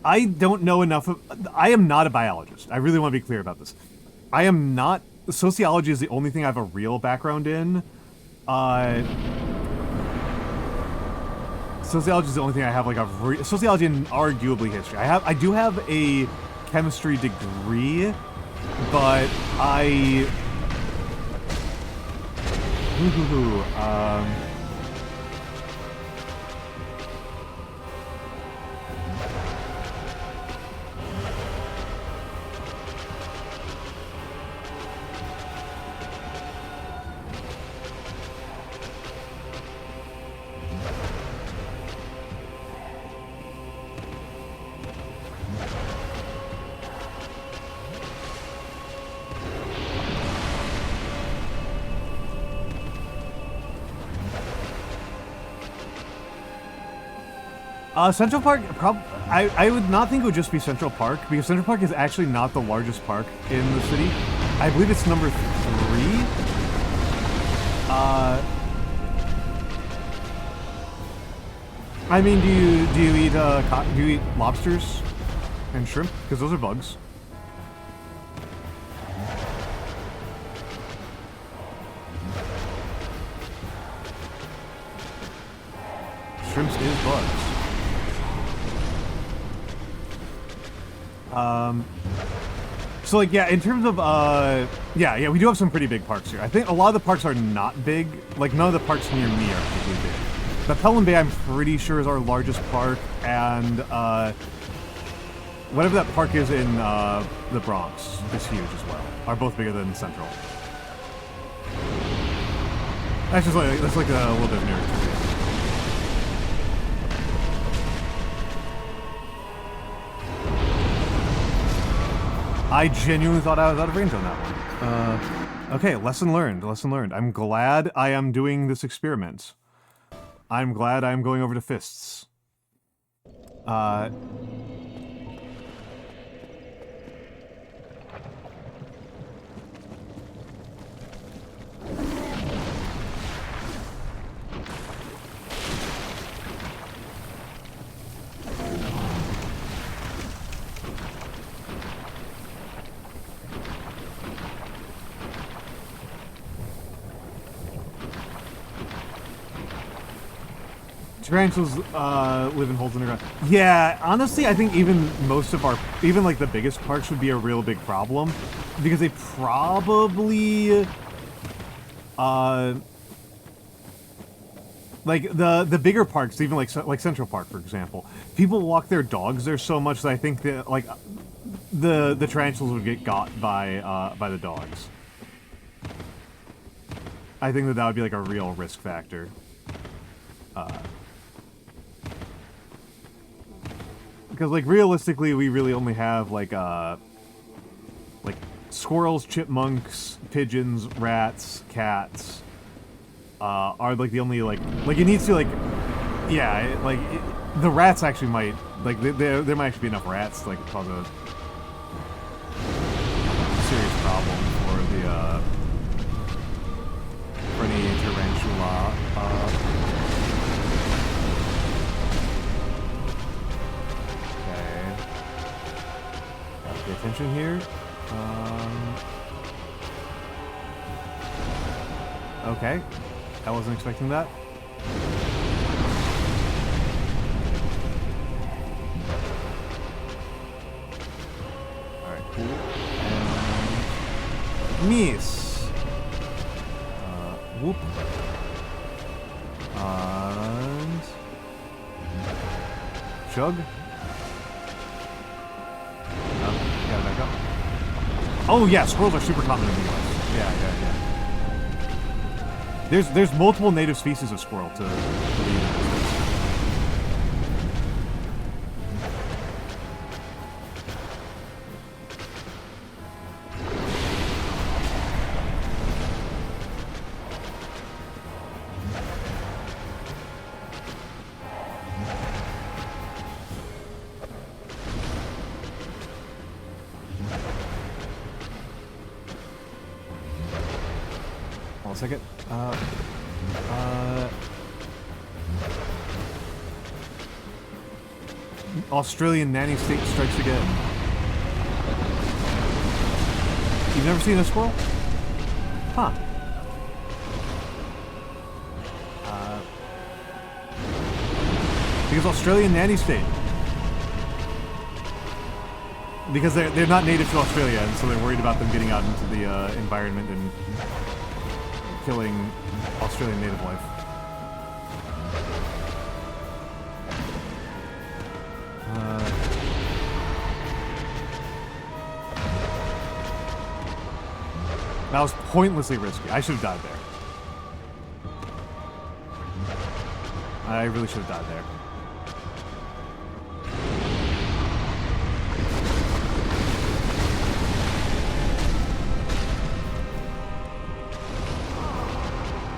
I don't know enough of... I am not a biologist. I really want to be clear about this. I am not... Sociology is the only thing I have a real background in. Sociology is the only thing I have, like, sociology and arguably history. I do have a chemistry degree, but I... Central Park, I would not think it would just be Central Park, because Central Park is actually not the largest park in the city. I believe it's number 3. I mean, do you eat lobsters and shrimp? Because those are bugs. Shrimps is bugs. So, like, yeah, in terms of, yeah, we do have some pretty big parks here. I think a lot of the parks are not big. Like, none of the parks near me are particularly big. But Pelham Bay, I'm pretty sure, is our largest park, and, whatever that park is in the Bronx is huge as well. Are both bigger than Central. That's just like, that's like a little bit of nerd trivia. I genuinely thought I was out of range on that one. Okay, lesson learned, lesson learned. I'm glad I am doing this experiment. I'm glad I'm going over to fists. Tarantulas live in holes underground. Yeah, honestly, I think even most of our, even like the biggest parks would be a real big problem, because they probably, like the bigger parks, even like Central Park, for example, people walk their dogs there so much that I think that like the tarantulas would get got by the dogs. I think that would be like a real risk factor. Because, like, realistically, we really only have, like squirrels, chipmunks, pigeons, rats, cats, are, like, the only, like, it needs to, like, yeah, the rats actually might, like, there might actually be enough rats to, like, cause a serious problem for any tarantula, Pay attention here. Okay. I wasn't expecting that. Alright, cool. And miss. Whoop. And chug. Oh yeah, squirrels are super common in the US. Yeah. There's multiple native species of squirrel to the United States. Hold on a second. Australian nanny state strikes again. You've never seen a squirrel? Huh. Because Australian nanny state. Because they're not native to Australia, and so they're worried about them getting out into the environment and killing Australian native life. That was pointlessly risky. I should have died there. I really should have died there.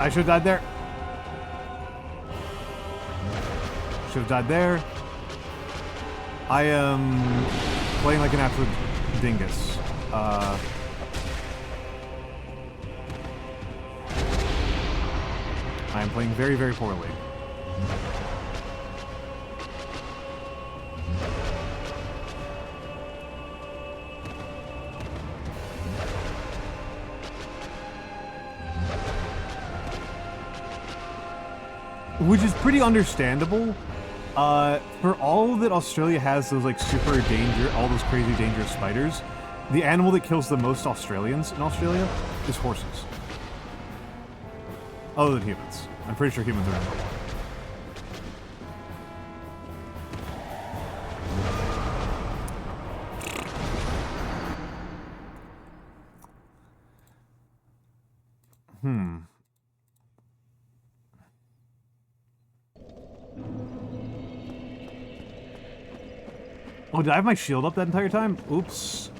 I should have died there. Should have died there. I am playing like an absolute dingus. I am playing very, very poorly. Which is pretty understandable. For all that Australia has those like super all those crazy dangerous spiders, the animal that kills the most Australians in Australia is horses. Other than humans. I'm pretty sure humans are animals. Oh, did I have my shield up that entire time? Oops.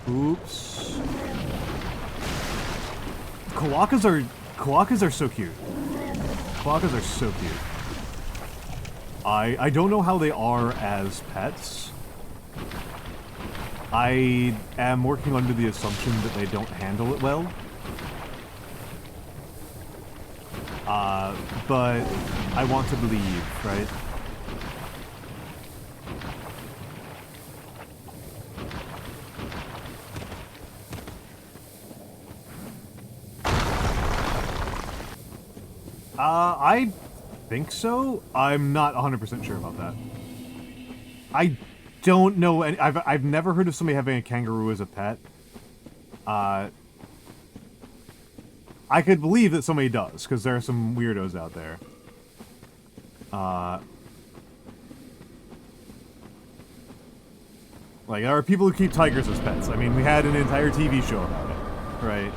Oops. Koakas are so cute. Koakas are so cute. I don't know how they are as pets. I am working under the assumption that they don't handle it well. But I want to believe, right? I think so. I'm not 100% sure about that. I don't know any, I've never heard of somebody having a kangaroo as a pet. I could believe that somebody does, because there are some weirdos out there. Like, there are people who keep tigers as pets. I mean, we had an entire TV show about it, right?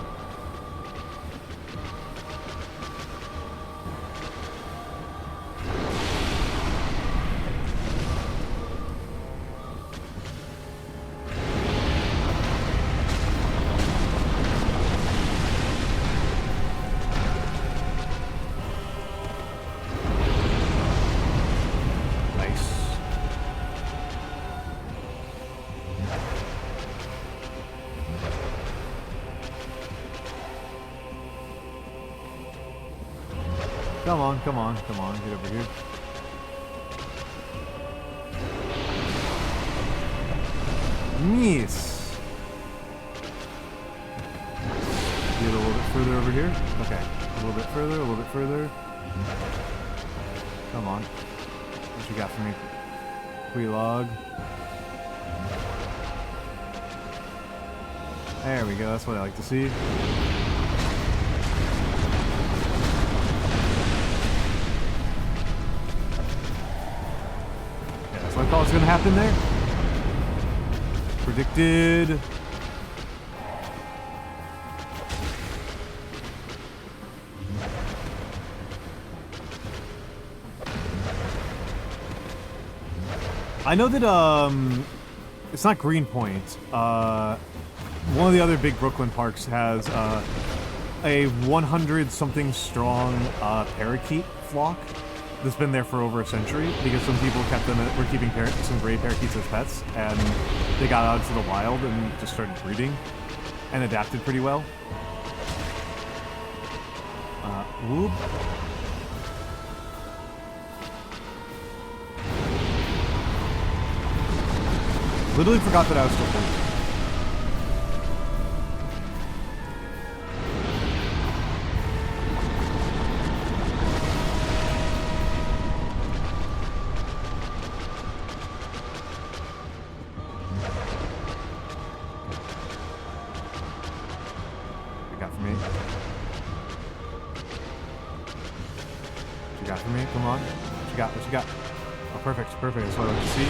Come on, get over here. Nice. Get a little bit further over here. Okay, a little bit further, a little bit further. Come on. What you got for me? Queelag. There we go, that's what I like to see. I thought was going to happen there. Predicted. I know that, it's not Greenpoint. One of the other big Brooklyn parks has, a 100-something strong, parakeet flock that's been there for over a century, because some people were keeping some gray parakeets as pets, and they got out into the wild and just started breeding, and adapted pretty well. Whoop. Literally forgot that I was still playing. Perfect, that's what I like to see.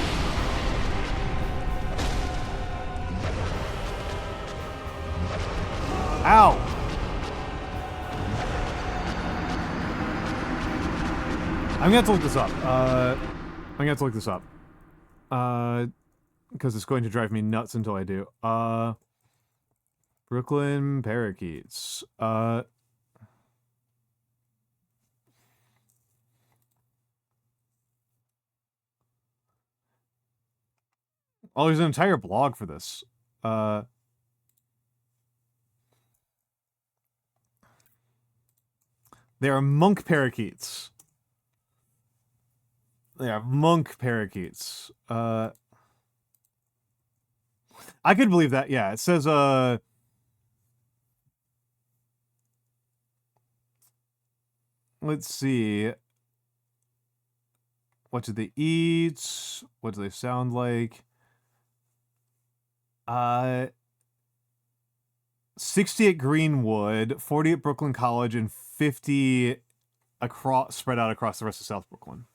Ow! I'm gonna have to look this up. Because it's going to drive me nuts until I do. Brooklyn parakeets. Oh, there's an entire blog for this. They are monk parakeets. They are monk parakeets. I could believe that, yeah. It says, let's see. What do they eat? What do they sound like? 60 at Greenwood, 40 at Brooklyn College, and 50 spread out across the rest of South Brooklyn.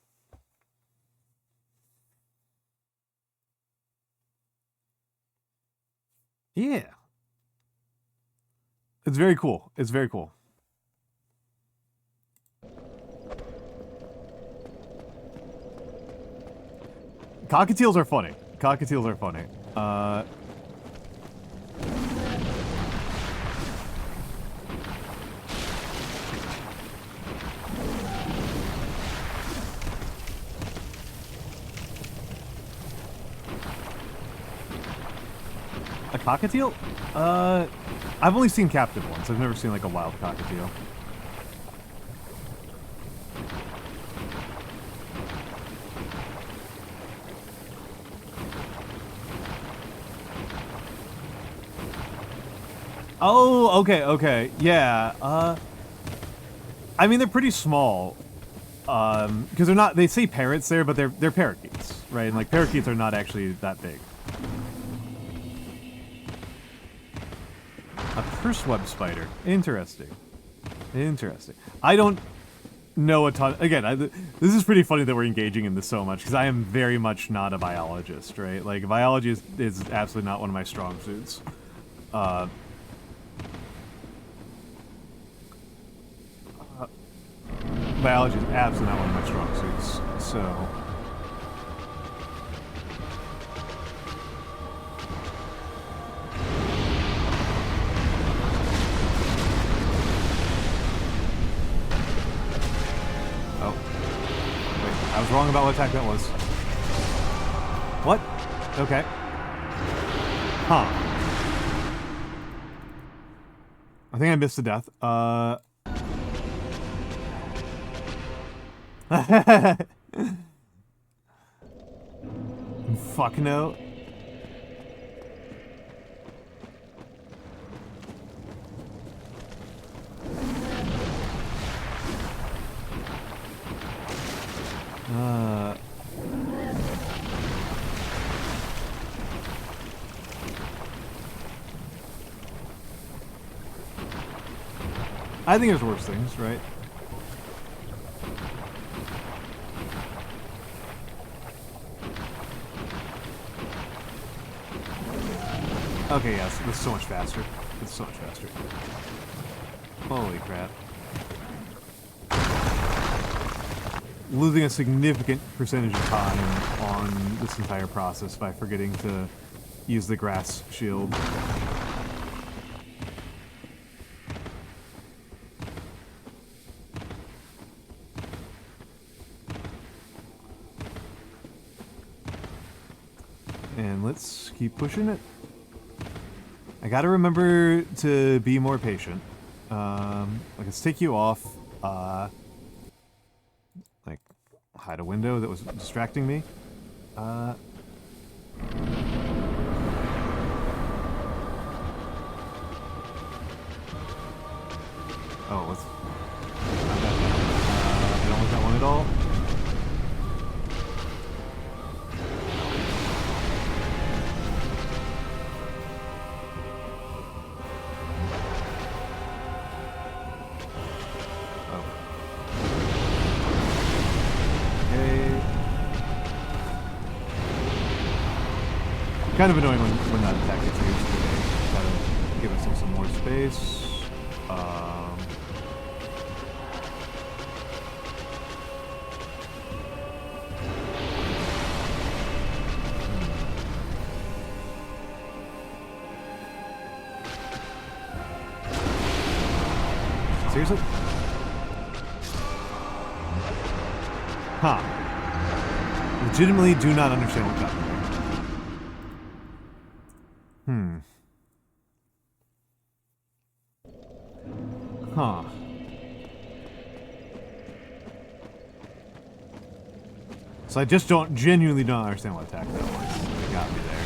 Yeah. It's very cool. It's very cool. Cockatiels are funny. Cockatiels are funny. A cockatiel? I've only seen captive ones. I've never seen like a wild cockatiel. Oh, okay, yeah. I mean, they're pretty small. Because they're not, they say parrots there, but they're parakeets, right? And like parakeets are not actually that big. A purse web spider. Interesting. Interesting. I don't know a ton. Again, this is pretty funny that we're engaging in this so much, because I am very much not a biologist, right? Like, biology is absolutely not one of my strong suits. Biology is absolutely not one of my strong suits, so... I was wrong about what attack that was. What? Okay. Huh. I think I missed a death. Fuck no. I think there's worse things, right? Okay, yes, it's so much faster. It's so much faster. Holy crap. Losing a significant percentage of time on this entire process by forgetting to use the grass shield. And let's keep pushing it. I gotta remember to be more patient. Like, let's take you off, like, hide a window that was distracting me. Oh, let's... I don't want that one at all. Kind of annoying when that attack gets used today. Gotta give ourselves some more space. Seriously? Huh. Legitimately do not understand what's happening. Huh. So I just genuinely don't understand what attack that was. It got me there.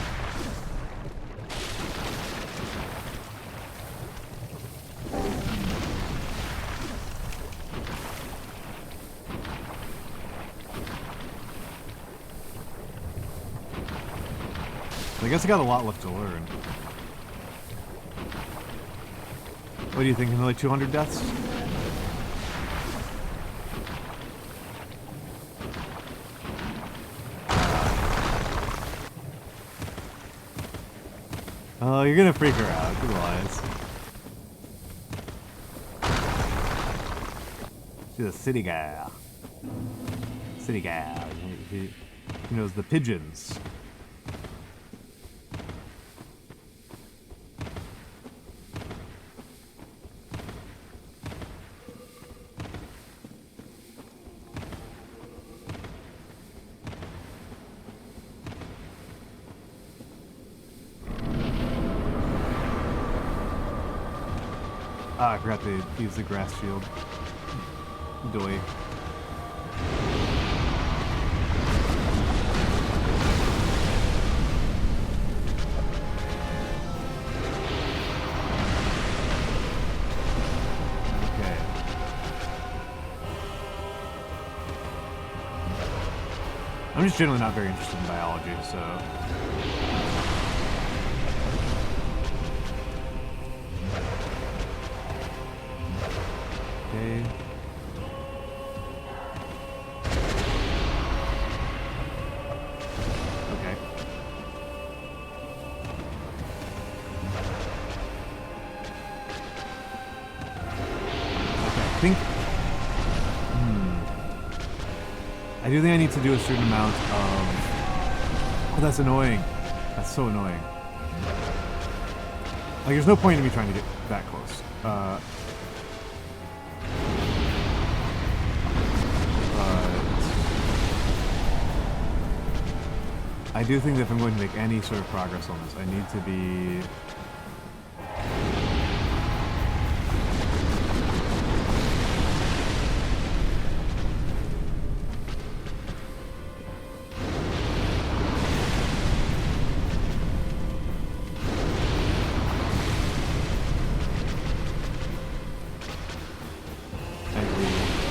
I guess I got a lot left to learn. What do you think, another 200 deaths? Oh, you're gonna freak her out, good lies. She's a city gal. City gal. He knows the pigeons. Ah, I forgot to use the grass shield. Doy. Okay. I'm just generally not very interested in biology, so... Okay. Okay. Okay, I think... I do think I need to do a certain amount of... Oh, that's annoying. That's so annoying. Like, there's no point in me trying to get that close. I do think that if I'm going to make any sort of progress on this, I need to be...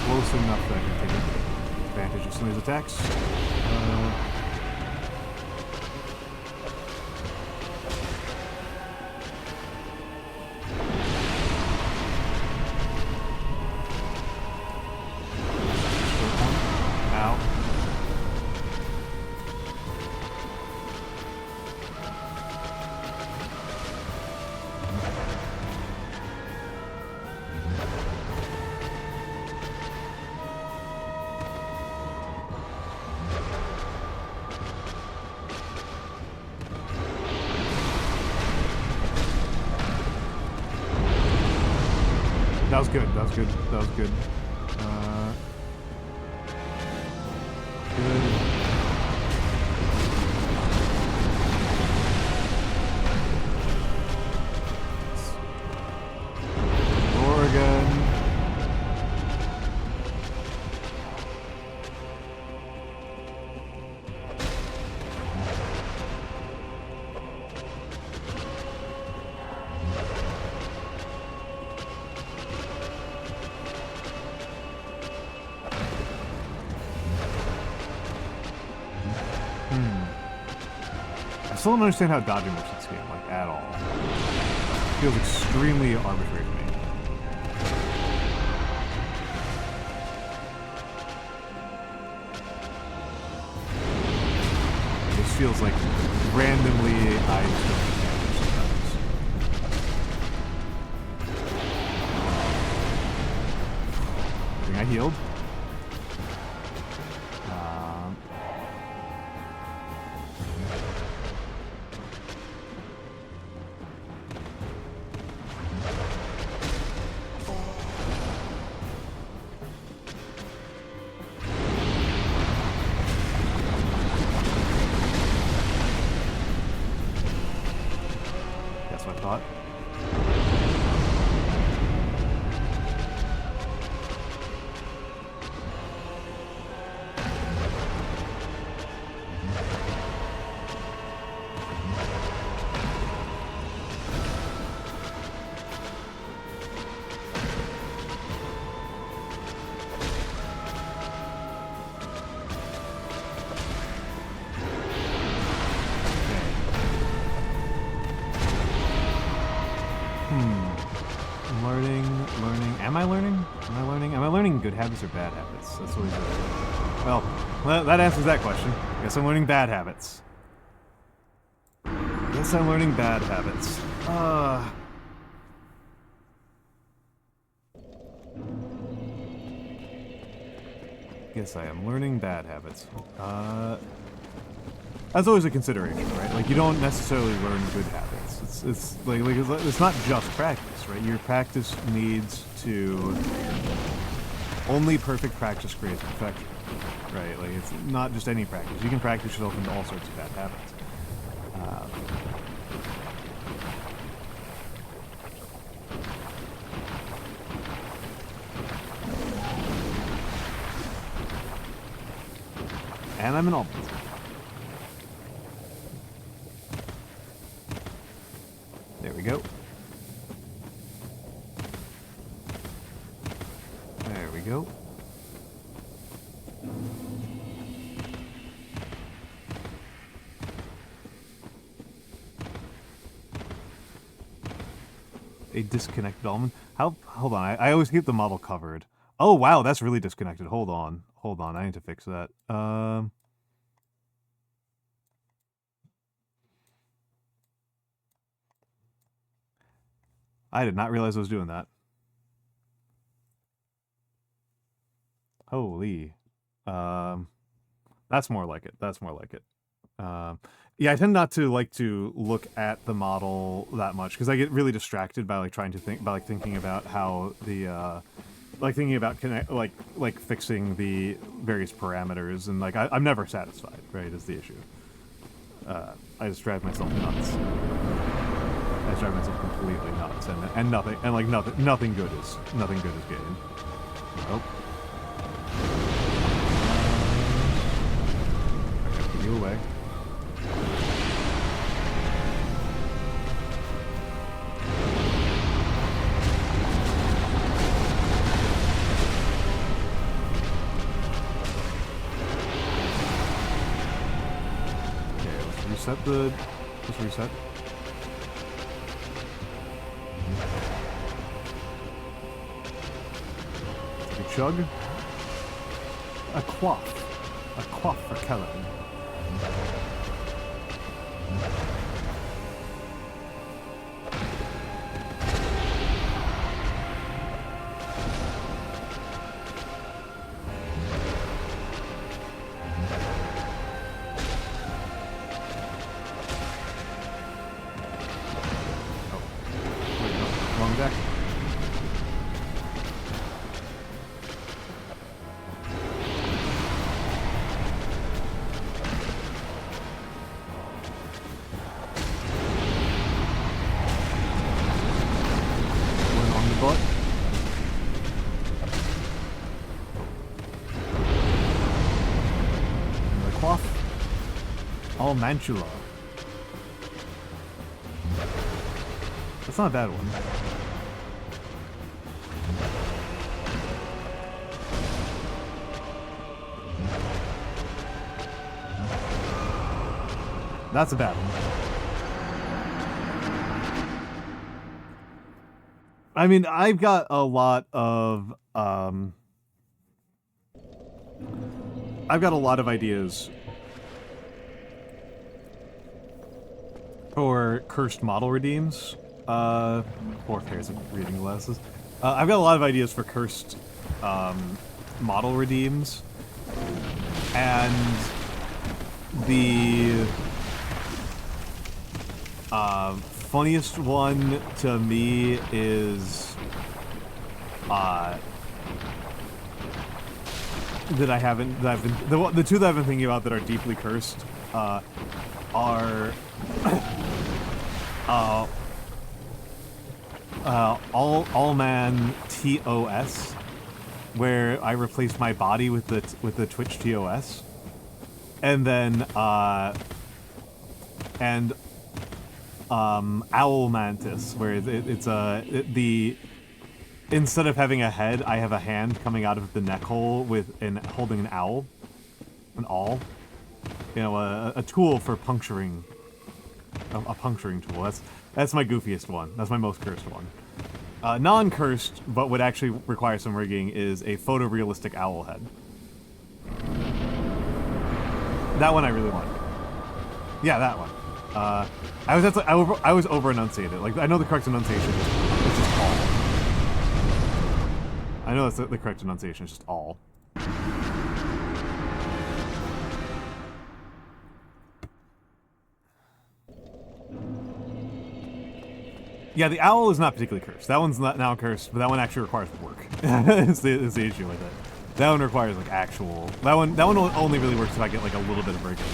close enough that I can take advantage of some of these attacks. That was good. That was good. That was good. Good. Oregon. I still don't understand how dodging works in this game, like, at all. It feels extremely arbitrary to me. It just feels like randomly I just don't get damage sometimes. I think I healed. Am I learning good habits or bad habits? That's always well, that answers that question. I guess I'm learning bad habits. Guess I'm learning bad habits. Guess I am learning bad habits. that's always a consideration, right? Like, you don't necessarily learn good habits. It's not just practice, right? Your practice needs to... Only perfect practice creates perfection, right? Like, it's not just any practice. You can practice yourself into all sorts of bad habits. And I'm an Almantas. There we go. There we go. A disconnected almond. Hold on. I always keep the model covered. Oh wow, that's really disconnected. Hold on. Hold on. I need to fix that. I did not realize I was doing that. Holy. That's more like it. That's more like it. Yeah, I tend not to like to look at the model that much because I get really distracted by like trying to think by like thinking about how the like thinking about like fixing the various parameters, and like I'm never satisfied, right? Is the issue. I just drive myself nuts. I just drive myself completely nuts, and nothing good is gained. Nope. Get you away. Let's reset. Take a chug. A quaff. A quaff for Kellen. Mantula. That's not a bad one. That's a bad one. I mean, I've got a lot of ideas for cursed model redeems. 4 pairs of reading glasses. I've got a lot of ideas for cursed model redeems, and the funniest one to me is the two that I've been thinking about that are deeply cursed are all man TOS, where I replace my body with the Twitch TOS, and then Almantas, where instead of having a head, I have a hand coming out of the neck hole holding an owl, an awl. You know, a tool for puncturing. A puncturing tool. That's my goofiest one. That's my most cursed one. Non-cursed, but would actually require some rigging, is a photorealistic owl head. That one I really like. Yeah, that one. I was over-enunciated. Like, I know the correct enunciation is just all. I know that's the correct enunciation is just all. Yeah, the owl is not particularly cursed. That one's not now cursed, but that one actually requires work. is the issue with it. That one requires like actual. That one only really works if I get like a little bit of breaking.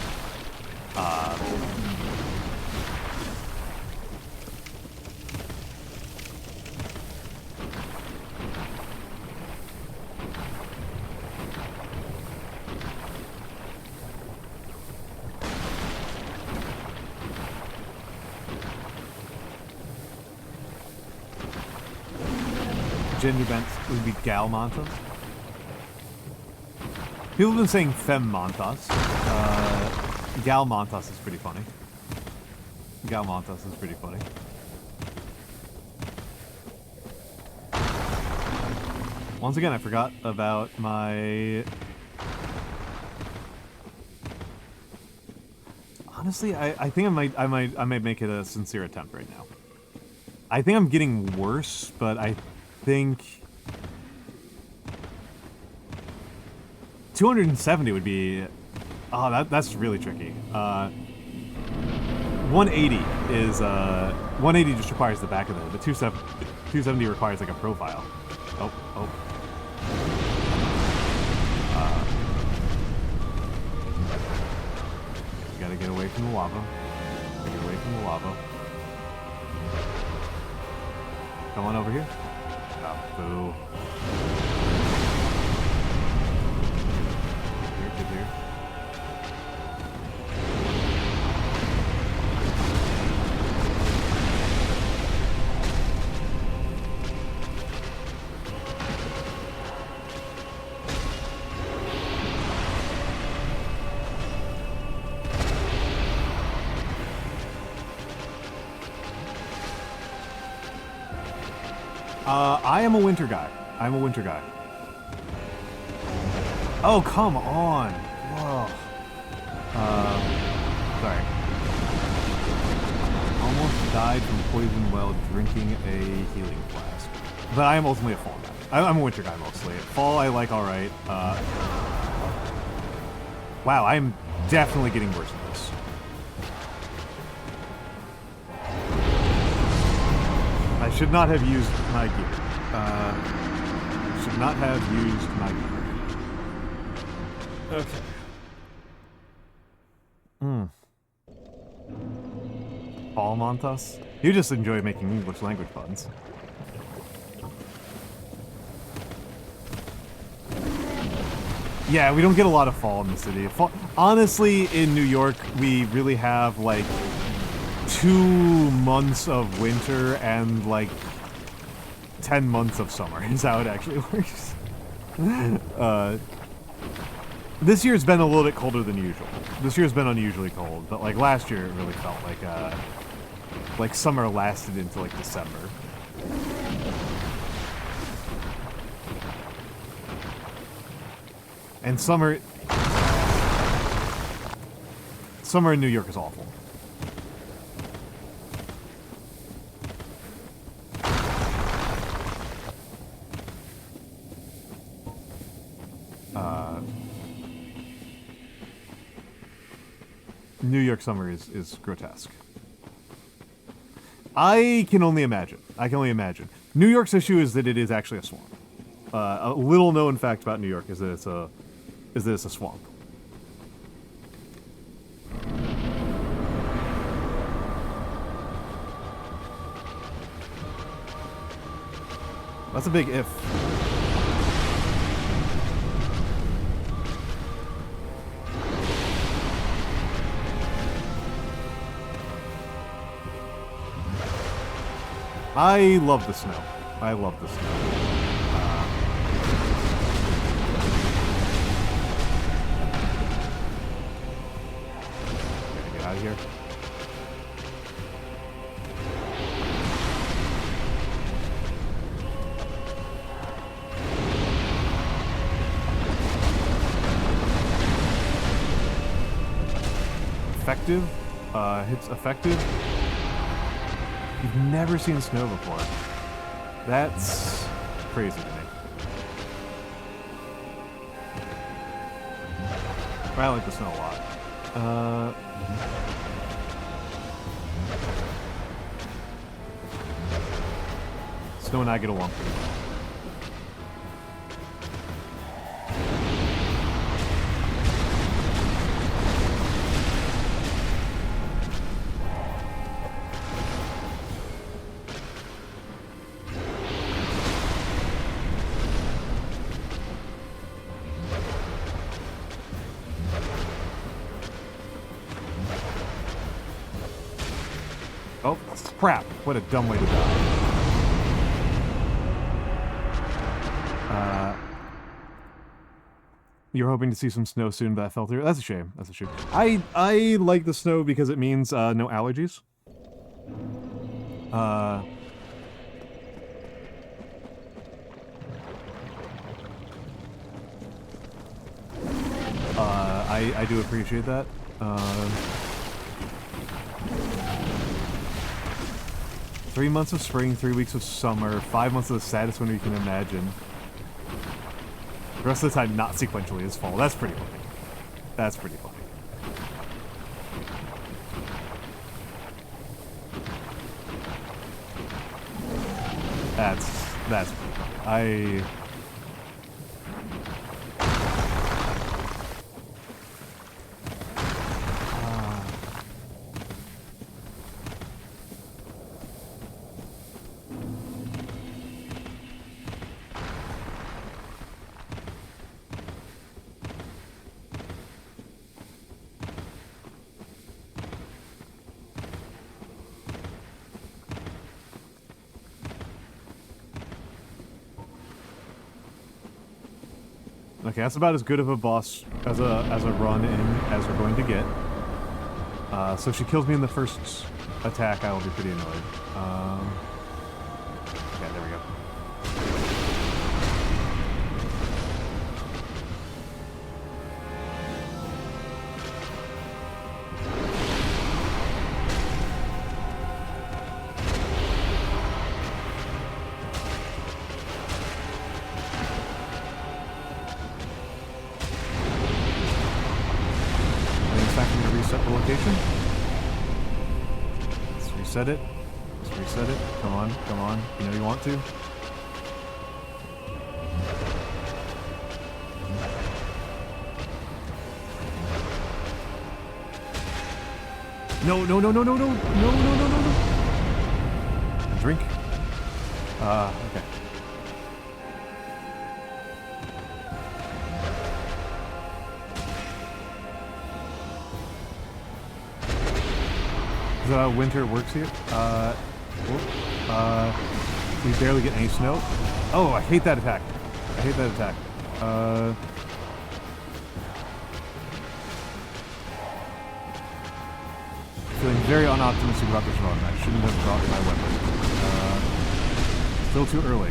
Gender bent would be Galmantas. People have been saying Femmantas. Galmantas is pretty funny. Galmantas is pretty funny. Once again, I forgot about my... Honestly, I think I might make it a sincere attempt right now. I think I'm getting worse, but I think 270 would be... Oh, that's really tricky. 180 is... 180 just requires the back of it, but 270 requires like a profile. Oh. You gotta get away from the lava. Get away from the lava. Come on over here. Oh, boo. Here. I am a winter guy. I'm a winter guy. Oh, come on. Whoa. Sorry. Almost died from poison while drinking a healing flask. But I am ultimately a fall guy. I'm a winter guy mostly. Fall I like alright. Wow, I'm definitely getting worse at this. I should not have used my gear. Should not have used my gear. Okay. Almantas? You just enjoy making English language puns. Yeah, we don't get a lot of fall in the city. Honestly, in New York, we really have like 2 months of winter and like 10 months of summer is how it actually works. This year's been a little bit colder than usual. This year's been unusually cold, but like last year it really felt like summer lasted into like December. And summer in New York is awful. New York summer is grotesque. I can only imagine. New York's issue is that it is actually a swamp. A little known fact about New York is that it's a swamp. That's a big if. I love the snow. I love the snow. Gotta get out of here. Effective? Hits effective? You've never seen snow before. That's crazy to me. I like the snow a lot. Snow and I get along pretty well. Oh, crap. What a dumb way to die. You're hoping to see some snow soon, but I fell through. That's a shame. That's a shame. I like the snow because it means no allergies. I do appreciate that. 3 months of spring, 3 weeks of summer, 5 months of the saddest winter you can imagine. The rest of the time, not sequentially, is fall. That's pretty funny. That's pretty funny. That's pretty funny. Okay, that's about as good of a boss as a run in as we're going to get. So if she kills me in the first attack, I will be pretty annoyed. Okay, there we go. Reset it. Let's reset it. Come on, come on. You know you want to. No, no, no, no, no, no, no, no, no, no, no. Drink. Okay. Is that how winter works here? We barely get any snow. Oh, I hate that attack. I hate that attack. Feeling very unoptimistic about this run. I shouldn't have brought my weapon. Still too early.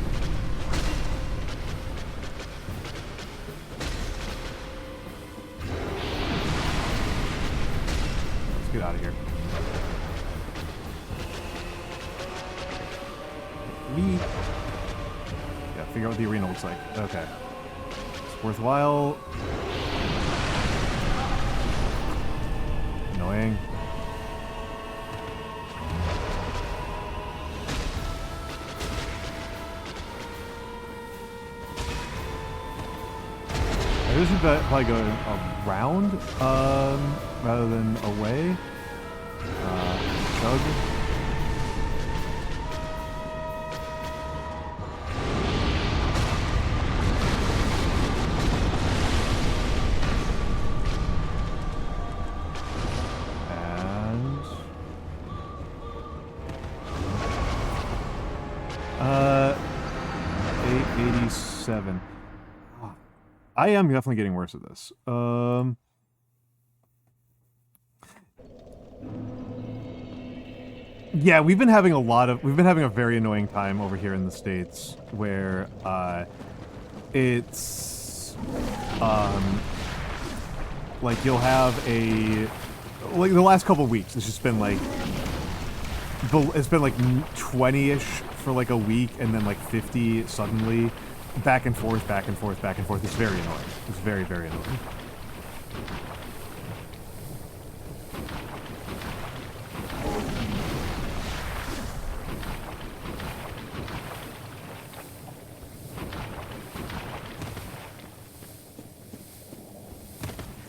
Let's get out of here. Yeah, figure out what the arena looks like. Okay. It's worthwhile. Annoying. I should probably go around, rather than away. Chug. And 887. I am definitely getting worse at this. Yeah, we've been having a very annoying time over here in the States where it's like you'll have like the last couple weeks it's just been like it's been like 20-ish for like a week and then like 50 suddenly. Back and forth, back and forth, back and forth. It's very annoying. It's very, very annoying.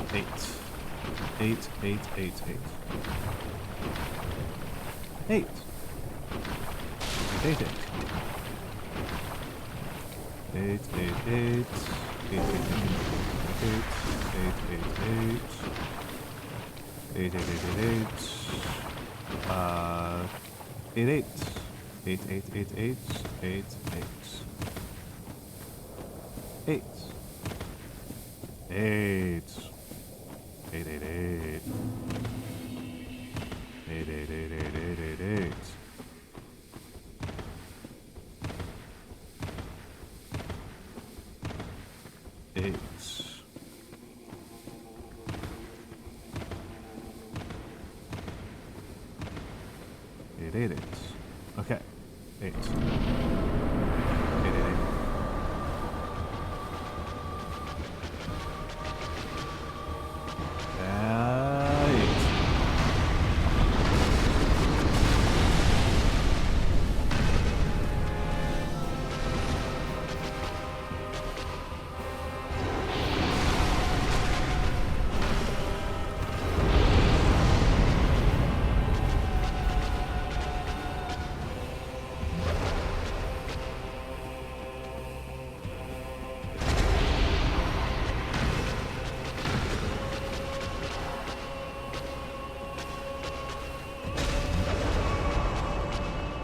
Okay. 8. 8, 8, 8.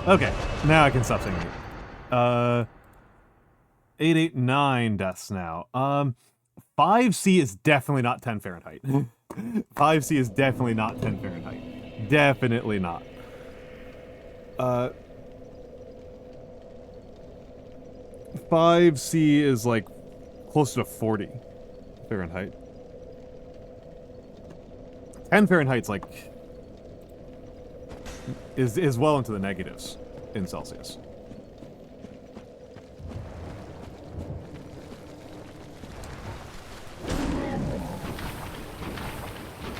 Okay, now I can stop saying it. 889 deaths now. 5C is definitely not 10 Fahrenheit. 5C is definitely not 10 Fahrenheit. Definitely not. 5C is like close to 40 Fahrenheit. 10 Fahrenheit's like is well into the negatives in Celsius.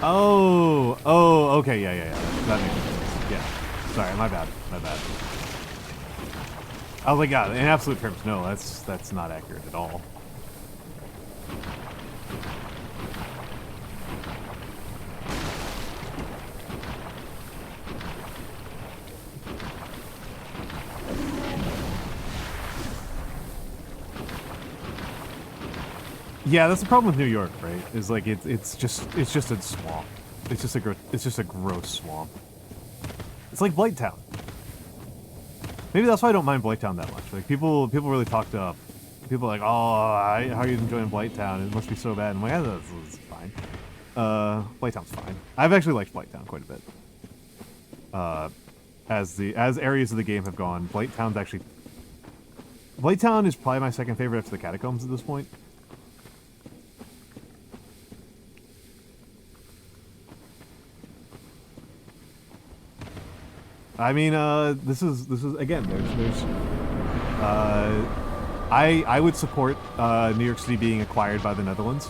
Oh, okay, yeah. That makes sense. Yeah. Sorry, my bad. I was like, yeah, in absolute terms, no, that's not accurate at all. Yeah, that's the problem with New York, right? Is like it's just a swamp. It's just a gross swamp. It's like Blighttown. Maybe that's why I don't mind Blighttown that much. Like people really talked up. People are like, oh, how are you enjoying Blighttown? It must be so bad. I'm like, that's fine. Blighttown's fine. I've actually liked Blighttown quite a bit. As areas of the game have gone, Blighttown is probably my second favorite after the Catacombs at this point. I mean, this is again. I would support New York City being acquired by the Netherlands.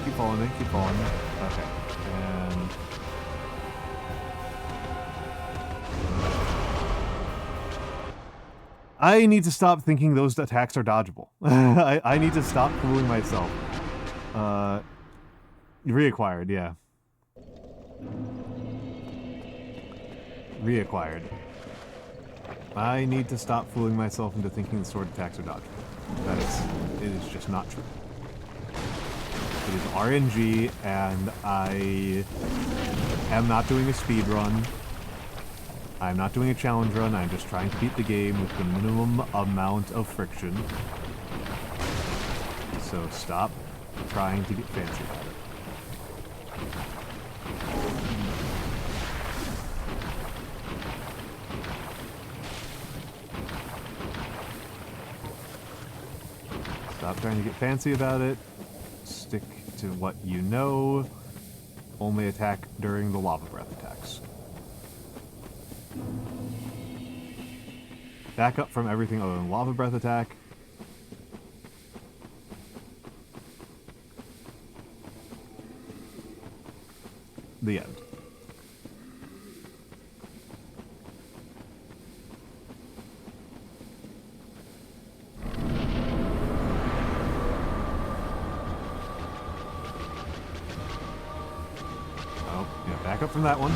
Keep following me. Keep following me. Okay. And I need to stop thinking those attacks are dodgeable. I need to stop fooling myself. Reacquired, yeah. Reacquired. I need to stop fooling myself into thinking the sword attacks are dodgeable. It is just not true. It is RNG, and I am not doing a speed run. I'm not doing a challenge run, I'm just trying to beat the game with the minimum amount of friction. So stop trying to get fancy about it. Stop trying to get fancy about it. Stick to what you know. Only attack during the lava breath attacks. Back up from everything other than lava breath attack. The end. Oh, yeah, back up from that one.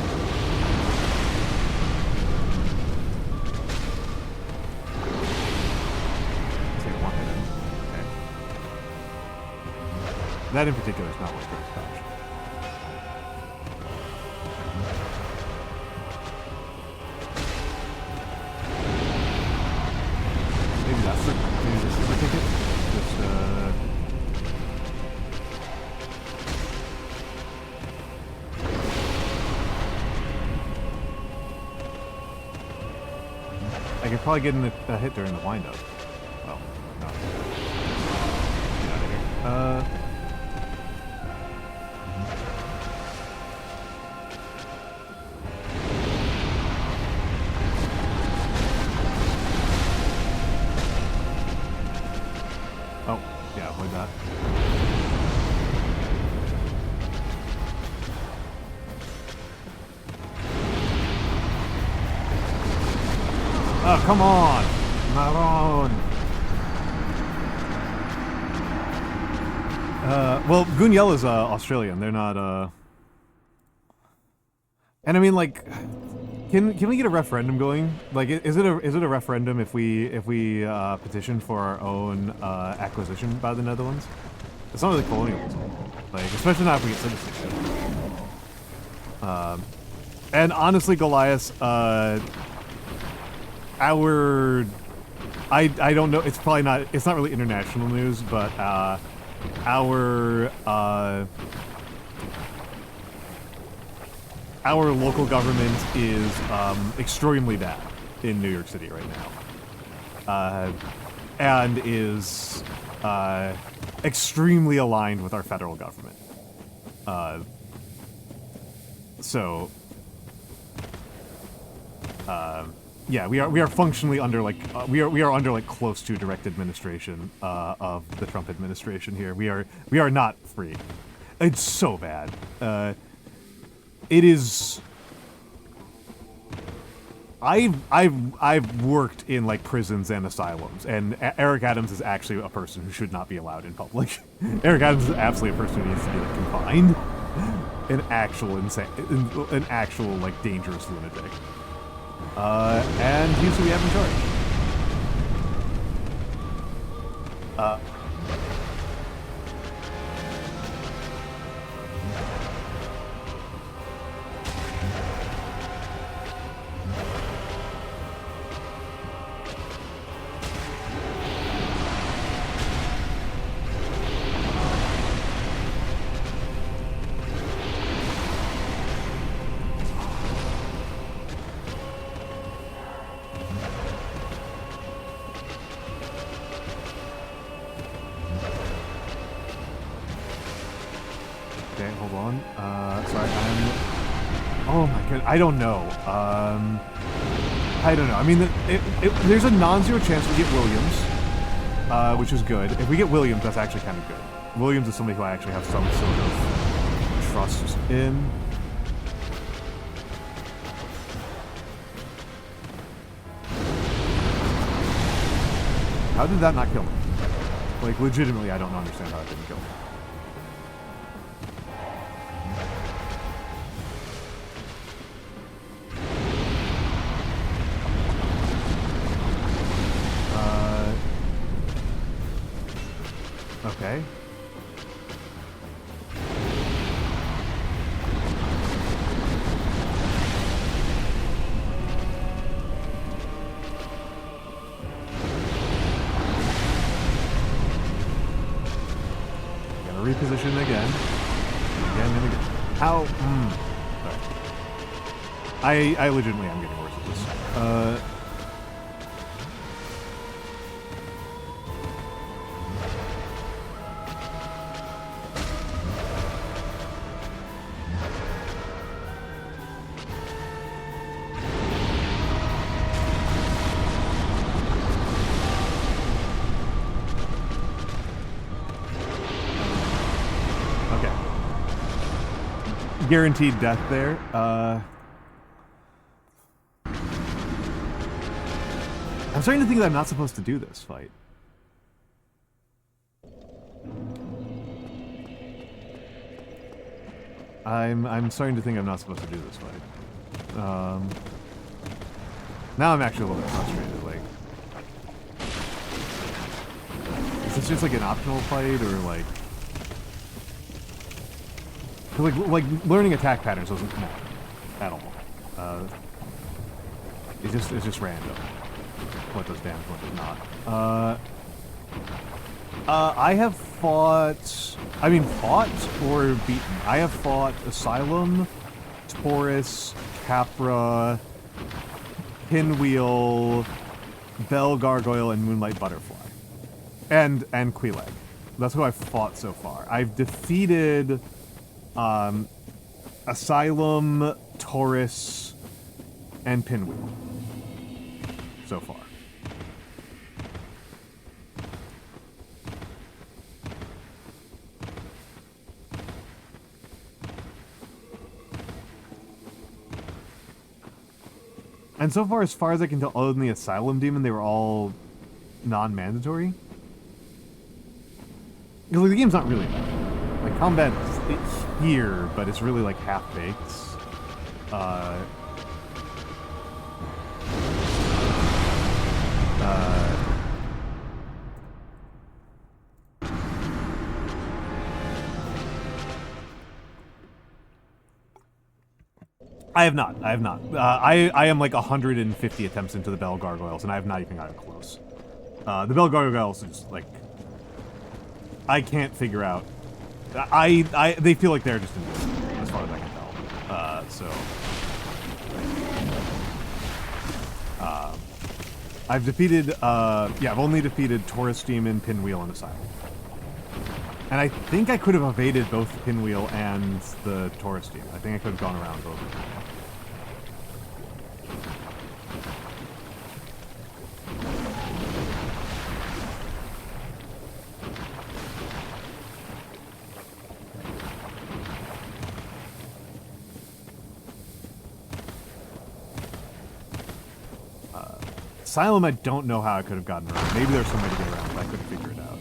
That in particular is not worth it. Maybe that's the super ticket. Just I could probably get a hit during the windup. Oh, no. Get out of here. Oh, come on! Maron! Well, Gunyel is Australian. They're not and I mean, like, can we get a referendum going? Like, is it a referendum if we petition for our own acquisition by the Netherlands? It's not really colonialism, like, especially not if we get citizenship. And honestly, Goliath, I don't know, it's probably not, it's not really international news, but our local government is extremely bad in New York City right now, and is extremely aligned with our federal government. Yeah, we are functionally under like we are under like close to direct administration of the Trump administration here. We are not free. It's so bad. It is. I've worked in like prisons and asylums, and Eric Adams is actually a person who should not be allowed in public. Eric Adams is absolutely a person who needs to be like confined. An actual like dangerous lunatic. And he's who we have in charge. Okay, hold on. Sorry, oh my god, I don't know. I don't know. I mean, there's a non-zero chance we get Williams, which is good. If we get Williams, that's actually kind of good. Williams is somebody who I actually have some sort of trust in. How did that not kill me? Like, legitimately, I don't understand how it didn't kill me. Okay. Reposition again. Again and again. How? Sorry. I legitimately am getting worse at this. Guaranteed death there. I'm starting to think that I'm not supposed to do this fight. I'm starting to think I'm not supposed to do this fight. Now I'm actually a little bit frustrated. Like, is this just like an optional fight, or like? Like learning attack patterns doesn't matter at all. It's just random what does damage, what does not. I have fought or beaten. I have fought Asylum, Taurus, Capra, Pinwheel, Bell Gargoyle, and Moonlight Butterfly, and Queelag. That's who I've fought so far. I've defeated. Asylum, Taurus, and Pinwheel so far. And so far as I can tell, other than the Asylum Demon, they were all non-mandatory. Because the game's not really like combat. It's here, but it's really like half-baked. I have not. I am like 150 attempts into the Bell Gargoyles, and I have not even gotten close. The Bell Gargoyles is like, I can't figure out. They feel like they're just invisible, as far as I can tell. I've defeated, I've only defeated Taurus Demon, Pinwheel, and Asylum. And I think I could have evaded both the Pinwheel and the Taurus Demon. I think I could have gone around both of them. Asylum, I don't know how I could have gotten around. Maybe there's some way to get around, but I couldn't figure it out.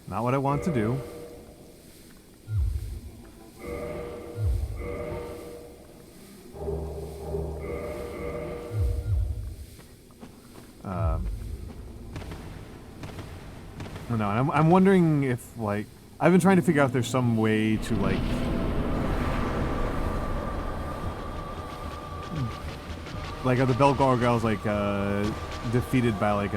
Not what I want to do. No, I'm wondering if, like, I've been trying to figure out if there's some way to, like, are the Bell Gargoyles, like, defeated by, like,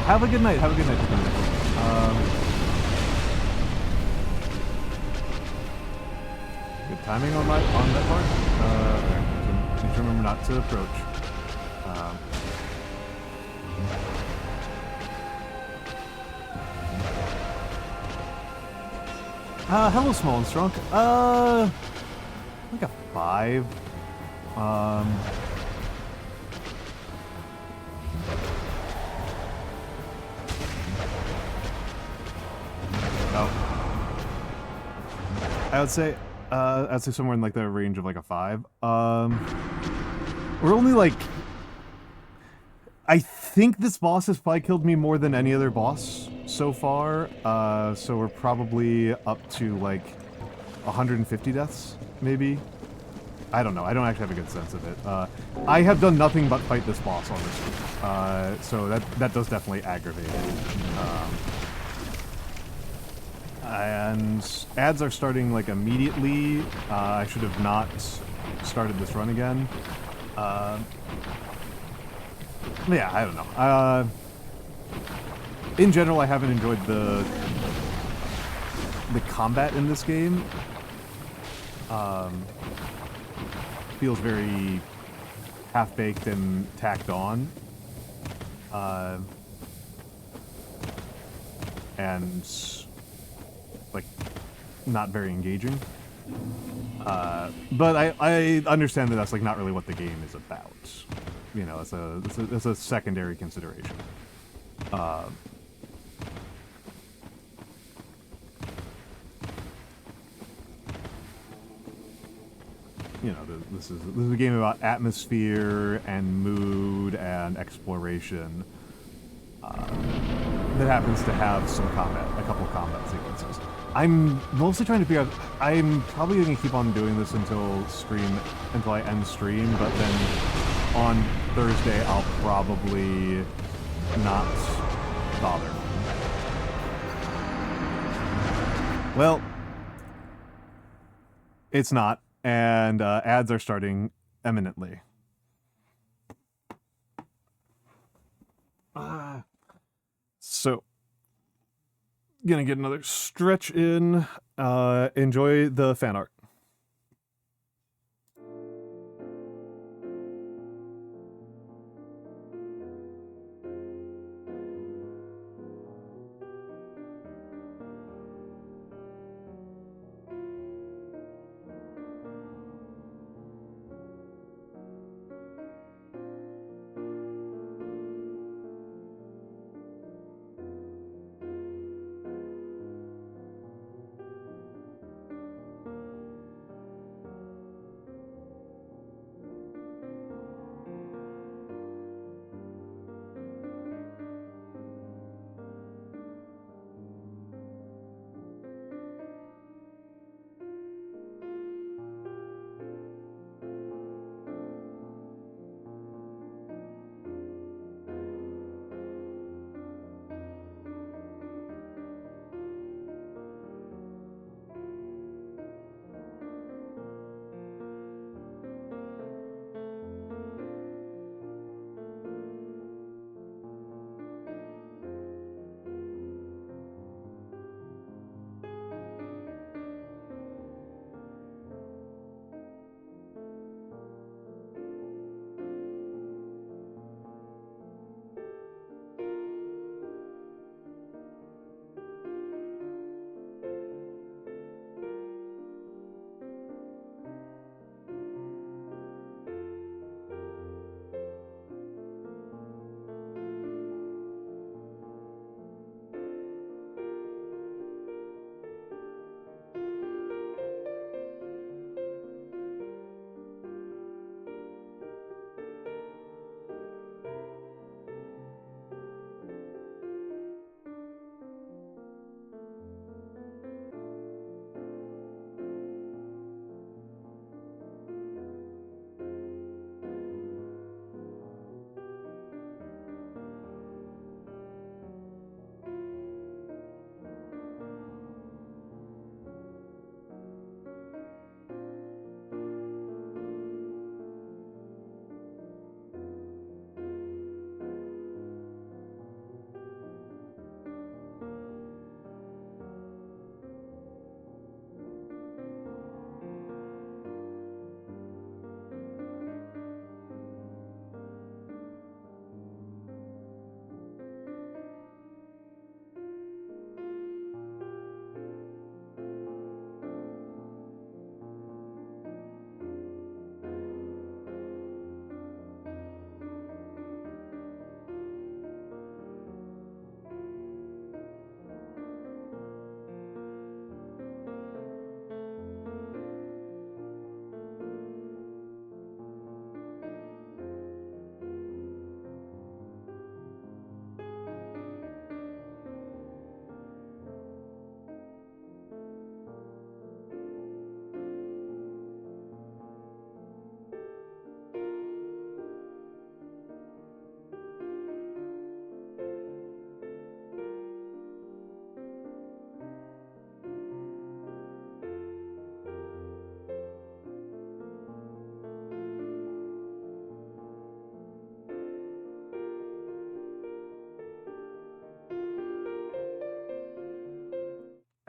Have a good night. Have a good night. Good timing on that part. Okay. Need to remember not to approach. Hello, small and strong. Like a 5. Oh. I'd say somewhere in like the range of like a 5. We're only like, I think this boss has probably killed me more than any other boss so far. So we're probably up to like 150 deaths, maybe. I don't know. I don't actually have a good sense of it. I have done nothing but fight this boss on this week. So that does definitely aggravate it. And ads are starting like immediately. I should have not started this run again. Yeah, I don't know. In general, I haven't enjoyed the combat in this game. Feels very half-baked and tacked on. And like not very engaging. But I understand that that's like not really what the game is about. You know, it's a secondary consideration. You know, this is a game about atmosphere and mood and exploration that happens to have some combat, a couple combat sequences. I'm mostly trying to figure out. I'm probably going to keep on doing this until I end stream, but then on Thursday I'll probably not bother. Well, it's not. And ads are starting imminently. So, gonna get another stretch in. Enjoy the fan art.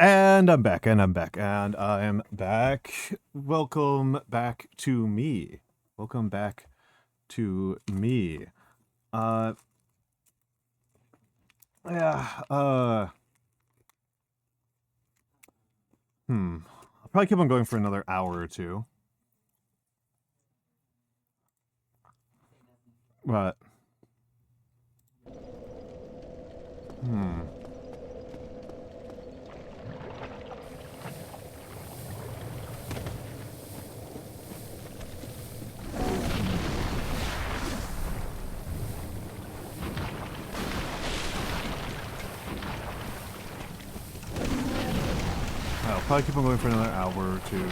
And I'm back, and I'm back, and I am back. Welcome back to me. Welcome back to me. Yeah, I'll probably keep on going for another hour or two. But, I'll probably keep on going for another hour or two.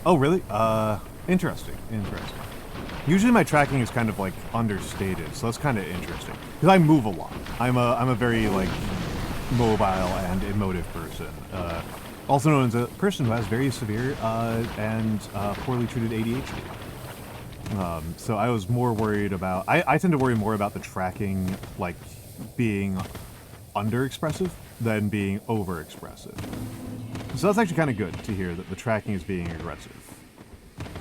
Oh, really? Interesting, interesting. Usually my tracking is kind of, like, understated, so that's kind of interesting. Because I move a lot. I'm a very, like, mobile and emotive person. Also known as a person who has very severe and poorly treated ADHD. So I was more worried about... I tend to worry more about the tracking, like, being underexpressive than being overexpressive. So that's actually kind of good to hear that the tracking is being aggressive.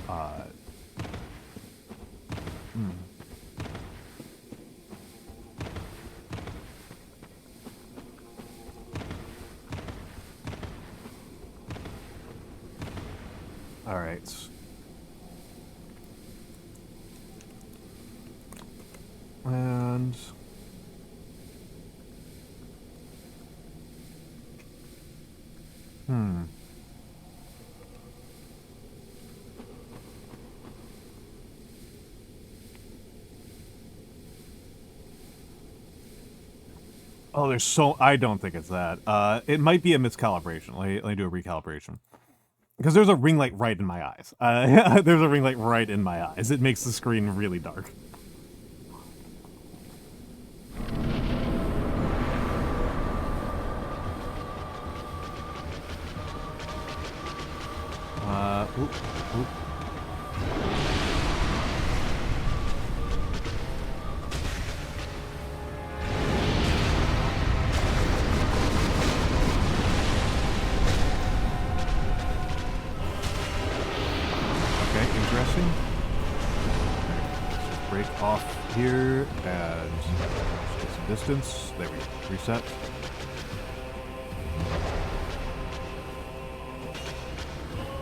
All right. And... Oh, there's so... I don't think it's that. It might be a miscalibration. Let me do a recalibration. Because there's a ring light right in my eyes. There's a ring light right in my eyes. It makes the screen really dark. Oop, oop. Interesting. Just break off here and just get some distance. There we go. Reset.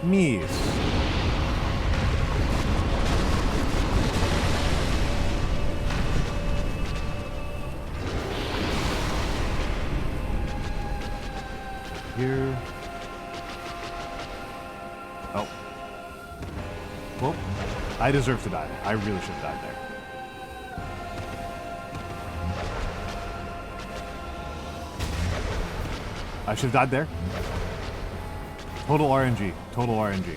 Mies. Here. Oh. Well, I deserve to die. I really should have died there. I should have died there. Total RNG. Total RNG.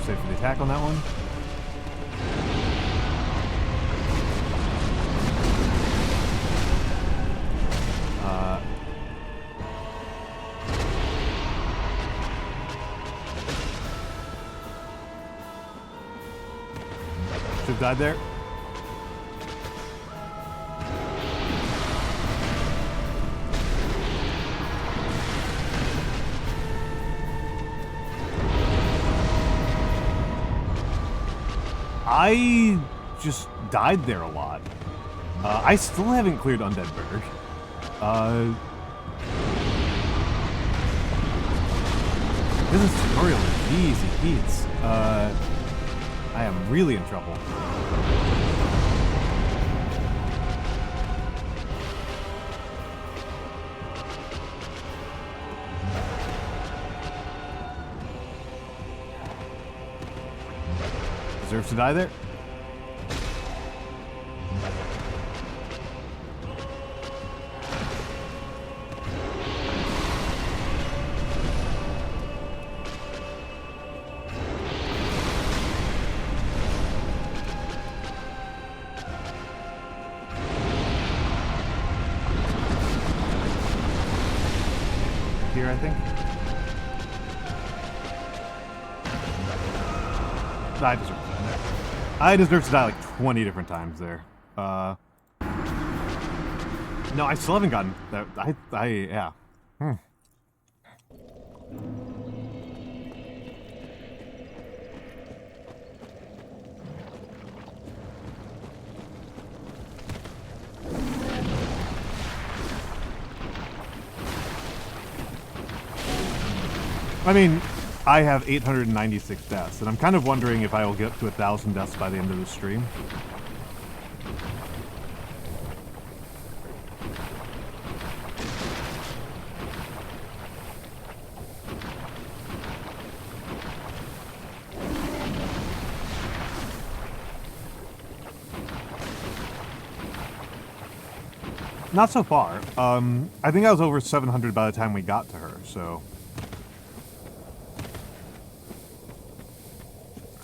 Save for the attack on that one. Should have died there. I just died there a lot. I still haven't cleared Undeadburg. This tutorial is easy beats. I am really in trouble. Deserves to die there. here, I think. I deserve to die there. I deserve to die like 20 different times there. No, I still haven't gotten that. Yeah. I mean, I have 896 deaths, and I'm kind of wondering if I will get to 1,000 deaths by the end of the stream. Not so far. I think I was over 700 by the time we got to her, so...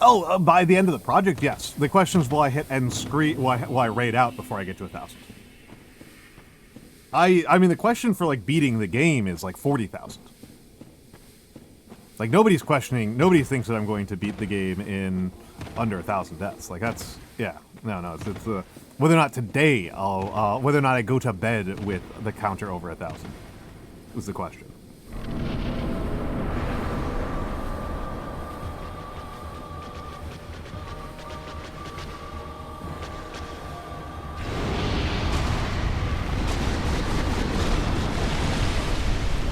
Oh, by the end of the project, yes. The question is, will I hit end screen? Will I raid out before I get to 1,000? I mean, the question for like beating the game is like 40,000. Like nobody's questioning. Nobody thinks that I'm going to beat the game in under 1,000 deaths. Like that's no. It's whether or not today I'll whether or not I go to bed with the counter over 1,000 was the question.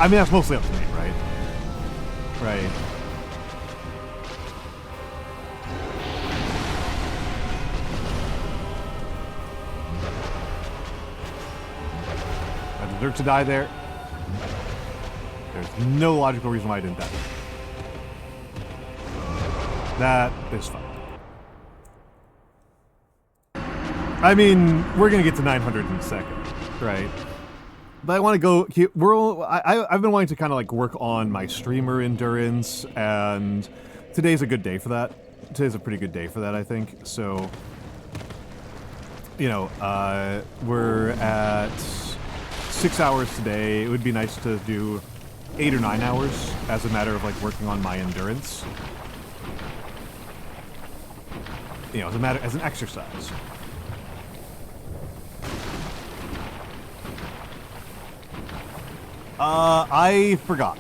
I mean, that's mostly up to me, right? Right. I deserve to die there. There's no logical reason why I didn't die. That is fine. I mean, we're gonna get to 900 in a second, right? But I want to go. I've been wanting to kind of like work on my streamer endurance, and today's a good day for that. Today's a pretty good day for that, I think. So, you know, we're at 6 hours today. It would be nice to do 8 or 9 hours as a matter of like working on my endurance. You know, as an exercise. I forgot.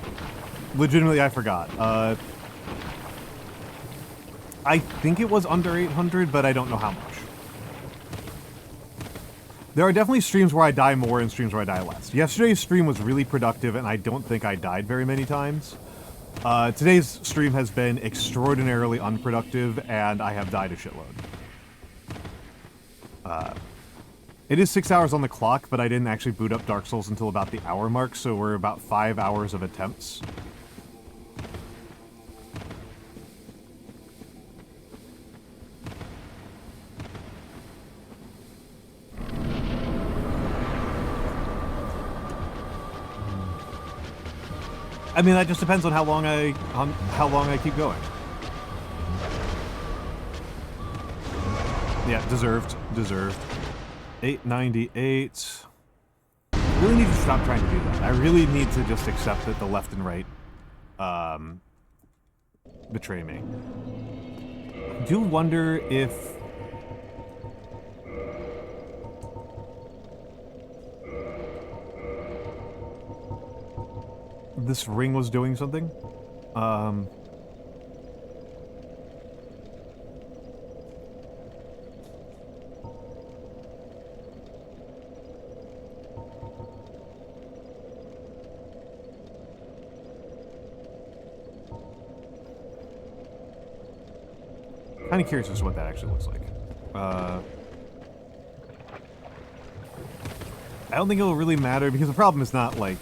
Legitimately, I forgot. I think it was under 800, but I don't know how much. There are definitely streams where I die more and streams where I die less. Yesterday's stream was really productive, and I don't think I died very many times. Today's stream has been extraordinarily unproductive, and I have died a shitload. It is 6 hours on the clock, but I didn't actually boot up Dark Souls until about the hour mark, so we're about 5 hours of attempts. I mean, that just depends on how long I keep going. Yeah, deserved. 898. I really need to stop trying to do that. I really need to just accept that the left and right betray me. I do wonder if this ring was doing something. Kind of curious as to what that actually looks like. I don't think it'll really matter because the problem is not like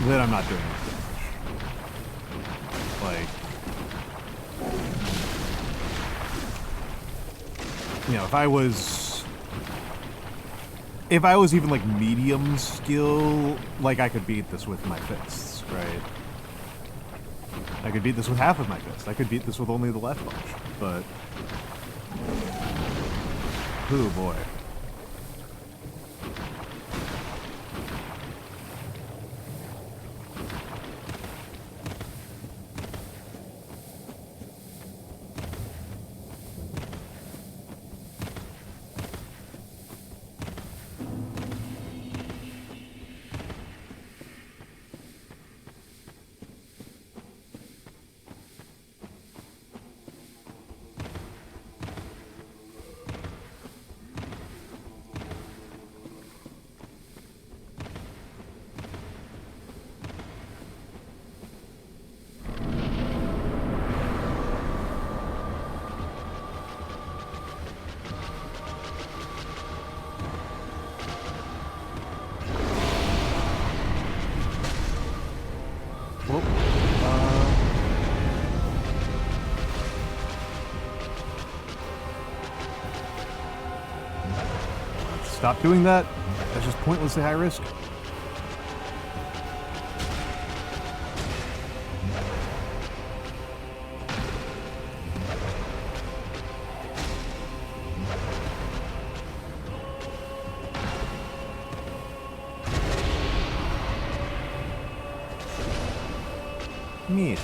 that I'm not doing much damage. Like, you know, if I was even like medium skill, like I could beat this with my fists, right? I could beat this with half of my fist. I could beat this with only the left punch, but... oh boy. Stop doing that. That's just pointlessly high risk. Miss.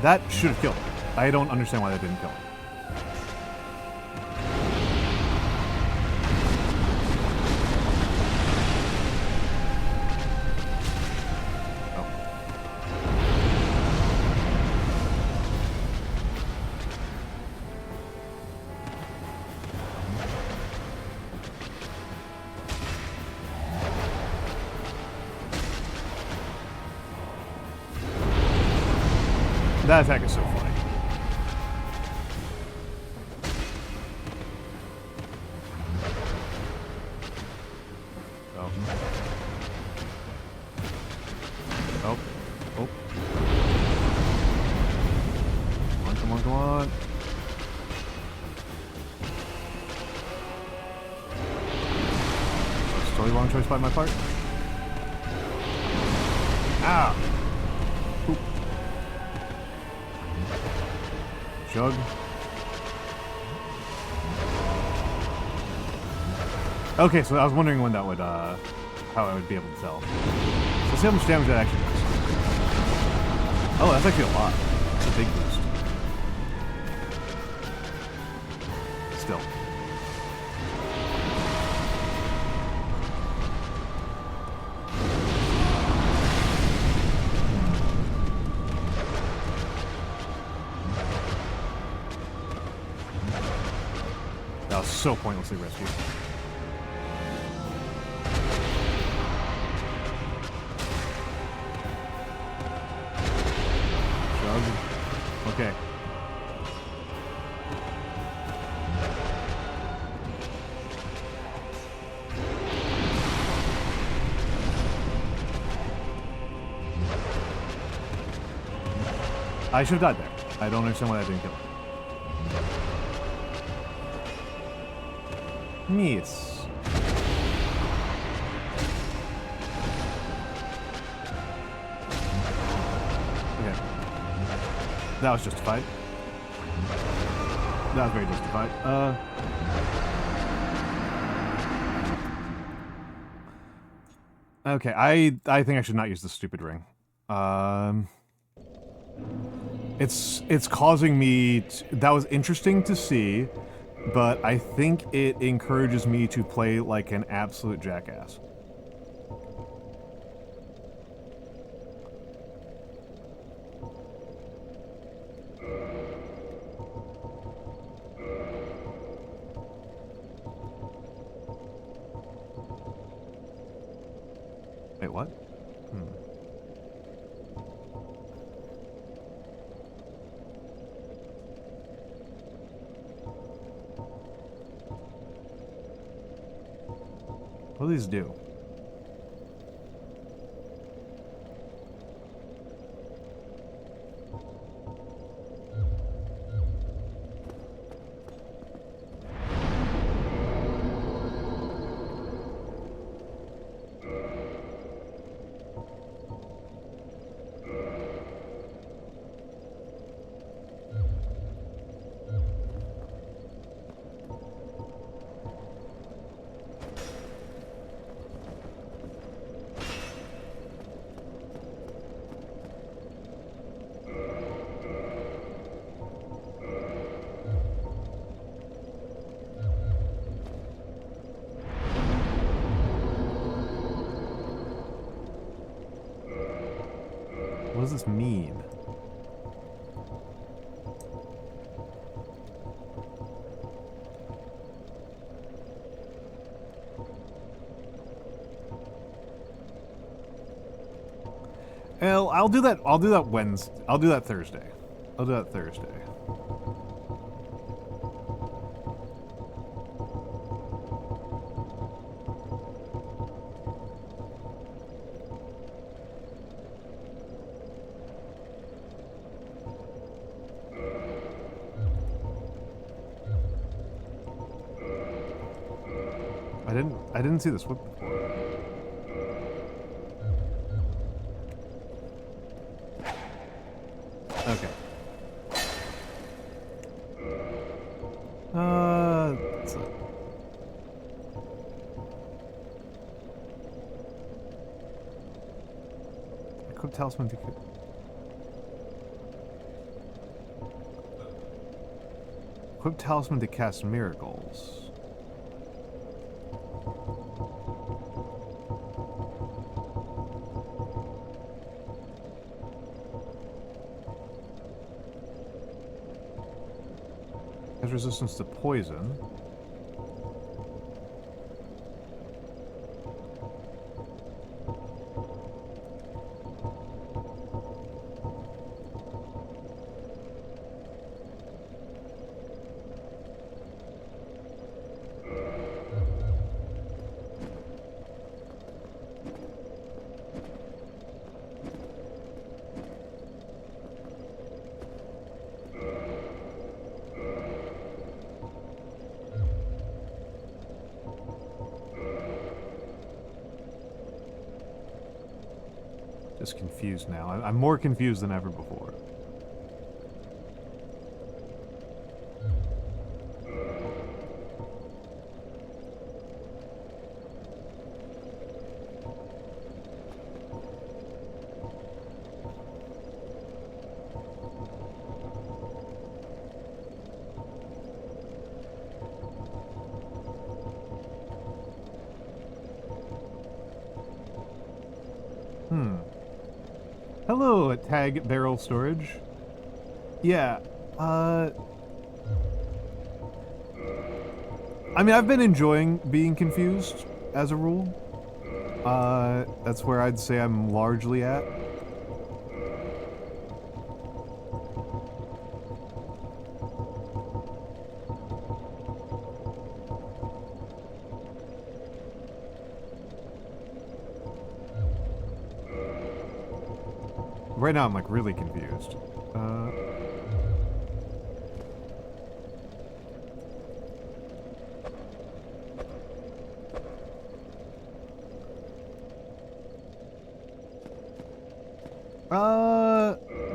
That should have killed him. I don't understand why that didn't kill him. That attack is so funny. Oh. Oh. Oh. Come on, come on, come on. That's totally wrong choice by my part. Ow! Oop. Jug. Okay, so I was wondering when that would, how I would be able to tell. Let's see how much damage that actually does. Oh, that's actually a lot. That's a big boost. Still. That was so pointlessly rescued. Chug. Okay. I should have died there. I don't understand why that didn't kill him. Miss. Okay. That was justified. That was very justified. Okay, I think I should not use the stupid ring. It's causing me that was interesting to see, but I think it encourages me to play like an absolute jackass. Wait, what? What do these do? What does this mean? Well, I'll do that Wednesday. I'll do that Thursday. I'll do that Thursday. I didn't see this whip before. Okay. That's it. Equip talisman to equip talisman to cast miracles. Has resistance to poison. Just confused now. I'm more confused than ever before. Hello, Tag Barrel Storage. Yeah, I mean, I've been enjoying being confused, as a rule. That's where I'd say I'm largely at. Right now, I'm like really confused.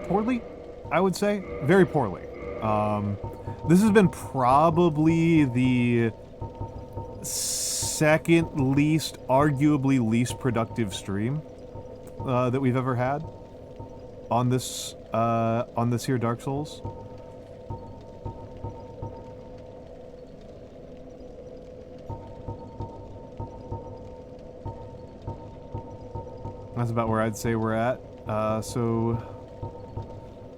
Poorly, I would say. Very poorly. This has been probably the second least, arguably least productive stream that we've ever had on this here Dark Souls. That's about where I'd say we're at. So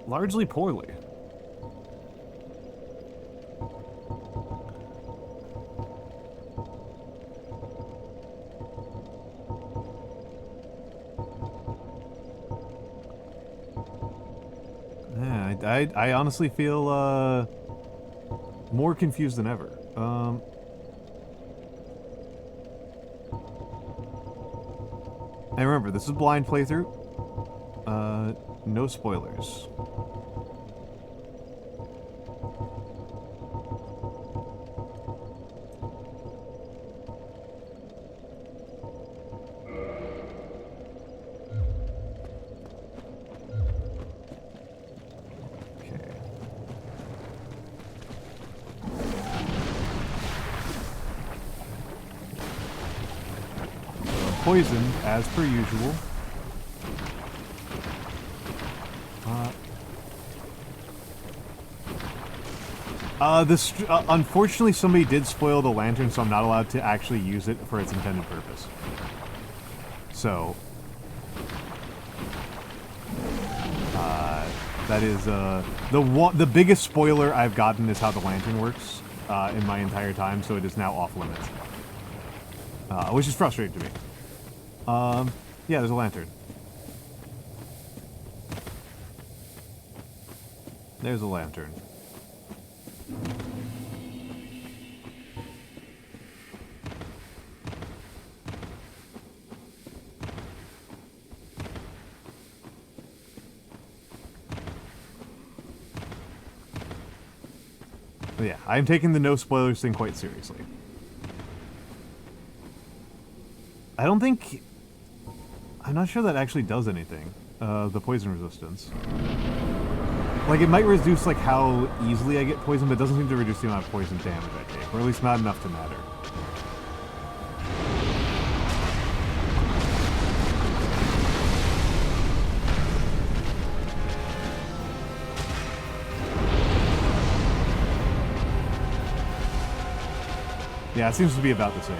largely poorly. Yeah, I honestly feel more confused than ever. And remember, this is a blind playthrough. No spoilers. Poisoned, as per usual. Unfortunately, somebody did spoil the lantern, so I'm not allowed to actually use it for its intended purpose. So, that is, the biggest spoiler I've gotten is how the lantern works, in my entire time, so it is now off limits. Which is frustrating to me. Yeah, there's a lantern. There's a lantern. But yeah, I'm taking the no spoilers thing quite seriously. I don't think... I'm not sure that actually does anything. The poison resistance. Like, it might reduce, like, how easily I get poisoned, but it doesn't seem to reduce the amount of poison damage I take. Or at least not enough to matter. Yeah, it seems to be about the same.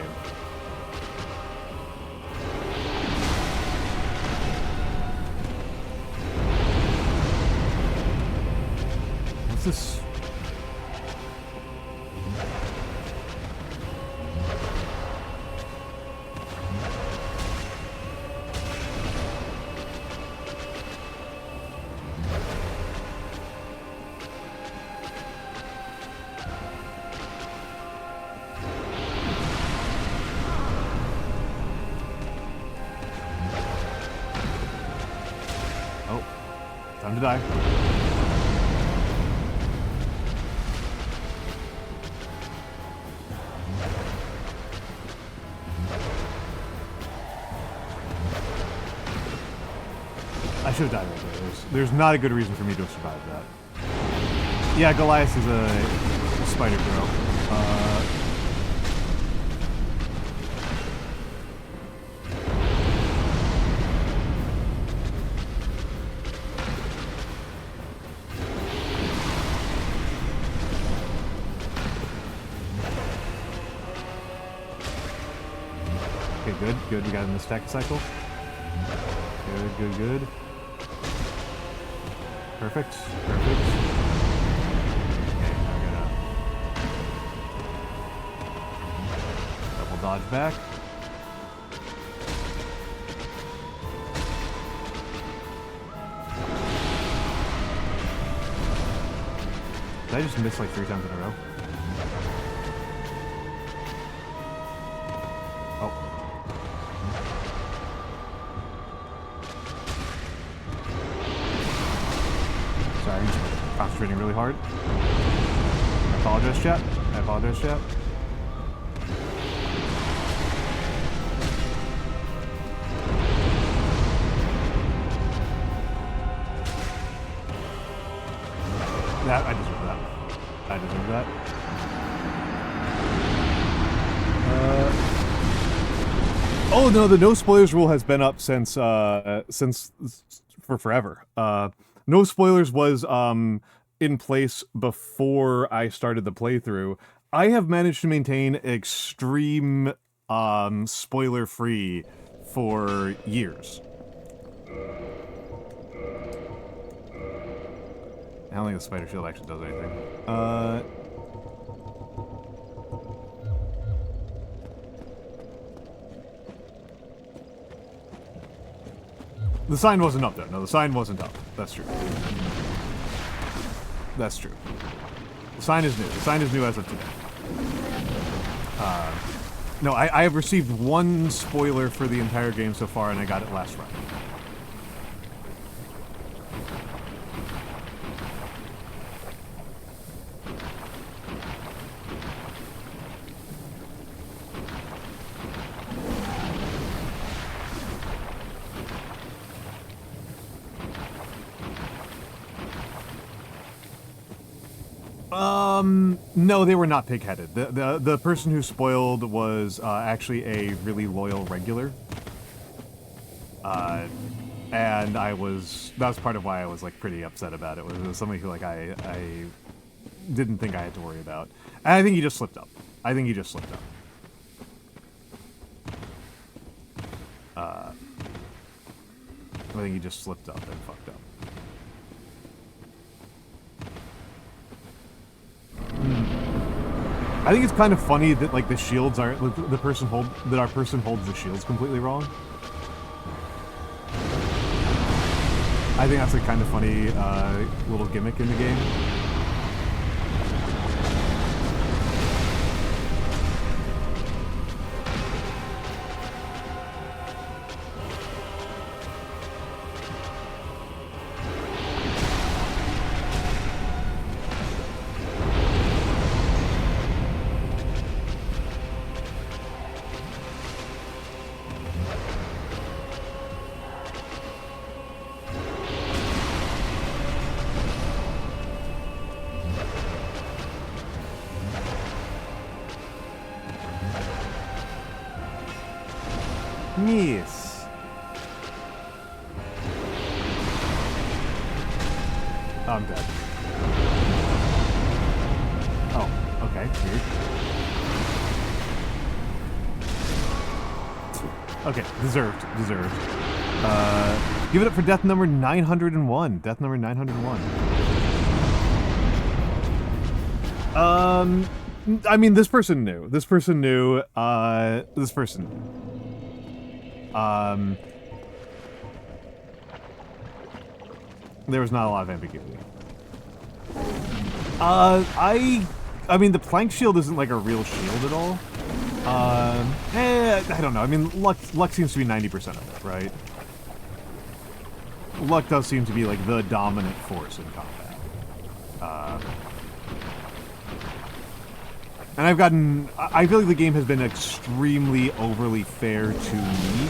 What's this? Time to die. I should have died right there. There's not a good reason for me to have survived that. Yeah, Goliath is a spider girl. Okay, good. We got in the stack cycle. Good. Perfect. Okay, now we gotta double dodge back. Did I just miss like 3 times in a row? Concentrating really hard. I apologize, chat. I deserve that. Oh no, the no spoilers rule has been up since for forever. No spoilers was in place before I started the playthrough. I have managed to maintain extreme spoiler-free for years. I don't think the spider shield actually does anything. The sign wasn't up, though. No, the sign wasn't up. That's true. That's true. The sign is new. The sign is new as of today. No, I have received 1 spoiler for the entire game so far, and I got it last run. No, they were not pig-headed. The person who spoiled was actually a really loyal regular. And that was part of why I was like pretty upset about it. It was somebody who like I didn't think I had to worry about. And I think he just slipped up. I think he just fucked up. I think it's kind of funny that like the shields aren't our person holds the shields completely wrong. I think that's a kind of funny little gimmick in the game. Yes. Oh, I'm dead. Oh, okay, weird. Okay, deserved. Give it up for death number 901. Death number 901. I mean, this person knew. There was not a lot of ambiguity. I mean, the plank shield isn't like a real shield at all. I don't know. I mean, luck seems to be 90% of it, right? Luck does seem to be like the dominant force in combat. And I feel like the game has been extremely overly fair to me.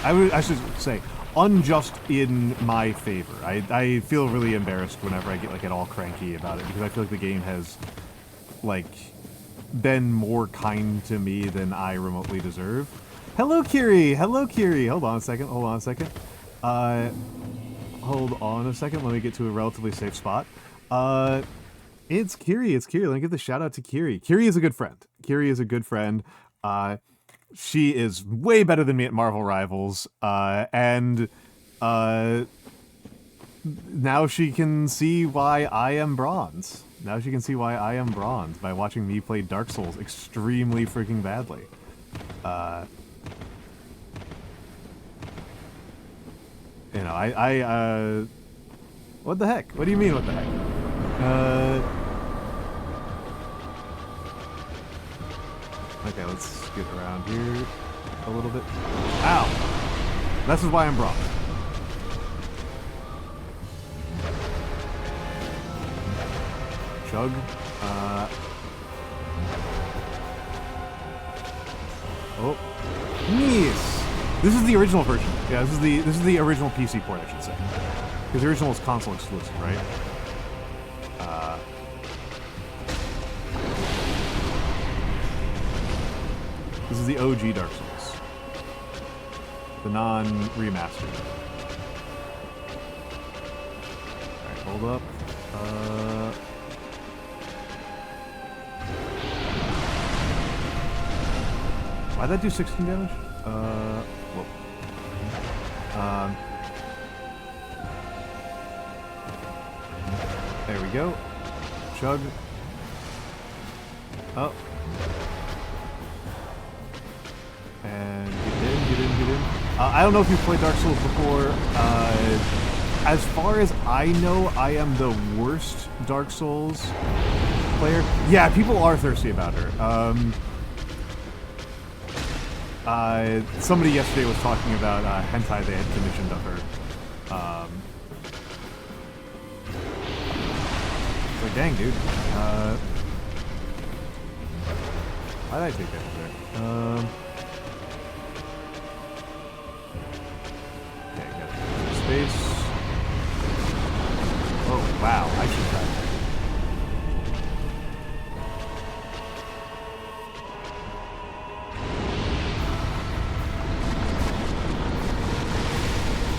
I should say, unjust in my favor. I feel really embarrassed whenever I get all cranky about it, because I feel like the game has, like, been more kind to me than I remotely deserve. Hello, Kiri! Hello, Kiri! Hold on a second. Hold on a second. Let me get to a relatively safe spot. It's Kiri. Let me give the shout out to Kiri. Kiri is a good friend. She is way better than me at Marvel Rivals, and now she can see why I am bronze. By watching me play Dark Souls extremely freaking badly. You know, what the heck? What do you mean, what the heck? Okay, let's get around here a little bit. Ow! This is why I'm bronze. Chug. Oh. Yes! This is the original version. Yeah, this is the original PC port, I should say. Because the original is console exclusive, right? This is the OG Dark Souls. The non-remastered. Alright, hold up. Why'd that do 16 damage? Whoa. There we go. Chug. Oh. And get in. I don't know if you've played Dark Souls before. As far as I know, I am the worst Dark Souls player. Yeah, people are thirsty about her. Somebody yesterday was talking about hentai they had commissioned of her. It's like, dang, dude. Why'd I take that there? Okay, got some space. Oh, wow, I should try that.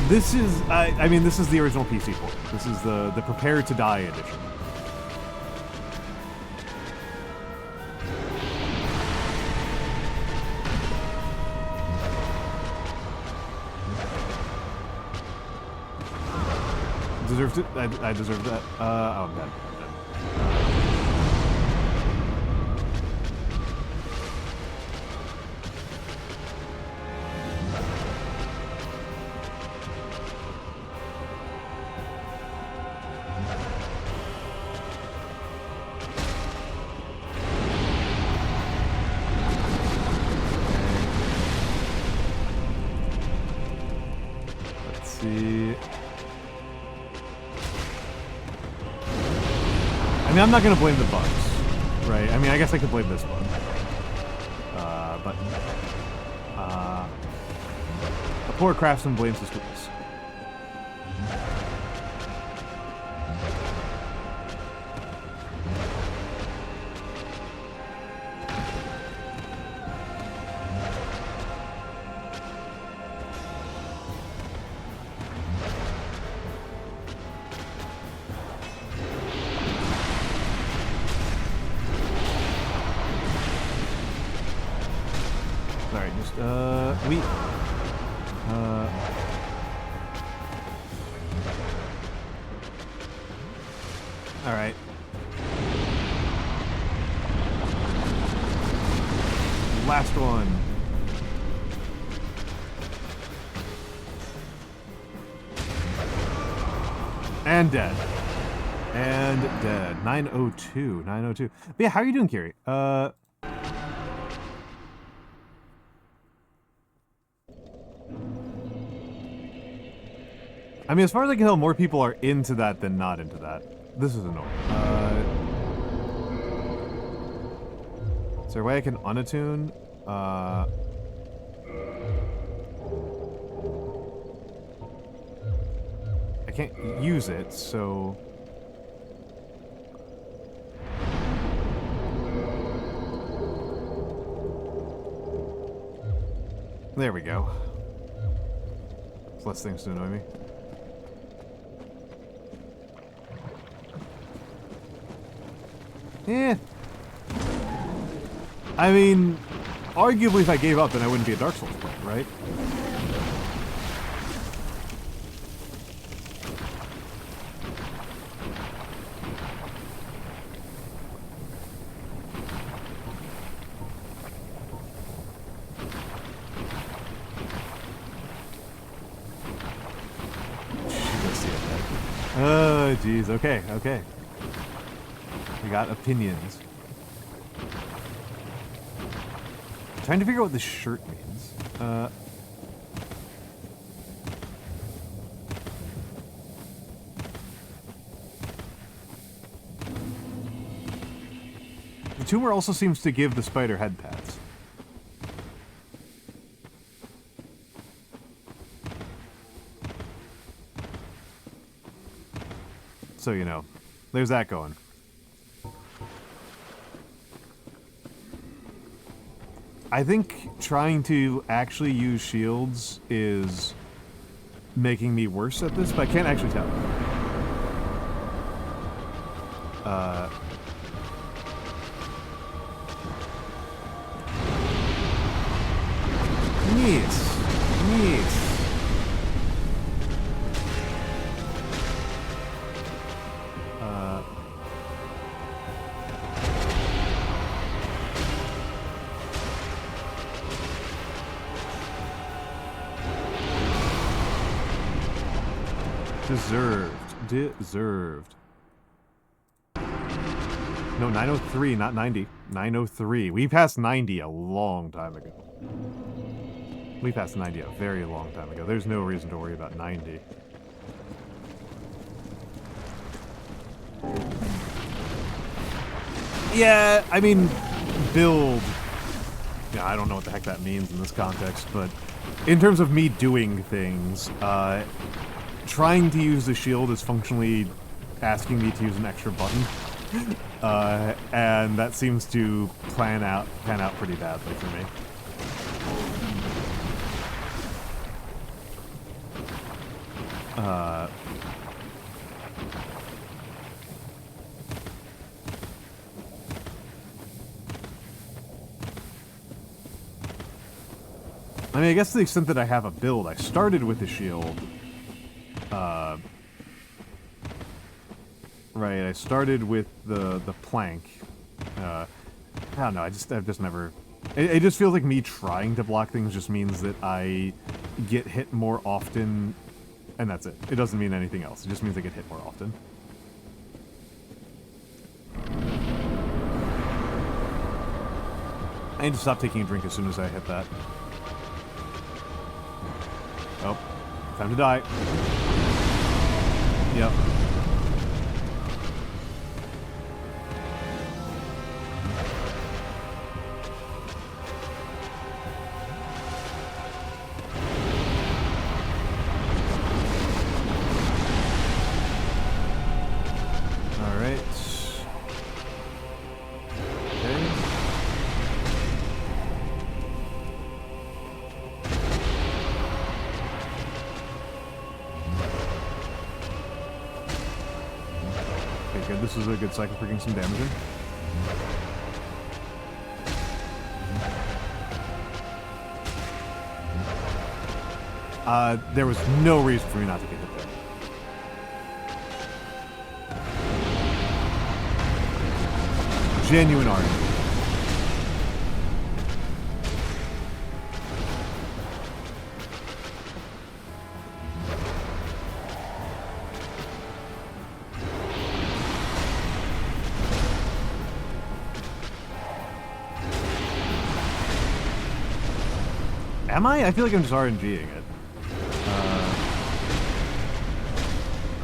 This is, I mean, this is the original PC port. This is the Prepare to Die edition. Deserved it. I deserved that. Oh, I'm dead. I mean, I'm not gonna blame the bugs, right? I mean, I guess I could blame this bug. But a poor craftsman blames his tools. Alright, just, alright. Last one. And dead. And dead. 902. 902. But yeah, how are you doing, Kiri? I mean, as far as I can tell, more people are into that than not into that. This is annoying. Is there a way I can unattune? I can't use it, so... There we go. There's less things to annoy me. Eh. I mean, arguably if I gave up, then I wouldn't be a Dark Souls player, right? Oh, jeez. Okay, okay. We got opinions. Trying to figure out what this shirt means. The tumor also seems to give the spider head pads. So, you know, there's that going. I think trying to actually use shields is making me worse at this, but I can't actually tell. Yes. Yes. Deserved. No, 903, not 90. 903. We passed 90 a long time ago. We passed 90 a very long time ago. There's no reason to worry about 90. Yeah, I mean, build. Yeah, I don't know what the heck that means in this context, but in terms of me doing things, trying to use the shield is functionally asking me to use an extra button. And that seems to pan out pretty badly for me. I mean, I guess to the extent that I have a build, I started with the shield. Right, I started with the plank. I don't know, I've just never... It just feels like me trying to block things just means that I get hit more often, and that's it. It doesn't mean anything else. It just means I get hit more often. I need to stop taking a drink as soon as I hit that. Oh, time to die. Yep. This is a good cycle for getting some damage in. there was no reason for me not to get hit there. Genuine RNG. Am I? I feel like I'm just RNGing it.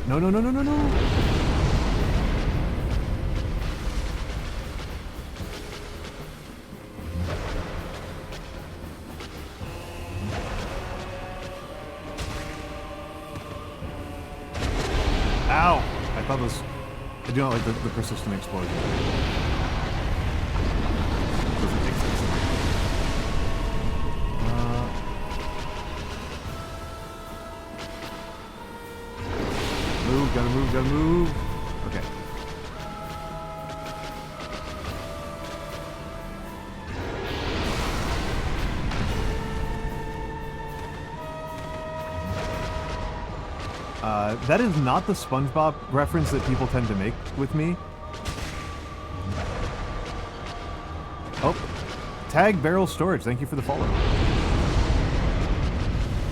No, no, no, no, no, no. Ow! I thought this... I do not like the persistent explosion. Doesn't make sense. Move, gotta move, gotta move. Okay. That is not the SpongeBob reference that people tend to make with me. Oh, Tag Barrel Storage, thank you for the follow.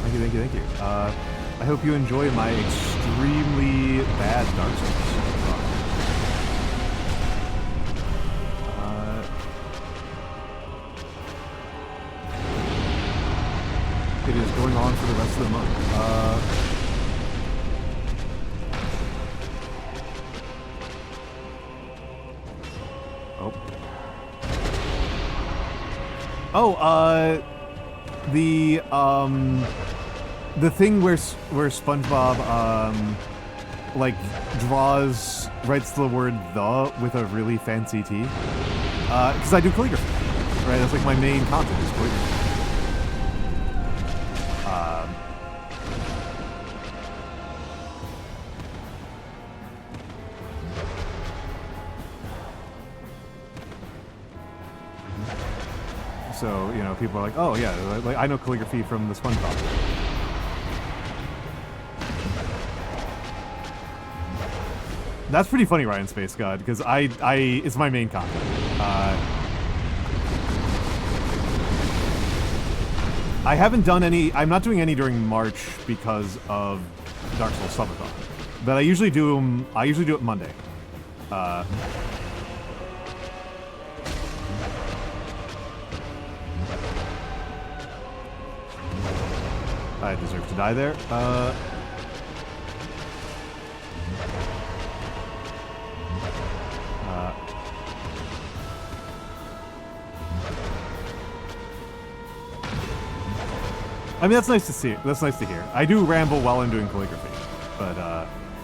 Thank you, thank you, thank you. I hope you enjoy my extremely bad Dark Souls. It is going on for the rest of the month. The thing where SpongeBob, like, writes the word "the" with a really fancy T. Because I do calligraphy, right? That's like my main content is calligraphy. So, you know, people are like, oh yeah, like, I know calligraphy from the SpongeBob. That's pretty funny, Ryan Space God, because it's my main content. I haven't done any, I'm not doing any during March because of Dark Souls Subathon. But I usually do it Monday. I deserve to die there. I mean, that's nice to see. That's nice to hear. I do ramble while I'm doing calligraphy, but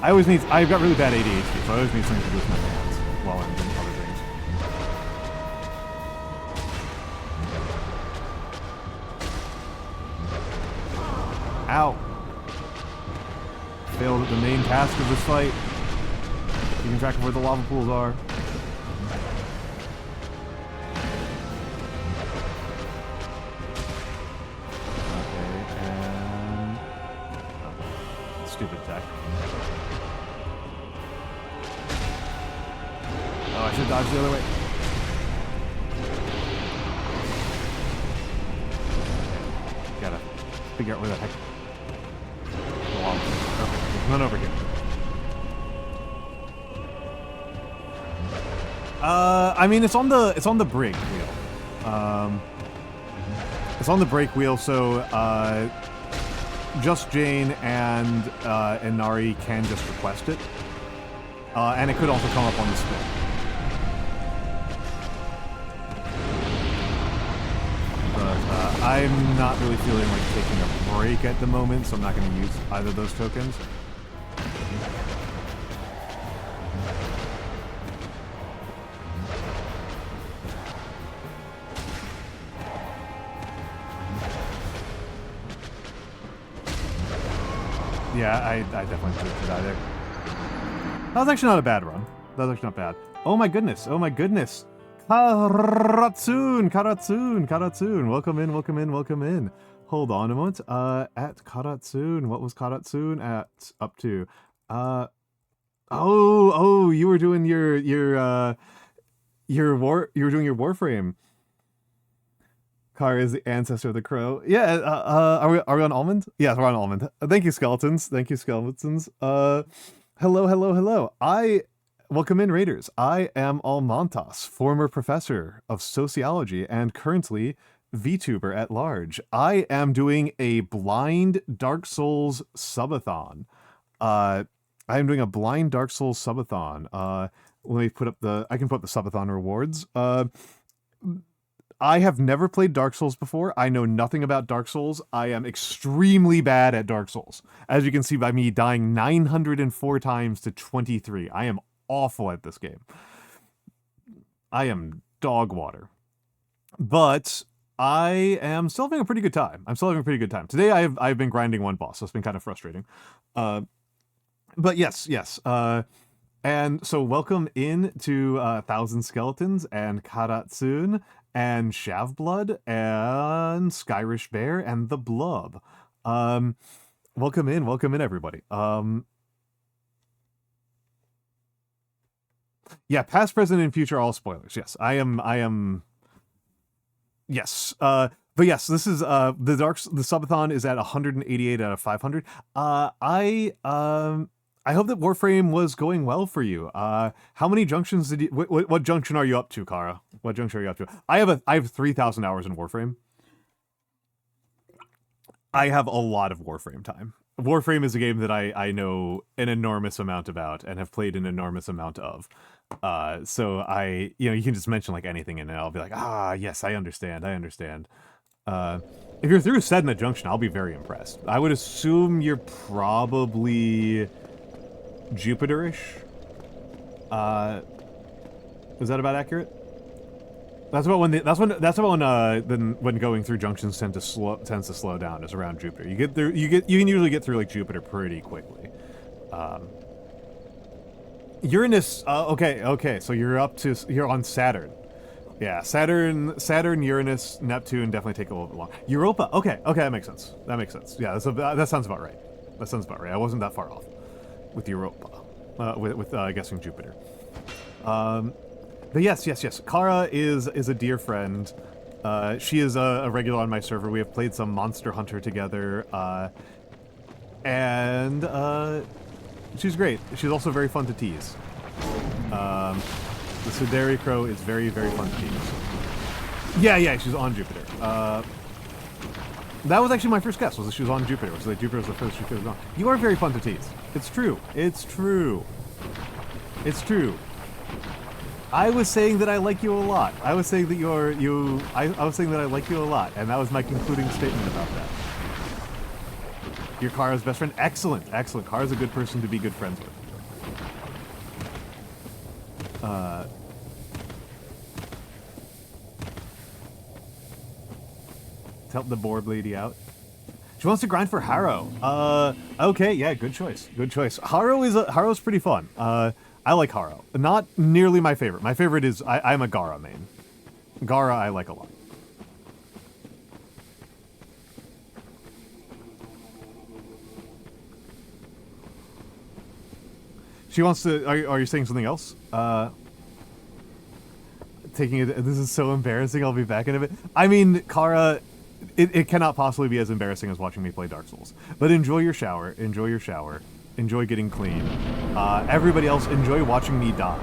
I've got really bad ADHD, so I always need something to do with my hands while I'm doing other things. Ow! Failed at the main task of this fight. Keeping track of where the lava pools are. Stupid attack. Oh, I should dodge the other way. Gotta figure out where the heck. Oh, there's none over here. I mean, it's on the brake wheel. It's on the brake wheel, so just Jane and Nari can just request it. And it could also come up on the spin. But I'm not really feeling like taking a break at the moment, so I'm not going to use either of those tokens. Yeah, I definitely deserve to die there. That was actually not a bad run. That was actually not bad. Oh my goodness, oh my goodness. Karatsun! Welcome in, welcome in, welcome in. Hold on a moment. At Karatsun. What was Karatsun at up to? Oh, you were doing your Warframe. Car is the ancestor of the crow. Yeah, are we on Almond? Yeah, we're on Almond. Thank you, Skeletons. Thank you, Skeletons. Hello. Welcome in, Raiders. I am Almantas, former professor of sociology and currently VTuber at large. I am doing a blind Dark Souls subathon. I am doing a blind Dark Souls subathon. Let me put up I can put up the subathon rewards. I have never played Dark Souls before. I know nothing about Dark Souls. I am extremely bad at Dark Souls. As you can see by me dying 904 times to 23. I am awful at this game. I am dog water. But I am still having a pretty good time. Today I've been grinding one boss, so it's been kind of frustrating. But yes. And so welcome in to Thousand Skeletons and Karatsun and Shavblood and Skyrish Bear and the Blub. Welcome in everybody. Yeah, past, present, and future, all spoilers. Yes, I am. Yes. But yes, this is the subathon is at 188 out of 500. I hope that Warframe was going well for you. How many junctions did you... What junction are you up to, Kara? What junction are you up to? I have 3,000 hours in Warframe. I have a lot of Warframe time. Warframe is a game that I know an enormous amount about and have played an enormous amount of. So you can just mention like anything in it. I'll be like, yes, I understand. If you're through Sedna Junction, I'll be very impressed. I would assume you're probably Jupiter-ish. Is that about accurate? That's about when when going through junctions tends to slow down. Is around Jupiter. You can usually get through like Jupiter pretty quickly. Uranus. Okay. So you're on Saturn. Yeah, Saturn, Uranus, Neptune definitely take a little bit long. Europa. Okay, that makes sense. Yeah, that sounds about right. I wasn't that far off with Europa. With guessing Jupiter. But yes. Kara is a dear friend. She is a regular on my server. We have played some Monster Hunter together. And she's great. She's also very fun to tease. The Sudari Crow is very, very fun to tease. Yeah, she's on Jupiter. That was actually my first guess, was that she was on Jupiter. So that Jupiter was the first she could have gone. You are very fun to tease. It's true. I was saying that I like you a lot. I was saying that I was saying that I like you a lot, and that was my concluding statement about that. You're Kara's best friend? Excellent. Kara's a good person to be good friends with. To help the board lady out. She wants to grind for Harrow. Okay, yeah, good choice. Harrow's pretty fun. I like Harrow. Not nearly my favorite. My favorite is I'm a Gara main. Gara I like a lot. She wants to. Are you saying something else? Taking it. This is so embarrassing. I'll be back in a bit. I mean, Kara. It cannot possibly be as embarrassing as watching me play Dark Souls. But enjoy your shower. Enjoy getting clean. Everybody else, enjoy watching me die.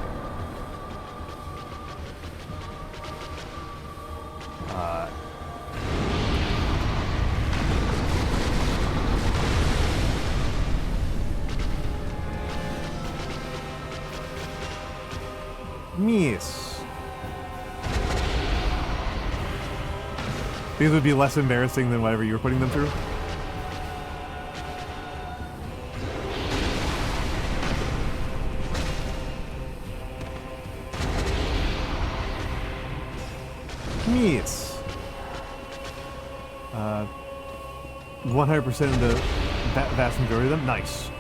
Miss. These would be less embarrassing than whatever you were putting them through. Yes. 100% of the vast majority of them. Nice.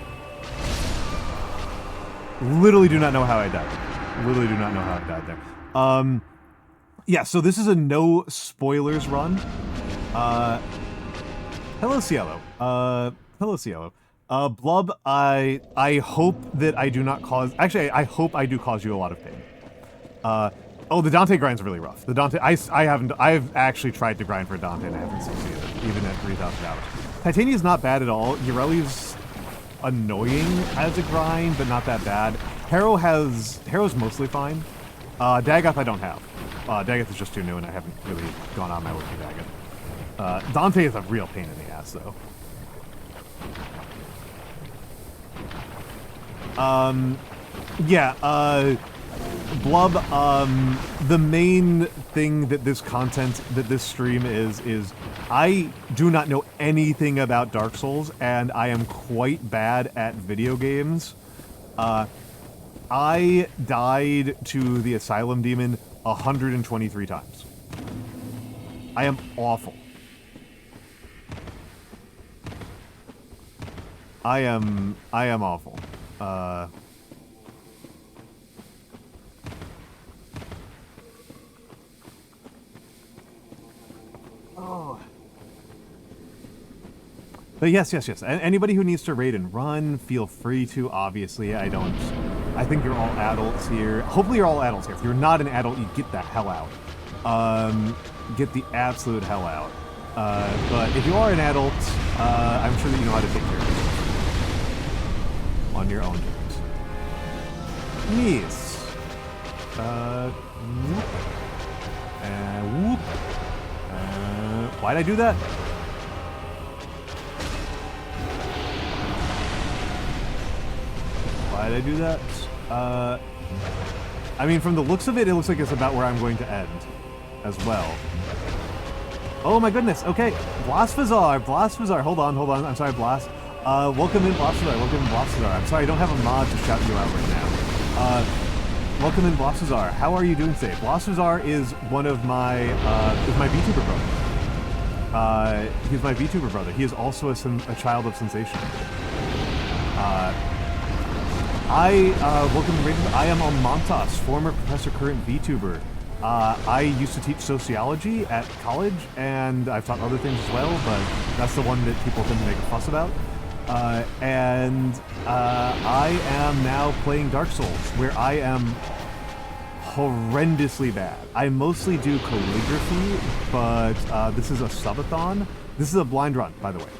Literally do not know how I died there. Yeah, so this is a no spoilers run. Hello, Cielo. Hello, Cielo. Blub, I hope that I do not cause... Actually, I hope I do cause you a lot of pain. Oh, the Dante grind's really rough. The Dante... I've actually tried to grind for Dante and I haven't succeeded, even at 3,000 hours. Titania's not bad at all. Ureli's annoying as a grind, but not that bad. Harrow's mostly fine. Dagoth I don't have. Dagoth is just too new and I haven't really gone on my way for Dagoth. Dante is a real pain in the ass, though. Yeah, Blub, the main thing that this stream is I do not know anything about Dark Souls, and I am quite bad at video games. I died to the Asylum Demon 123 times. I am awful. I am awful. Oh. But yes. Anybody who needs to raid and run, feel free to, obviously. I think you're all adults here. Hopefully you're all adults here. If you're not an adult, you get the hell out. Get the absolute hell out. But if you are an adult, I'm sure that you know how to take care of yourself. On your own terms. Yes. Whoop. Whoop. Why'd I do that? Why'd I do that? I mean, from the looks of it, it looks like it's about where I'm going to end as well. Oh my goodness, okay. Blasphazar, hold on. I'm sorry, Blast. Welcome in, Blasphazar. I'm sorry, I don't have a mod to shout you out right now. Welcome in, Blasphazar. How are you doing today? Blasphazar is one of my, is my VTuber brother. He's my VTuber brother. He is also a child of Sensation. Welcome to Radio. I am Almantas, former professor, current VTuber. I used to teach sociology at college, and I've taught other things as well, but that's the one that people tend to make a fuss about. I am now playing Dark Souls, where I am horrendously bad. I mostly do calligraphy, but this is a subathon. This is a blind run, by the way.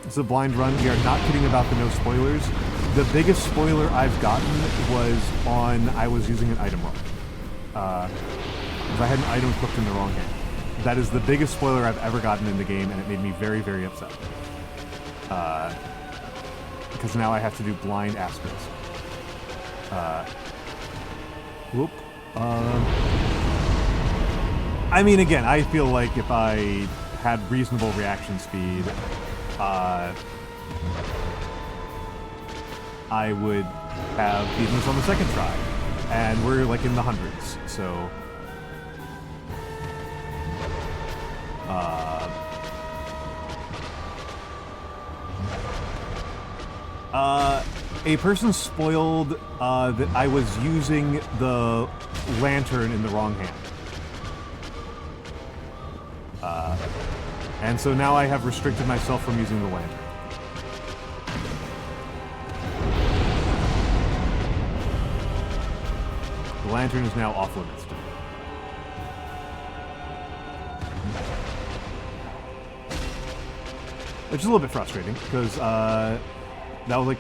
It's a blind run. We are not kidding about the no spoilers. The biggest spoiler I've gotten was I was using an item wrong. Because I had an item equipped in the wrong hand. That is the biggest spoiler I've ever gotten in the game, and it made me very, very upset. Because now I have to do blind aspects. Whoop. I mean, again, I feel like if I had reasonable reaction speed, I would have beaten this on the second try. And we're like in the hundreds, so... a person spoiled that I was using the lantern in the wrong hand. And so now I have restricted myself from using the lantern. The lantern is now off limits to me. Which is a little bit frustrating, because that was like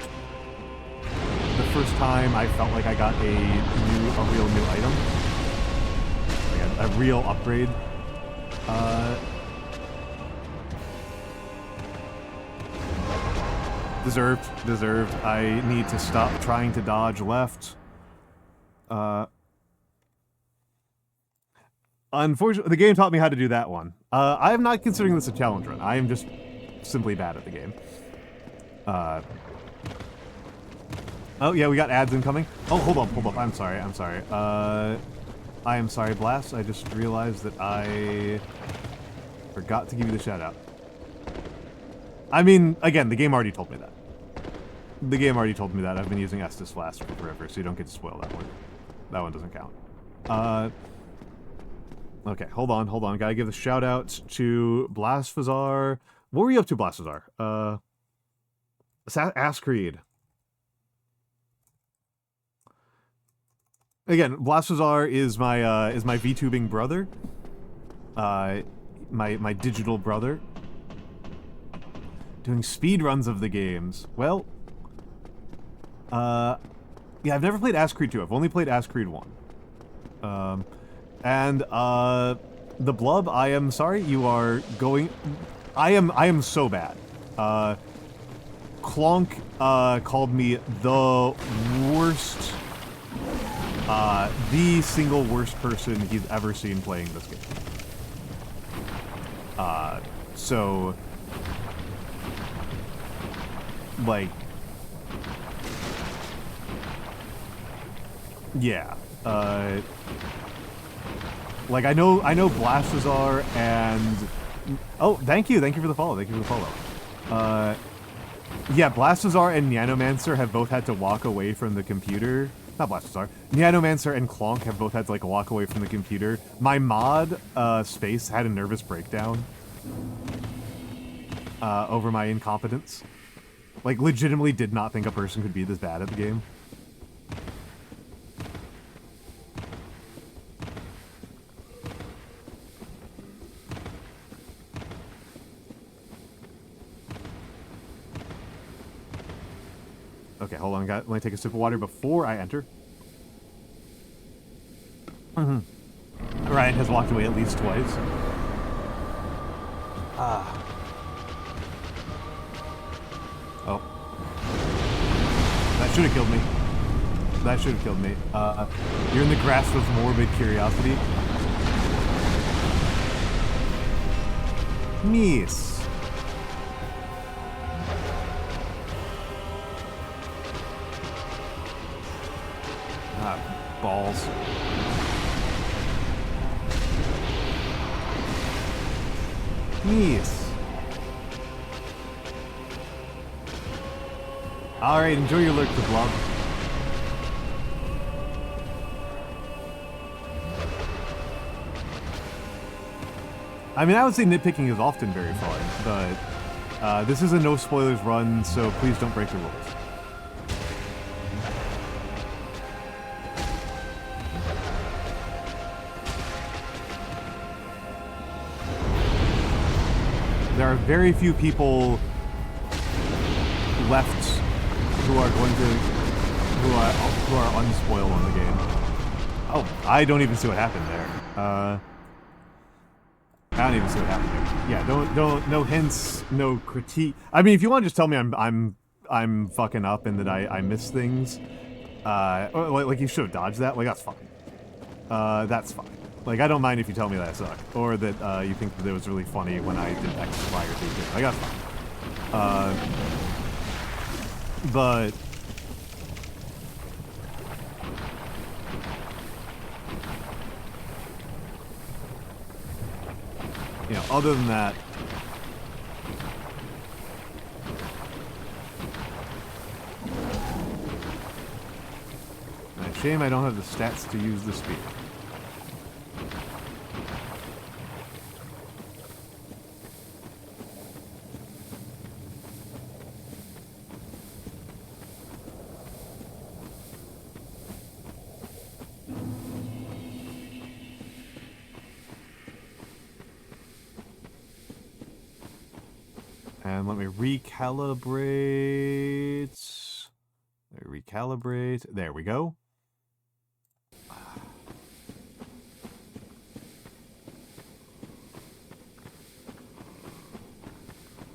the first time I felt like I got a real new item. Like a real upgrade. Deserved. I need to stop trying to dodge left. Unfortunately, the game taught me how to do that one. I am not considering this a challenge run. I am just simply bad at the game. Oh, yeah, we got ads incoming. Oh, hold up. I'm sorry. I am sorry, Blast. I just realized that I forgot to give you the shout out. I mean, again, the game already told me that. I've been using Estus Blast for forever, so you don't get to spoil that one. That one doesn't count. Okay, hold on. Gotta give the shout-outs to Blasphazar, What were you up to, Blasazar? Ask Creed. Again, Blasazar is my VTubing brother. My digital brother. Doing speed runs of the games. Well, yeah, I've never played Ask Creed 2. I've only played Ask Creed 1. The Blub, I am sorry, you are going... I am so bad. Clonk, called me the worst, the single worst person he's ever seen playing this game. So... like... yeah, like, I know Blasazar and... oh, thank you for the follow, yeah, Blasazar and Nanomancer have both had to walk away from the computer. Not Blasazar. Nanomancer and Clonk have both had to, like, walk away from the computer. My mod, Space, had a nervous breakdown over my incompetence. Like, legitimately did not think a person could be this bad at the game. Okay, hold on, let me take a sip of water before I enter. Ryan has walked away at least twice. Oh. That should have killed me. That should have killed me. You're in the grasp of morbid curiosity. Miss. Balls. Yes. Alright, enjoy your lurk, the Blob. I mean, I would say nitpicking is often very fun, but this is a no spoilers run, so please don't break the rules. There are very few people left who are going to who are unspoiled on the game. Oh, I don't even see what happened there. I don't even see what happened there. Yeah, don't no hints, no critique. I mean, if you want to just tell me I'm fucking up and that I miss things, like you should have dodged that. Like, that's fine. That's fine. Like, I don't mind if you tell me that I suck, or that you think that it was really funny when I did X, Y, or Z. Like, that's fine. But you know, other than that, shame I don't have the stats to use the spear. And let me recalibrate. Recalibrate. There we go.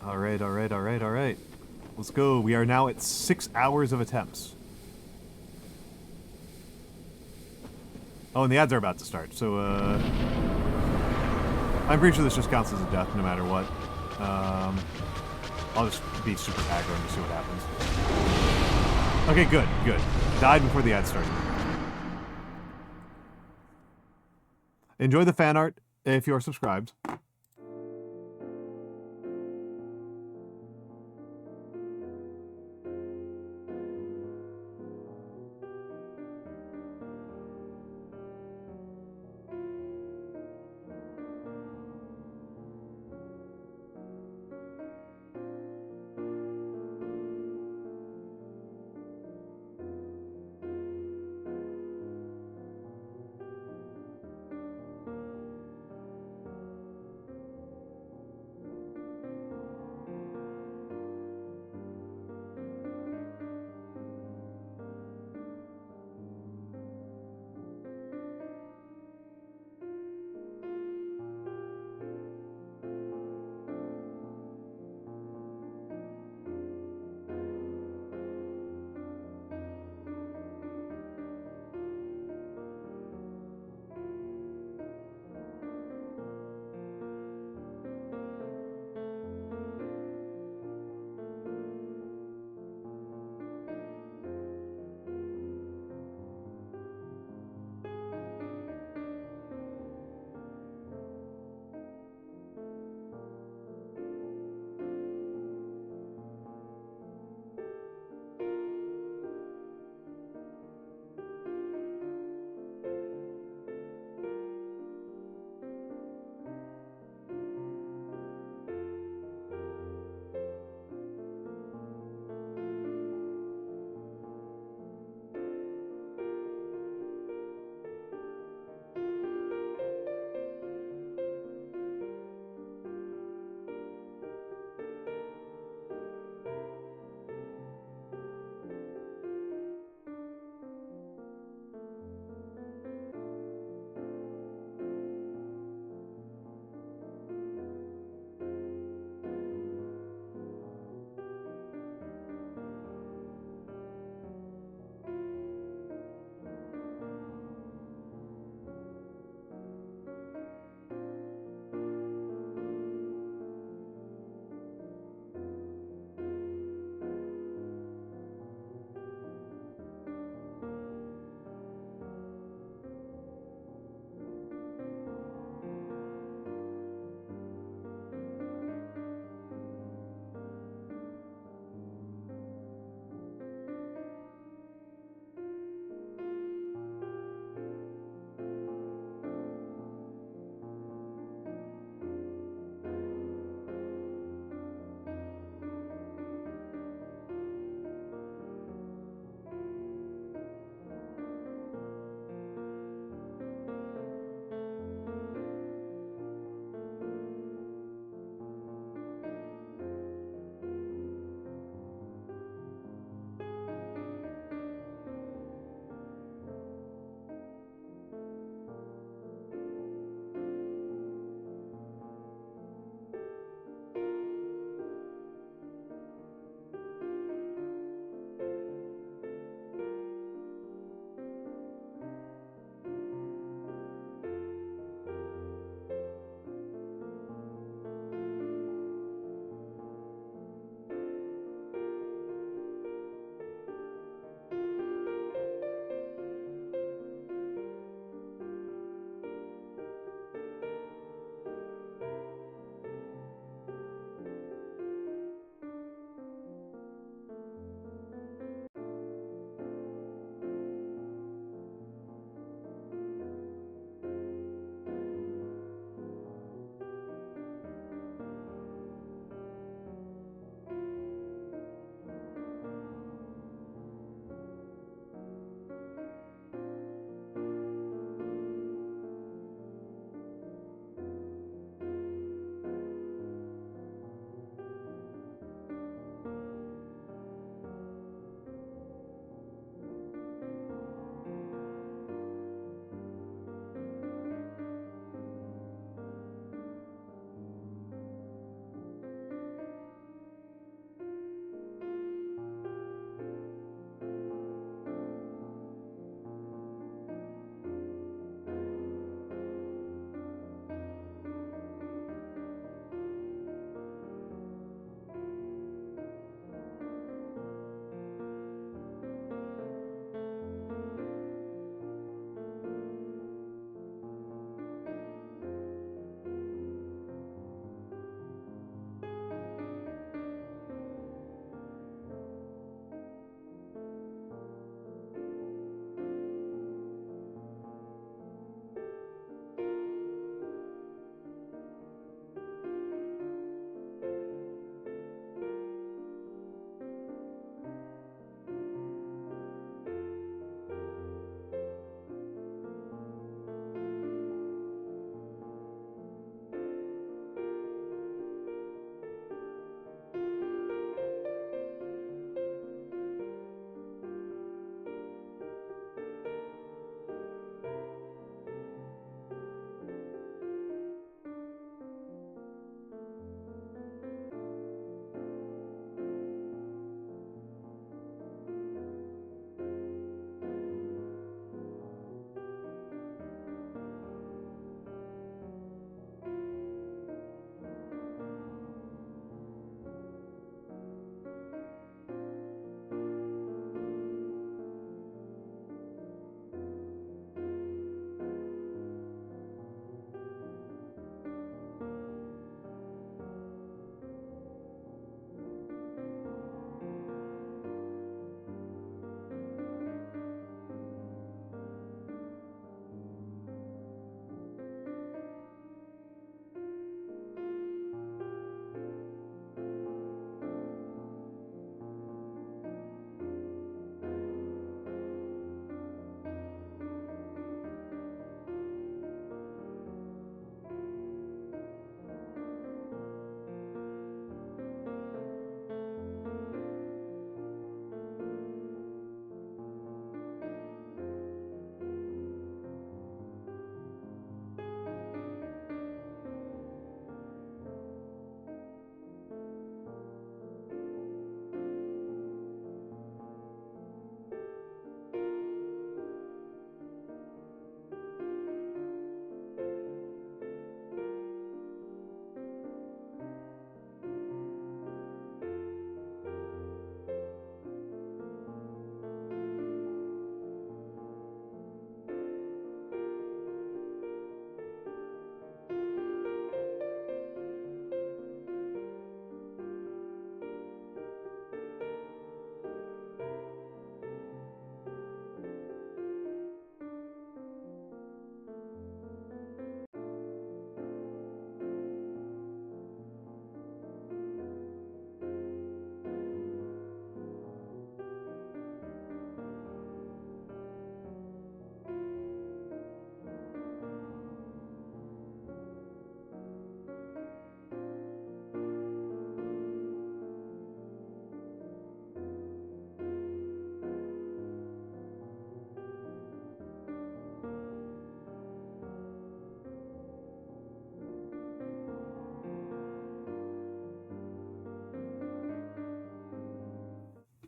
Alright, alright, alright, alright. Let's go. We are now at 6 hours of attempts. Oh, and the ads are about to start, so, I'm pretty sure this just counts as a death no matter what. I'll just be super aggro and see what happens. Okay, good, good. Died before the ad started. Enjoy the fan art if you are subscribed.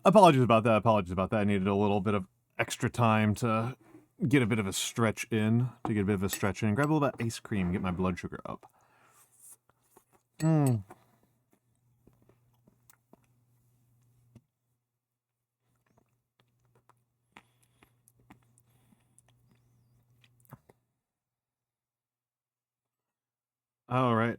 Apologies about that. Apologies about that. I needed a little bit of extra time to get a bit of a stretch in. Grab a little bit of ice cream, get my blood sugar up. All right.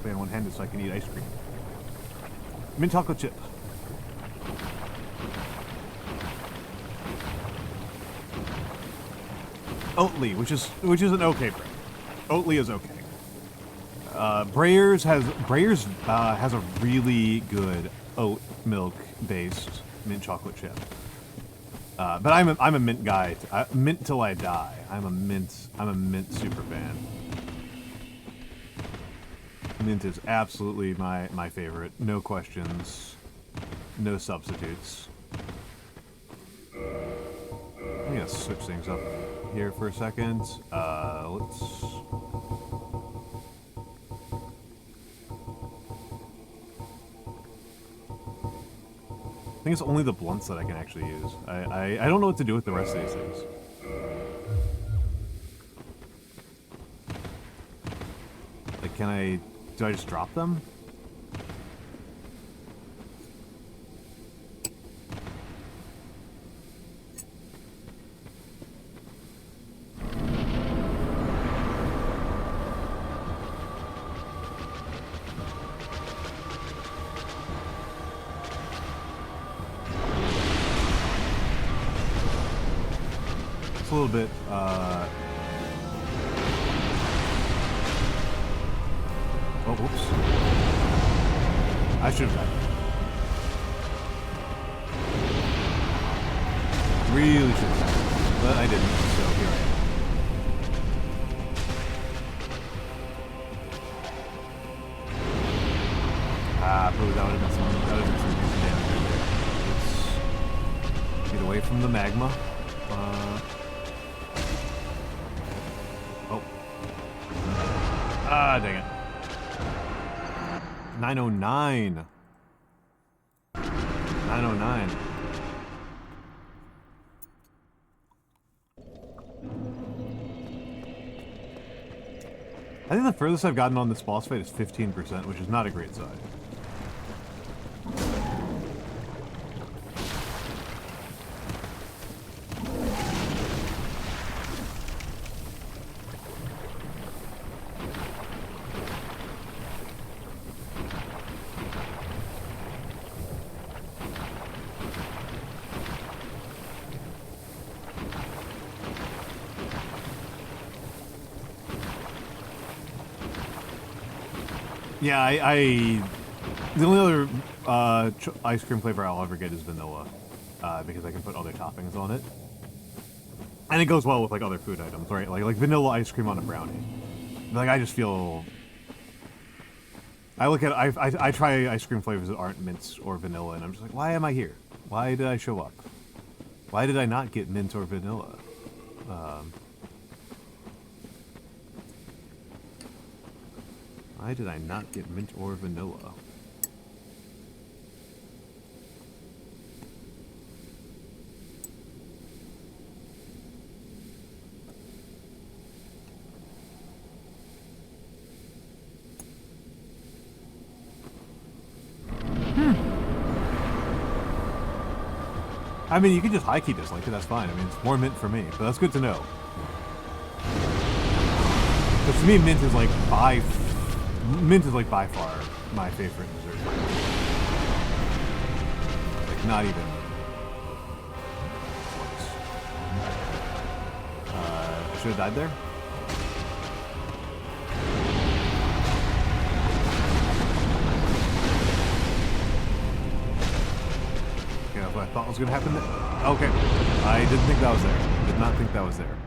Playing one-handed so I can eat ice cream. Mint chocolate chip. Oatly, which is an okay brand. Oatly is okay. Breyers has a really good oat milk based mint chocolate chip. But I'm a mint guy. Mint till I die. I'm a mint super fan. Mint is absolutely my favorite. No questions. No substitutes. I'm gonna switch things up here for a second. Let's... I think it's only the blunts that I can actually use. I don't know what to do with the rest of these things. Like, do I just drop them? It's a little bit, oh, whoops. I should have died. Really should have died. But I didn't, so here I am. Boo, that would have been some decent damage right there. Let's get away from the magma. Dang it. 909. 909. I think the furthest I've gotten on this boss fight is 15%, which is not a great sign. Yeah, the only other ice cream flavor I'll ever get is vanilla, because I can put other toppings on it, and it goes well with like other food items, right? Like vanilla ice cream on a brownie. Like I just feel, I try ice cream flavors that aren't mint or vanilla, and I'm just like, why am I here? Why did I show up? Why did I not get mint or vanilla? Why did I not get mint or vanilla? I mean, you can just high key dislike it, that's fine. I mean, it's more mint for me, but that's good to know. But to me, mint is like by far my favorite dessert. Like, not even close. I should have died there. was gonna happen. Okay, I didn't think that was there. Did not think that was there.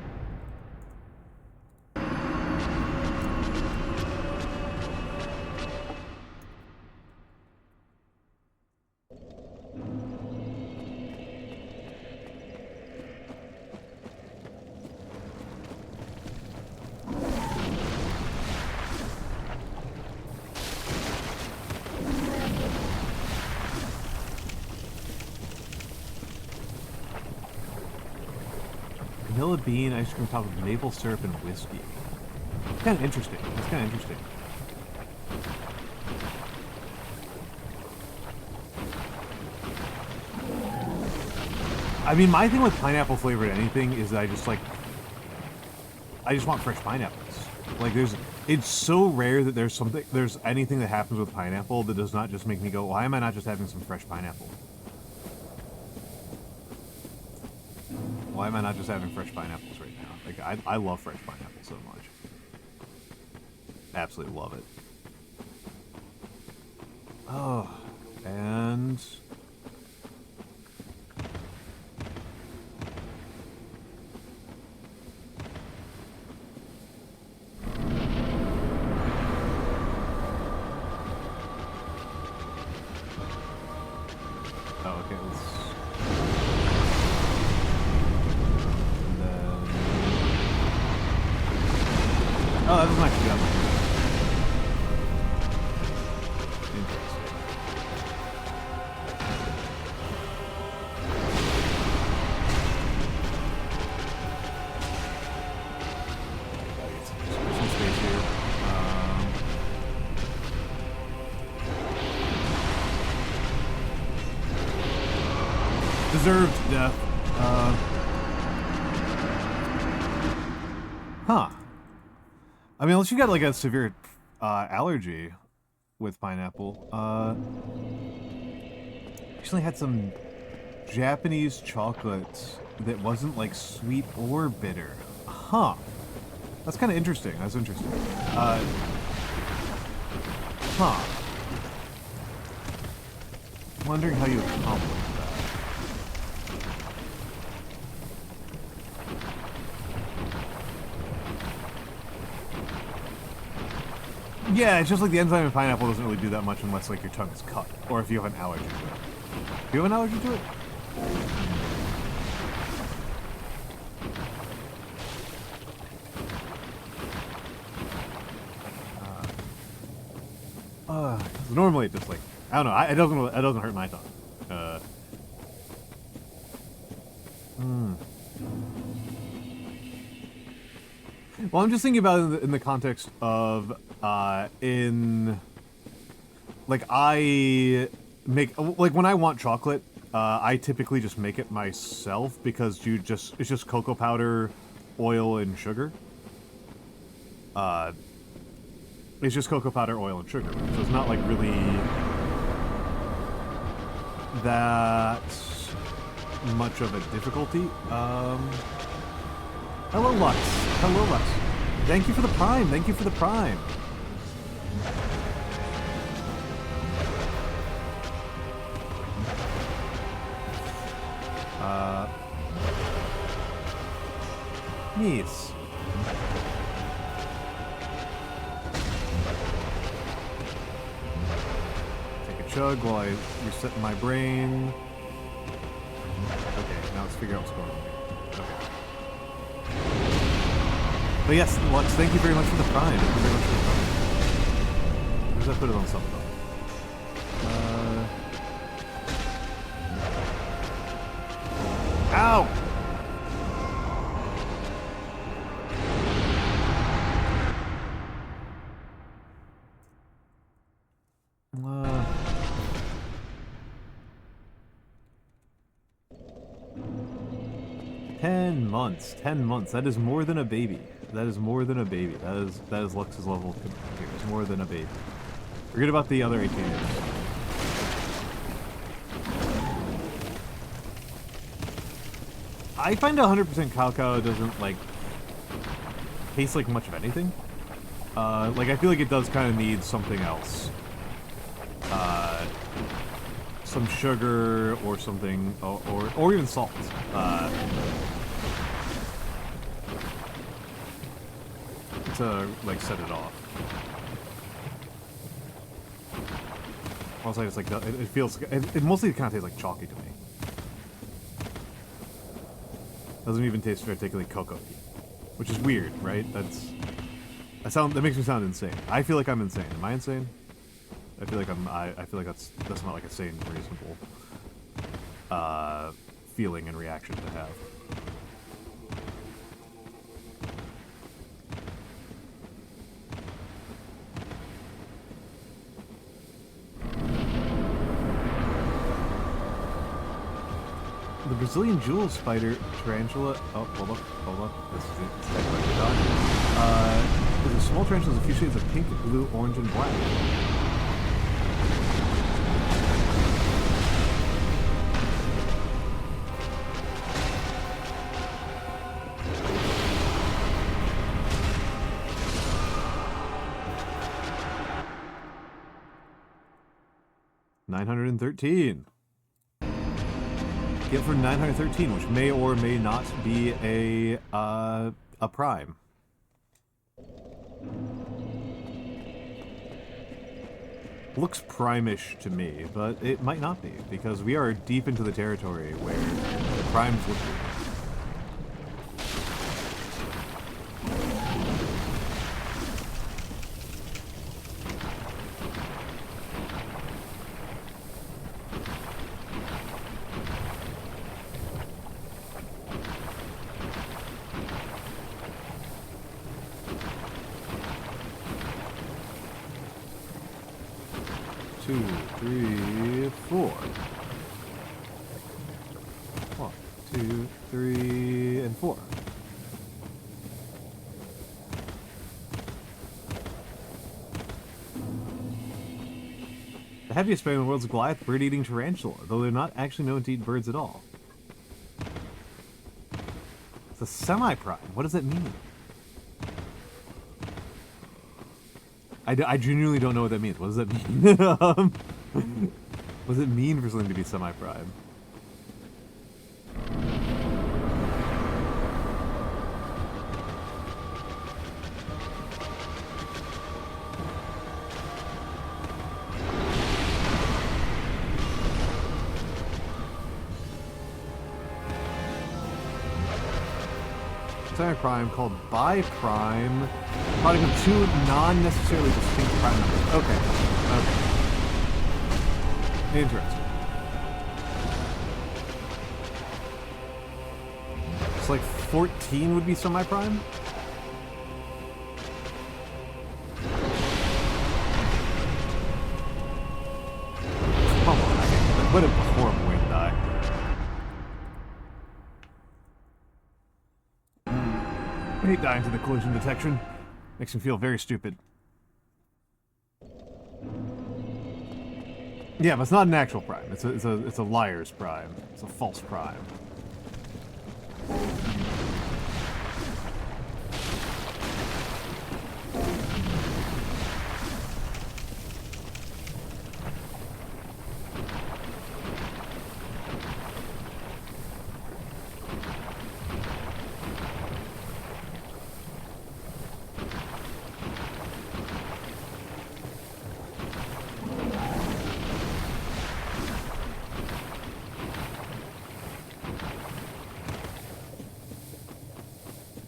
Vanilla bean ice cream topped with maple syrup and whiskey. It's kind of interesting. It's kind of interesting. I mean, my thing with pineapple flavored anything is that I just want fresh pineapples. Like, it's so rare that there's anything that happens with pineapple that does not just make me go, why am I not just having some fresh pineapple? Why am I not just having fresh pineapples right now? Like, I love fresh pineapple so much. Absolutely love it. Oh, and... Oh, that doesn't actually got much. Interesting. Gotta get some space here. Deserved death. Huh. I mean, unless you got like a severe allergy with pineapple. Actually had some Japanese chocolate that wasn't like sweet or bitter. Huh. That's kind of interesting. That's interesting. Huh. Wondering how you accomplish that. Yeah, it's just like the enzyme in pineapple doesn't really do that much unless like your tongue is cut, or if you have an allergy to it. Do you have an allergy to it? Normally it just like, I don't know, it doesn't hurt my tongue. Well, I'm just thinking about it in the context of, like, I make, like, when I want chocolate, I typically just make it myself because it's just cocoa powder, oil, and sugar. It's just cocoa powder, oil, and sugar, so it's not, like, really that much of a difficulty. Hello, Lux. Hello, Lux. Thank you for the Prime. Thank you for the Prime. Nice. Take a chug while I reset my brain. Okay, now let's figure out what's going on here. But yes, Lux, thank you very much for the Prime. Thank you very much for the Prime. Where did I put it on something? Ow! Months. 10 months. That is more than a baby. That is more than a baby. That is Lux's level of commitment here. It's more than a baby. Forget about the other 18 years. I find 100% cacao doesn't, like, taste like much of anything. Like, I feel like it does kind of need something else. some sugar or something, or even salt. To like set it off. Also, it's like it feels. It mostly kind of tastes like chalky to me. Doesn't even taste particularly cocoa-y, which is weird, right? That makes me sound insane. I feel like I'm insane. Am I insane? I feel like I feel like that's not like a sane, reasonable feeling and reaction to have. The Brazilian jewel spider tarantula. Oh, hold up. This is it. It's technically done. There's a small tarantula with a few shades of pink, blue, orange, and black. $913. Get for 913, which may or may not be a prime. Looks prime-ish to me, but it might not be, because we are deep into the territory where the primes would be. Two, three, four. 1, 2, 3, and 4. The heaviest prey in the world is a Goliath bird-eating tarantula, though they're not actually known to eat birds at all. It's a semi-prime. What does that mean? I genuinely don't know what that means. What does that mean? What does it mean for something to be semi-prime? Semi-prime called bi-prime, product of two non-necessarily distinct prime numbers. Okay. Interesting. It's like 14 would be semi-prime? Come on, what a horrible way to die. I hate dying to the collision detection. Makes me feel very stupid. Yeah, but it's not an actual prime. It's a liar's prime. It's a false prime.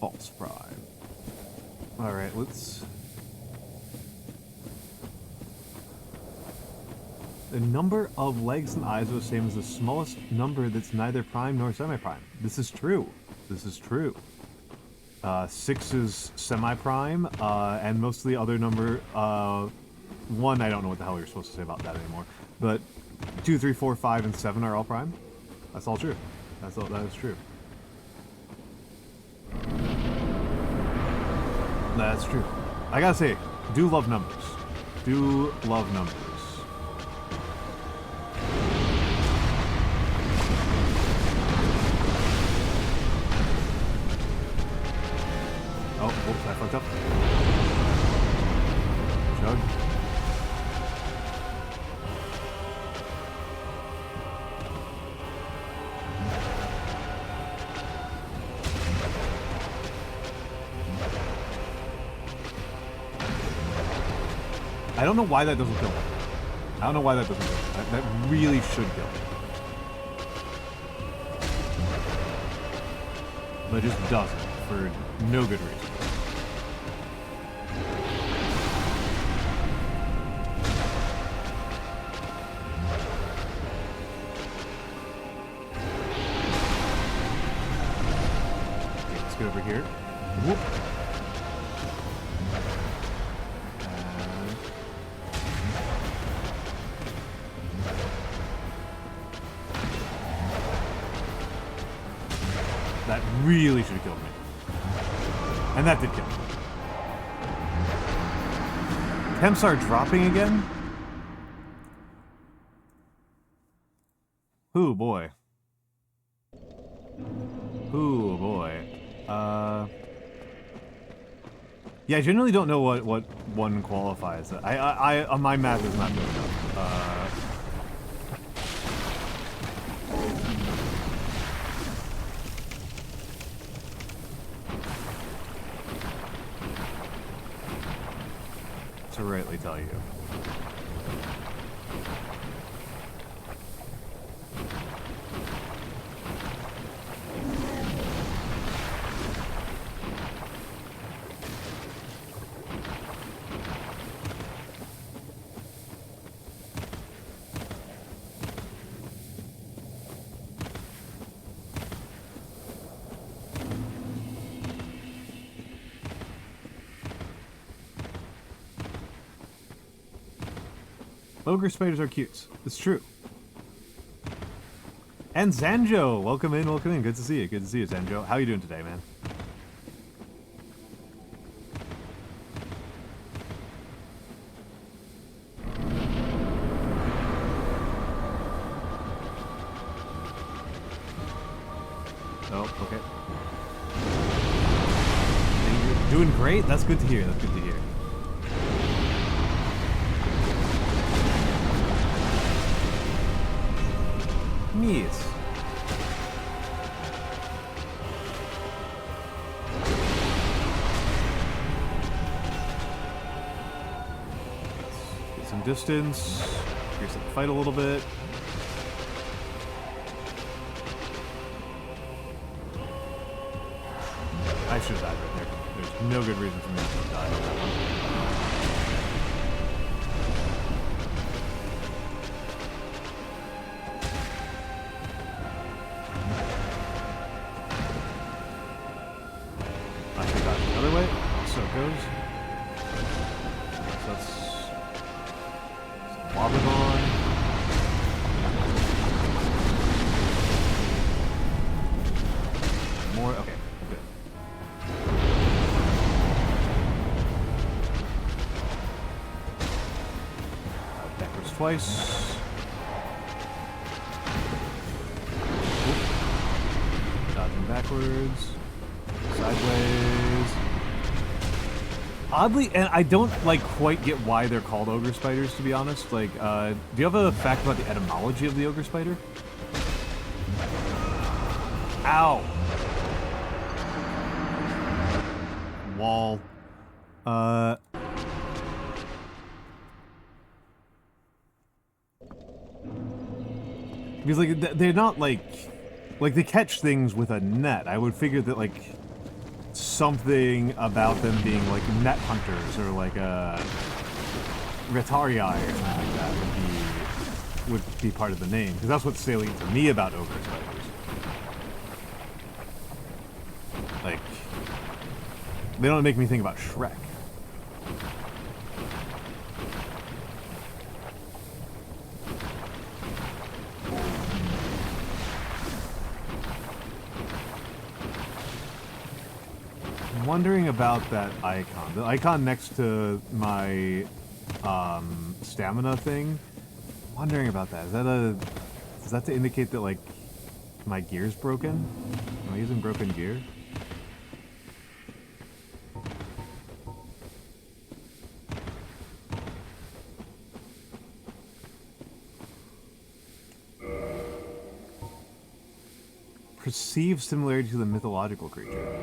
False prime. Alright, let's... The number of legs and eyes are the same as the smallest number that's neither prime nor semi-prime. This is true. This is true. 6 is semi-prime, and most of the other number... 1, I don't know what the hell you're supposed to say about that anymore. But 2, 3, 4, 5, and 7 are all prime. That's all true. That is true. That's true. I gotta say, do love numbers. Do love numbers. Oh, whoops, I fucked up. Chug. I don't know why that doesn't kill me. I don't know why that doesn't kill me. That really should kill me. But it just doesn't, for no good reason. Okay, let's get over here. Whoop. That really should have killed me. And that did kill me. Temps are dropping again? Ooh, boy. Ooh, boy. Yeah, I generally don't know what one qualifies. My math is not good enough. To rightly tell you. Ogre spiders are cute. It's true. And Zanjo! Welcome in, welcome in. Good to see you. Good to see you, Zanjo. How you doing today, man? Oh, okay. You're doing great? That's good to hear. That's good to hear. Yes. Get some distance. Increase the fight a little bit. I should have died right there. There's no good reason for me to have died on that one. Twice. Dodging backwards. Sideways. Oddly, and I don't like quite get why they're called ogre spiders, to be honest. Like, do you have a fact about the etymology of the ogre spider? Ow! Wall. Because, like, they're not, like, they catch things with a net. I would figure that, like, something about them being, like, net hunters or, like, Retarii or something like that would be part of the name. Because that's what's salient to me about ogre spiders. Like, they don't make me think about Shrek. Wondering about that icon. The icon next to my stamina thing. Wondering about that. Is that to indicate that, like, my gear's broken? Am I using broken gear? Perceived similarity to the mythological creature.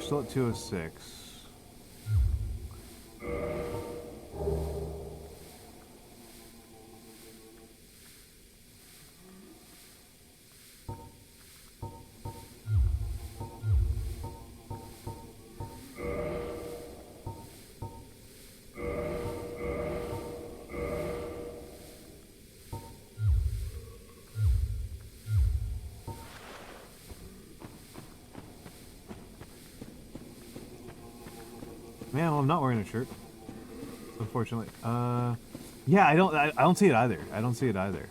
still at 206. Yeah, well, I'm not wearing a shirt, unfortunately. Yeah, I don't see it either. I don't see it either.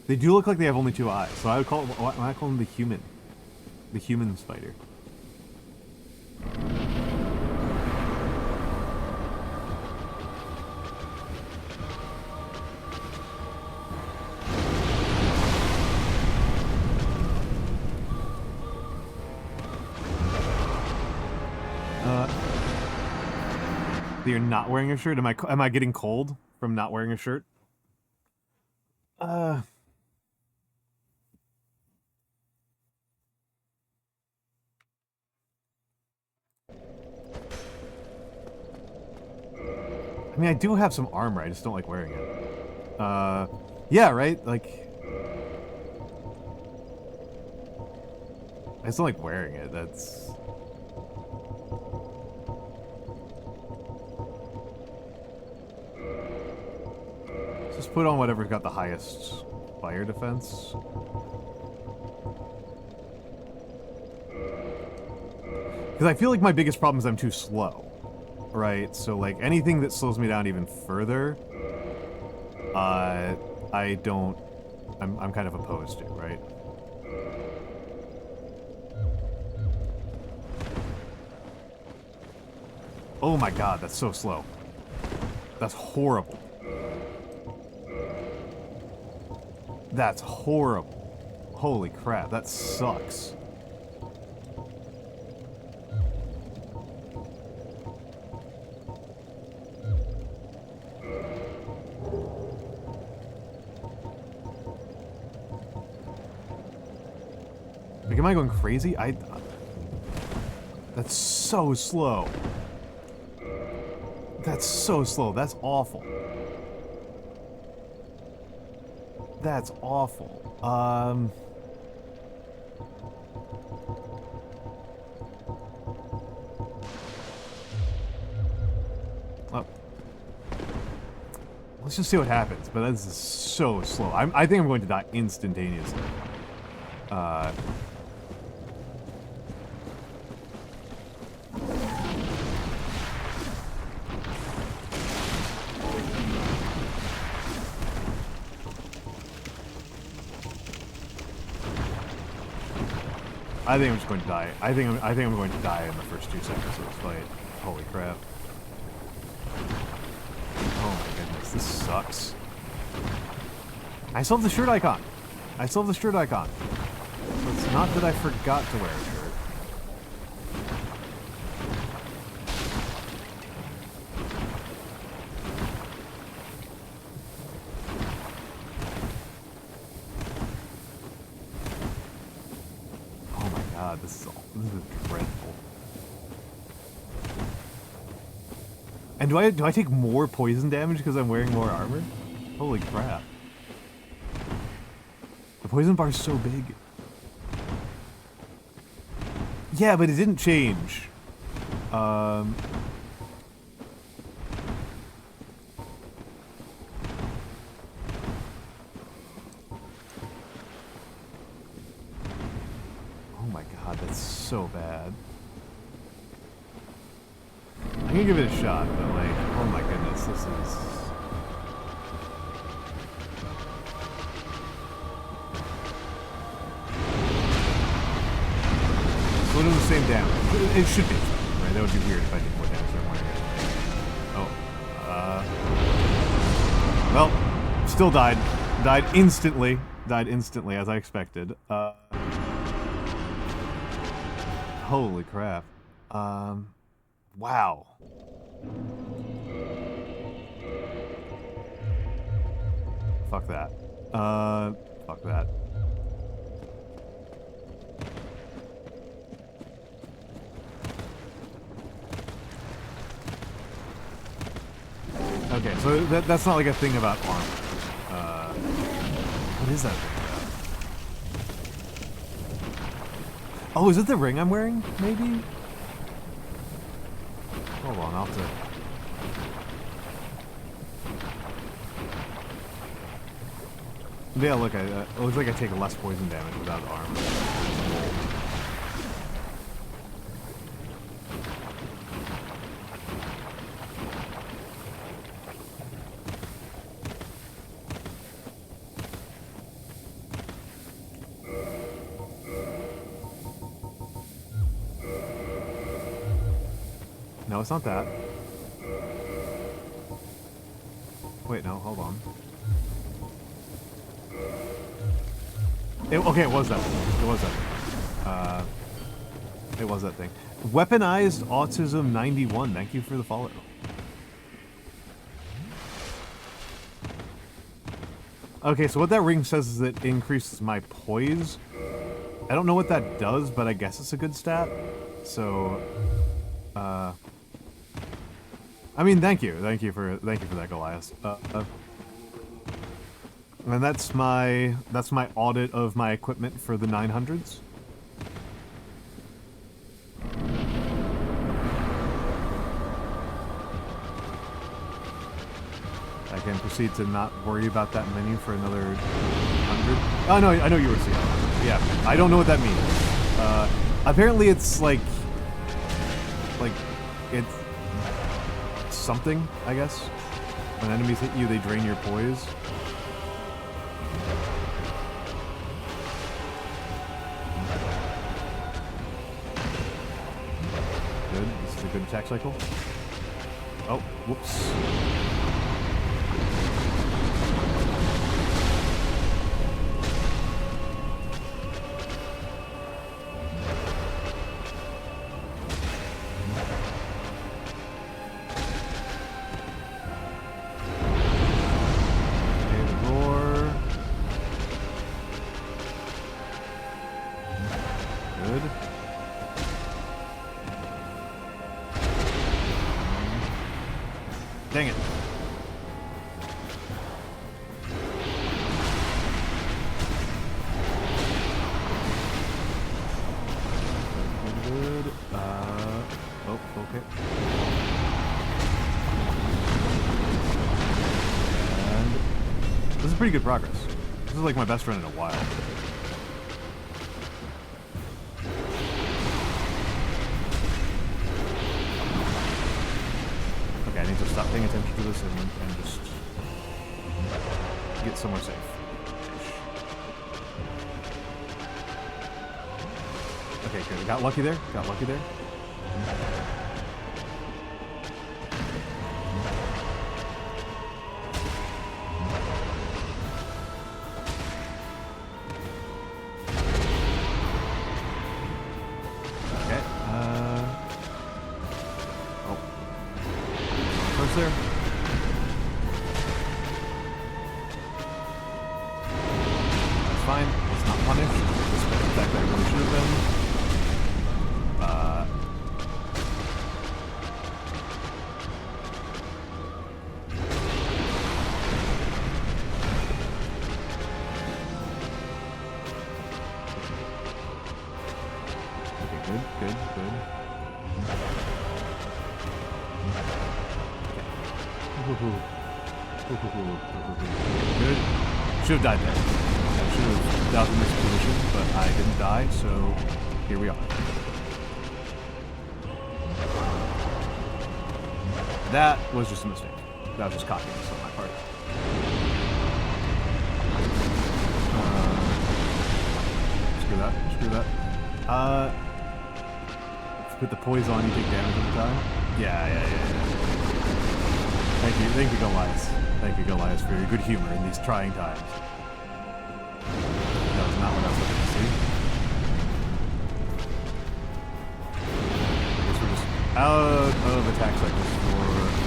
They do look like they have only 2 eyes, so I would call them the human spider. You're not wearing a shirt? Am I getting cold from not wearing a shirt? I mean, I do have some armor, I just don't like wearing it. Yeah, right? Like, I just don't like wearing it, that's... Just put on whatever's got the highest fire defense. Because I feel like my biggest problem is I'm too slow. Right? So, like, anything that slows me down even further, I'm kind of opposed to, right? Oh my god, that's so slow. That's horrible. That's horrible. Holy crap, that sucks. Like, am I going crazy? That's so slow. That's so slow. That's awful. That's awful. Oh. Let's just see what happens, but this is so slow. I think I'm going to die instantaneously. I think I'm just going to die. I think I'm going to die in the first 2 seconds of this fight. Holy crap. Oh my goodness, this sucks. I still have the shirt icon. I still have the shirt icon. So it's not that I forgot to wear a shirt. This is dreadful. And do I take more poison damage because I'm wearing more armor? Holy crap. The poison bar is so big. Yeah, but it didn't change. So bad. I'm gonna give it a shot, but like, oh my goodness, this is... So it is the same damage. It should be, right? That would be weird if I did more damage than I'm wearing it. Oh. Well, still died. Died instantly. Died instantly, as I expected. Holy crap. Wow. Fuck that. Fuck that. Okay, so that's not like a thing about armor. What is that thing about? Oh, is it the ring I'm wearing, maybe? Hold on, I'll have to... Yeah, look, it looks like I take less poison damage without armor. No, it's not that. Wait, no, hold on. Okay, it was that thing. It was that thing. It was that thing. Weaponized Autism 91. Thank you for the follow. Okay, so what that ring says is it increases my poise. I don't know what that does, but I guess it's a good stat. So, I mean, thank you for that, Goliath. And that's my audit of my equipment for the 900s. I can proceed to not worry about that menu for another 100. Oh no, I know you were seeing. Yeah, I don't know what that means. Apparently it's like it's something, I guess. When enemies hit you, they drain your poise. Good. This is a good attack cycle. Oh, whoops. Dang it. Good. Oh, okay. And this is pretty good progress. This is like my best run in a while. Okay, I need to stop paying attention to this and just get somewhere safe. Okay, good. Got lucky there. Got lucky there. Okay. Oh. First there. That's fine. It's not punished. Despite the fact that it really should have been. Good. Should have died there. I should have died in this position, but I didn't die, so here we are. That was just a mistake. That was just cockiness on my part. Screw that. Screw that. Put the poise on, you take damage every time? Yeah. Thank you, Goliath. Thank you, Goliath, for your good humor in these trying times. That was not what I was looking to see. I guess we're just out of attack cycles for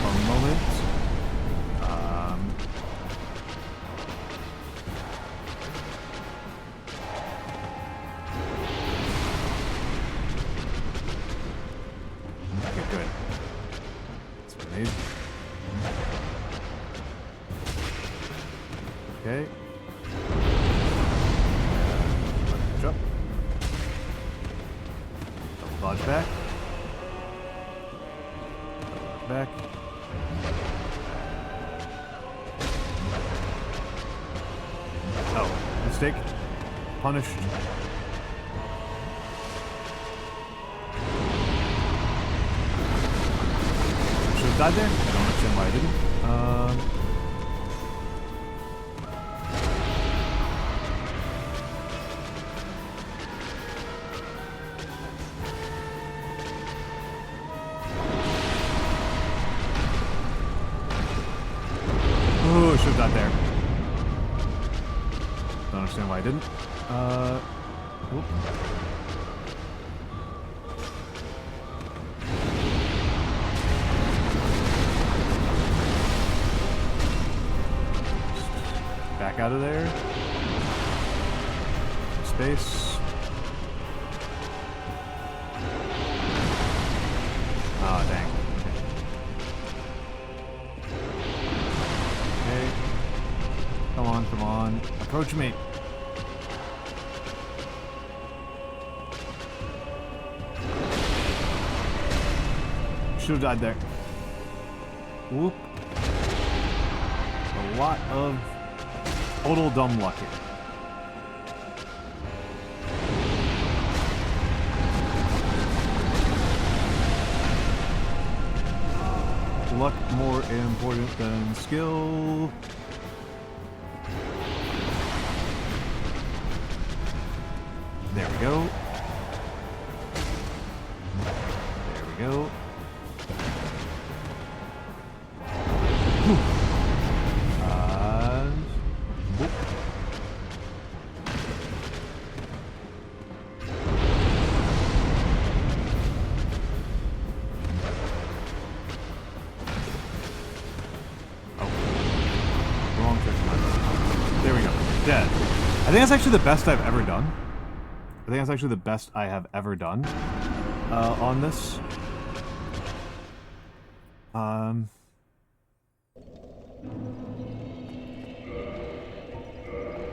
a moment. Okay, good. That's what I need. Okay. Catch up. Double dodge back. Double dodge back. Oh, mistake. Punished. Should have died there? I don't understand why I didn't. Oh, should have died there. Don't understand why I didn't. Whoop. Back out of there. Space. Oh, dang. Okay. Come on, come on. Approach me. Should have died there. Whoop. A lot of total dumb luck here. Luck more important than skill. There we go. There we go. Dead. I think that's actually the best I've ever done. I think that's actually the best I have ever done on this. I'm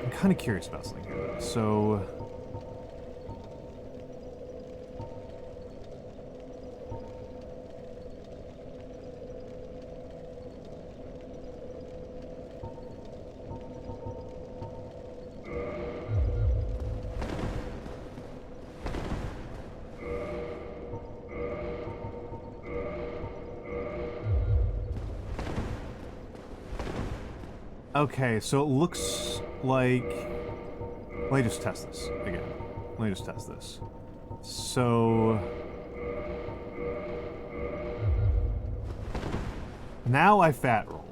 kind of curious about something here, though. So... Okay, so it looks like... Let me just test this again. Let me just test this. So... Now I fat roll.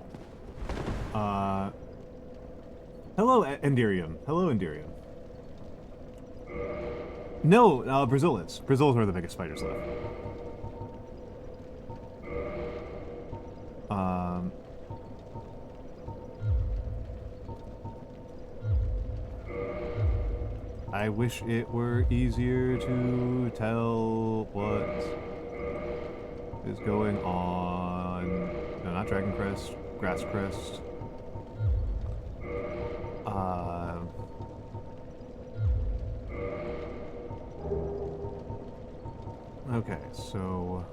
Hello, Enderium. Hello, Enderium. No, Brazilians. Brazils are the biggest spiders left. I wish it were easier to tell what is going on. No, not Dragon Crest, Grass Crest. Okay, so...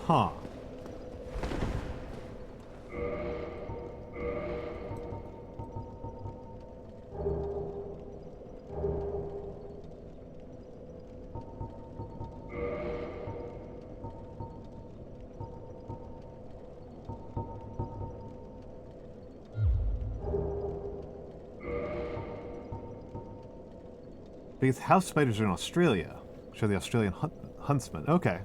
Huh. Because house spiders are in Australia. Show the Australian huntsman. Okay.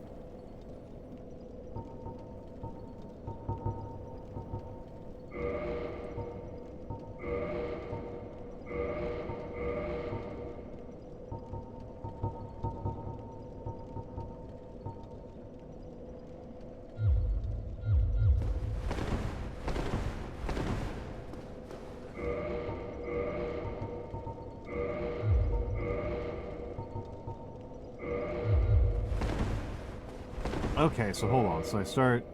Okay, so hold on. So I start...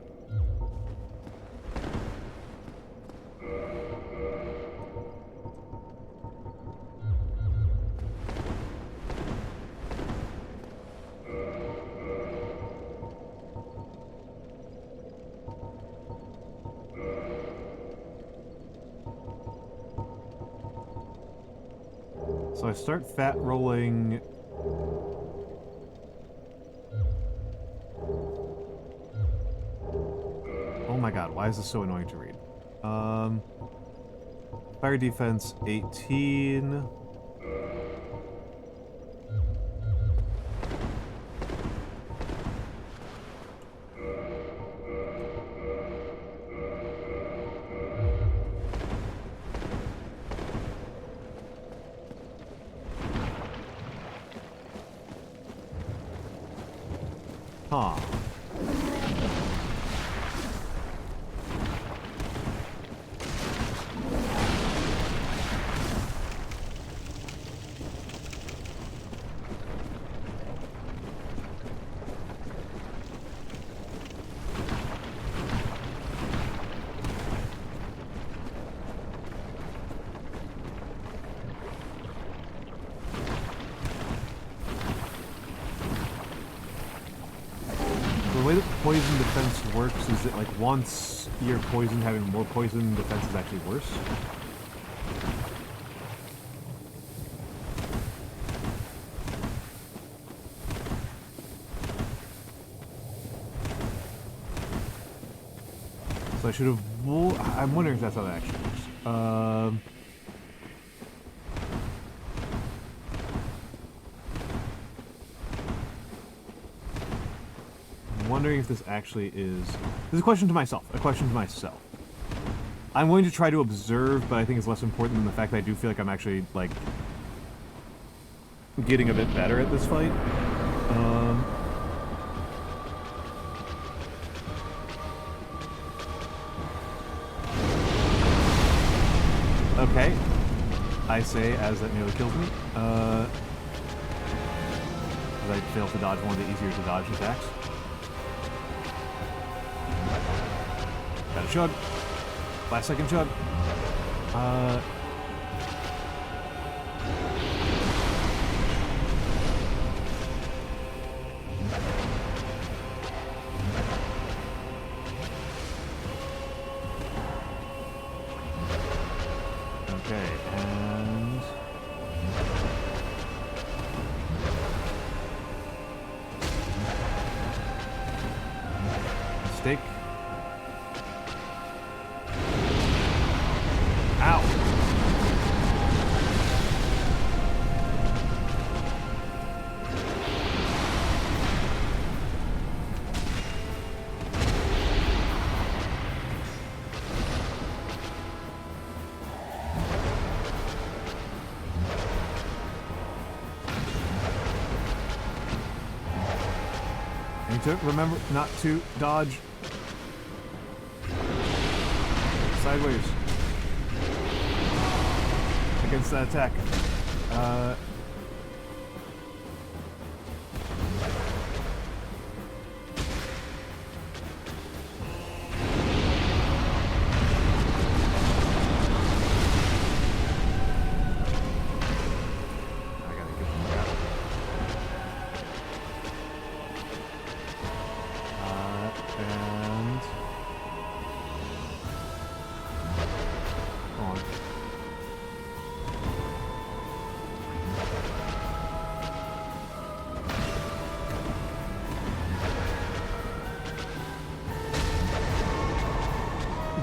So I start fat rolling... Oh my god, why is this so annoying to read? Fire defense 18. Huh. The way that poison defense works is that, like, once you're poisoned, having more poison defense is actually worse. So I should have... I'm wondering if that's how that actually works. Wondering if this actually is... This is a question to myself. A question to myself. I'm going to try to observe, but I think it's less important than the fact that I do feel like I'm actually, like, getting a bit better at this fight. Okay. I say as that nearly kills me. As I fail to dodge one of the easier to dodge attacks. Got a chug. Last second chug. Okay, and... Mistake. Ow! I need to remember not to dodge sideways against that attack.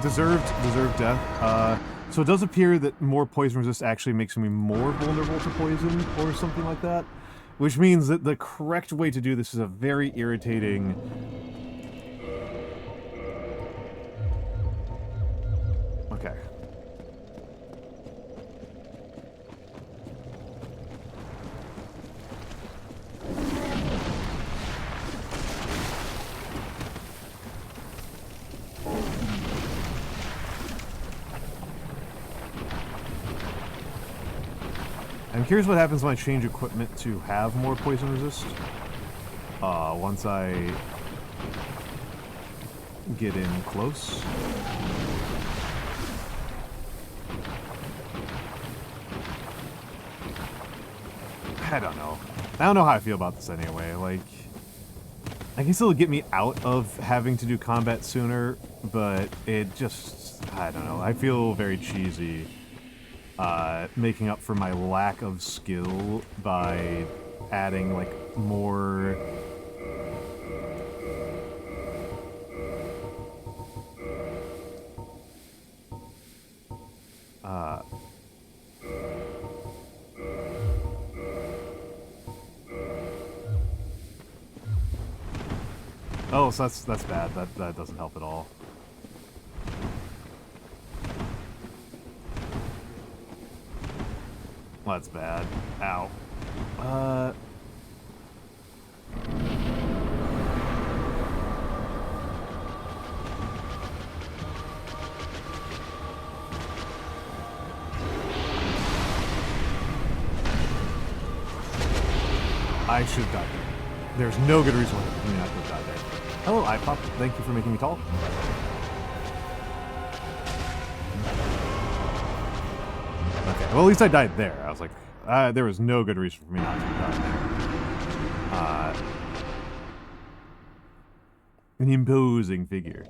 Deserved death. So it does appear that more poison resist actually makes me more vulnerable to poison or something like that, which means that the correct way to do this is a very irritating... Okay. I'm curious what happens when I change equipment to have more poison resist. Once I get in close. I don't know. I don't know how I feel about this anyway. Like, I guess it'll get me out of having to do combat sooner, but it just, I don't know. I feel very cheesy making up for my lack of skill by adding, like, more... Oh, so that's bad. That doesn't help at all. Well, that's bad. Ow. I should have died there. There's no good reason why me not to have died there. Hello, iPop. Thank you for making me tall. Okay, well, at least I died there. I was like, there was no good reason for me not to have died there. An imposing figure.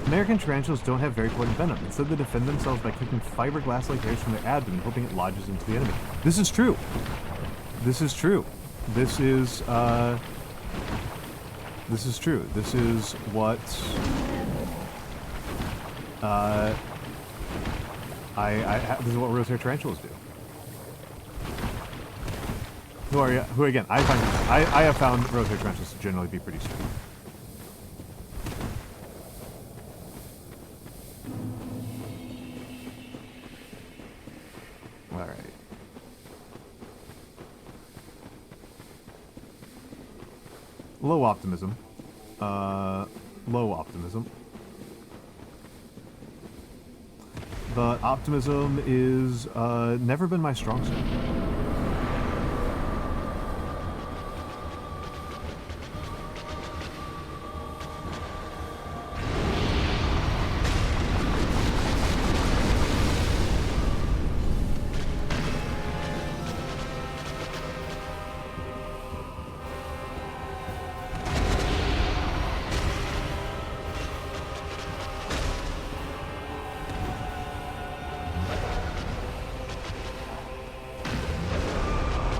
American tarantulas don't have very potent venom. Instead, they defend themselves by kicking fiberglass-like hairs from their abdomen, hoping it lodges into the enemy. This is true. This is true. This is true. This is what this is what rose-haired tarantulas do. Who again? I have found rose-haired tarantulas to generally be pretty strong. Low optimism. Low optimism. But optimism is never been my strong suit.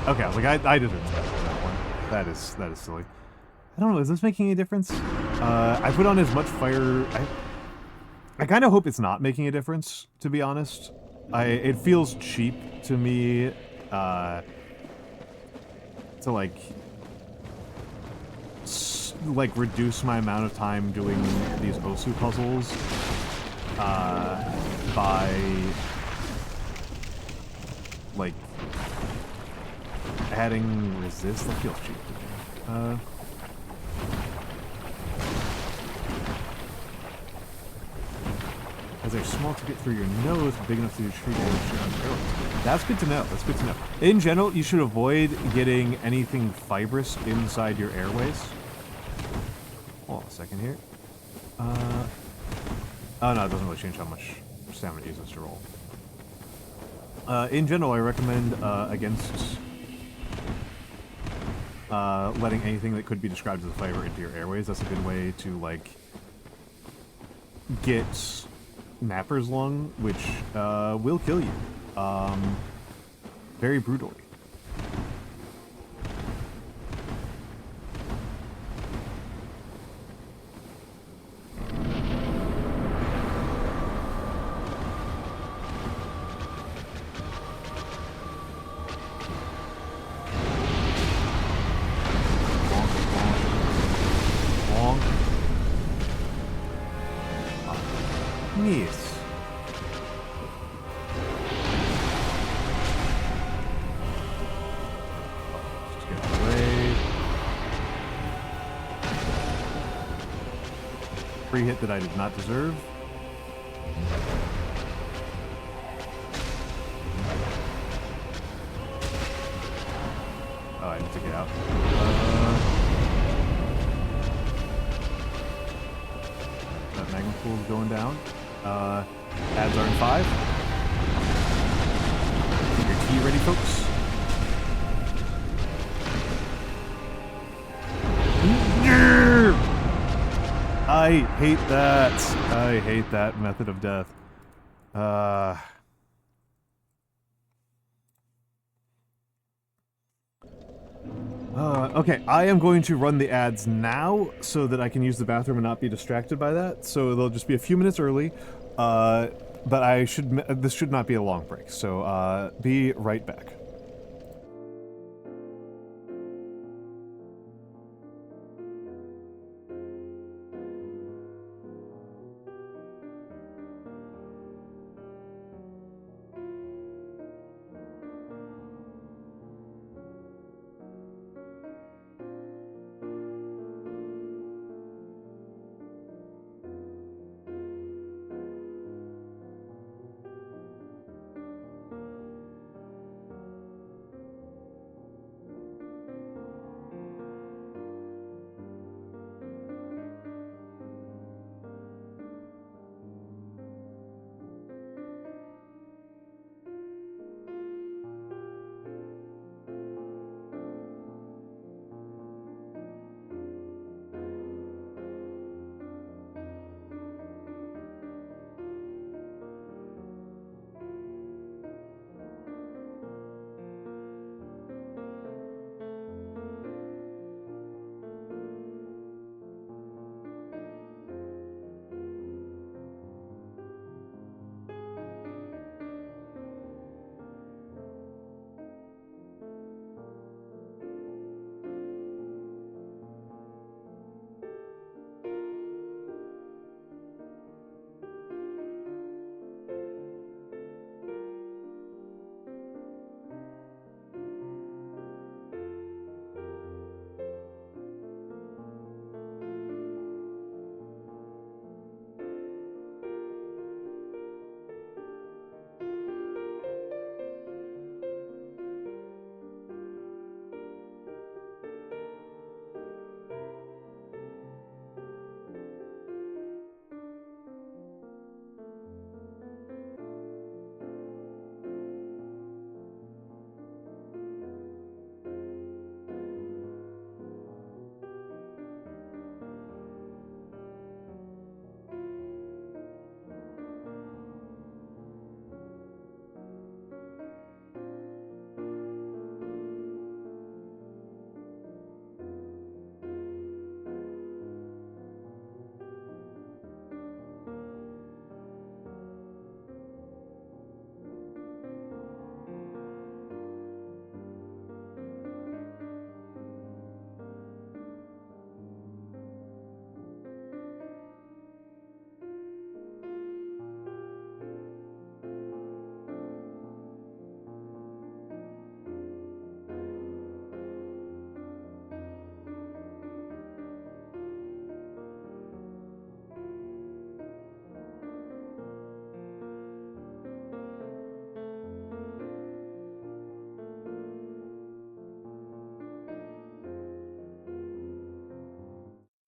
Okay, I was like, I didn't expect that one. That is silly. I don't know, is this making any difference? I put on as much fire... I kind of hope it's not making a difference, to be honest. It feels cheap to me, to, like, reduce my amount of time doing these Osu puzzles, by, like, adding resist. That feels cheap to me. As they're small to get through your nose, but big enough to do tree damage. That's good to know. That's good to know. In general, you should avoid getting anything fibrous inside your airways. Hold on a second here. Oh no, it doesn't really change how much stamina it uses to roll. In general, I recommend against letting anything that could be described as a fiber into your airways. That's a good way to, like, get Napper's lung, which will kill you very brutally. Yes. Just get out of the way. free hit that I did not deserve. Oh, I need to get out. That magma pool is going down. Ads are in 5. Get your tea ready, folks. I hate that. I hate that method of death. Okay, I am going to run the ads now so that I can use the bathroom and not be distracted by that. So they'll just be a few minutes early, but this should not be a long break. So be right back.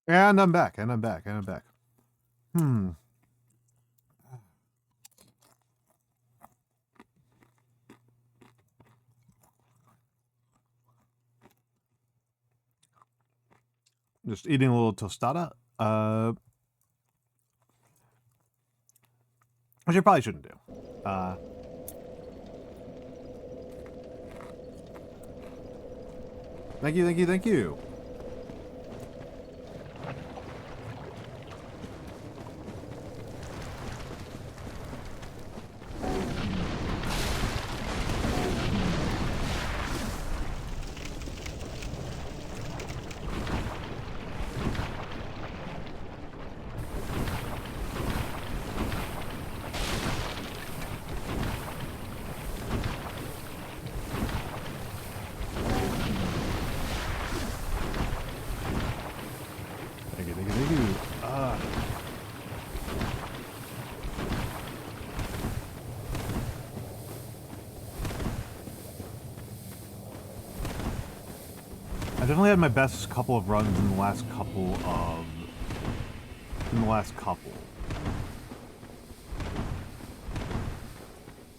And I'm back, and I'm back, and I'm back. Just eating a little tostada. Which I probably shouldn't do. Thank you, thank you, thank you. definitely had my best couple of runs in the last couple.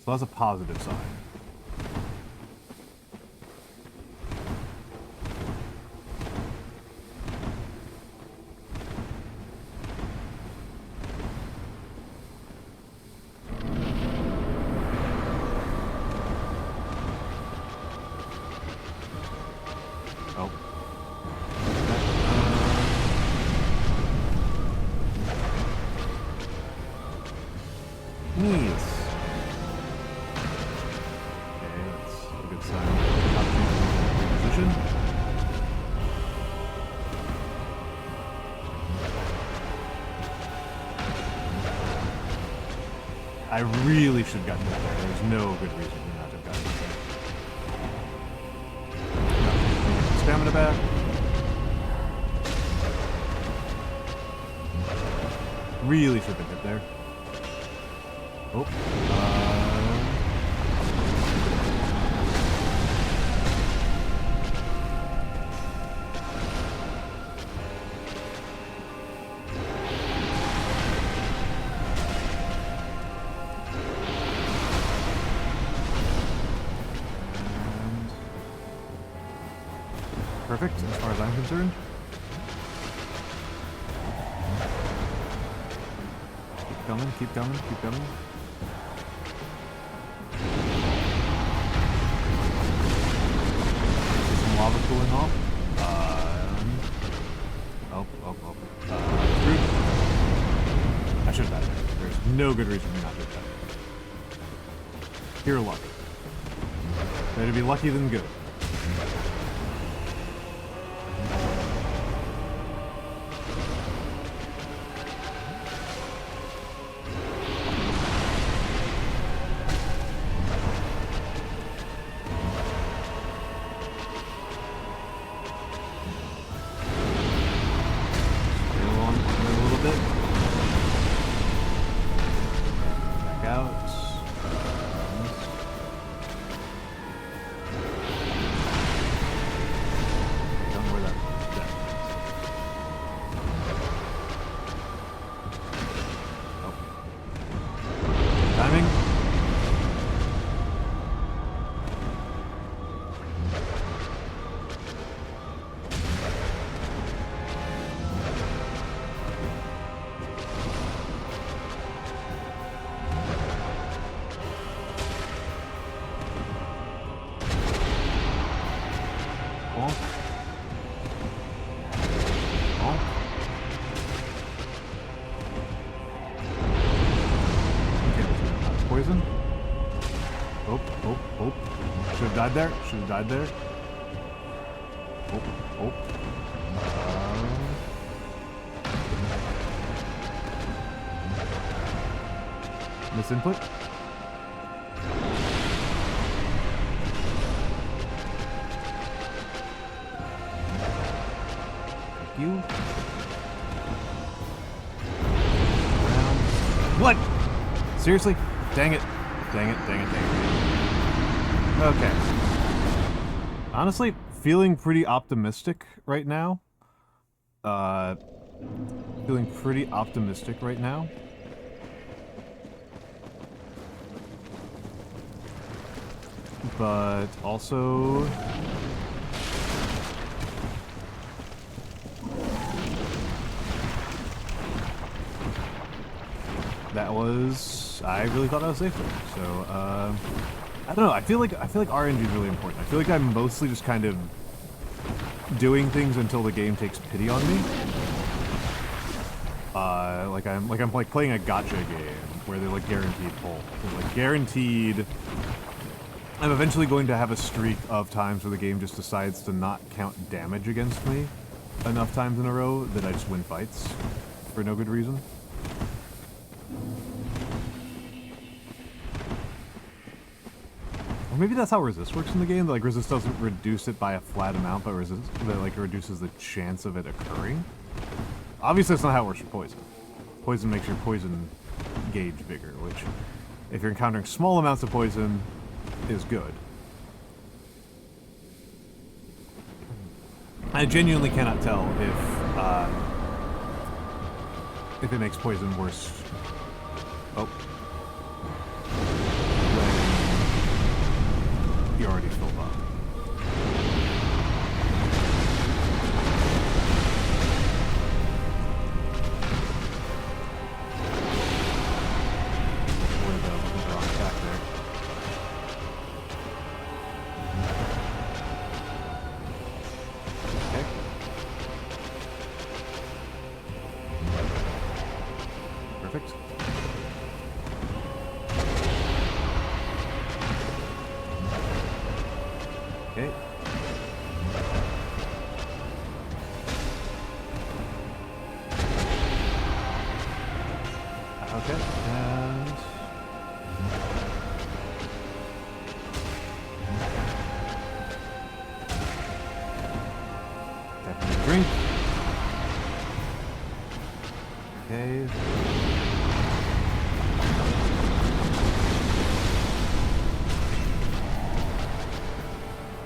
So that's a positive sign. I really should have gotten that there. There's no good reason to not have gotten that there. Stamina back. Really should have been hit there. Oh. Perfect, as far as I'm concerned. Keep coming, keep coming, keep coming. See some lava cooling off. Screwed. I should have died there. There's no good reason to not do that. Pure luck. Better to be lucky than good. Poison. Oh. Should have died there. Should have died there. Oh. Misinput. Thank you. Around. What? Seriously? Dang it. Okay. Honestly, feeling pretty optimistic right now. But also... that was... I really thought I was safe there. So, I don't know. I feel like RNG is really important. I feel like I'm mostly just kind of doing things until the game takes pity on me. Like I'm playing a gacha game where they're like guaranteed pull. They're like guaranteed. I'm eventually going to have a streak of times where the game just decides to not count damage against me enough times in a row that I just win fights for no good reason. Or maybe that's how resist works in the game. Like resist doesn't reduce it by a flat amount, but resist like reduces the chance of it occurring. Obviously, that's not how it works for poison. Poison makes your poison gauge bigger, which, if you're encountering small amounts of poison, is good. I genuinely cannot tell if it makes poison worse. Oh. When you already filled up.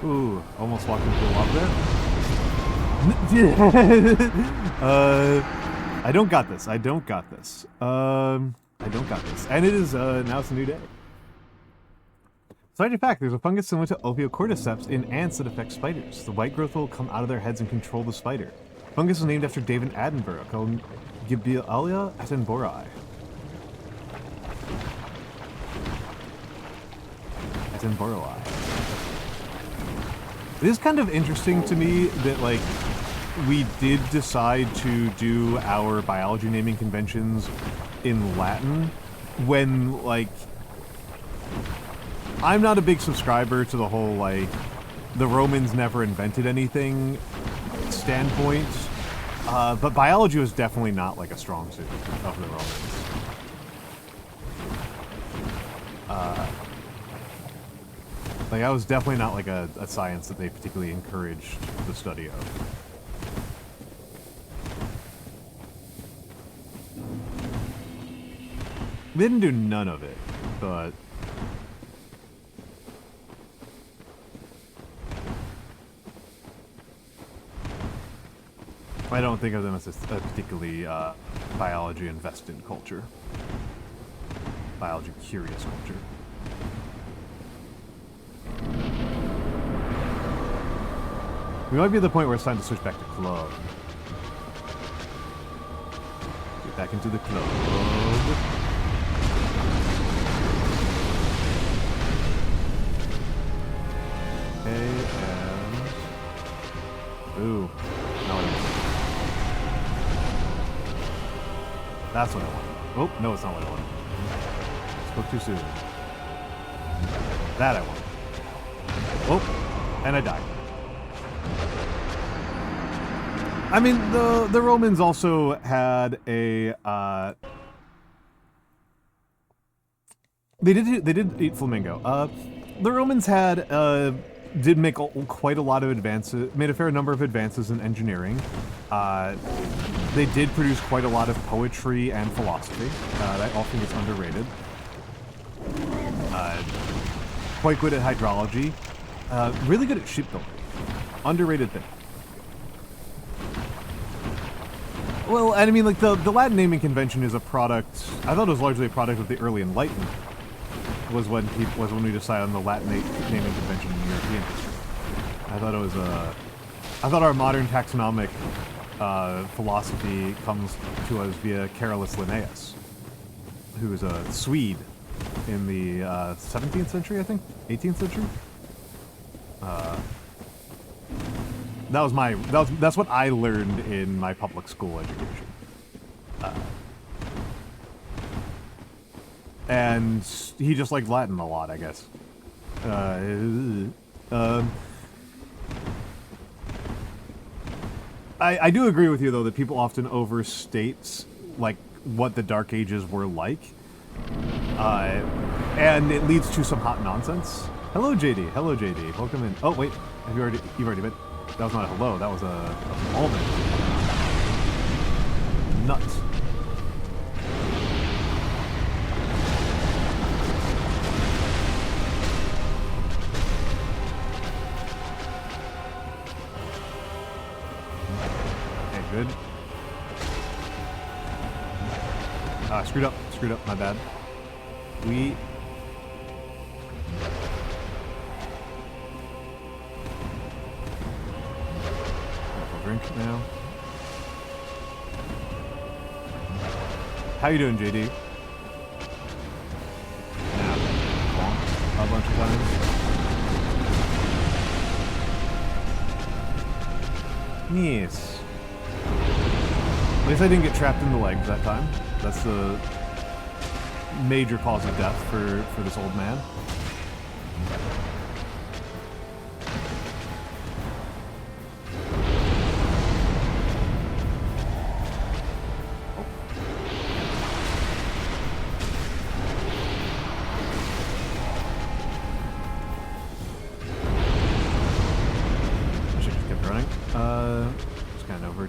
Ooh, almost walked into the lava there. I don't got this. I don't got this. I don't got this. And it is, now it's a new day. Side fact, there's a fungus similar to Ophiocordyceps in ants that affect spiders. The white growth will come out of their heads and control the spider. Fungus is named after David Attenborough, called Gibealia attenboroughi. Attenboroughi. It is kind of interesting to me that, like, we did decide to do our biology naming conventions in Latin when, like, I'm not a big subscriber to the whole, like, the Romans never invented anything standpoint, but biology was definitely not, like, a strong suit of the Romans. Like, that was definitely not, like, a science that they particularly encouraged the study of. They didn't do none of it, but... I don't think of them as a particularly biology-invested culture. Biology-curious culture. We might be at the point where it's time to switch back to club. Get back into the club. Okay, and... Ooh. No, I don't. That's what I want. Oh, no, it's not what I want. Spoke too soon. That I want. Oh, and I died. I mean, the Romans also had a they did eat flamingo. The Romans had did make quite a lot of advances, made a fair number of advances in engineering. They did produce quite a lot of poetry and philosophy. That often gets underrated. Quite good at hydrology. Really good at shipbuilding. Underrated thing. Well, and I mean, like, the Latin naming convention is a product... I thought it was largely a product of the early Enlightenment. Was when we decided on the Latin naming convention in European history. I thought it was a... I thought our modern taxonomic philosophy comes to us via Carolus Linnaeus, who is a Swede in the 17th century, I think? 18th century? That's what I learned in my public school education. And he just liked Latin a lot, I guess. I do agree with you, though, that people often overstate, like, what the Dark Ages were like. And it leads to some hot nonsense. Hello, JD. Hello, JD. Welcome in. Oh, wait. You've already been... That was not a hello, that was a almond. Nuts. Screwed up, my bad. We... Drink now. How you doing, JD? Now, a bunch of times. Yes. At least I didn't get trapped in the legs that time. That's the major cause of death for this old man.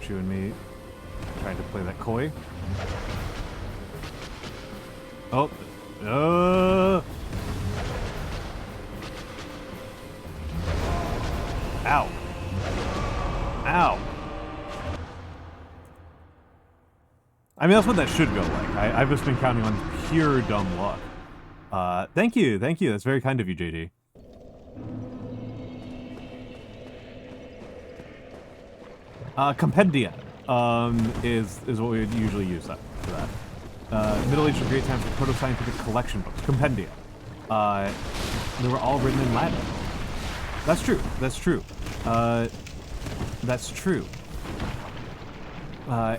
You and me trying to play that coy. Oh. Ow. Ow. I mean, that's what that should go like. I've just been counting on pure dumb luck. Thank you. That's very kind of you, JD. Compendia is what we would usually use for that. Middle Age was a great time for proto-scientific collection books. Compendia. They were all written in Latin. That's true. That's true.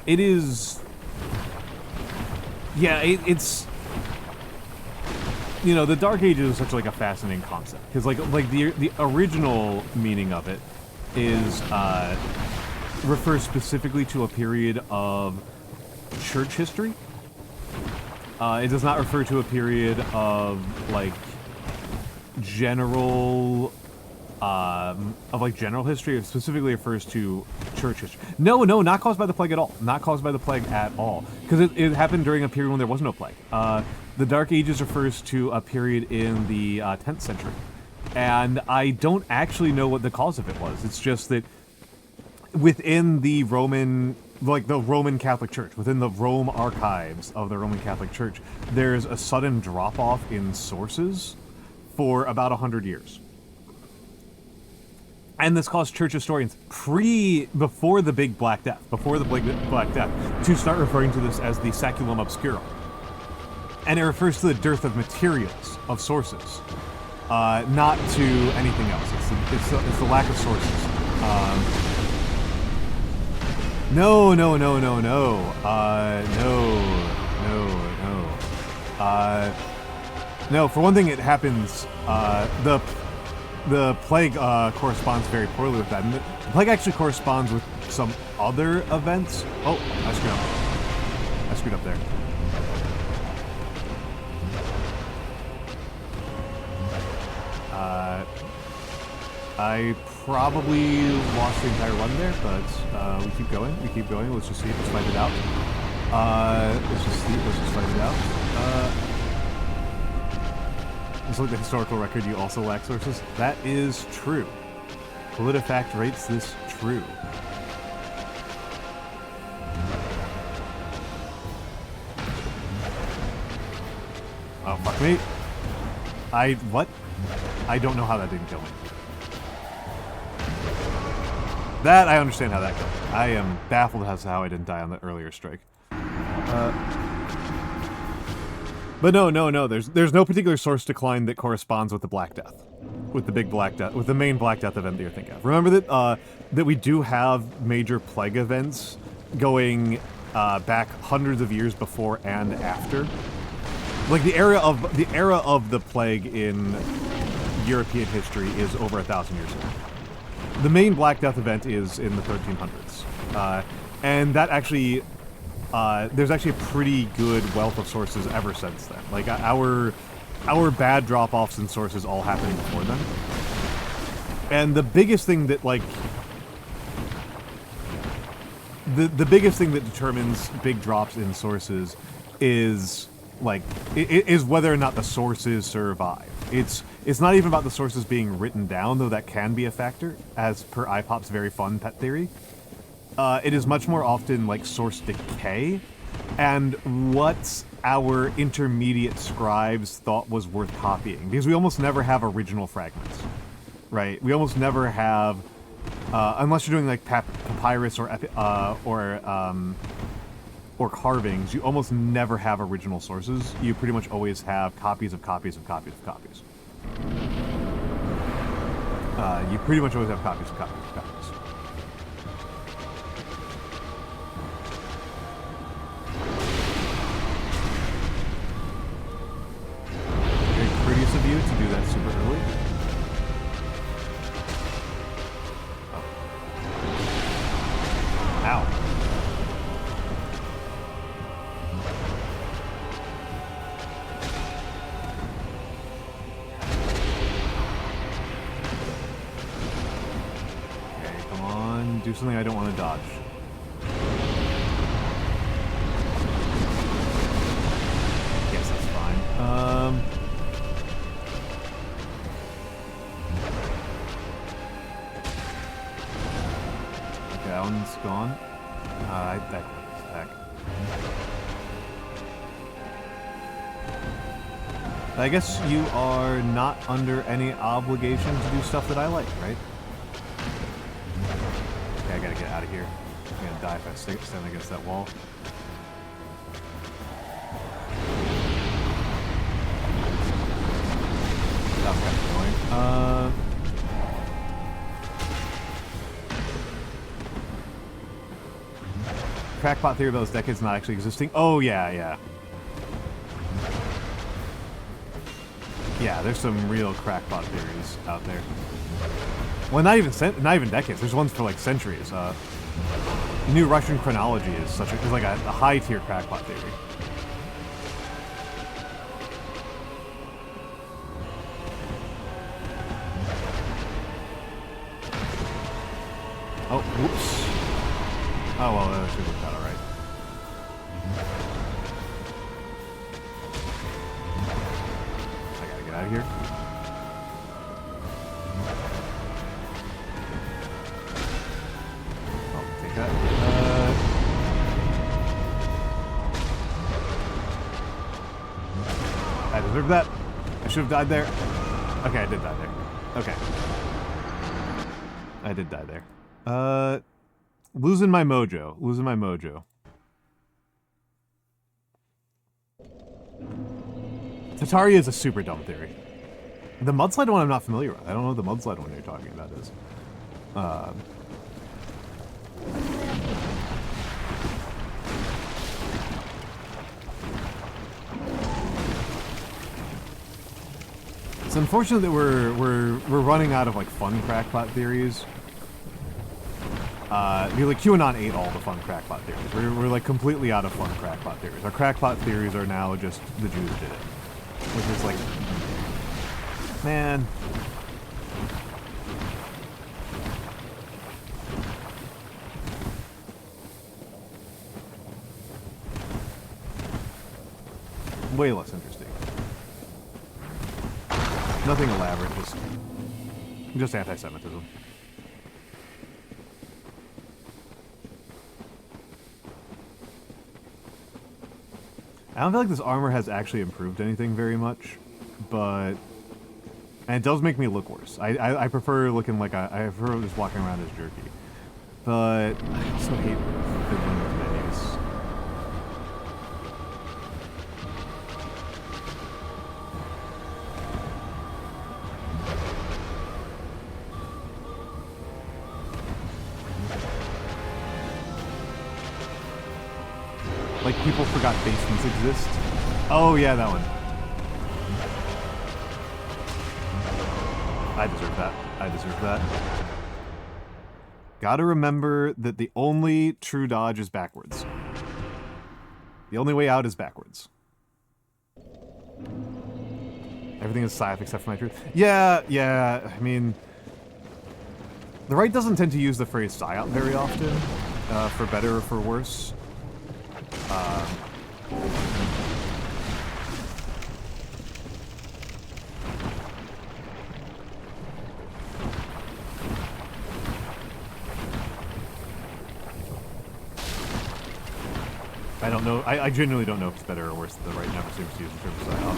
It is... Yeah, it's... You know, the Dark Ages is such like a fascinating concept. Because like the original meaning of it is... refers specifically to a period of church history. It does not refer to a period of like general history. It specifically refers to church history. No, not caused by the plague at all. Not caused by the plague at all. Because it happened during a period when there was no plague. The Dark Ages refers to a period in the 10th century. And I don't actually know what the cause of it was. It's just that within the Roman Catholic Church, within the Rome archives of the Roman Catholic Church, there's a sudden drop-off in sources for about 100 years. And this caused church historians before the Big Black Death, to start referring to this as the Saculum Obscurum. And it refers to the dearth of materials, of sources, not to anything else. It's the lack of sources. No. No, for one thing, it happens, the plague corresponds very poorly with that. And the plague actually corresponds with some other events. Oh, I screwed up there. I probably lost the entire run there, but we keep going. Let's just see. Let's find it out. Let's just find it out. Let's look at the historical record. You also lack sources. That is true. PolitiFact rates this true. Oh, fuck me. What? I don't know how that didn't kill me. That, I understand how that goes. I am baffled as to how I didn't die on the earlier strike. But no, there's no particular source decline that corresponds with the Black Death. With the big Black Death, with the main Black Death event that you're thinking of. Remember that we do have major plague events going back hundreds of years before and after. Like the era of the plague in European history is over 1,000 years ago. The main Black Death event is in the 1300s, and that actually, there's actually a pretty good wealth of sources ever since then. Like our bad drop-offs in sources all happening before then. And the biggest thing that the biggest thing that determines big drops in sources is is whether or not the sources survive. It's not even about the sources being written down, though that can be a factor, as per iPop's very fun pet theory. It is much more often like source decay, and what our intermediate scribes thought was worth copying, because we almost never have original fragments, right? We almost never have, unless you're doing like papyrus or carvings, you almost never have original sources. You pretty much always have copies of copies of copies of copies. You pretty much always have copies of copies of copies. Very courteous of you to do that super early. Oh. Ow. Do something I don't want to dodge. Guess that's fine. Okay, that one's gone. That back. I guess you are not under any obligation to do stuff that I like, right? I gotta get out of here. I'm gonna die if I stand against that wall. That was kind of annoying. Crackpot theory about those decades not actually existing. Oh yeah. Yeah, there's some real crackpot theories out there. Well, not even decades. There's ones for like centuries. New Russian chronology is like a high tier crackpot theory. Oh, whoops. Oh well, that should work out alright. I gotta get out of here. I deserve that. I should have died there. Okay, I did die there. Okay. I did die there. Losing my mojo. Losing my mojo. Tatari is a super dumb theory. The mudslide one I'm not familiar with. I don't know what the mudslide one you're talking about is. It's unfortunate that we're running out of like fun crackpot theories. Like QAnon ate all the fun crackpot theories. We're like completely out of fun crackpot theories. Our crackpot theories are now just the Jews did it, which is like, man. Way less interesting. Nothing elaborate, just anti-Semitism. I don't feel like this armor has actually improved anything very much, but... And it does make me look worse. I prefer looking like I prefer just walking around as jerky. But I also hate fiddling with menus. Like, people forgot basements exist. Oh, yeah, that one. I deserve that. I deserve that. Gotta remember that the only true dodge is backwards. The only way out is backwards. Everything is sci-fi except for my truth. Yeah, I mean... The right doesn't tend to use the phrase psyop very often, for better or for worse. I don't know. I genuinely don't know if it's better or worse than the right now seems to use in terms of psyop.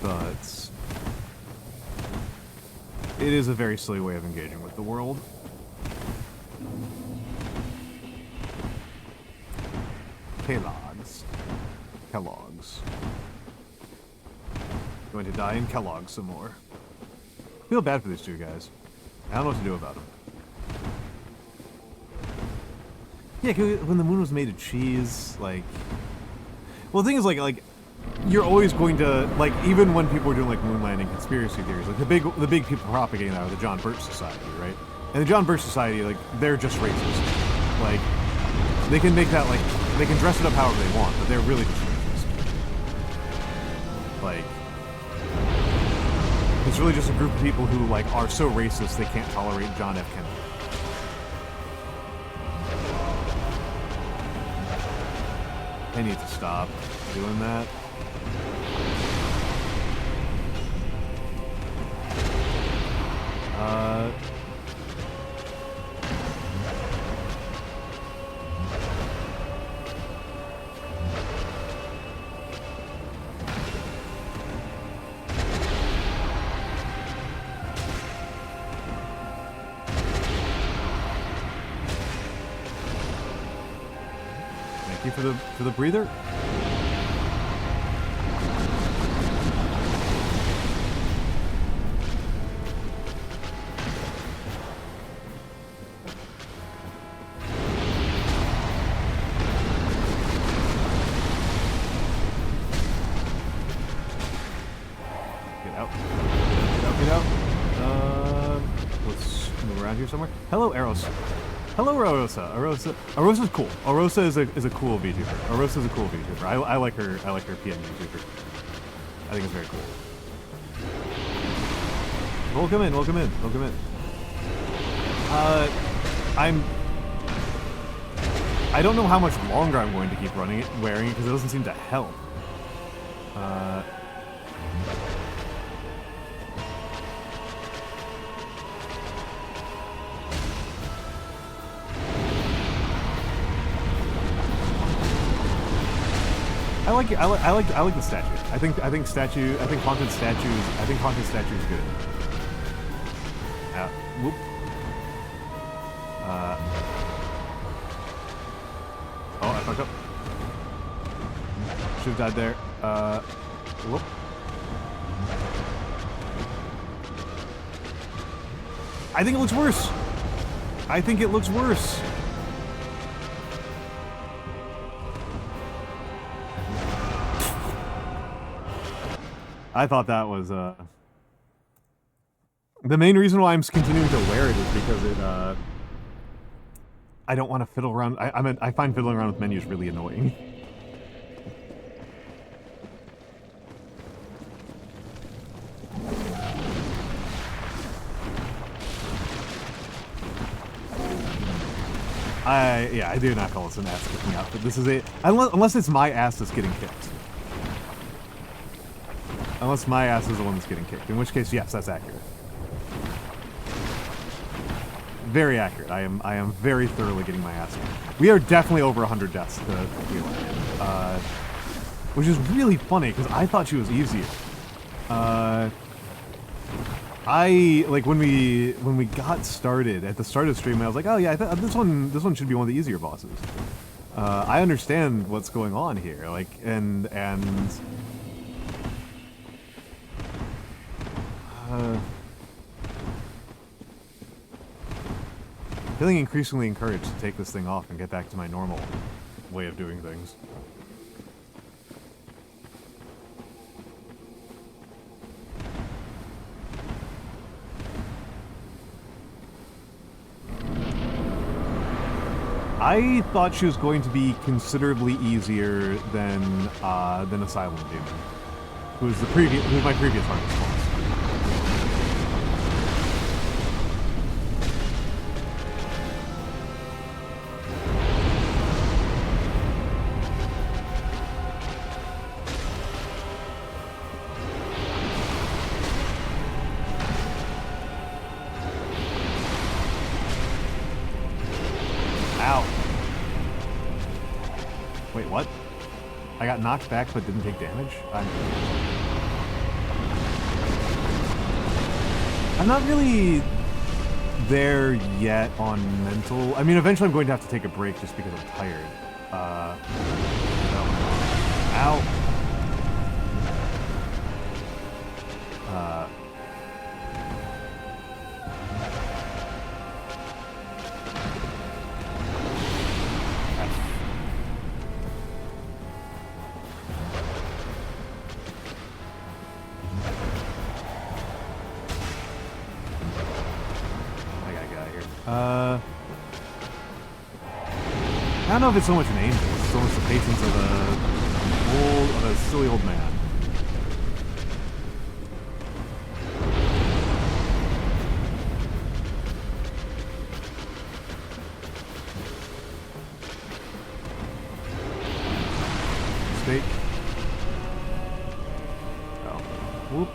But it is a very silly way of engaging with the world. Kellogg's. Going to die in Kellogg's some more. Feel bad for these two guys. I don't know what to do about them. Yeah, 'cause when the moon was made of cheese, like... Well, the thing is, like, you're always going to, like, even when people are doing, like, moon landing conspiracy theories, like, the big people propagating that are the John Birch Society, right? And the John Birch Society, like, they're just racist. Like, they can make that, like, they can dress it up however they want, but they're really just racist. Like, it's really just a group of people who, like, are so racist they can't tolerate John F. Kennedy. I need to stop doing that. Thank you for the breather. Somewhere. Hello, Eros. Hello, Arosa. Arosa's cool. Arosa is a cool VTuber. Arosa's a cool VTuber. I like her. I like her PM VTuber. I think it's very cool. Welcome in. Welcome in. Welcome in. I don't know how much longer I'm going to keep wearing it because it doesn't seem to help. I like the statue. I think content statues is good. Whoop. Oh, I fucked up. Should have died there. Whoop. I think it looks worse. I think it looks worse. I thought that was, the main reason why I'm continuing to wear it is because it, I don't want to fiddle around. I find fiddling around with menus really annoying. Yeah, I do not call this an ass kicking out, but this is a, unless it's my ass that's getting kicked. Unless my ass is the one that's getting kicked, in which case, yes, that's accurate. Very accurate. I am very thoroughly getting my ass kicked. We are definitely over 100 deaths to Queelag, which is really funny because I thought she was easier. Like when we got started at the start of the stream, I was like, oh yeah, this one should be one of the easier bosses. I understand what's going on here, like and. Feeling increasingly encouraged to take this thing off and get back to my normal way of doing things. I thought she was going to be considerably easier than Asylum Demon, who was my previous hardest boss. what? I got knocked back but didn't take damage? I'm not really there yet on mental. I mean, eventually I'm going to have to take a break just because I'm tired. No. Ow. I don't know if it's so much an angel, it's so much the patience of a silly old man. Mistake. Oh. Whoop.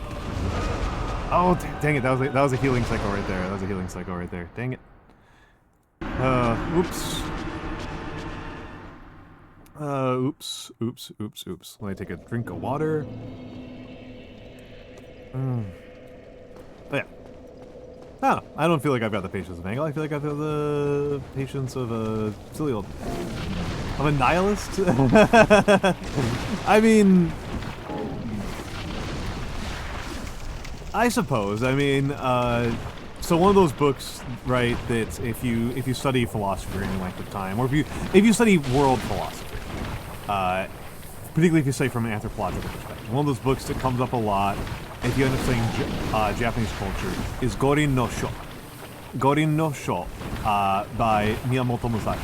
Oh, dang it, that was a healing cycle right there. That was a healing cycle right there. Dang it. Oops. Oops. Let me take a drink of water. But yeah. I don't feel like I've got the patience of Angle. I feel like I've got the patience of a silly old... of a nihilist? I mean... I suppose. I mean, so one of those books, right, that if you study philosophy for any length of time, or if you study world philosophy, particularly if you study from an anthropological perspective, one of those books that comes up a lot if you end up studying Japanese culture is Gorin no Sho. Gorin no Sho, by Miyamoto Musashi.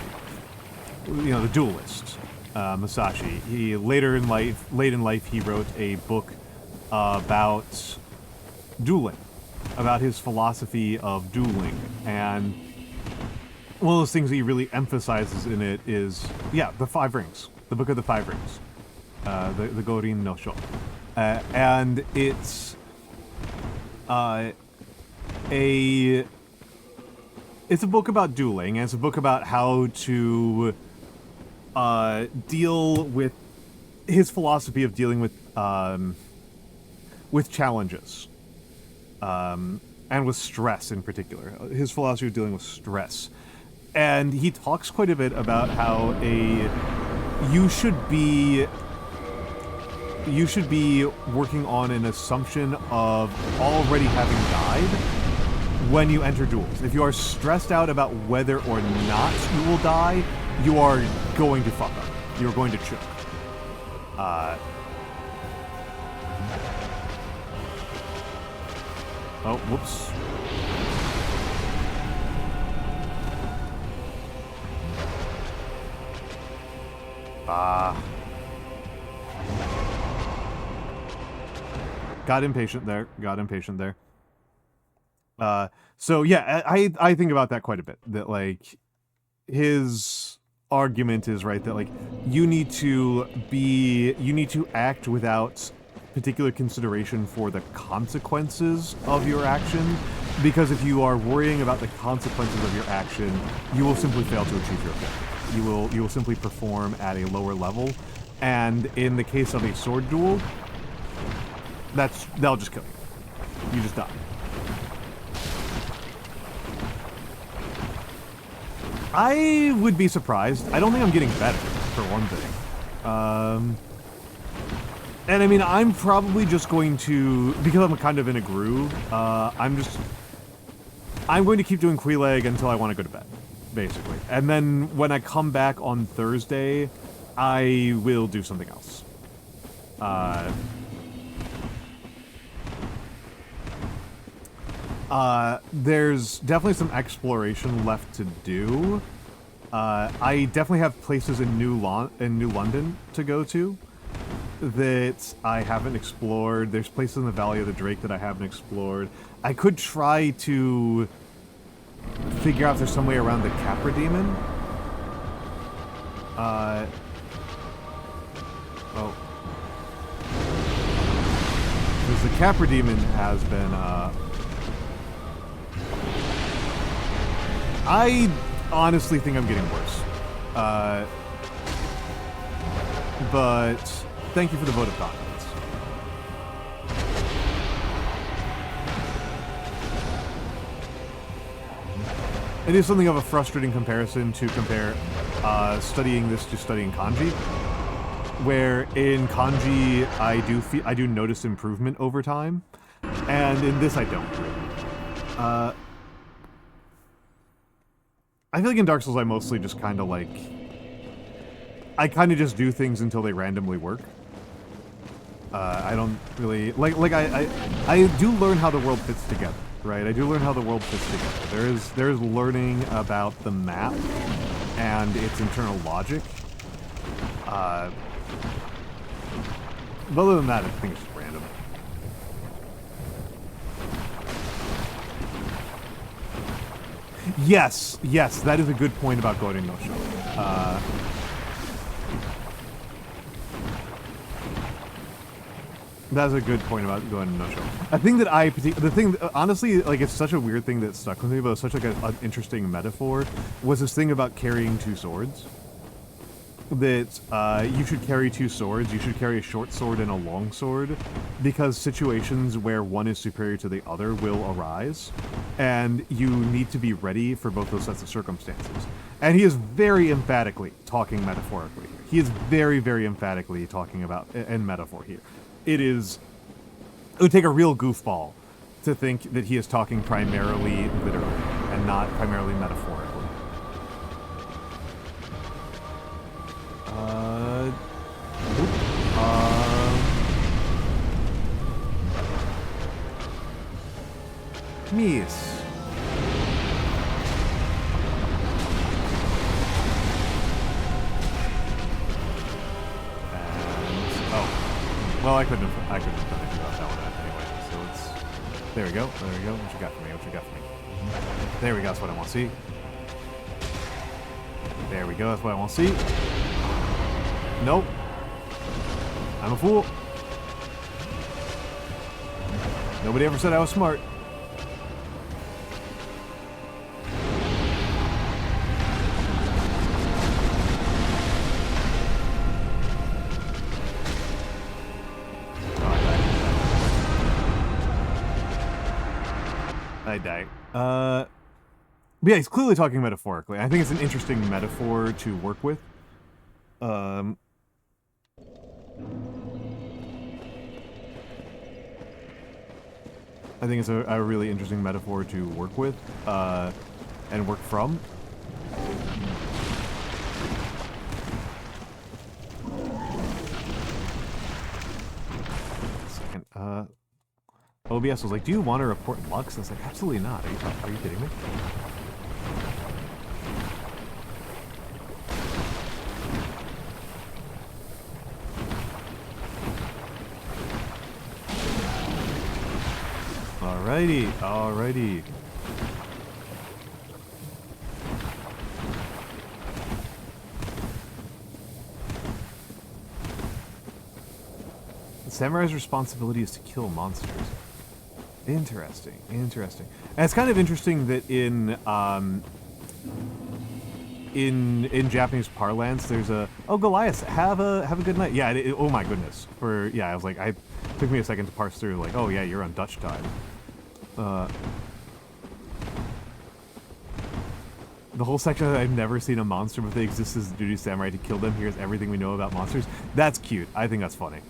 You know, the duelist, Musashi. He late in life, he wrote a book about dueling, about his philosophy of dueling, and one of those things that he really emphasizes in it is, yeah, the Five Rings, the Book of the Five Rings, the Gorin no Sho, and it's it's a book about dueling, and it's a book about how to deal with his philosophy of dealing with challenges. And with stress in particular. His philosophy of dealing with stress. And he talks quite a bit about how you should be working on an assumption of already having died when you enter duels. If you are stressed out about whether or not you will die, you are going to fuck up. You're going to choke. Oh, whoops. Got impatient there. So yeah, I think about that quite a bit. That, like, his argument is, right, that, like, you need to act without particular consideration for the consequences of your action, because if you are worrying about the consequences of your action, you will simply fail to achieve your objective. You will simply perform at a lower level, and in the case of a sword duel, that'll just kill you. You just die. I would be surprised. I don't think I'm getting better, for one thing. And I mean, I'm probably just going to, because I'm kind of in a groove, I'm going to keep doing Queelag until I want to go to bed, basically. And then when I come back on Thursday, I will do something else. There's definitely some exploration left to do. I definitely have places in New London to go to that I haven't explored. There's places in the Valley of the Drake that I haven't explored. I could try to figure out if there's some way around the Capra Demon. Oh. Because the Capra Demon has been, I honestly think I'm getting worse. but thank you for the vote of confidence. It is something of a frustrating comparison to compare studying this to studying kanji, where in kanji I do notice improvement over time, and in this I don't really. I feel like in Dark Souls I mostly just kind of like, I kind of just do things until they randomly work. I don't really like I do learn how the world fits together. Right, I do learn how the world fits together. There is learning about the map and its internal logic. But other than that, I think it's just random. Yes, that is a good point about going to no-show. That's a good point about going to no-show. A thing that honestly, like, it's such a weird thing that stuck with me, but it's such like an interesting metaphor, was this thing about carrying two swords. That you should carry two swords. You should carry a short sword and a long sword, because situations where one is superior to the other will arise, and you need to be ready for both those sets of circumstances. And he is very emphatically talking metaphorically here. He is very, very emphatically talking about in metaphor here. It would take a real goofball to think that he is talking primarily literally and not primarily metaphorically. Miss. Well, I couldn't have done anything about that one anyway, so it's... There we go, What you got for me, There we go, that's what I want to see. There we go, that's what I want to see. Nope. I'm a fool. Nobody ever said I was smart. I die. But yeah, he's clearly talking metaphorically. I think it's an interesting metaphor to work with. I think it's a really interesting metaphor to work with, and work from. Second, OBS was like, do you want to report Lux? I was like, absolutely not. Are you kidding me? Alrighty. The samurai's responsibility is to kill monsters. Interesting. And it's kind of interesting that in Japanese parlance, there's a Goliath, have a good night. Yeah. Oh my goodness. I was like, it took me a second to parse through. Like, oh yeah, you're on Dutch time. The whole section that I've never seen a monster, but they exist as a duty samurai to kill them. Here's everything we know about monsters. That's cute. I think that's funny.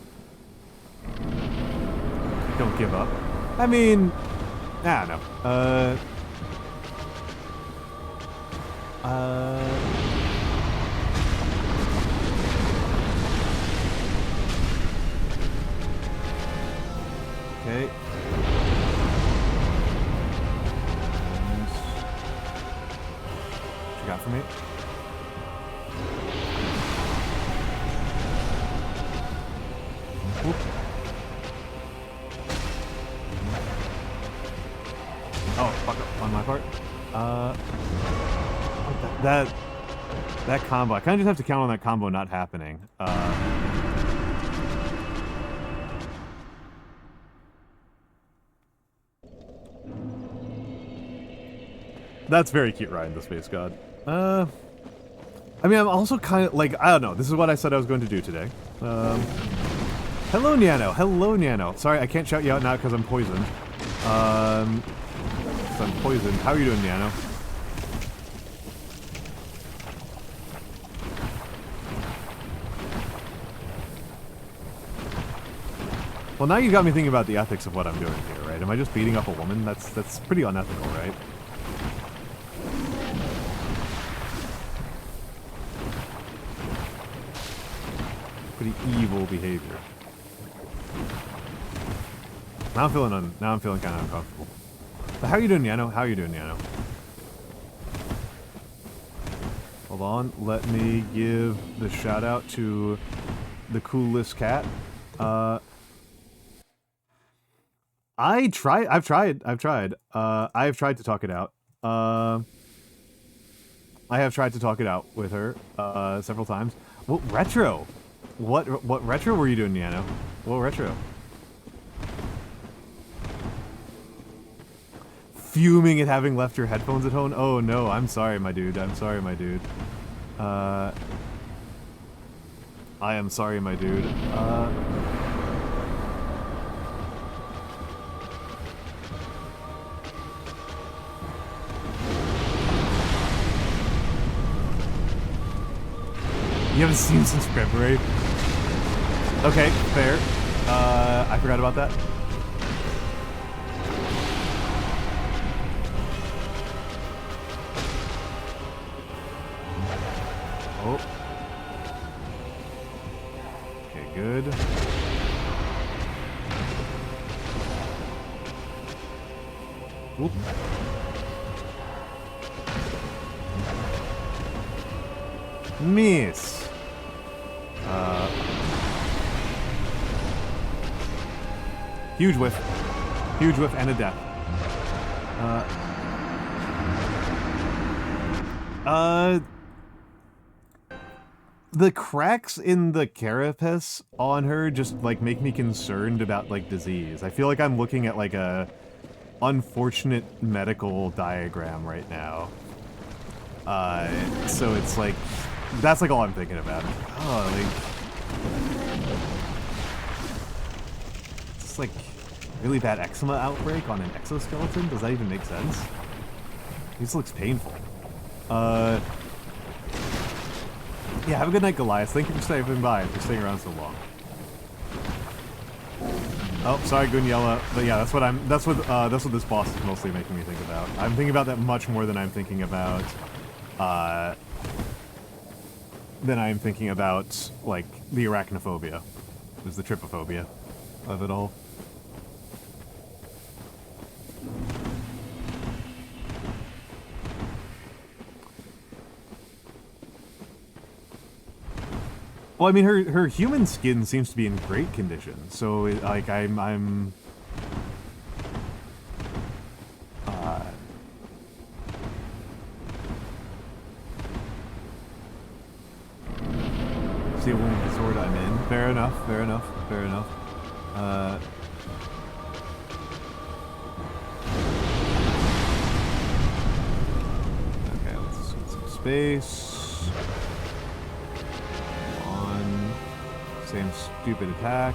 Don't give up. I mean, I don't know. Okay. What you got for me? Oop. Oh, fuck up on my part. That combo. I kind of just have to count on that combo not happening. That's very cute, Ryan, the Space God. I mean, I'm also kind of, like, I don't know. This is what I said I was going to do today. Hello, Nyano. Hello, Nyano. Sorry, I can't shout you out now because I'm poisoned. So I'm poisoned. How are you doing, Nyano? Well, now you got me thinking about the ethics of what I'm doing here, right? Am I just beating up a woman? That's pretty unethical, right? Pretty evil behavior. Now I'm feeling kind of uncomfortable. But how are you doing, Nyano? How are you doing, Nyano? Hold on, let me give the shout out to the coolest cat. I've tried to talk it out. I have tried to talk it out with her several times. What retro? What retro were you doing, Nyano? What retro? Fuming at having left your headphones at home? Oh no, I'm sorry, my dude. I'm sorry, my dude. I am sorry, my dude. You haven't seen since February? Okay, fair. I forgot about that. Oh. Okay, good. Whoop. Miss. Huge whiff. Huge whiff and a death. The cracks in the carapace on her just, like, make me concerned about, like, disease. I feel like I'm looking at, like, a unfortunate medical diagram right now. So it's, like, that's, like, all I'm thinking about. Oh, like... It's, like, really bad eczema outbreak on an exoskeleton? Does that even make sense? This looks painful. Yeah, have a good night, Goliath. Thank you for staying by and for staying around so long. Oh, sorry, Gunyella. But yeah, that's what this boss is mostly making me think about. I'm thinking about that much more than I'm thinking about, like, the arachnophobia. There's the trypophobia of it all. Well, I mean, her human skin seems to be in great condition, so, like, I'm see a woman with a sword, I'm in. Fair enough, fair enough, fair enough. Okay, let's get some space. Same stupid attack.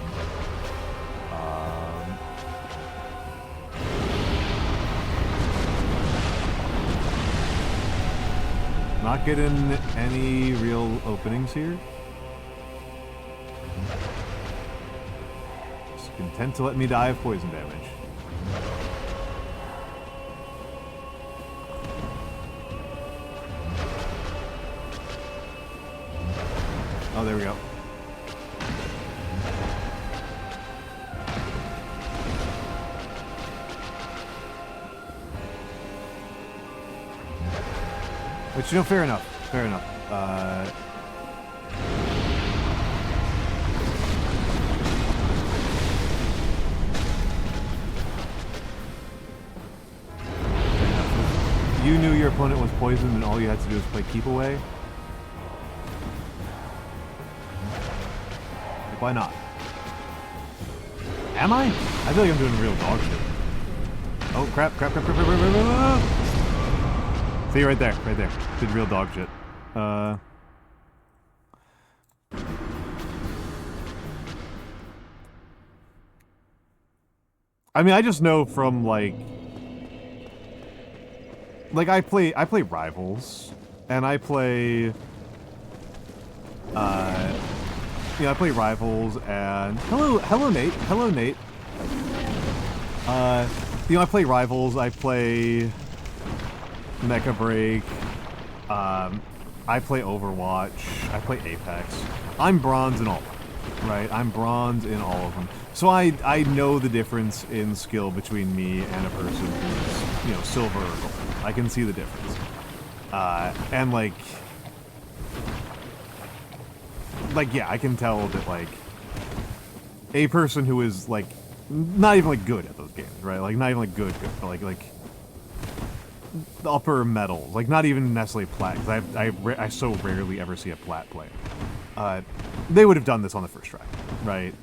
Not getting any real openings here. Just content to let me die of poison damage. Oh, there we go. Which, you know, fair enough. Fair enough. You knew your opponent was poisoned and all you had to do was play keep away? Like, why not? Am I? I feel like I'm doing real dog shit. Oh, crap. See, right there. Did real dog shit. I mean, I just know from like I play Rivals, and I play I play Rivals, and hello Nate. I play Rivals, I play Mecha Break, I play Overwatch, I play Apex. I'm bronze in all of them, right? I'm bronze in all of them. So I know the difference in skill between me and a person who's, silver or gold. I can see the difference. And yeah, I can tell that, a person who is, not even, good at those games, right? Not even, good, but, the upper metals. Not even necessarily plat, because I so rarely ever see a plat player. They would have done this on the first try, right?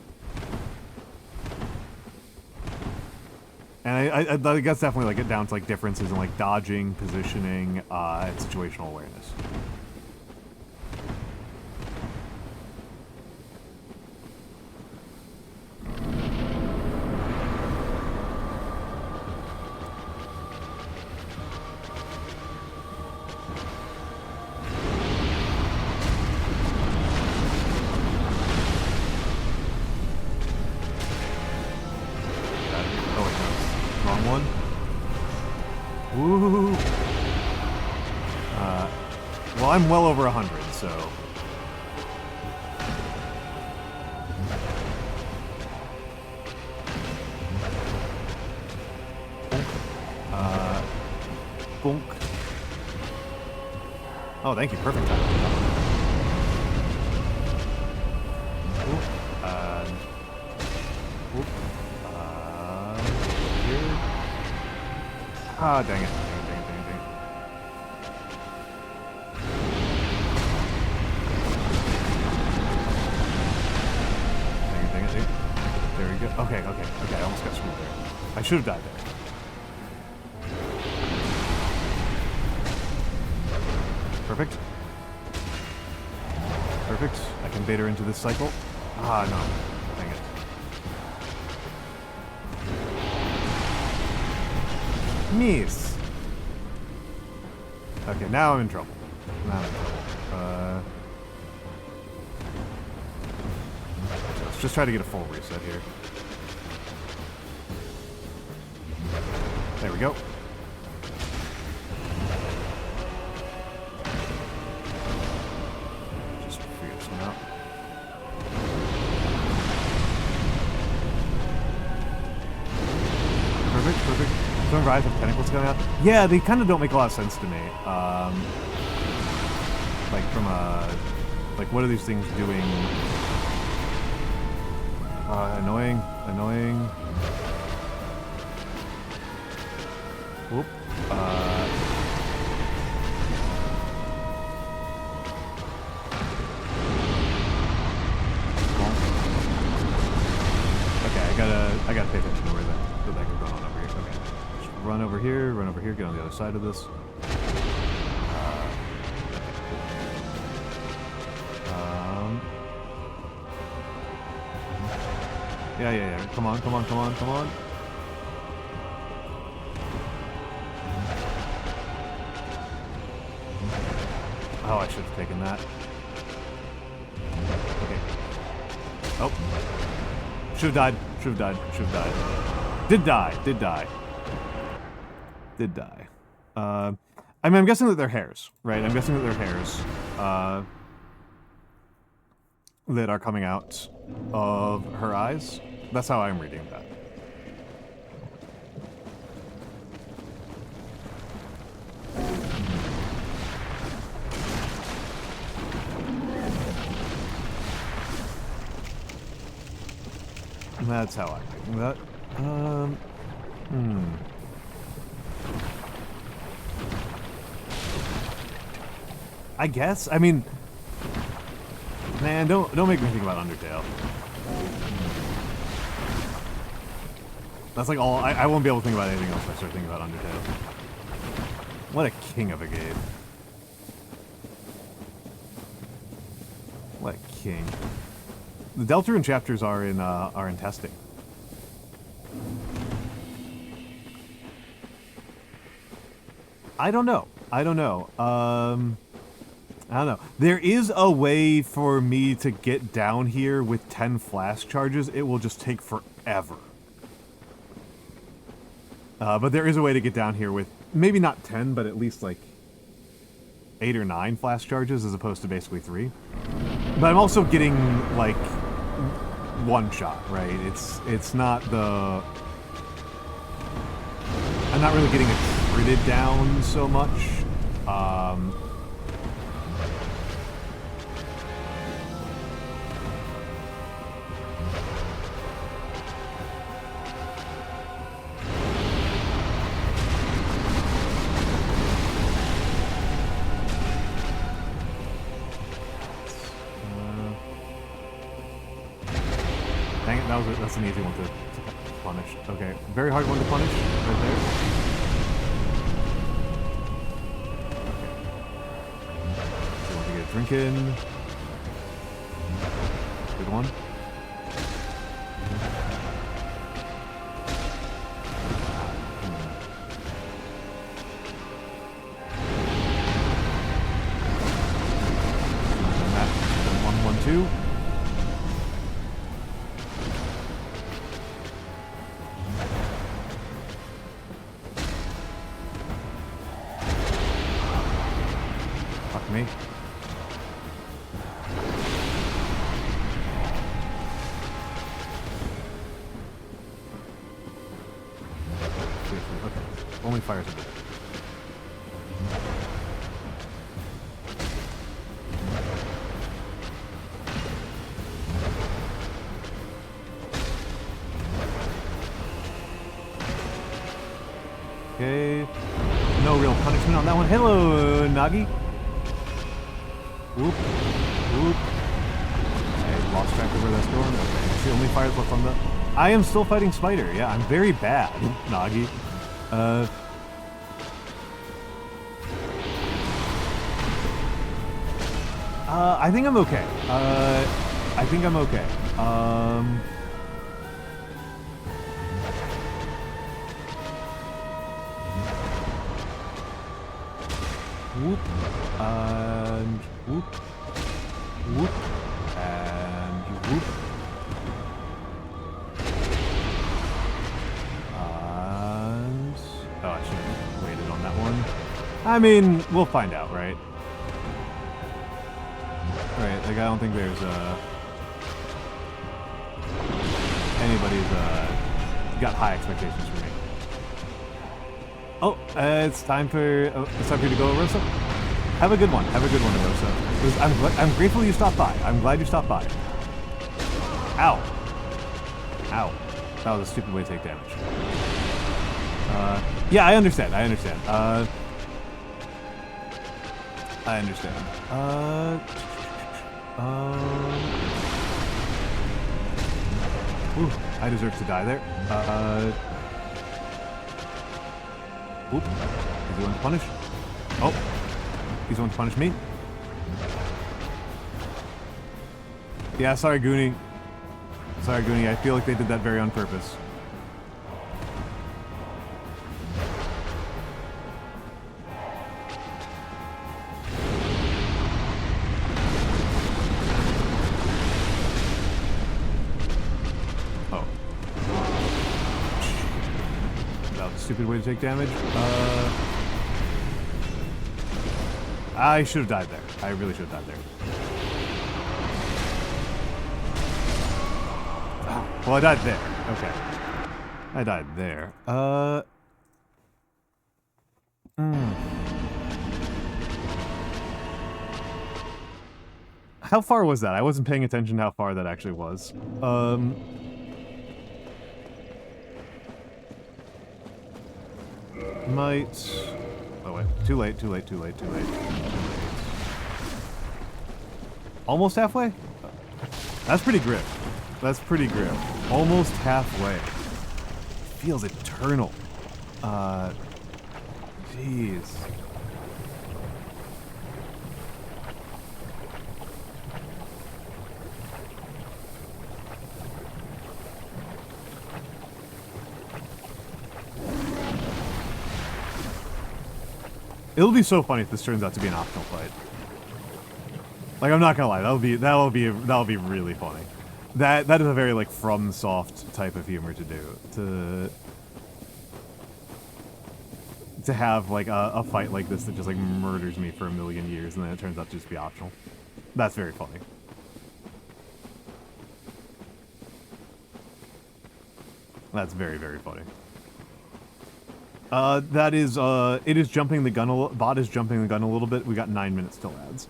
And I guess definitely, get down to, differences in, dodging, positioning, and situational awareness. Well, I'm well over 100, so... Bonk. Oh, thank you. Perfect time. Here. Ah, dang it. Okay, I almost got screwed there. I should have died there. Perfect. Perfect. I can bait her into this cycle. Ah, no. Dang it. Miss. Okay, now I'm in trouble. Let's just try to get a full reset here. There we go. Just figure this one out. Perfect. Some rise of tentacles coming out. Yeah, they kind of don't make a lot of sense to me. From a... what are these things doing? Annoying. Whoop. Okay, I gotta pay attention to where that goes on over here. Okay. Just run over here, get on the other side of this. Yeah. Come on. Oh, I should have taken that. Okay. Oh. Should have died. Did die. I mean, I'm guessing that they're hairs, right? I'm guessing that they're hairs, that are coming out of her eyes. That's how I'm reading that. That's how I'm reading that. I guess. I mean, man, don't make me think about Undertale. That's like all. I won't be able to think about anything else if I start thinking about Undertale. What a king of a game. What a king. The Deltarune chapters are in testing. I don't know. I don't know. I don't know. There is a way for me to get down here with 10 flash charges. It will just take forever. But there is a way to get down here with maybe not 10, but at least like 8 or 9 flash charges as opposed to basically 3. But I'm also getting like one shot, right? It's not the... I'm not really getting it critted down so much. Dang it, that's an easy one to punish. Okay, very hard one to punish, right there. Okay. So want to get a drink in. Good one. And that, 1-1-2. Me. Okay. Only fires a bit. Okay. No real punishment on that one. Hello, Nagi. Whoop. Whoop. I lost track of where that's going. Okay, that's the only fire left on the... I am still fighting Spider. Yeah, I'm very bad, Nagi. I think I'm okay. I think I'm okay. Whoop. And whoop. Whoop. And whoop. And... oh, I should have waited on that one. I mean, we'll find out, right? Right, like, I don't think there's, anybody's, got high expectations for me. Oh, it's time for you to go, Rosa. Have a good one. Have a good one, Rosa. I'm grateful you stopped by. I'm glad you stopped by. Ow. Ow. That was a stupid way to take damage. Yeah, I understand. I understand. I understand. Ooh, I deserve to die there. Oop. He's the one to punish. Oh. He's the one to punish me. Yeah, sorry, Goonie. Sorry, Goonie. I feel like they did that very on purpose. Oh. That was a stupid way to take damage. I should have died there. I really should have died there. Well, I died there. Okay. I died there. How far was that? I wasn't paying attention to how far that actually was. Might... oh wait, too late, too late, too late, too late. Almost halfway? That's pretty grim. That's pretty grim. Almost halfway. Feels eternal. Jeez. It'll be so funny if this turns out to be an optional fight. Like, I'm not gonna lie, that'll be really funny. That is a very like FromSoft type of humor to do. To have like a fight like this that just like murders me for a million years and then it turns out to just be optional. That's very funny. That's very, very funny. That is, it is jumping the gun bot is jumping the gun a little bit. We got 9 minutes till ads.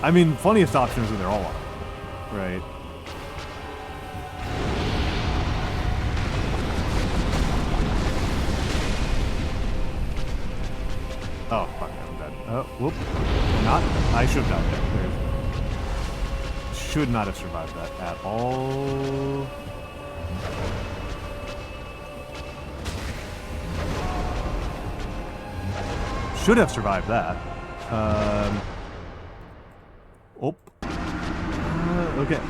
I mean, funniest options are they're all on. Right. Oh, fuck, I'm dead. Oh, whoop. Not. I should have died there. Should not have survived that at all. Should have survived that. Oh. Okay.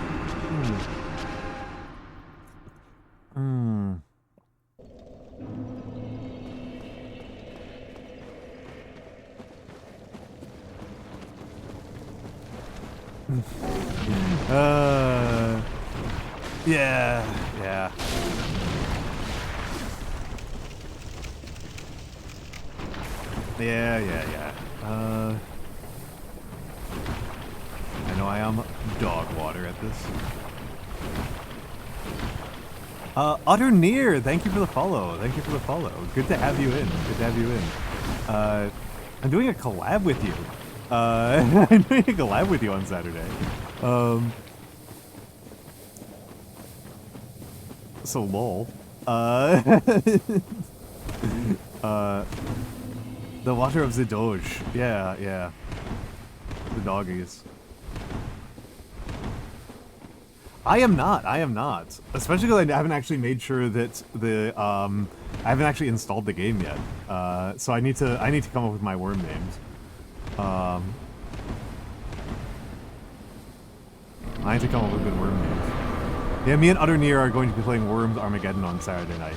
Yeah. I know I am dog water at this. Utter Near, thank you for the follow. Thank you for the follow. Good to have you in. Good to have you in. I'm doing a collab with you. I'm doing a collab with you on Saturday. So lol. The water of the Doge. Yeah. The doggies. I am not. Especially because I haven't actually made sure that I haven't actually installed the game yet. So I need to come up with my worm names. I need to come up with good worm names. Yeah, me and Utter Near are going to be playing Worms Armageddon on Saturday night.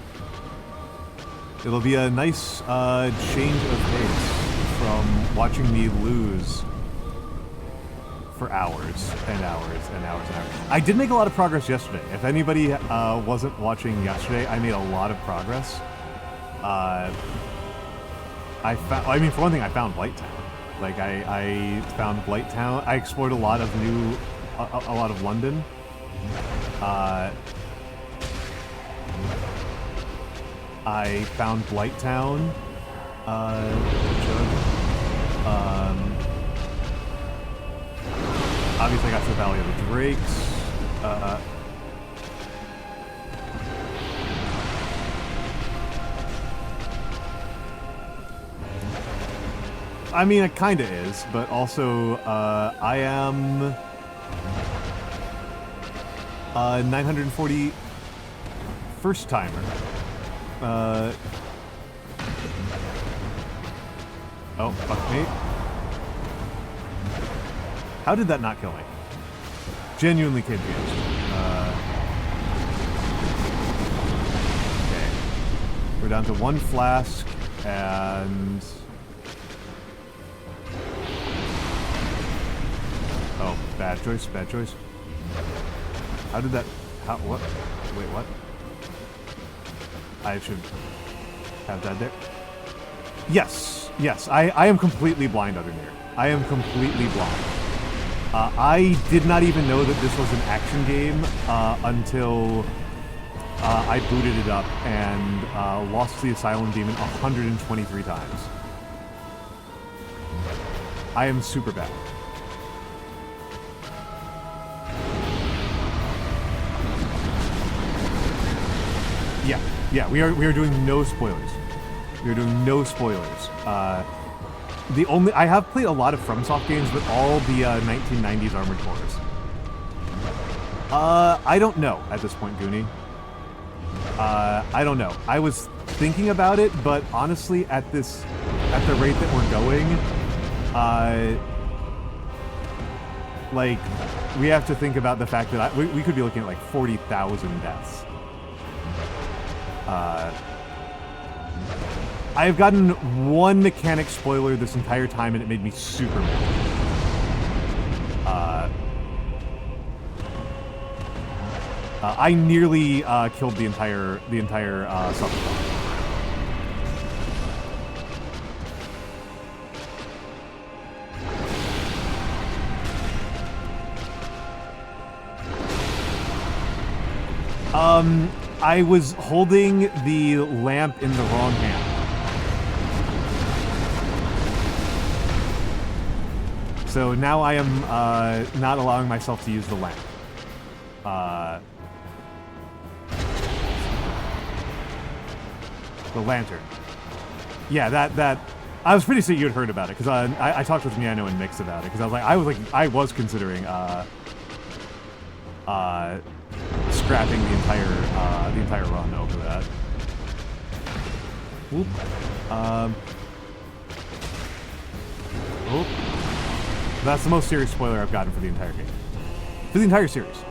It'll be a nice change of pace from watching me lose for hours and hours and hours and hours. I did make a lot of progress yesterday. If anybody wasn't watching yesterday, I made a lot of progress. I mean, for one thing, I found Blighttown. Like, I found Blighttown. I explored a lot of a lot of London. I found Blighttown. Obviously, I got to the Valley of the Drakes. I mean, it kind of is, but also, I am 940 first timer. Oh, fuck me. How did that not kill me? Genuinely confused. Okay. We're down to one flask, and... Oh, bad choice, bad choice. How did that... what? Wait, what? I should have died there. Yes, I am completely blind under here. I am completely blind. I did not even know that this was an action game until I booted it up and lost the Asylum Demon 123 times. I am super bad. Yeah, we are doing no spoilers. We are doing no spoilers. I have played a lot of FromSoft games, but all the 1990s Armored Cores. I don't know at this point, Goonie. I don't know. I was thinking about it, but honestly, at the rate that we're going, like, we have to think about the fact that we could be looking at like 40,000 deaths. I've gotten one mechanic spoiler this entire time, and it made me super mad. I nearly killed the entire subathon. I was holding the lamp in the wrong hand. So now I am not allowing myself to use the lamp. The lantern. Yeah, that I was pretty sure you'd heard about it because I talked with Miano and Mix about it because I was considering scrapping the entire run over that. Whoop. Whoop. That's the most serious spoiler I've gotten for the entire game. For the entire series.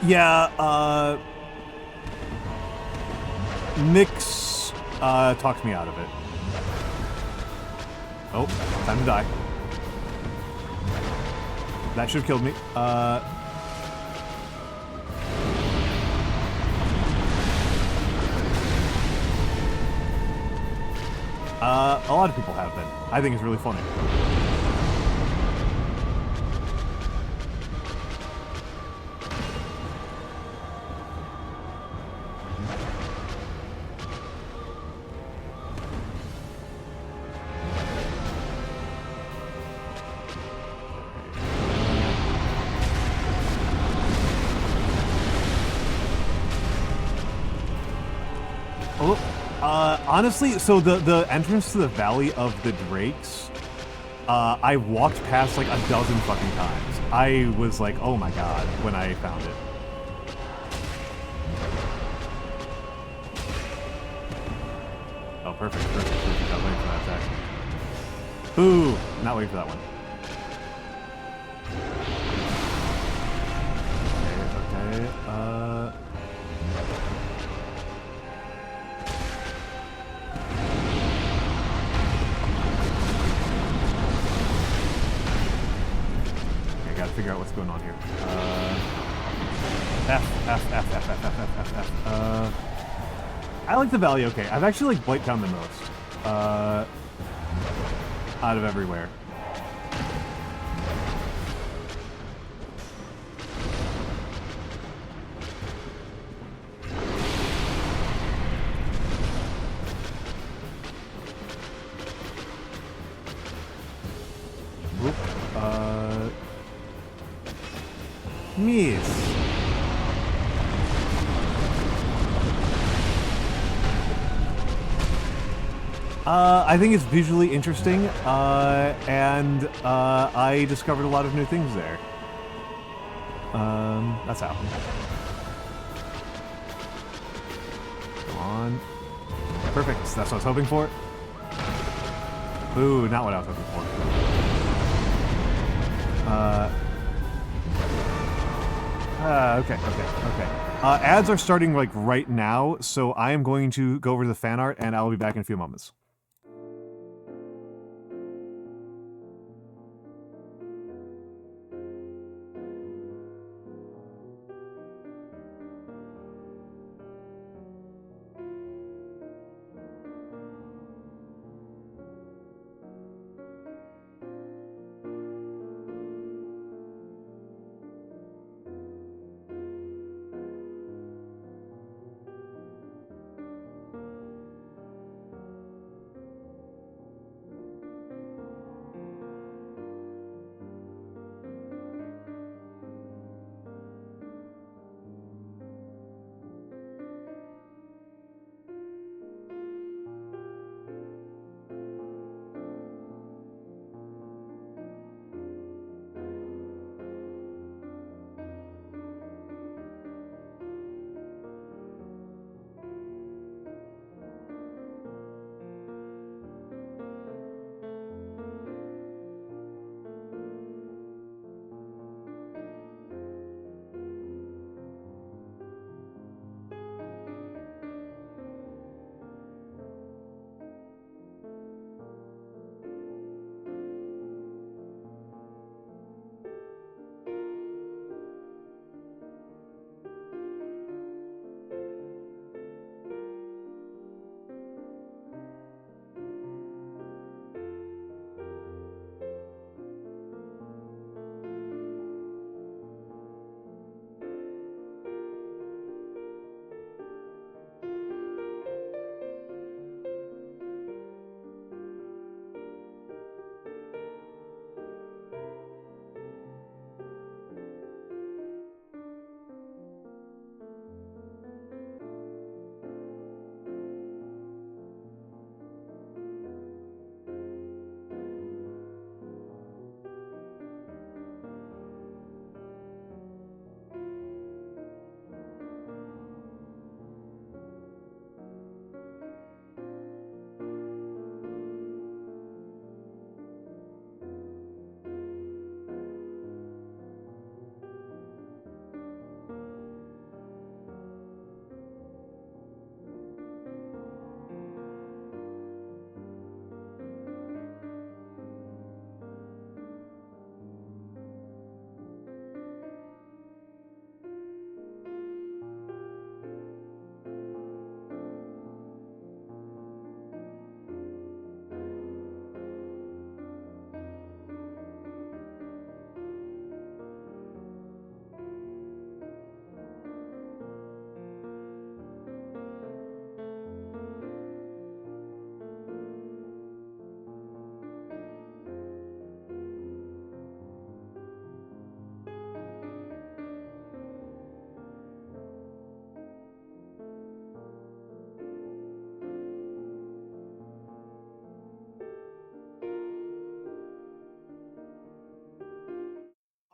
Yeah, Mix talked me out of it. Oh, time to die. That should have killed me. A lot of people have been. I think it's really funny. Honestly, so the entrance to the Valley of the Drakes, I walked past like a dozen fucking times. I was like, oh my god, when I found it. Oh, perfect. Not waiting for that attack. Ooh, not waiting for that one. Okay, figure out what's going on here. F. I like the Valley okay. I've actually like Blight Town the most. Out of everywhere. Miss. I think it's visually interesting, and I discovered a lot of new things there. That's how. Come on. Perfect. That's what I was hoping for. Ooh, not what I was hoping for. Okay. Ads are starting like right now, so I am going to go over to the fan art, and I will be back in a few moments.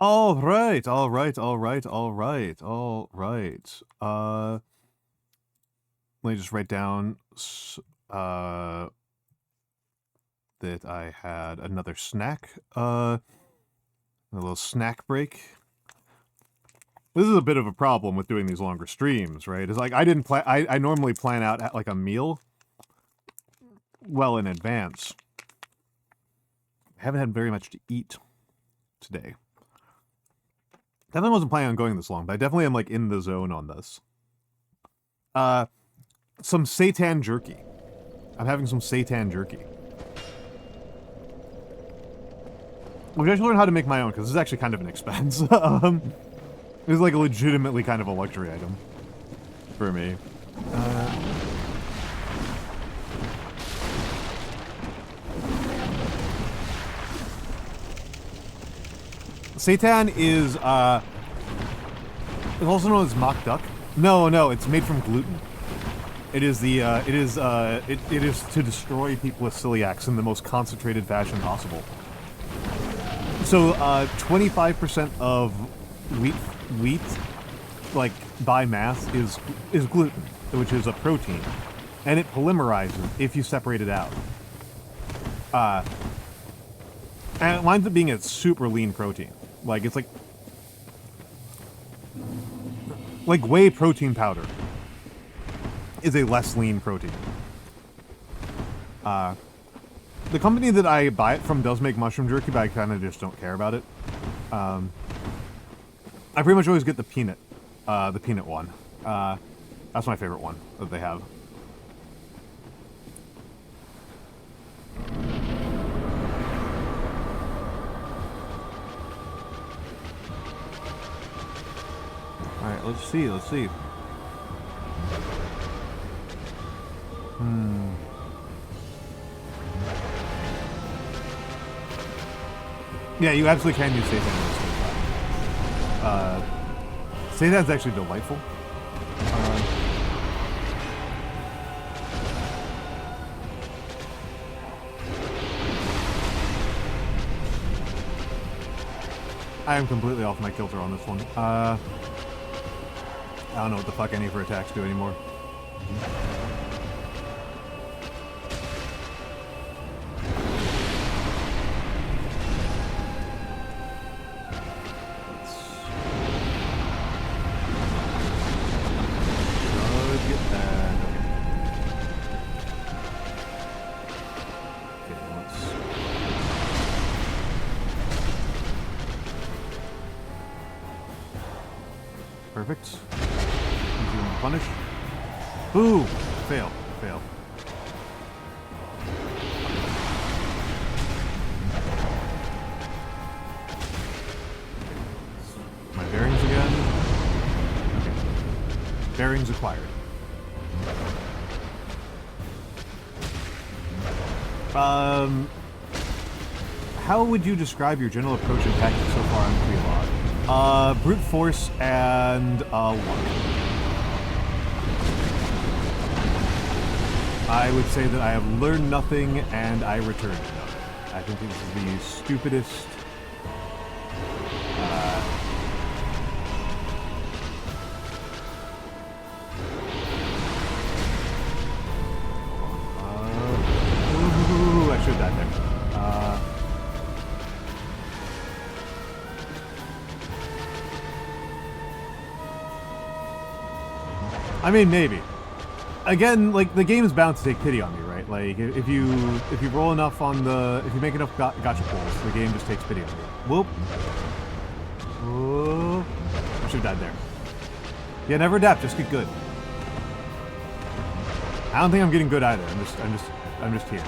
All right. Let me just write down that I had another snack. A little snack break. This is a bit of a problem with doing these longer streams, right? It's like I didn't plan. I normally plan out like a meal well in advance. I haven't had very much to eat today. Definitely wasn't planning on going this long, but I definitely am like in the zone on this. Some seitan jerky. I'm having some seitan jerky. Which I should learn how to make my own, because this is actually kind of an expense. This is like legitimately kind of a luxury item for me. Seitan is it's also known as mock duck. No, it's made from gluten. It is it is to destroy people with celiacs in the most concentrated fashion possible. So 25% of wheat, like by mass, is gluten, which is a protein, and it polymerizes if you separate it out. And it winds up being a super lean protein. Like it's like whey protein powder is a less lean protein. The company that I buy it from does make mushroom jerky, but I kind of just don't care about it. I pretty much always get the peanut one. That's my favorite one that they have. Alright, let's see. Yeah, you absolutely can use seitan. Seitan's actually delightful. I am completely off my kilter on this one. I don't know what the fuck any of her attacks do anymore. Perfect. Punish. Ooh! Fail. My bearings again. Okay. Bearings acquired. How would you describe your general approach and tactics so far on Queelag? Brute force and luck. I would say that I have learned nothing and I returned nothing. I think this is the stupidest. I should have died there. I mean, maybe. Again, like, the game is bound to take pity on me, right? Like, if you roll enough on the... If you make enough gotcha pulls, the game just takes pity on you. Whoop. Whoop. I should have died there. Yeah, never adapt, just get good. I don't think I'm getting good either. I'm just here.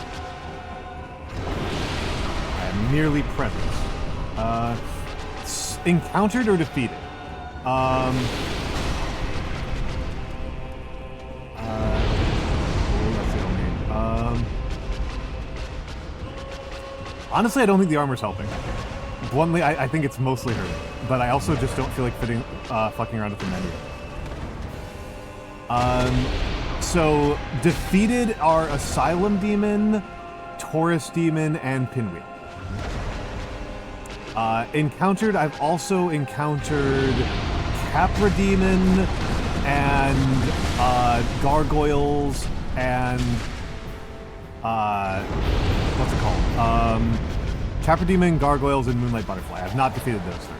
I am merely present. Encountered or defeated? Honestly, I don't think the armor's helping. Bluntly, I think it's mostly hurting. But I also just don't feel like fucking around with the menu. So, defeated are Asylum Demon, Taurus Demon, and Pinwheel. I've also encountered Capra Demon and gargoyles and what's it called? Capra Demon, gargoyles, and Moonlight Butterfly. I've not defeated those three.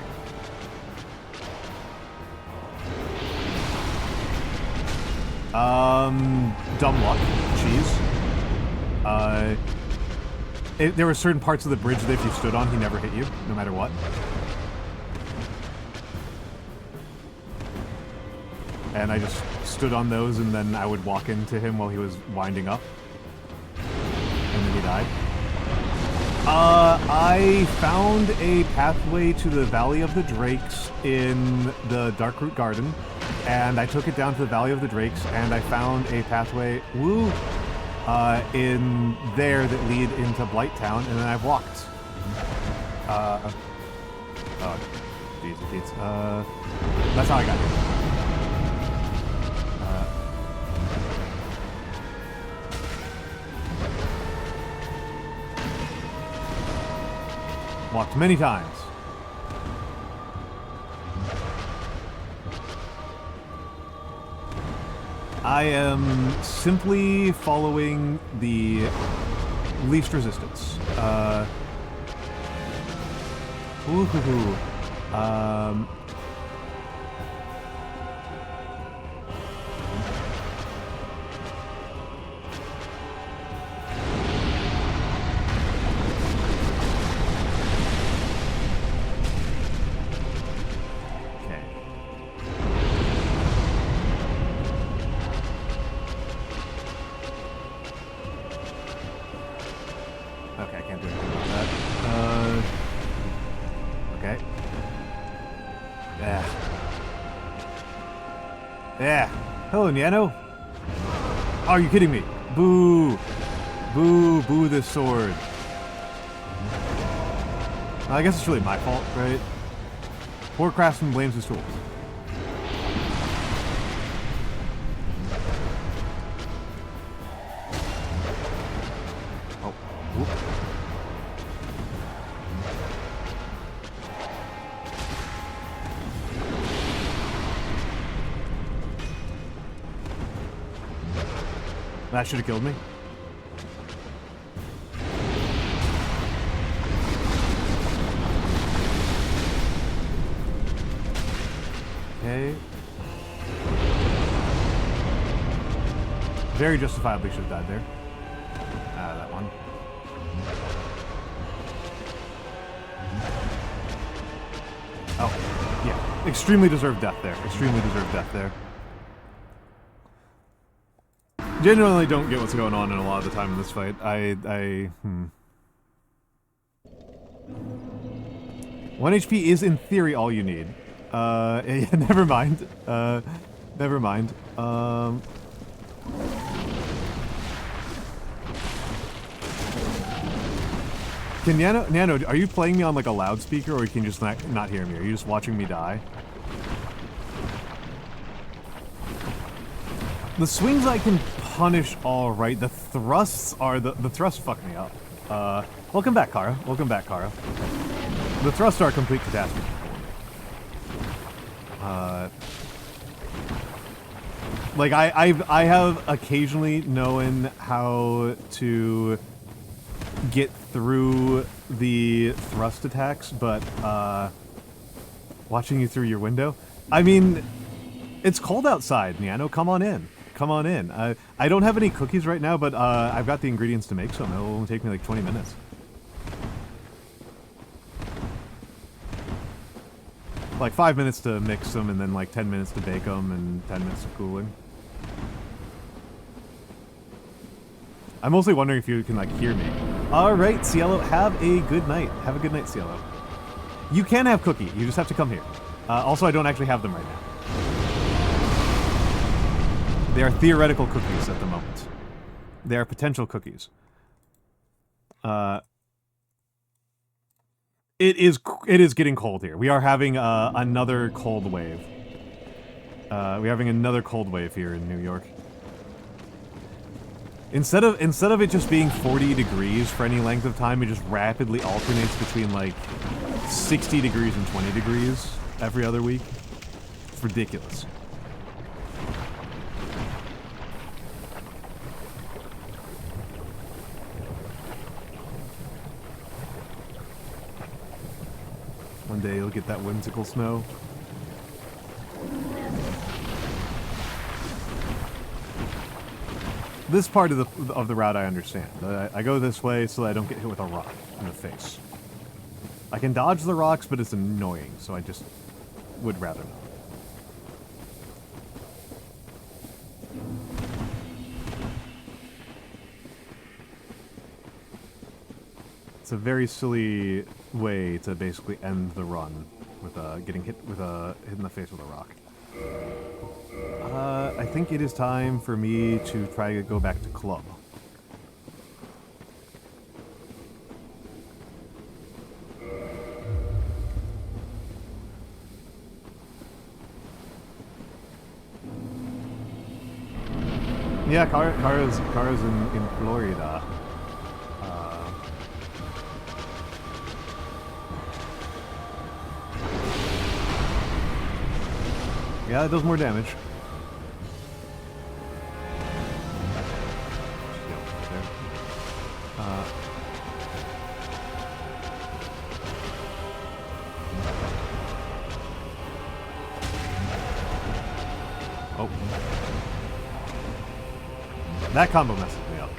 Dumb luck. Cheese. There were certain parts of the bridge that if you stood on, he never hit you, no matter what. And I just stood on those, and then I would walk into him while he was winding up. And then he died. I found a pathway to the Valley of the Drakes in the Darkroot Garden, and I took it down to the Valley of the Drakes, and I found a pathway, in there that lead into Blighttown, and then I've walked. Oh, jeez, that's how I got here. Walked many times. I am simply following the least resistance. Hello, Niano. Oh, are you kidding me? Boo. Boo, boo this sword. I guess it's really my fault, right? Poor craftsman blames his tools. Oh, whoop. That should have killed me. Okay. Very justifiably should have died there. That one. Oh, yeah. Extremely deserved death there. Extremely deserved death there. Genuinely don't get what's going on in a lot of the time in this fight. 1 HP is in theory all you need. Yeah, never mind. Never mind. Can Nano, are you playing me on like a loudspeaker, or can you just not hear me? Are you just watching me die? The swings I can punish all right. The thrusts are the thrusts fuck me up. Welcome back, Kara. Welcome back, Kara. The thrusts are a complete catastrophe for me. Like I have occasionally known how to get through the thrust attacks, but watching you through your window. I mean, it's cold outside, Niano. Come on in. Come on in. I don't have any cookies right now, but I've got the ingredients to make some. It'll only take me like 20 minutes. Like 5 minutes to mix them, and then like 10 minutes to bake them, and 10 minutes of cooling. I'm mostly wondering if you can like hear me. Alright, Cielo, have a good night. Have a good night, Cielo. You can have cookie, you just have to come here. Also, I don't actually have them right now. They are theoretical cookies at the moment. They are potential cookies. It is getting cold here. We are having another cold wave. We're having another cold wave here in New York. Instead of it just being 40 degrees for any length of time, it just rapidly alternates between like 60 degrees and 20 degrees every other week. It's ridiculous. One day you'll get that whimsical snow. This part of the route I understand. I go this way so that I don't get hit with a rock in the face. I can dodge the rocks, but it's annoying, so I just would rather not. It's a very silly way to basically end the run with getting hit in the face with a rock. I think it is time for me to try to go back to club. Yeah, Cara's in Florida. Yeah, it does more damage. Oh. That combo messes me up.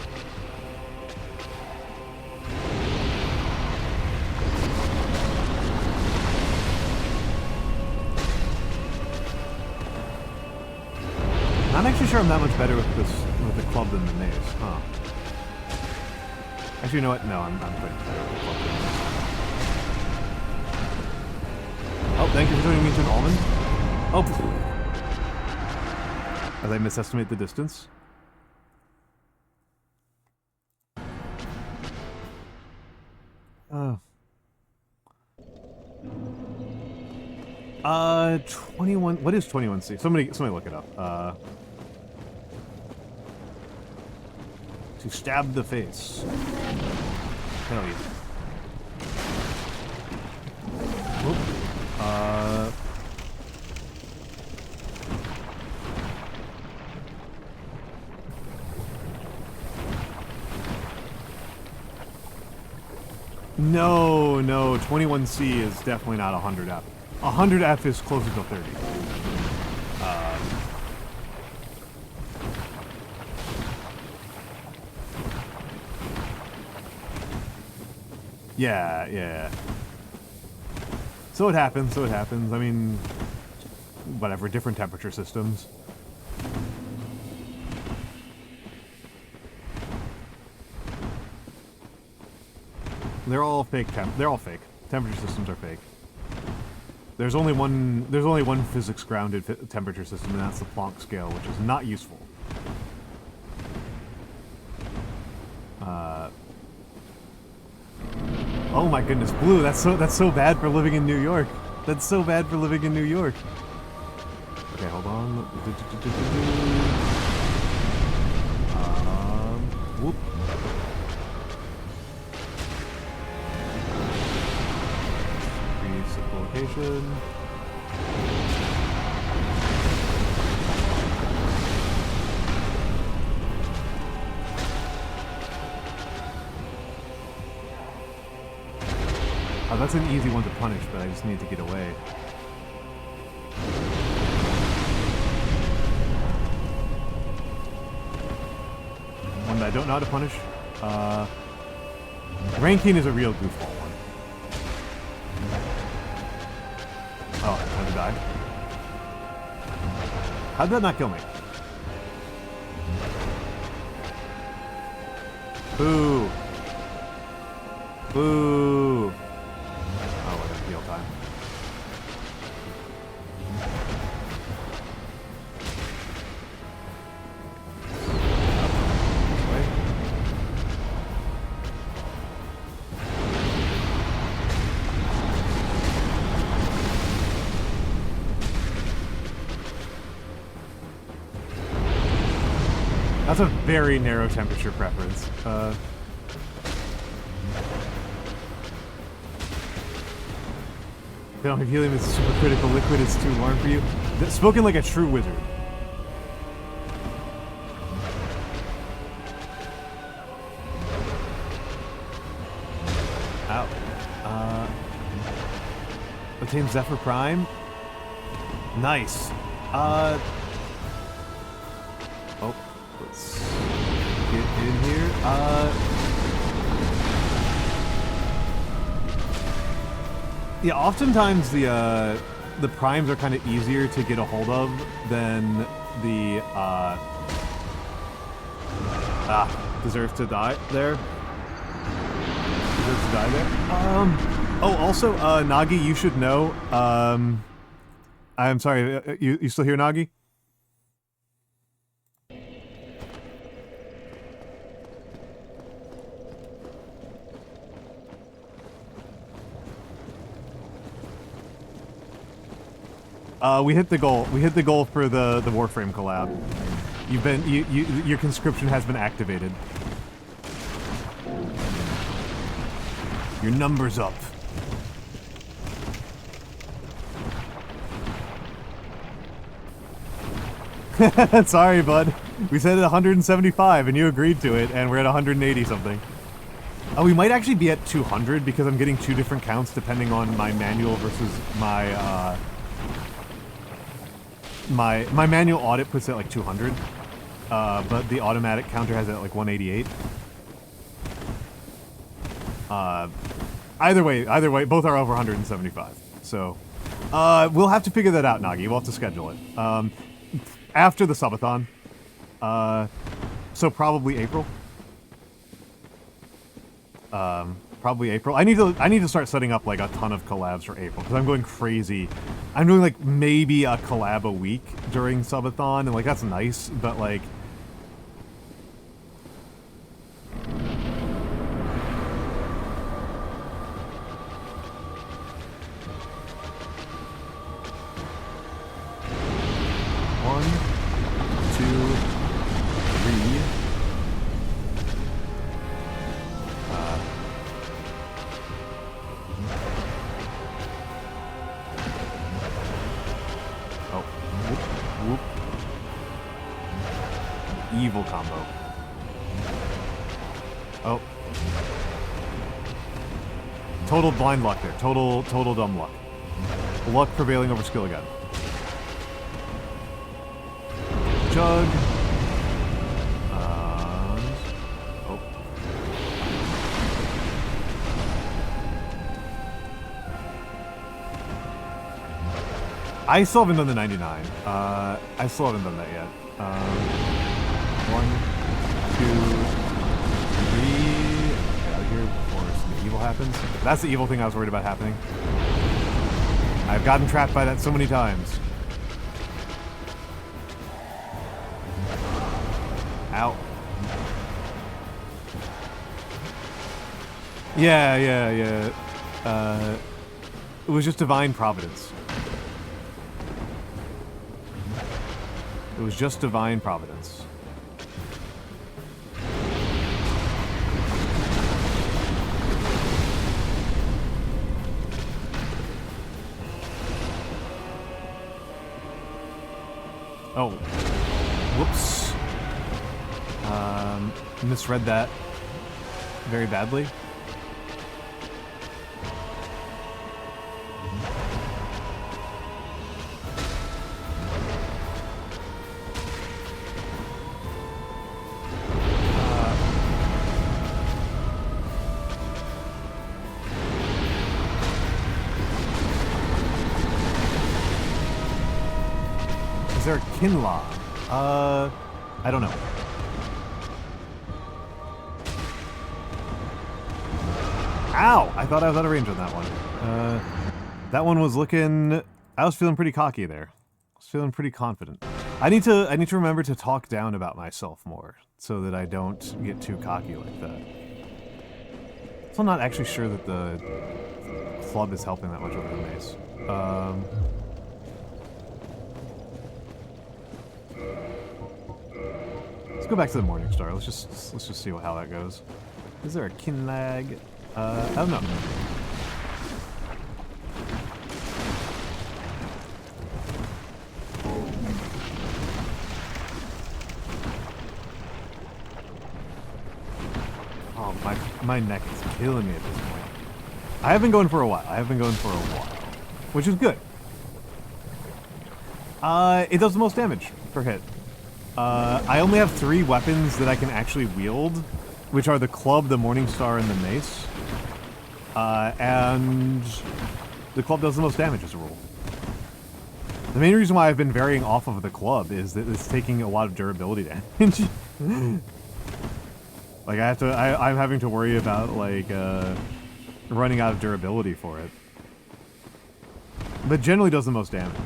I'm actually sure I'm that much better with the club than the mace, huh? Actually, you know what? No, I'm pretty better with the club than the mace. Oh, thank you for turning me into an almond. Oh, as I misestimate the distance. 21. What is 21C? Somebody look it up. To stab the face. Hell yeah. Whoop. No, 21C is definitely not 100F. 100F is closer to 30. Yeah. So it happens. I mean, whatever, different temperature systems. They're all fake. They're all fake. Temperature systems are fake. There's only one physics grounded temperature system, and that's the Planck scale, which is not useful. Oh my goodness, Blue! That's so bad for living in New York. That's so bad for living in New York. Okay, hold on. Whoop. Location. Oh, that's an easy one to punish, but I just need to get away. One that I don't know how to punish. Ranking is a real goofball one. Oh, time to die. How did that not kill me? Boo! Boo! Oh, what a heal time. That's a very narrow temperature preference. Film of helium is a supercritical liquid. It's too warm for you. Spoken like a true wizard. Ow. Obtain Zephyr Prime. Nice. Oh, let's get in here. Yeah, oftentimes the primes are kind of easier to get a hold of than the deserve to die there. Deserve to die there. Oh, also, Nagi, you should know. I'm sorry. You still here, Nagi? We hit the goal. We hit the goal for the Warframe collab. Your conscription has been activated. Your number's up. Sorry, bud. We said 175 and you agreed to it, and we're at 180 something. Oh, we might actually be at 200 because I'm getting two different counts depending on my manual versus my my manual audit puts it at like 200, but the automatic counter has it at like 188. Either way, both are over 175. So, we'll have to figure that out, Nagi. We'll have to schedule it. After the subathon. So probably April. Probably April. I need to start setting up like a ton of collabs for April because I'm going crazy. I'm doing like maybe a collab a week during subathon, and like that's nice, but like evil combo. Oh. Total blind luck there. Total dumb luck. Luck prevailing over skill again. Jug. Oh. I still haven't done the 99. I still haven't done that yet. 1, 2, 3. Okay, out of here before some evil happens. That's the evil thing I was worried about happening. I've gotten trapped by that so many times. Ow. Yeah. It was just divine providence. It was just divine providence. Oh. Whoops. Misread that very badly. Is there a Kinlaw? I don't know. Ow! I thought I was out of range on that one. That one was looking... I was feeling pretty cocky there. I was feeling pretty confident. I need to remember to talk down about myself more, so that I don't get too cocky like that. So I'm not actually sure that the club is helping that much over the mace. Let's go back to the Morning Star. Let's just see how that goes. Is there a Queelag? I don't know. My neck is killing me at this point. I have been going for a while. Which is good. It does the most damage per hit. I only have 3 weapons that I can actually wield, which are the club, the Morningstar, and the mace. And the club does the most damage as a rule. The main reason why I've been varying off of the club is that it's taking a lot of durability damage. Like I'm having to worry about like running out of durability for it. But generally does the most damage.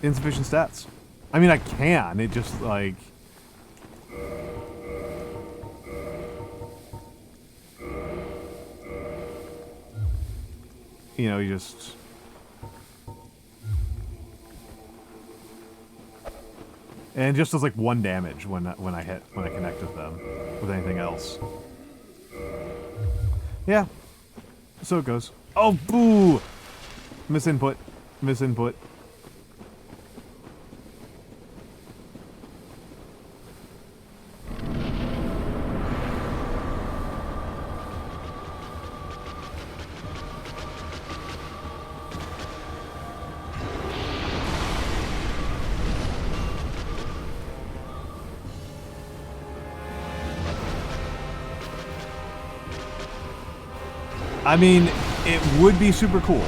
Insufficient stats. I mean, I can. It just like. You know, you just. And it just does like 1 damage when I connect with them with anything else. Yeah. So it goes. Oh, boo! Misinput. Misinput. I mean, it would be super cool.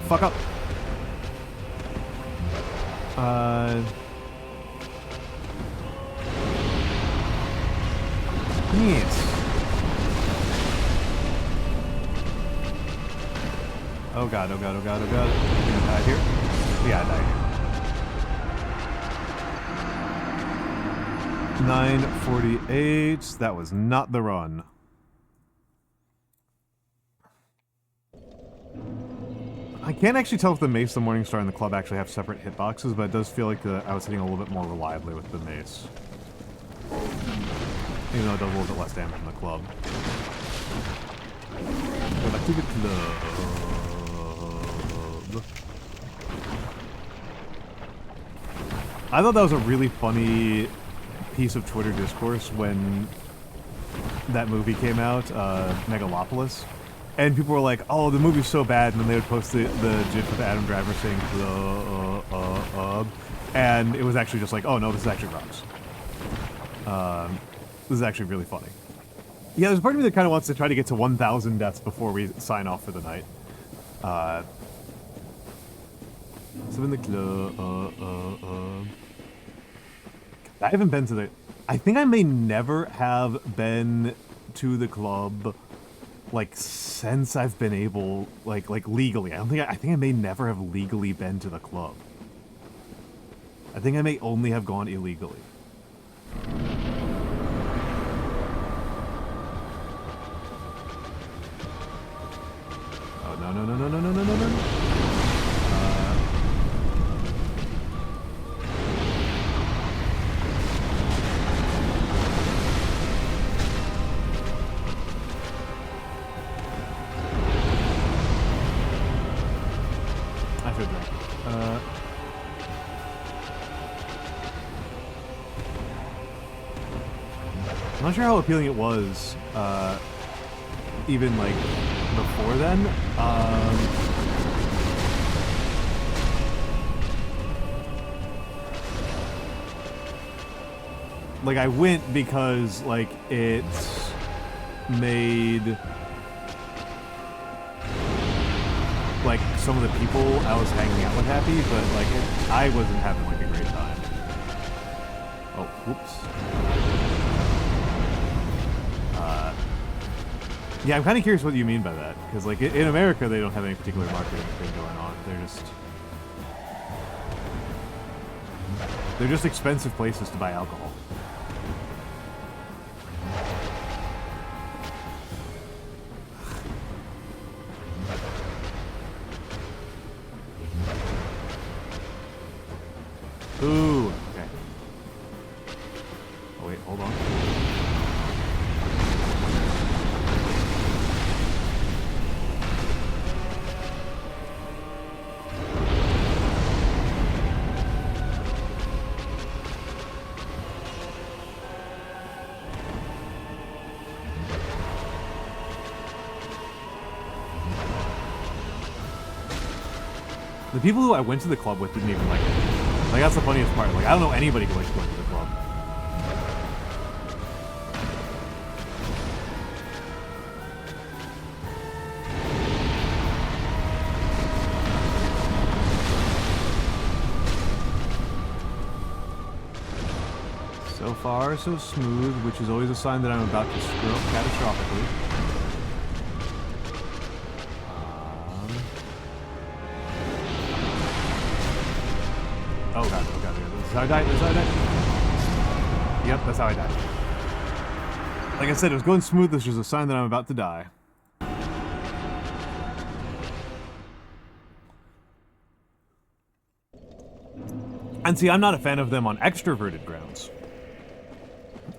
Fuck up. Yes. Oh god, oh god, oh god, oh god. I'm gonna die here? Yeah, I died here. 948. That was not the run. I can't actually tell if the mace, the Morningstar, and the club actually have separate hitboxes, but it does feel like I was hitting a little bit more reliably with the mace. Even though it does a little bit less damage than the club. Go back to the club. I thought that was a really funny piece of Twitter discourse when that movie came out, Megalopolis, and people were like, "Oh, the movie's so bad," and then they would post the gif of Adam Driver saying and it was actually just like, "Oh no, this actually rocks." This is actually really funny. Yeah, there's a part of me that kind of wants to try to get to 1,000 deaths before we sign off for the night. So in the club. I haven't been to the. I think I may never have been to the club, like since I've been able, like legally. I think I may never have legally been to the club. I think I may only have gone illegally. Oh no no no no no no no no no. I'm not sure how appealing it was, even like before then. Like I went because like it made like some of the people I was hanging out with happy, but like I wasn't having like a great time. Oh, whoops. Yeah, I'm kind of curious what you mean by that, because like in America they don't have any particular marketing thing going on. They're just expensive places to buy alcohol. Ooh, okay. Oh wait, hold on. The people who I went to the club with didn't even like it. Like, that's the funniest part. Like, I don't know anybody who likes going to the club. So far, so smooth, which is always a sign that I'm about to screw up catastrophically. Oh god, oh god, this is how I died, this is how I died. Yep, that's how I died. Like I said, it was going smooth, this is a sign that I'm about to die. And see, I'm not a fan of them on extroverted grounds.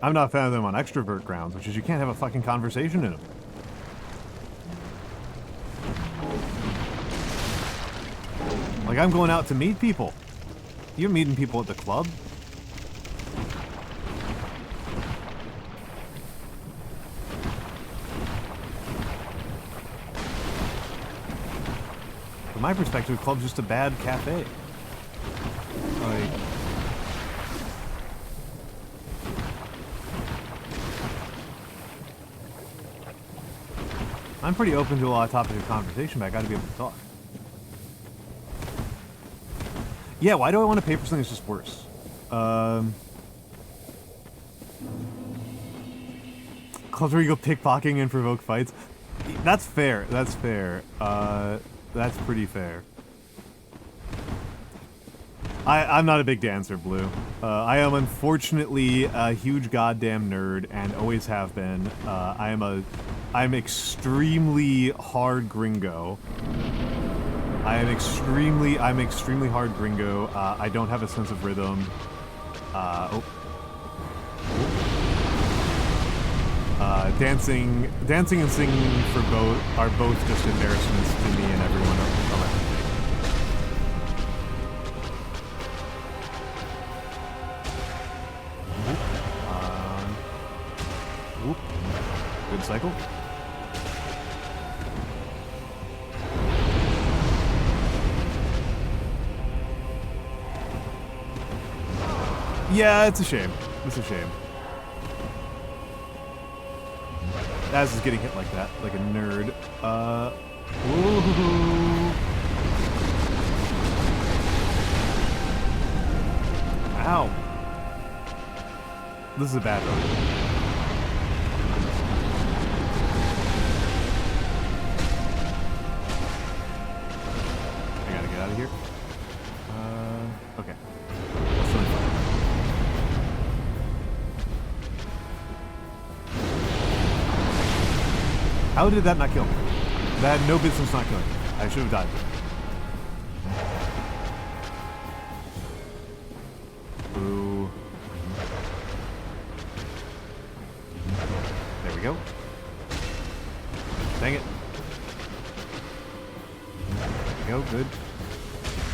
I'm not a fan of them on extrovert grounds, which is you can't have a fucking conversation in them. Like, I'm going out to meet people. You're meeting people at the club. From my perspective, the club's just a bad cafe. Like... I'm pretty open to a lot of topics of conversation, but I gotta be able to talk. Yeah, why do I want to pay for something that's just worse? Clubs where you go pickpocketing and provoke fights. That's fair, that's fair. That's pretty fair. I'm not a big dancer, Blue. I am unfortunately a huge goddamn nerd, and always have been. I'm extremely hard gringo. I'm extremely hard gringo. I don't have a sense of rhythm. Dancing and singing are both just embarrassments to me and everyone else. Good cycle. Yeah, it's a shame. It's a shame. Az is getting hit like that, like a nerd. Woohoo! Ow. This is a bad run. I gotta get out of here. Okay. That's really fun. How did that not kill me? That had no business not killing me. I should have died. Ooh. There we go. Dang it. There we go, good.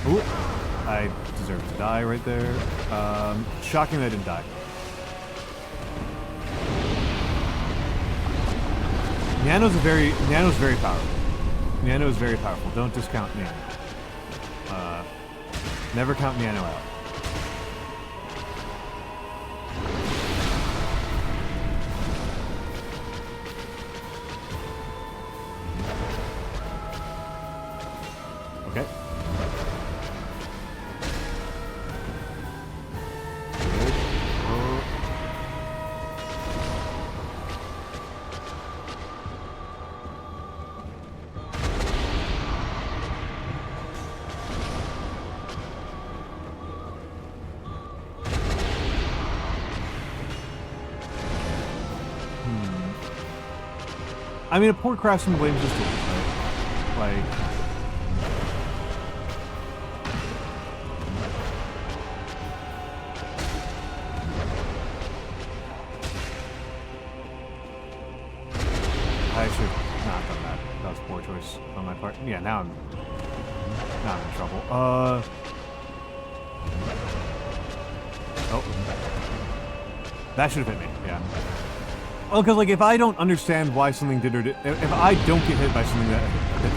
Ooh. I deserve to die right there. Shocking that I didn't die. Nano's very powerful. Nano is very powerful. Don't discount Nano. Never count Nano out. Okay. Good. Oh. I mean, a poor craftsman blames his tools, right? Like... I should not have done that. That was a poor choice on my part. Yeah, now I'm in trouble. Oh. That should have hit me, yeah. Oh, because, like, if I don't understand why something did or did... If I don't get hit by something that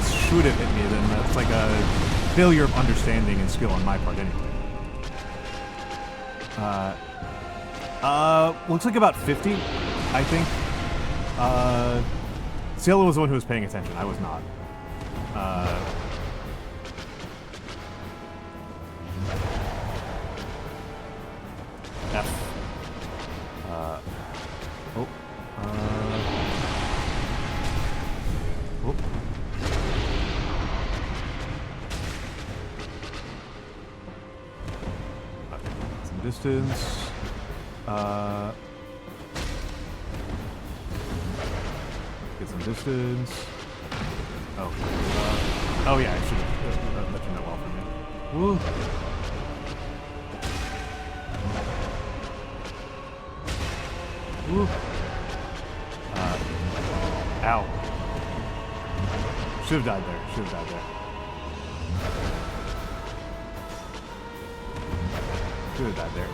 should have hit me, then that's like a... failure of understanding and skill on my part anyway. Looks like about 50, I think. Cielo was the one who was paying attention. I was not. F. Oh. Oh. Okay, some distance. Get some distance. Oh. Oh yeah, I should have let you know well from me. Woo. Woo. Ow. Should have died there. Should have died there. Should have died there.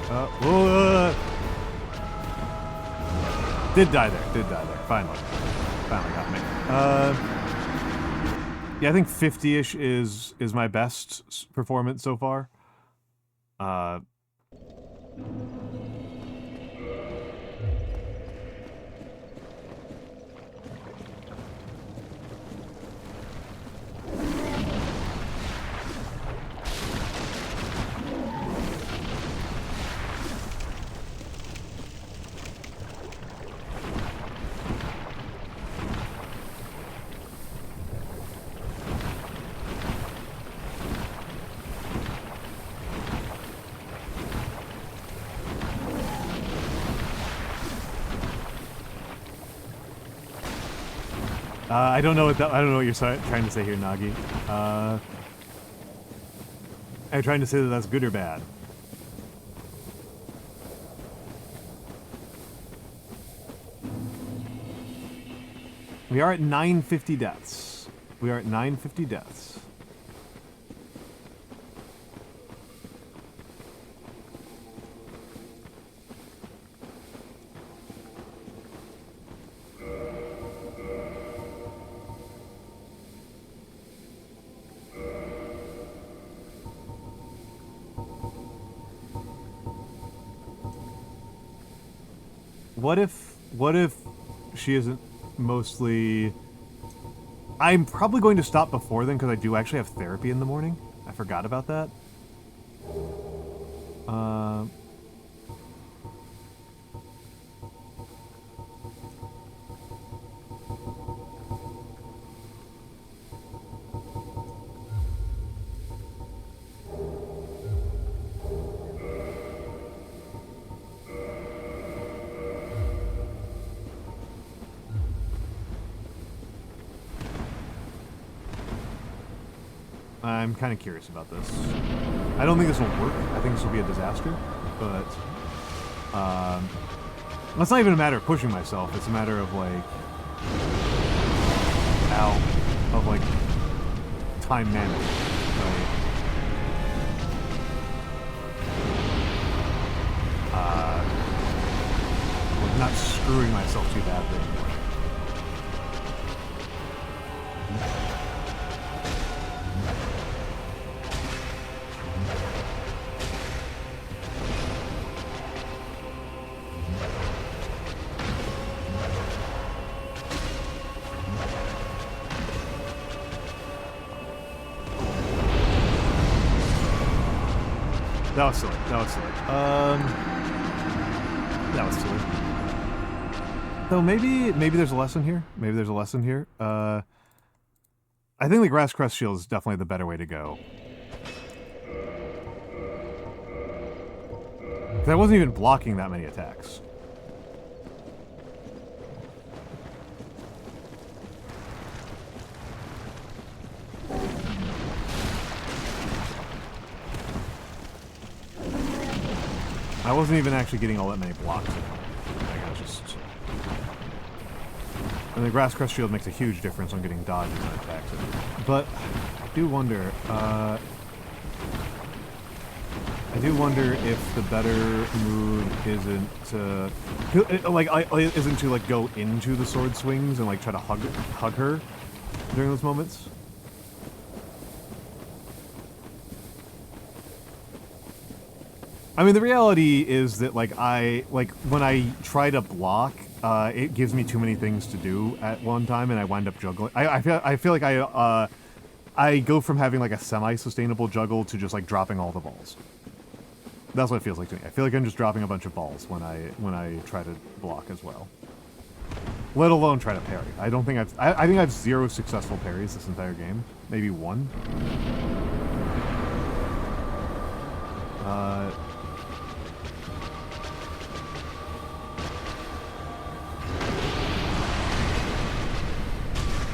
Did die there. Did die there. Finally. Finally got me. Yeah, I think 50-ish is my best performance so far. I don't know what I don't know what you're trying to say here, Nagi. I'm trying to say that that's good or bad. We are at 950 deaths. We are at 950 deaths. What if she isn't mostly... I'm probably going to stop before then because I do actually have therapy in the morning. I forgot about that. I'm kind of curious about this. I don't think this will work. I think this will be a disaster, but it's not even a matter of pushing myself. It's a matter of like, time management. Right? Like not screwing myself too badly anymore. That was silly. That was silly. That was silly. Though maybe there's a lesson here. Maybe there's a lesson here. I think the Grass Crest Shield is definitely the better way to go. Because I wasn't even blocking that many attacks. I wasn't even actually getting all that many blocks. Like I was just... And the Grass Crest Shield makes a huge difference on getting dodges and attacks. But I do wonder if the better move isn't to go into the sword swings and like try to hug her during those moments. I mean, the reality is that, like, when I try to block, it gives me too many things to do at one time, and I wind up juggling. I feel like I go from having, like, a semi-sustainable juggle to just, like, dropping all the balls. That's what it feels like to me. I feel like I'm just dropping a bunch of balls when I try to block as well. Let alone try to parry. I think I have 0 successful parries this entire game. Maybe 1.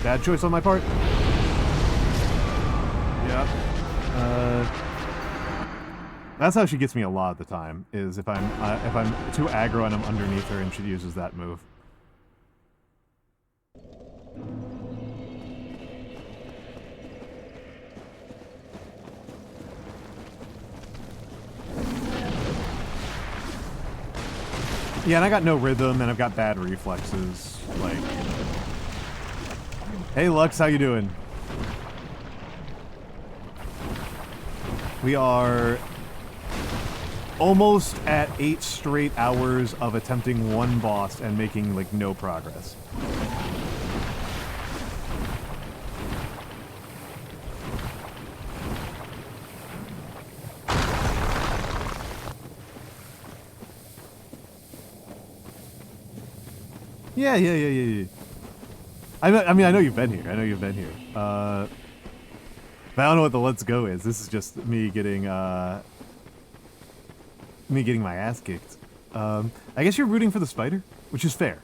Bad choice on my part. Yep. That's how she gets me a lot of the time, is if I'm too aggro and I'm underneath her and she uses that move. Yeah, and I got no rhythm, and I've got bad reflexes, like... Hey, Lux, how you doing? We are almost at 8 straight hours of attempting one boss and making, like, no progress. Yeah. I mean, I know you've been here. But I don't know what the let's go is. This is just me getting my ass kicked. I guess you're rooting for the spider, which is fair.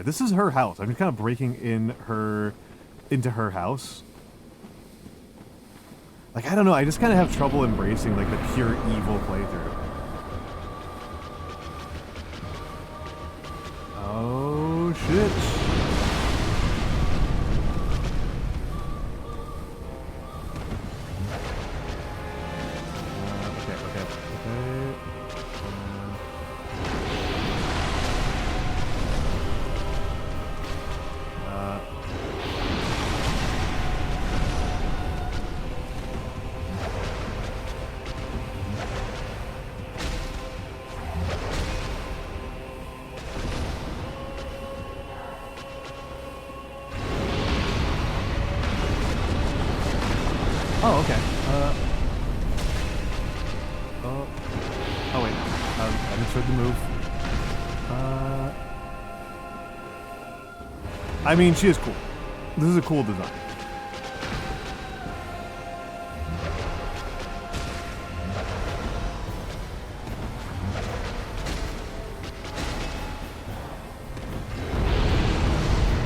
This is her house. I'm just kind of breaking into her house. Like, I don't know. I just kind of have trouble embracing, like, the pure evil playthrough. Oh, shit. Oh, okay. Oh, wait. I misread the move. I mean, she is cool. This is a cool design.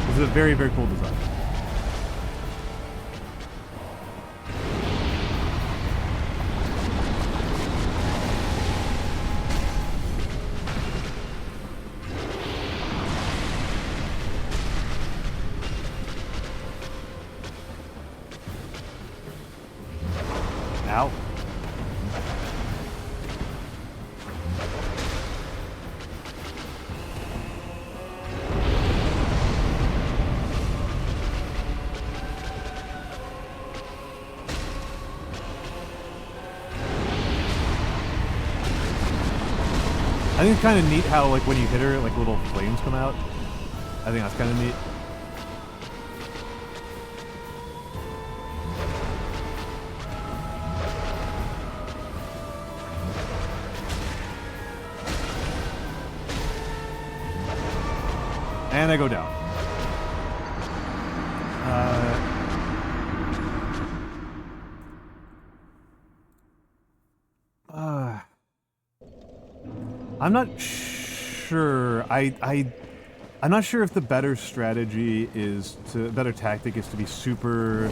This is a very, very cool design. Ow. I think it's kind of neat how, like, when you hit her, like, little flames come out. I think that's kind of neat. And I go down. I'm not sure. I'm not sure if the better strategy is to, better tactic is to be super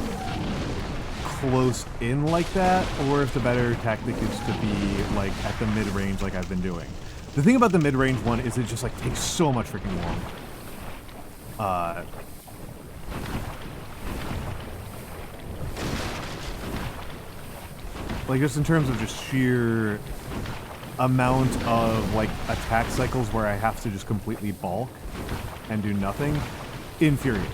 close in like that, or if the better tactic is to be, like, at the mid-range like I've been doing. The thing about the mid-range one is it just, like, takes so much freaking long. Like, just in terms of just sheer amount of, like, attack cycles where I have to just completely bulk and do nothing, infuriating.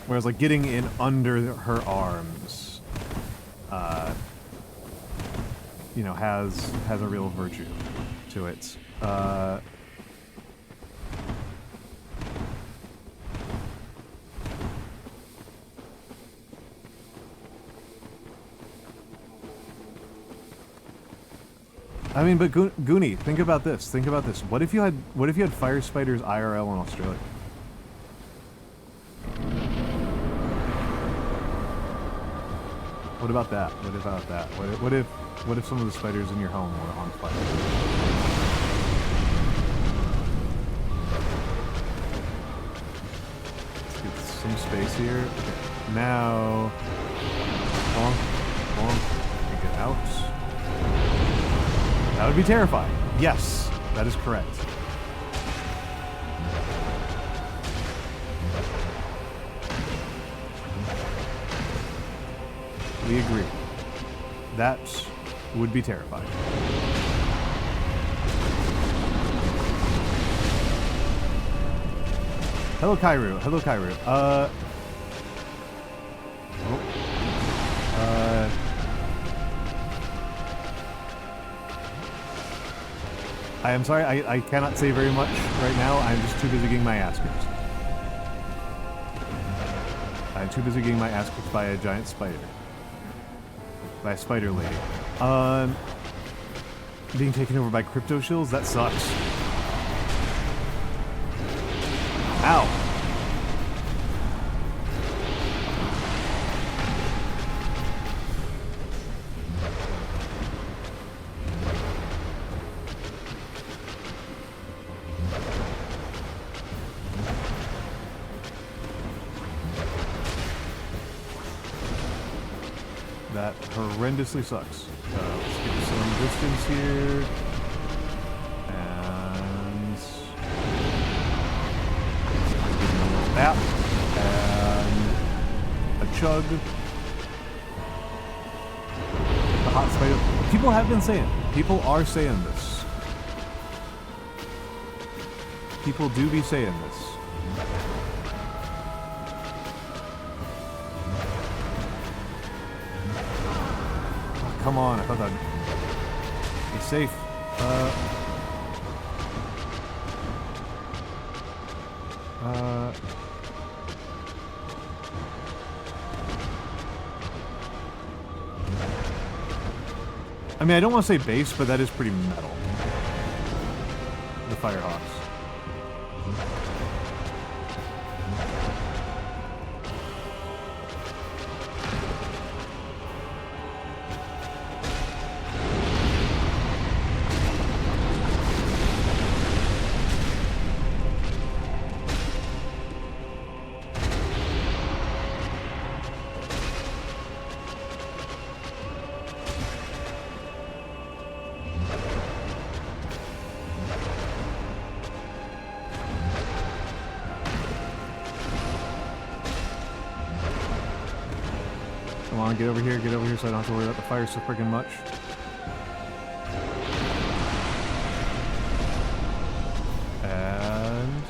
Whereas, like, getting in under her arms you know, has a real virtue to it. I mean, but Goonie, think about this. Think about this. What if you had fire spiders IRL in Australia? What about that? What about that? What if some of the spiders in your home were on fire? Let's get some space here. Okay. Now, get out. That would be terrifying. Yes, that is correct. We agree. That would be terrifying. Hello, Kairu. Hello, Kairu. I am sorry, I cannot say very much right now. I'm just too busy getting my ass kicked. I'm too busy getting my ass kicked by a giant spider. By a spider lady. Being taken over by crypto shills? That sucks. Ow! That horrendously sucks. Let's get some distance here. And... that. And... a chug. The hot spider. People have been saying. People are saying this. People do be saying this. Come on, I thought that'd be safe. I mean, I don't want to say base, but that is pretty metal. The Firehawks. Get over here so I don't have to worry about the fire so friggin' much. And...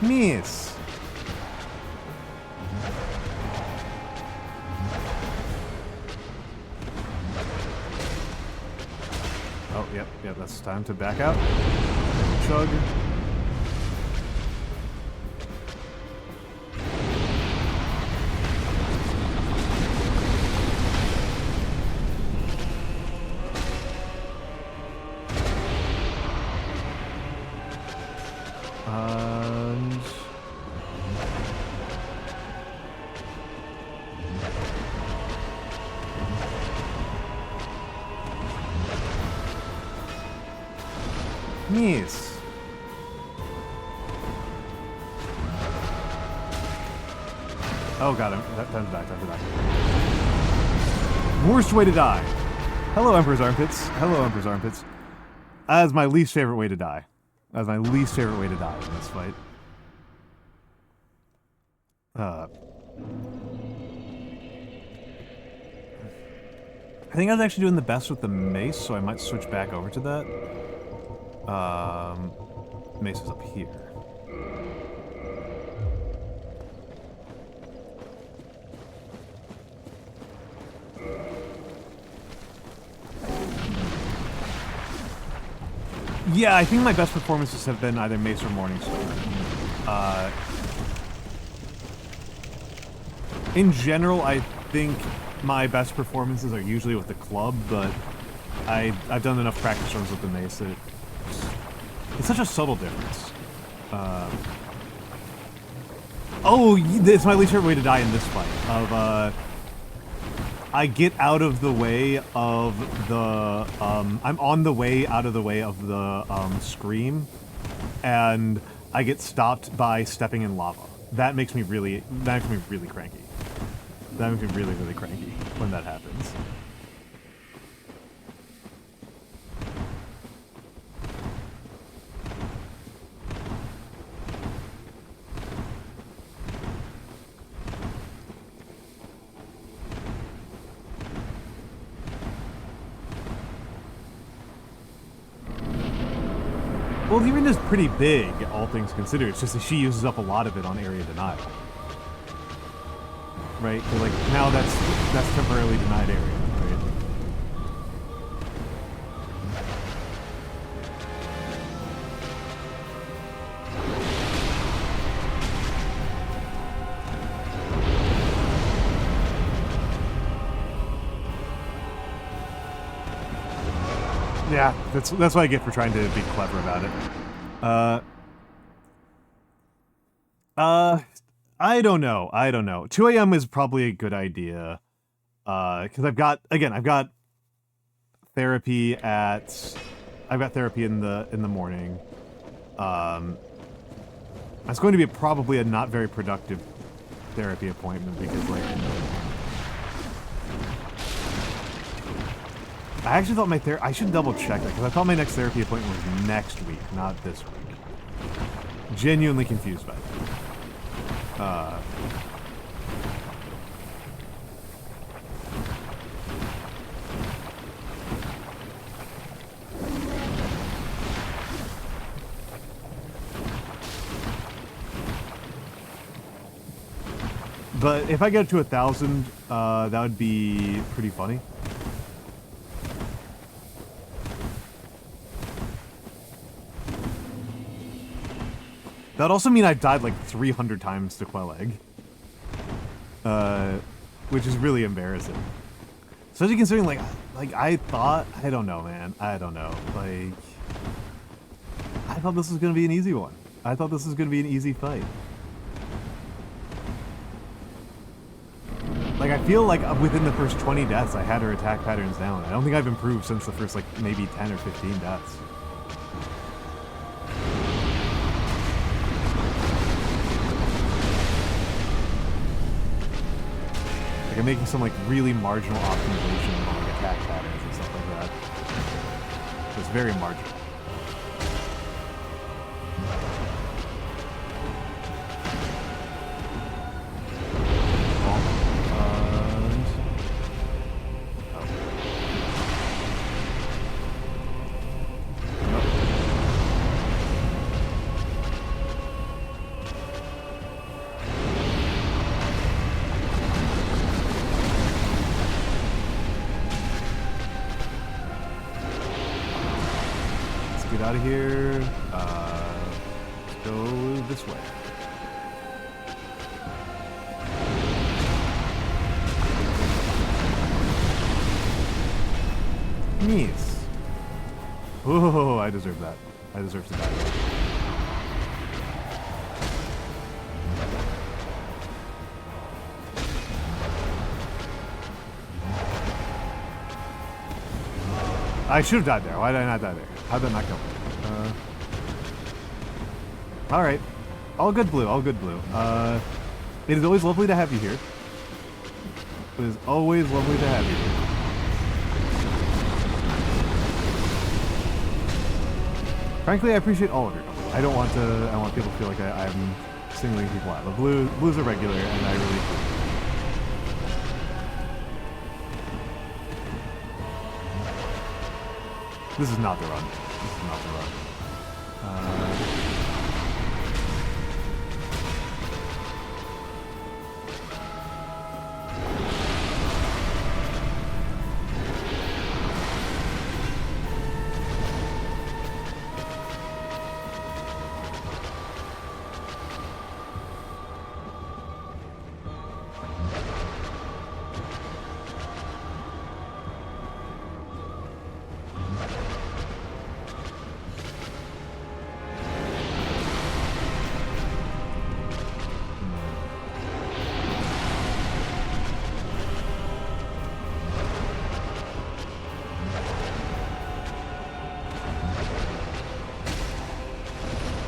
miss! Yep, that's time to back out. Chug. And... miss. Oh god, time to die. Worst way to die. Hello, Emperor's Armpits. Hello, Emperor's Armpits. That's my least favorite way to die. That's my least favorite way to die in this fight. I think I was actually doing the best with the mace, so I might switch back over to that. Mesa's up here. Yeah, I think my best performances have been either Mesa or Morningstar. In general, I think my best performances are usually with the club, but I've done enough practice runs with the Mesa. It's such a subtle difference. Oh, it's my least favorite way to die in this fight. I get out of the way of the, I'm on the way out of the way of the, scream, and I get stopped by stepping in lava. That makes me really cranky. That makes me really, really cranky when that happens. Well, the arena is pretty big, all things considered. It's just that she uses up a lot of it on area denial. Right? So, like, now that's temporarily denied area, right? Yeah, that's what I get for trying to be clever about it. I don't know. 2 a.m. is probably a good idea. Because I've got therapy in the morning. It's going to be probably a not very productive therapy appointment because, like, I actually thought I should double check that because I thought my next therapy appointment was next week, not this week. Genuinely confused by that. But if I get to 1,000, that would be pretty funny. That'd also mean I've died like 300 times to Queelag. Which is really embarrassing. Especially considering, like I don't know, man. I don't know. Like, I thought this was gonna be an easy one. I thought this was gonna be an easy fight. Like, I feel like within the first 20 deaths, I had her attack patterns down. I don't think I've improved since the first, like, maybe 10 or 15 deaths. Like, I'm making some, like, really marginal optimization on, like, attack patterns and stuff like that. It's very marginal. Out of here. Let's go this way. Nice. Oh, I deserve that. I deserve to die. I should have died there. Why did I not die there? How did that not kill me? Alright. All good, Blue. All good, Blue. It is always lovely to have you here. It is always lovely to have you here. Frankly, I appreciate all of your company. I want people to feel like I'm singling people out. But Blue's a regular, and I really appreciate it. This is not the run. This is not the run.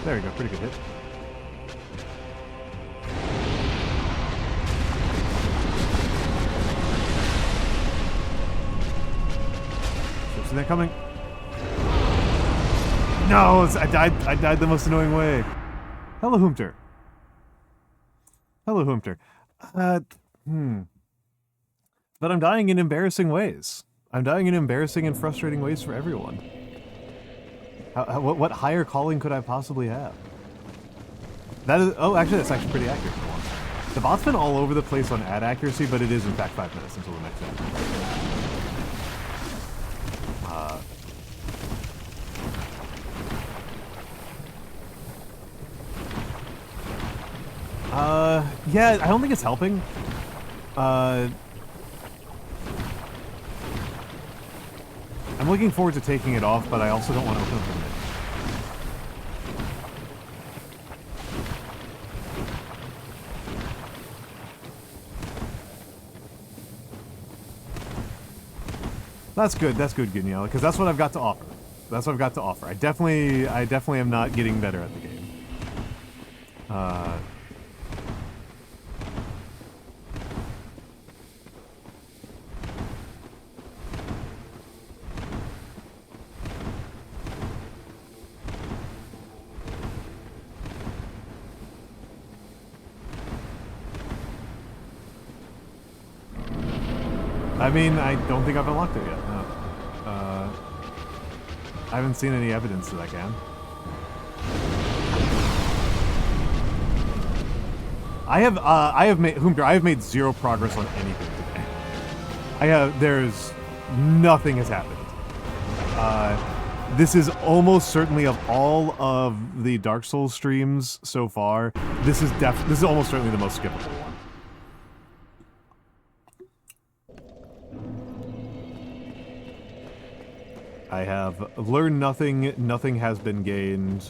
There we go, pretty good hit. See that coming? No, I died the most annoying way. Hello, Hoomter. Hello, Hoomter. But I'm dying in embarrassing ways. I'm dying in embarrassing and frustrating ways for everyone. What higher calling could I possibly have? That is, oh, actually, that's actually pretty accurate for once. The bot's been all over the place on ad accuracy, but it is in fact 5 minutes until the next ad. Yeah, I don't think it's helping. I'm looking forward to taking it off, but I also don't want to open up the menu. That's good, Gunyella, because that's what I've got to offer. That's what I've got to offer. I definitely am not getting better at the game. I mean, I don't think I've unlocked it yet. No. I haven't seen any evidence that I can. I have made zero progress on anything today. There's nothing has happened. This is almost certainly, of all of the Dark Souls streams so far, this is almost certainly the most skippable one. I have learned nothing, nothing has been gained.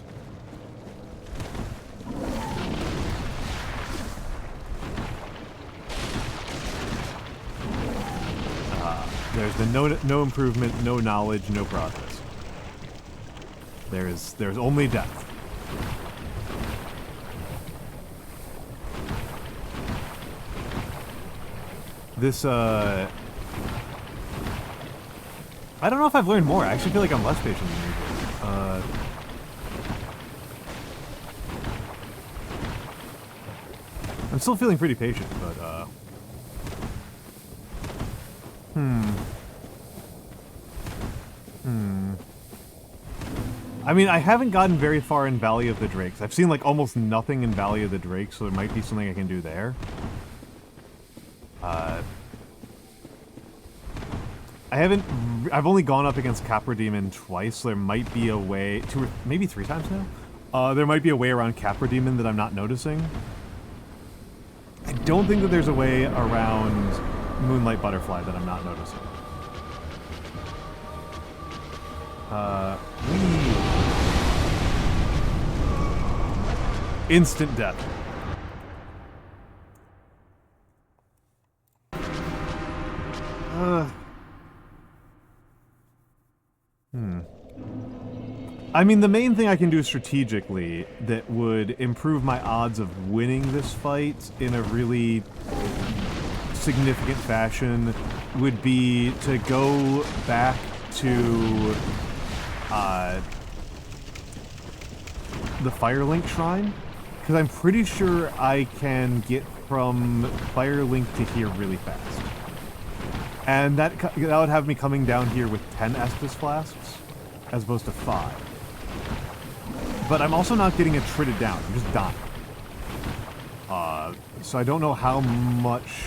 There's been no improvement, no knowledge, no progress. There's only death. This, I don't know if I've learned more. I actually feel like I'm less patient than usual. I'm still feeling pretty patient, but, I mean, I haven't gotten very far in Valley of the Drakes. I've seen, like, almost nothing in Valley of the Drakes, so there might be something I can do there. I've only gone up against Capra Demon twice, so there might be a way, maybe 3 times now? There might be a way around Capra Demon that I'm not noticing. I don't think that there's a way around Moonlight Butterfly that I'm not noticing. Instant death. I mean, the main thing I can do strategically that would improve my odds of winning this fight in a really significant fashion would be to go back to the Firelink Shrine, because I'm pretty sure I can get from Firelink to here really fast. And that would have me coming down here with 10 Estus Flasks, as opposed to 5. but I'm also not getting it tritted down. I'm just dying. So I don't know how much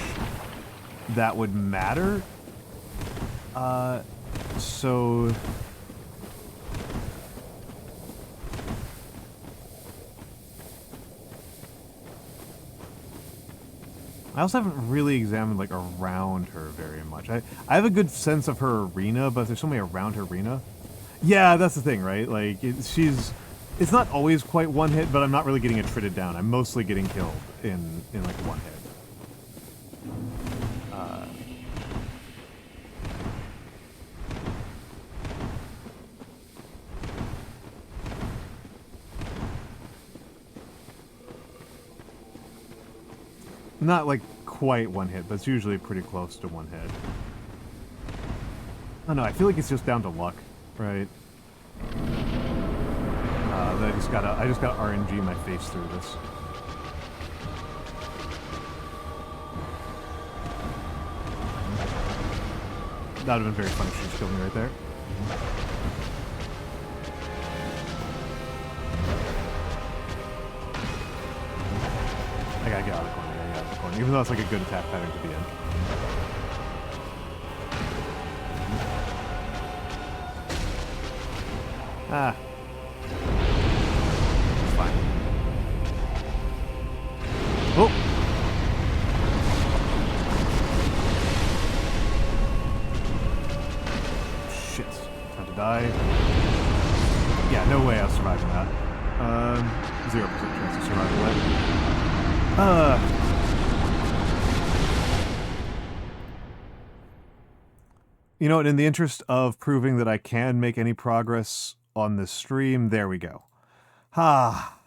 that would matter. So... I also haven't really examined, like, around her very much. I have a good sense of her arena, but there's so many around her arena. Yeah, that's the thing, right? Like, it's not always quite one hit, but I'm not really getting it tritted down. I'm mostly getting killed in like, one hit. Not, like, quite one hit, but it's usually pretty close to one hit. Oh no, I feel like it's just down to luck, right? That I just gotta RNG my face through this. That would have been very funny if she just killed me right there. I gotta get out of the corner, I gotta get out of the corner. Even though it's like a good attack pattern to be in. Ah. It's fine. Oh! Shit. Time to die. Yeah, no way I was surviving that. 0% chance of survival that. You know what, in the interest of proving that I can make any progress on this stream, there we go. Ah,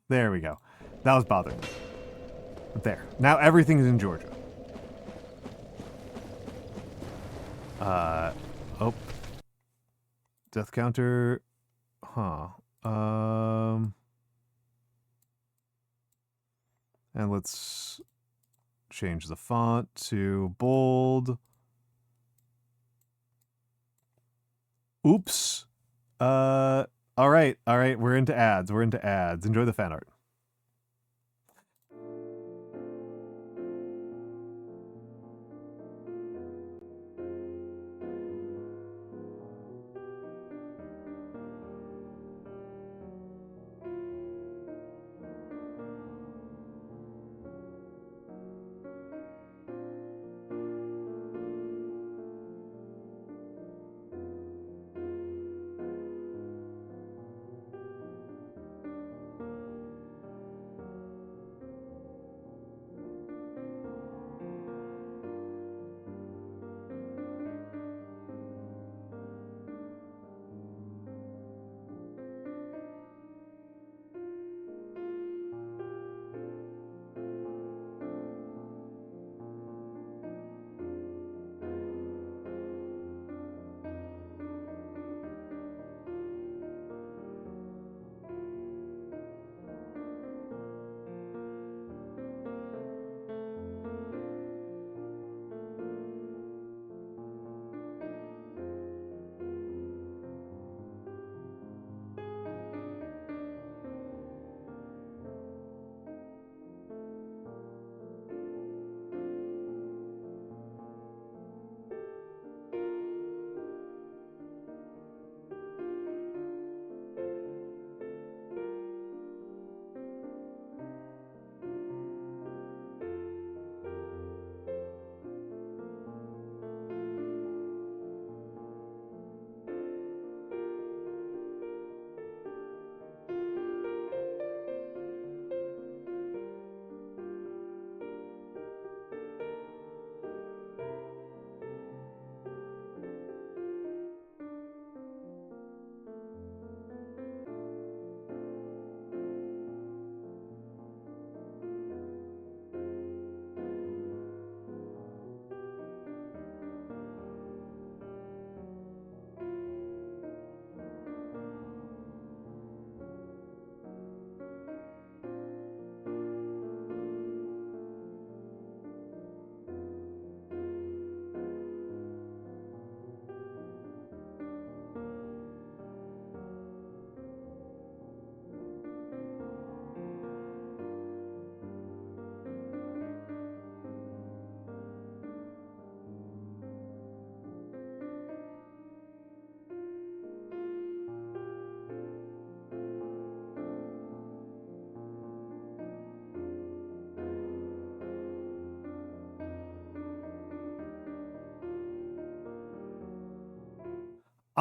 there we go. That was bothering me. There. Now everything is in Georgia. Oh. Death counter. Huh. And let's change the font to bold. Oops. All right, we're into ads. Enjoy the fan art.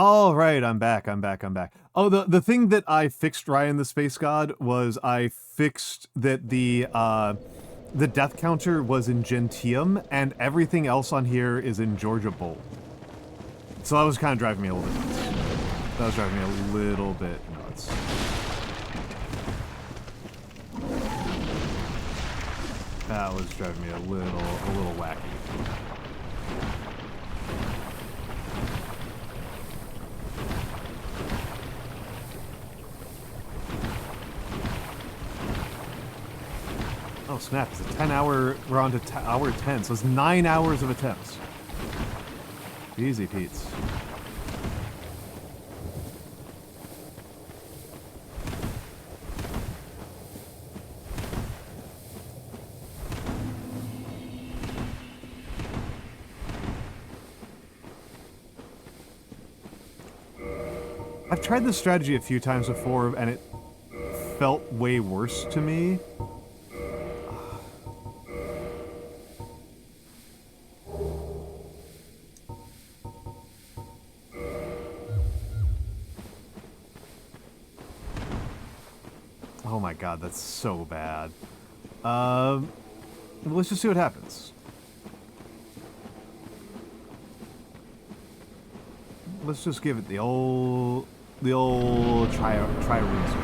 All right, I'm back. Oh, the thing that I fixed, Ryan the Space God, was I fixed that the death counter was in Gentium, and everything else on here is in Georgia Bolt. So that was kind of driving me a little bit nuts. That was driving me a little wacky. Oh snap, it's a 10-hour, we're on to hour 10, so it's 9 hours of attempts. Easy Pete's. I've tried this strategy a few times before, and it felt way worse to me. Oh my god, that's so bad. Let's just see what happens. Let's just give it the old try rinse.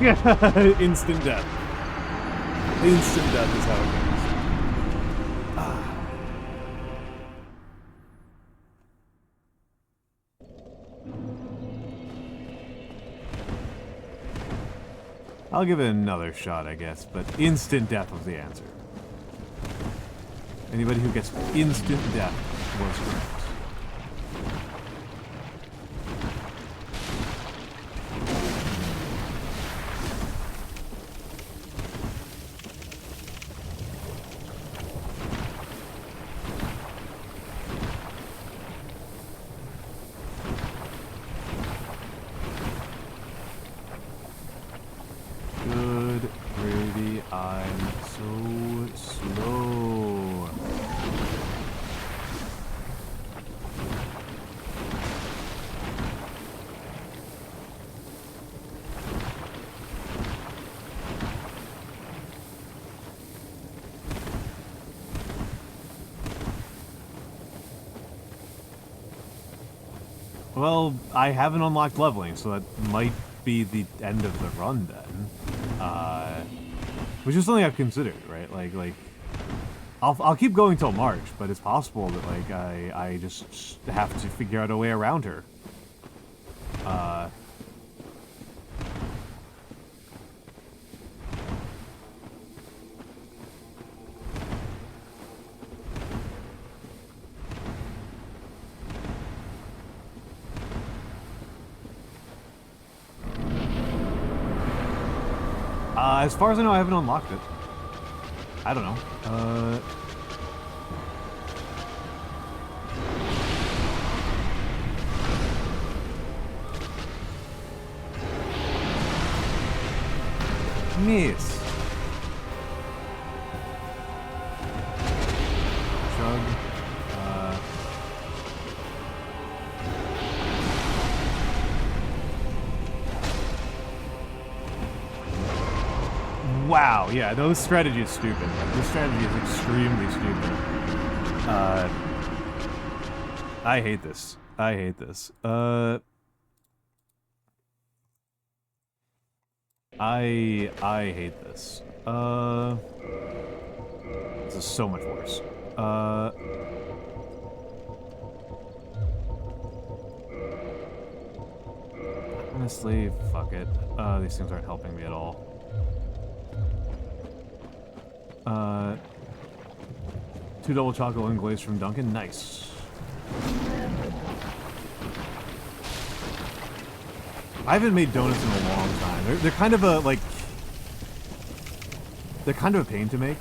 Yeah, instant death. Instant death is how it goes. I'll give it another shot, I guess, but instant death was the answer. Anybody who gets instant death was correct. Well, I haven't unlocked leveling, so that might be the end of the run then. Which is something I've considered, right? Like, I'll keep going till March, but it's possible that like I just have to figure out a way around her. As far as I know, I haven't unlocked it. I don't know. Miss. Shrug. Wow, yeah, those strategy is stupid. This strategy is extremely stupid. I hate this. I hate this. I hate this. This is so much worse. Honestly, fuck it. These things aren't helping me at all. 2 double chocolate and glaze from Duncan. Nice. I haven't made donuts in a long time. They're kind of a, like... They're kind of a pain to make.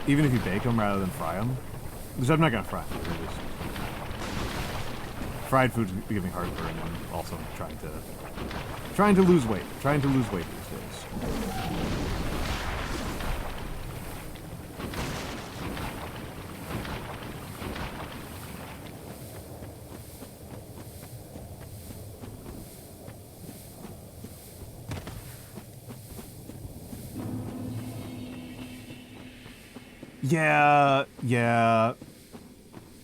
Even if you bake them rather than fry them. Because I'm not gonna fry food. Fried food's giving heartburn, and also trying to lose weight. Trying to lose weight these days.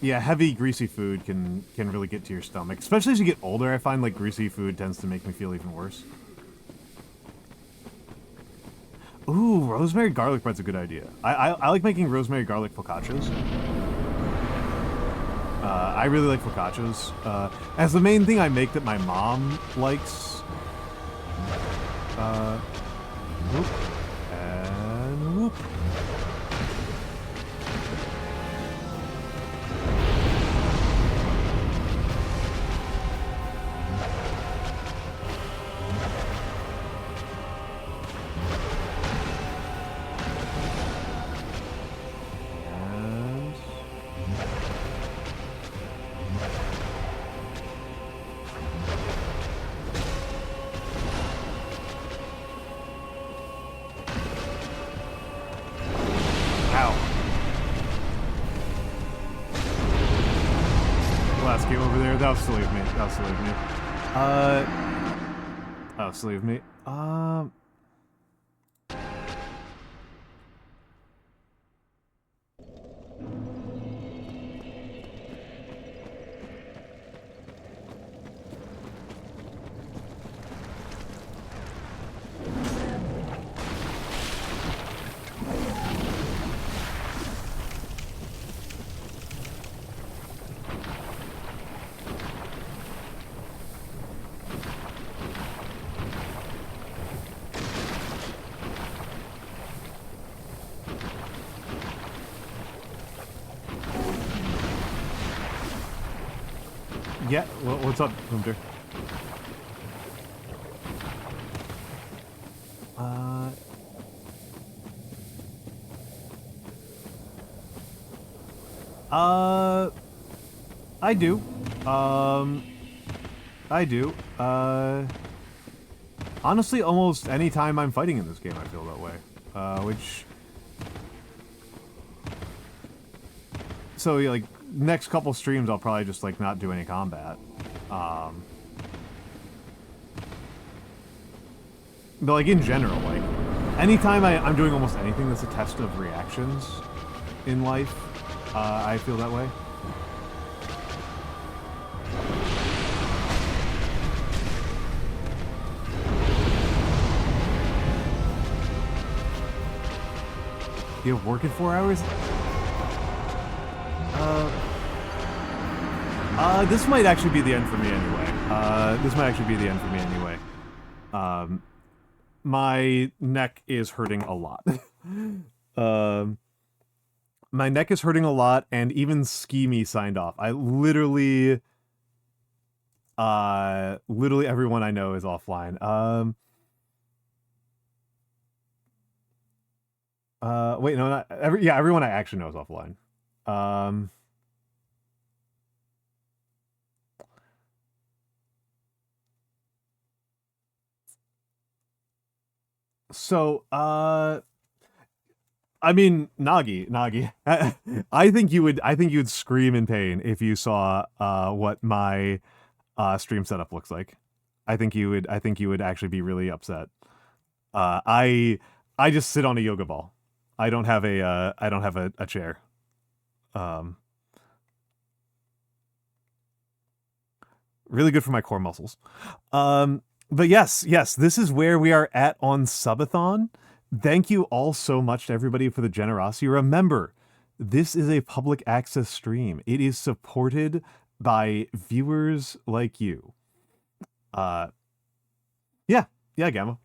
Yeah, heavy, greasy food can really get to your stomach. Especially as you get older, I find like greasy food tends to make me feel even worse. Ooh, rosemary garlic bread's a good idea. I like making rosemary garlic focaccias. I really like focaccias. As the main thing I make that my mom likes. Whoop. And whoop. That'll still leave me. That'll still leave me. That'll still leave me. Yeah, well, what's up, Hunter? I do. I do. Honestly, almost any time I'm fighting in this game, I feel that way. Which... So, yeah, like, next couple streams, I'll probably just, like, not do any combat. But, like, in general, like, anytime I'm doing almost anything that's a test of reactions in life, I feel that way. You have work in 4 hours? This might actually be the end for me anyway. My neck is hurting a lot. My neck is hurting a lot, and even Schemy signed off. I literally everyone I know is offline. Wait, no, not everyone I actually know is offline. So, I mean, Nagi, I think you would scream in pain if you saw what my stream setup looks like. I think you would actually be really upset. I just sit on a yoga ball. I don't have a chair. Really good for my core muscles. But yes, this is where we are at on Subathon. Thank you all so much to everybody for the generosity. Remember, this is a public access stream. It is supported by viewers like you. Yeah, Gamma.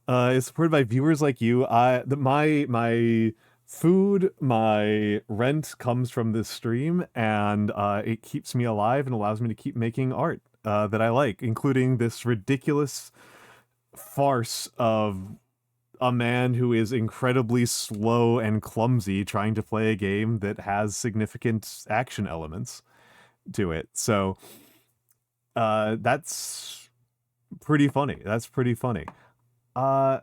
It's supported by viewers like you. My food, my rent comes from this stream, and it keeps me alive and allows me to keep making art that I like, including this ridiculous farce of a man who is incredibly slow and clumsy trying to play a game that has significant action elements to it. So that's pretty funny. That's pretty funny. I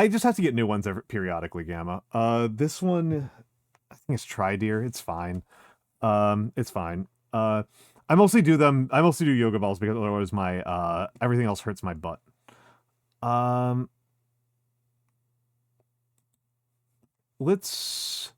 just have to get new ones periodically, Gamma. This one, I think it's Trideer. It's fine. It's fine. I mostly do yoga balls because otherwise my everything else hurts my butt. Let's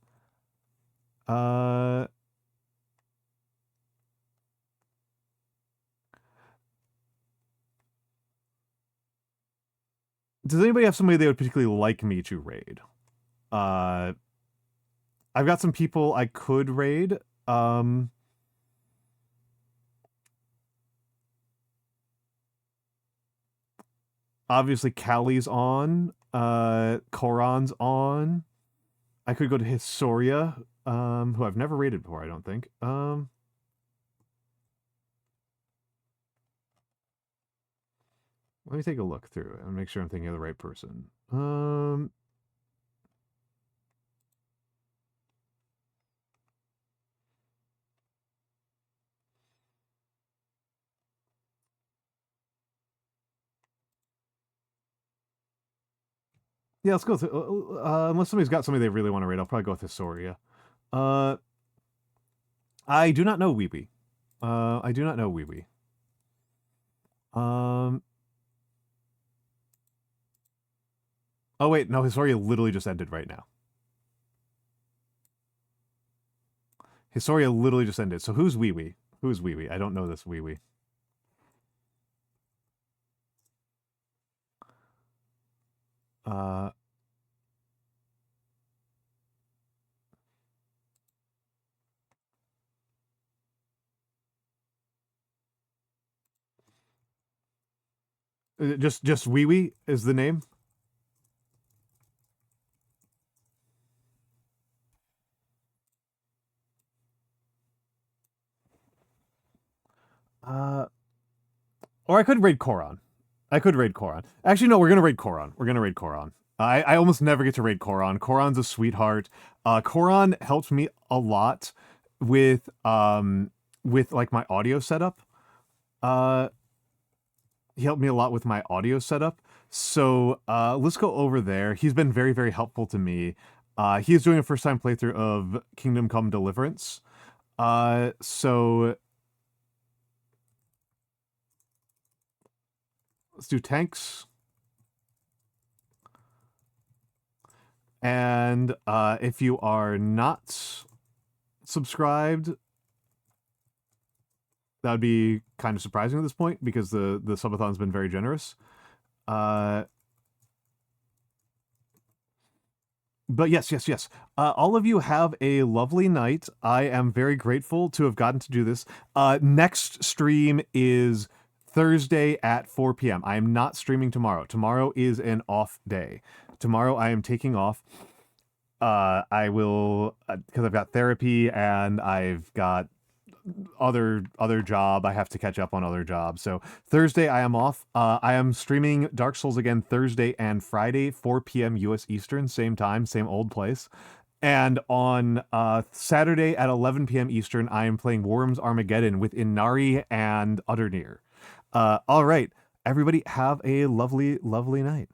does anybody have somebody they would particularly like me to raid? I've got some people I could raid. Obviously Callie's on. Koran's on. I could go to Hisoria, who I've never raided before, I don't think. Let me take a look through and make sure I'm thinking of the right person. Yeah, let's go through. Unless somebody's got somebody they really want to raid, I'll probably go with Hisoria. I do not know Weeby. I do not know Weeby. Oh wait, no, Hisoria literally just ended right now. Hisoria literally just ended. So who's Weeby? Who's Weeby? I don't know this Weeby. Just Weeby is the name. Or I could raid Koran. Actually, no, we're gonna raid Koran. I almost never get to raid Koran. Koran's a sweetheart. Koran helped me a lot with like my audio setup. He helped me a lot with my audio setup. So let's go over there. He's been very, very helpful to me. He is doing a first-time playthrough of Kingdom Come Deliverance. So let's do tanks. And if you are not subscribed, that would be kind of surprising at this point because the subathon's been very generous. But yes. All of you have a lovely night. I am very grateful to have gotten to do this. Next stream is Thursday at 4 p.m. I am not streaming tomorrow. Tomorrow is an off day. Tomorrow I am taking off. I will, because I've got therapy and I've got other job. I have to catch up on other jobs. So Thursday I am off. I am streaming Dark Souls again Thursday and Friday, 4 p.m. US Eastern, same time, same old place. And on Saturday at 11 p.m. Eastern, I am playing Worms Armageddon with Inari and Utternear. All right, everybody have a lovely, lovely night.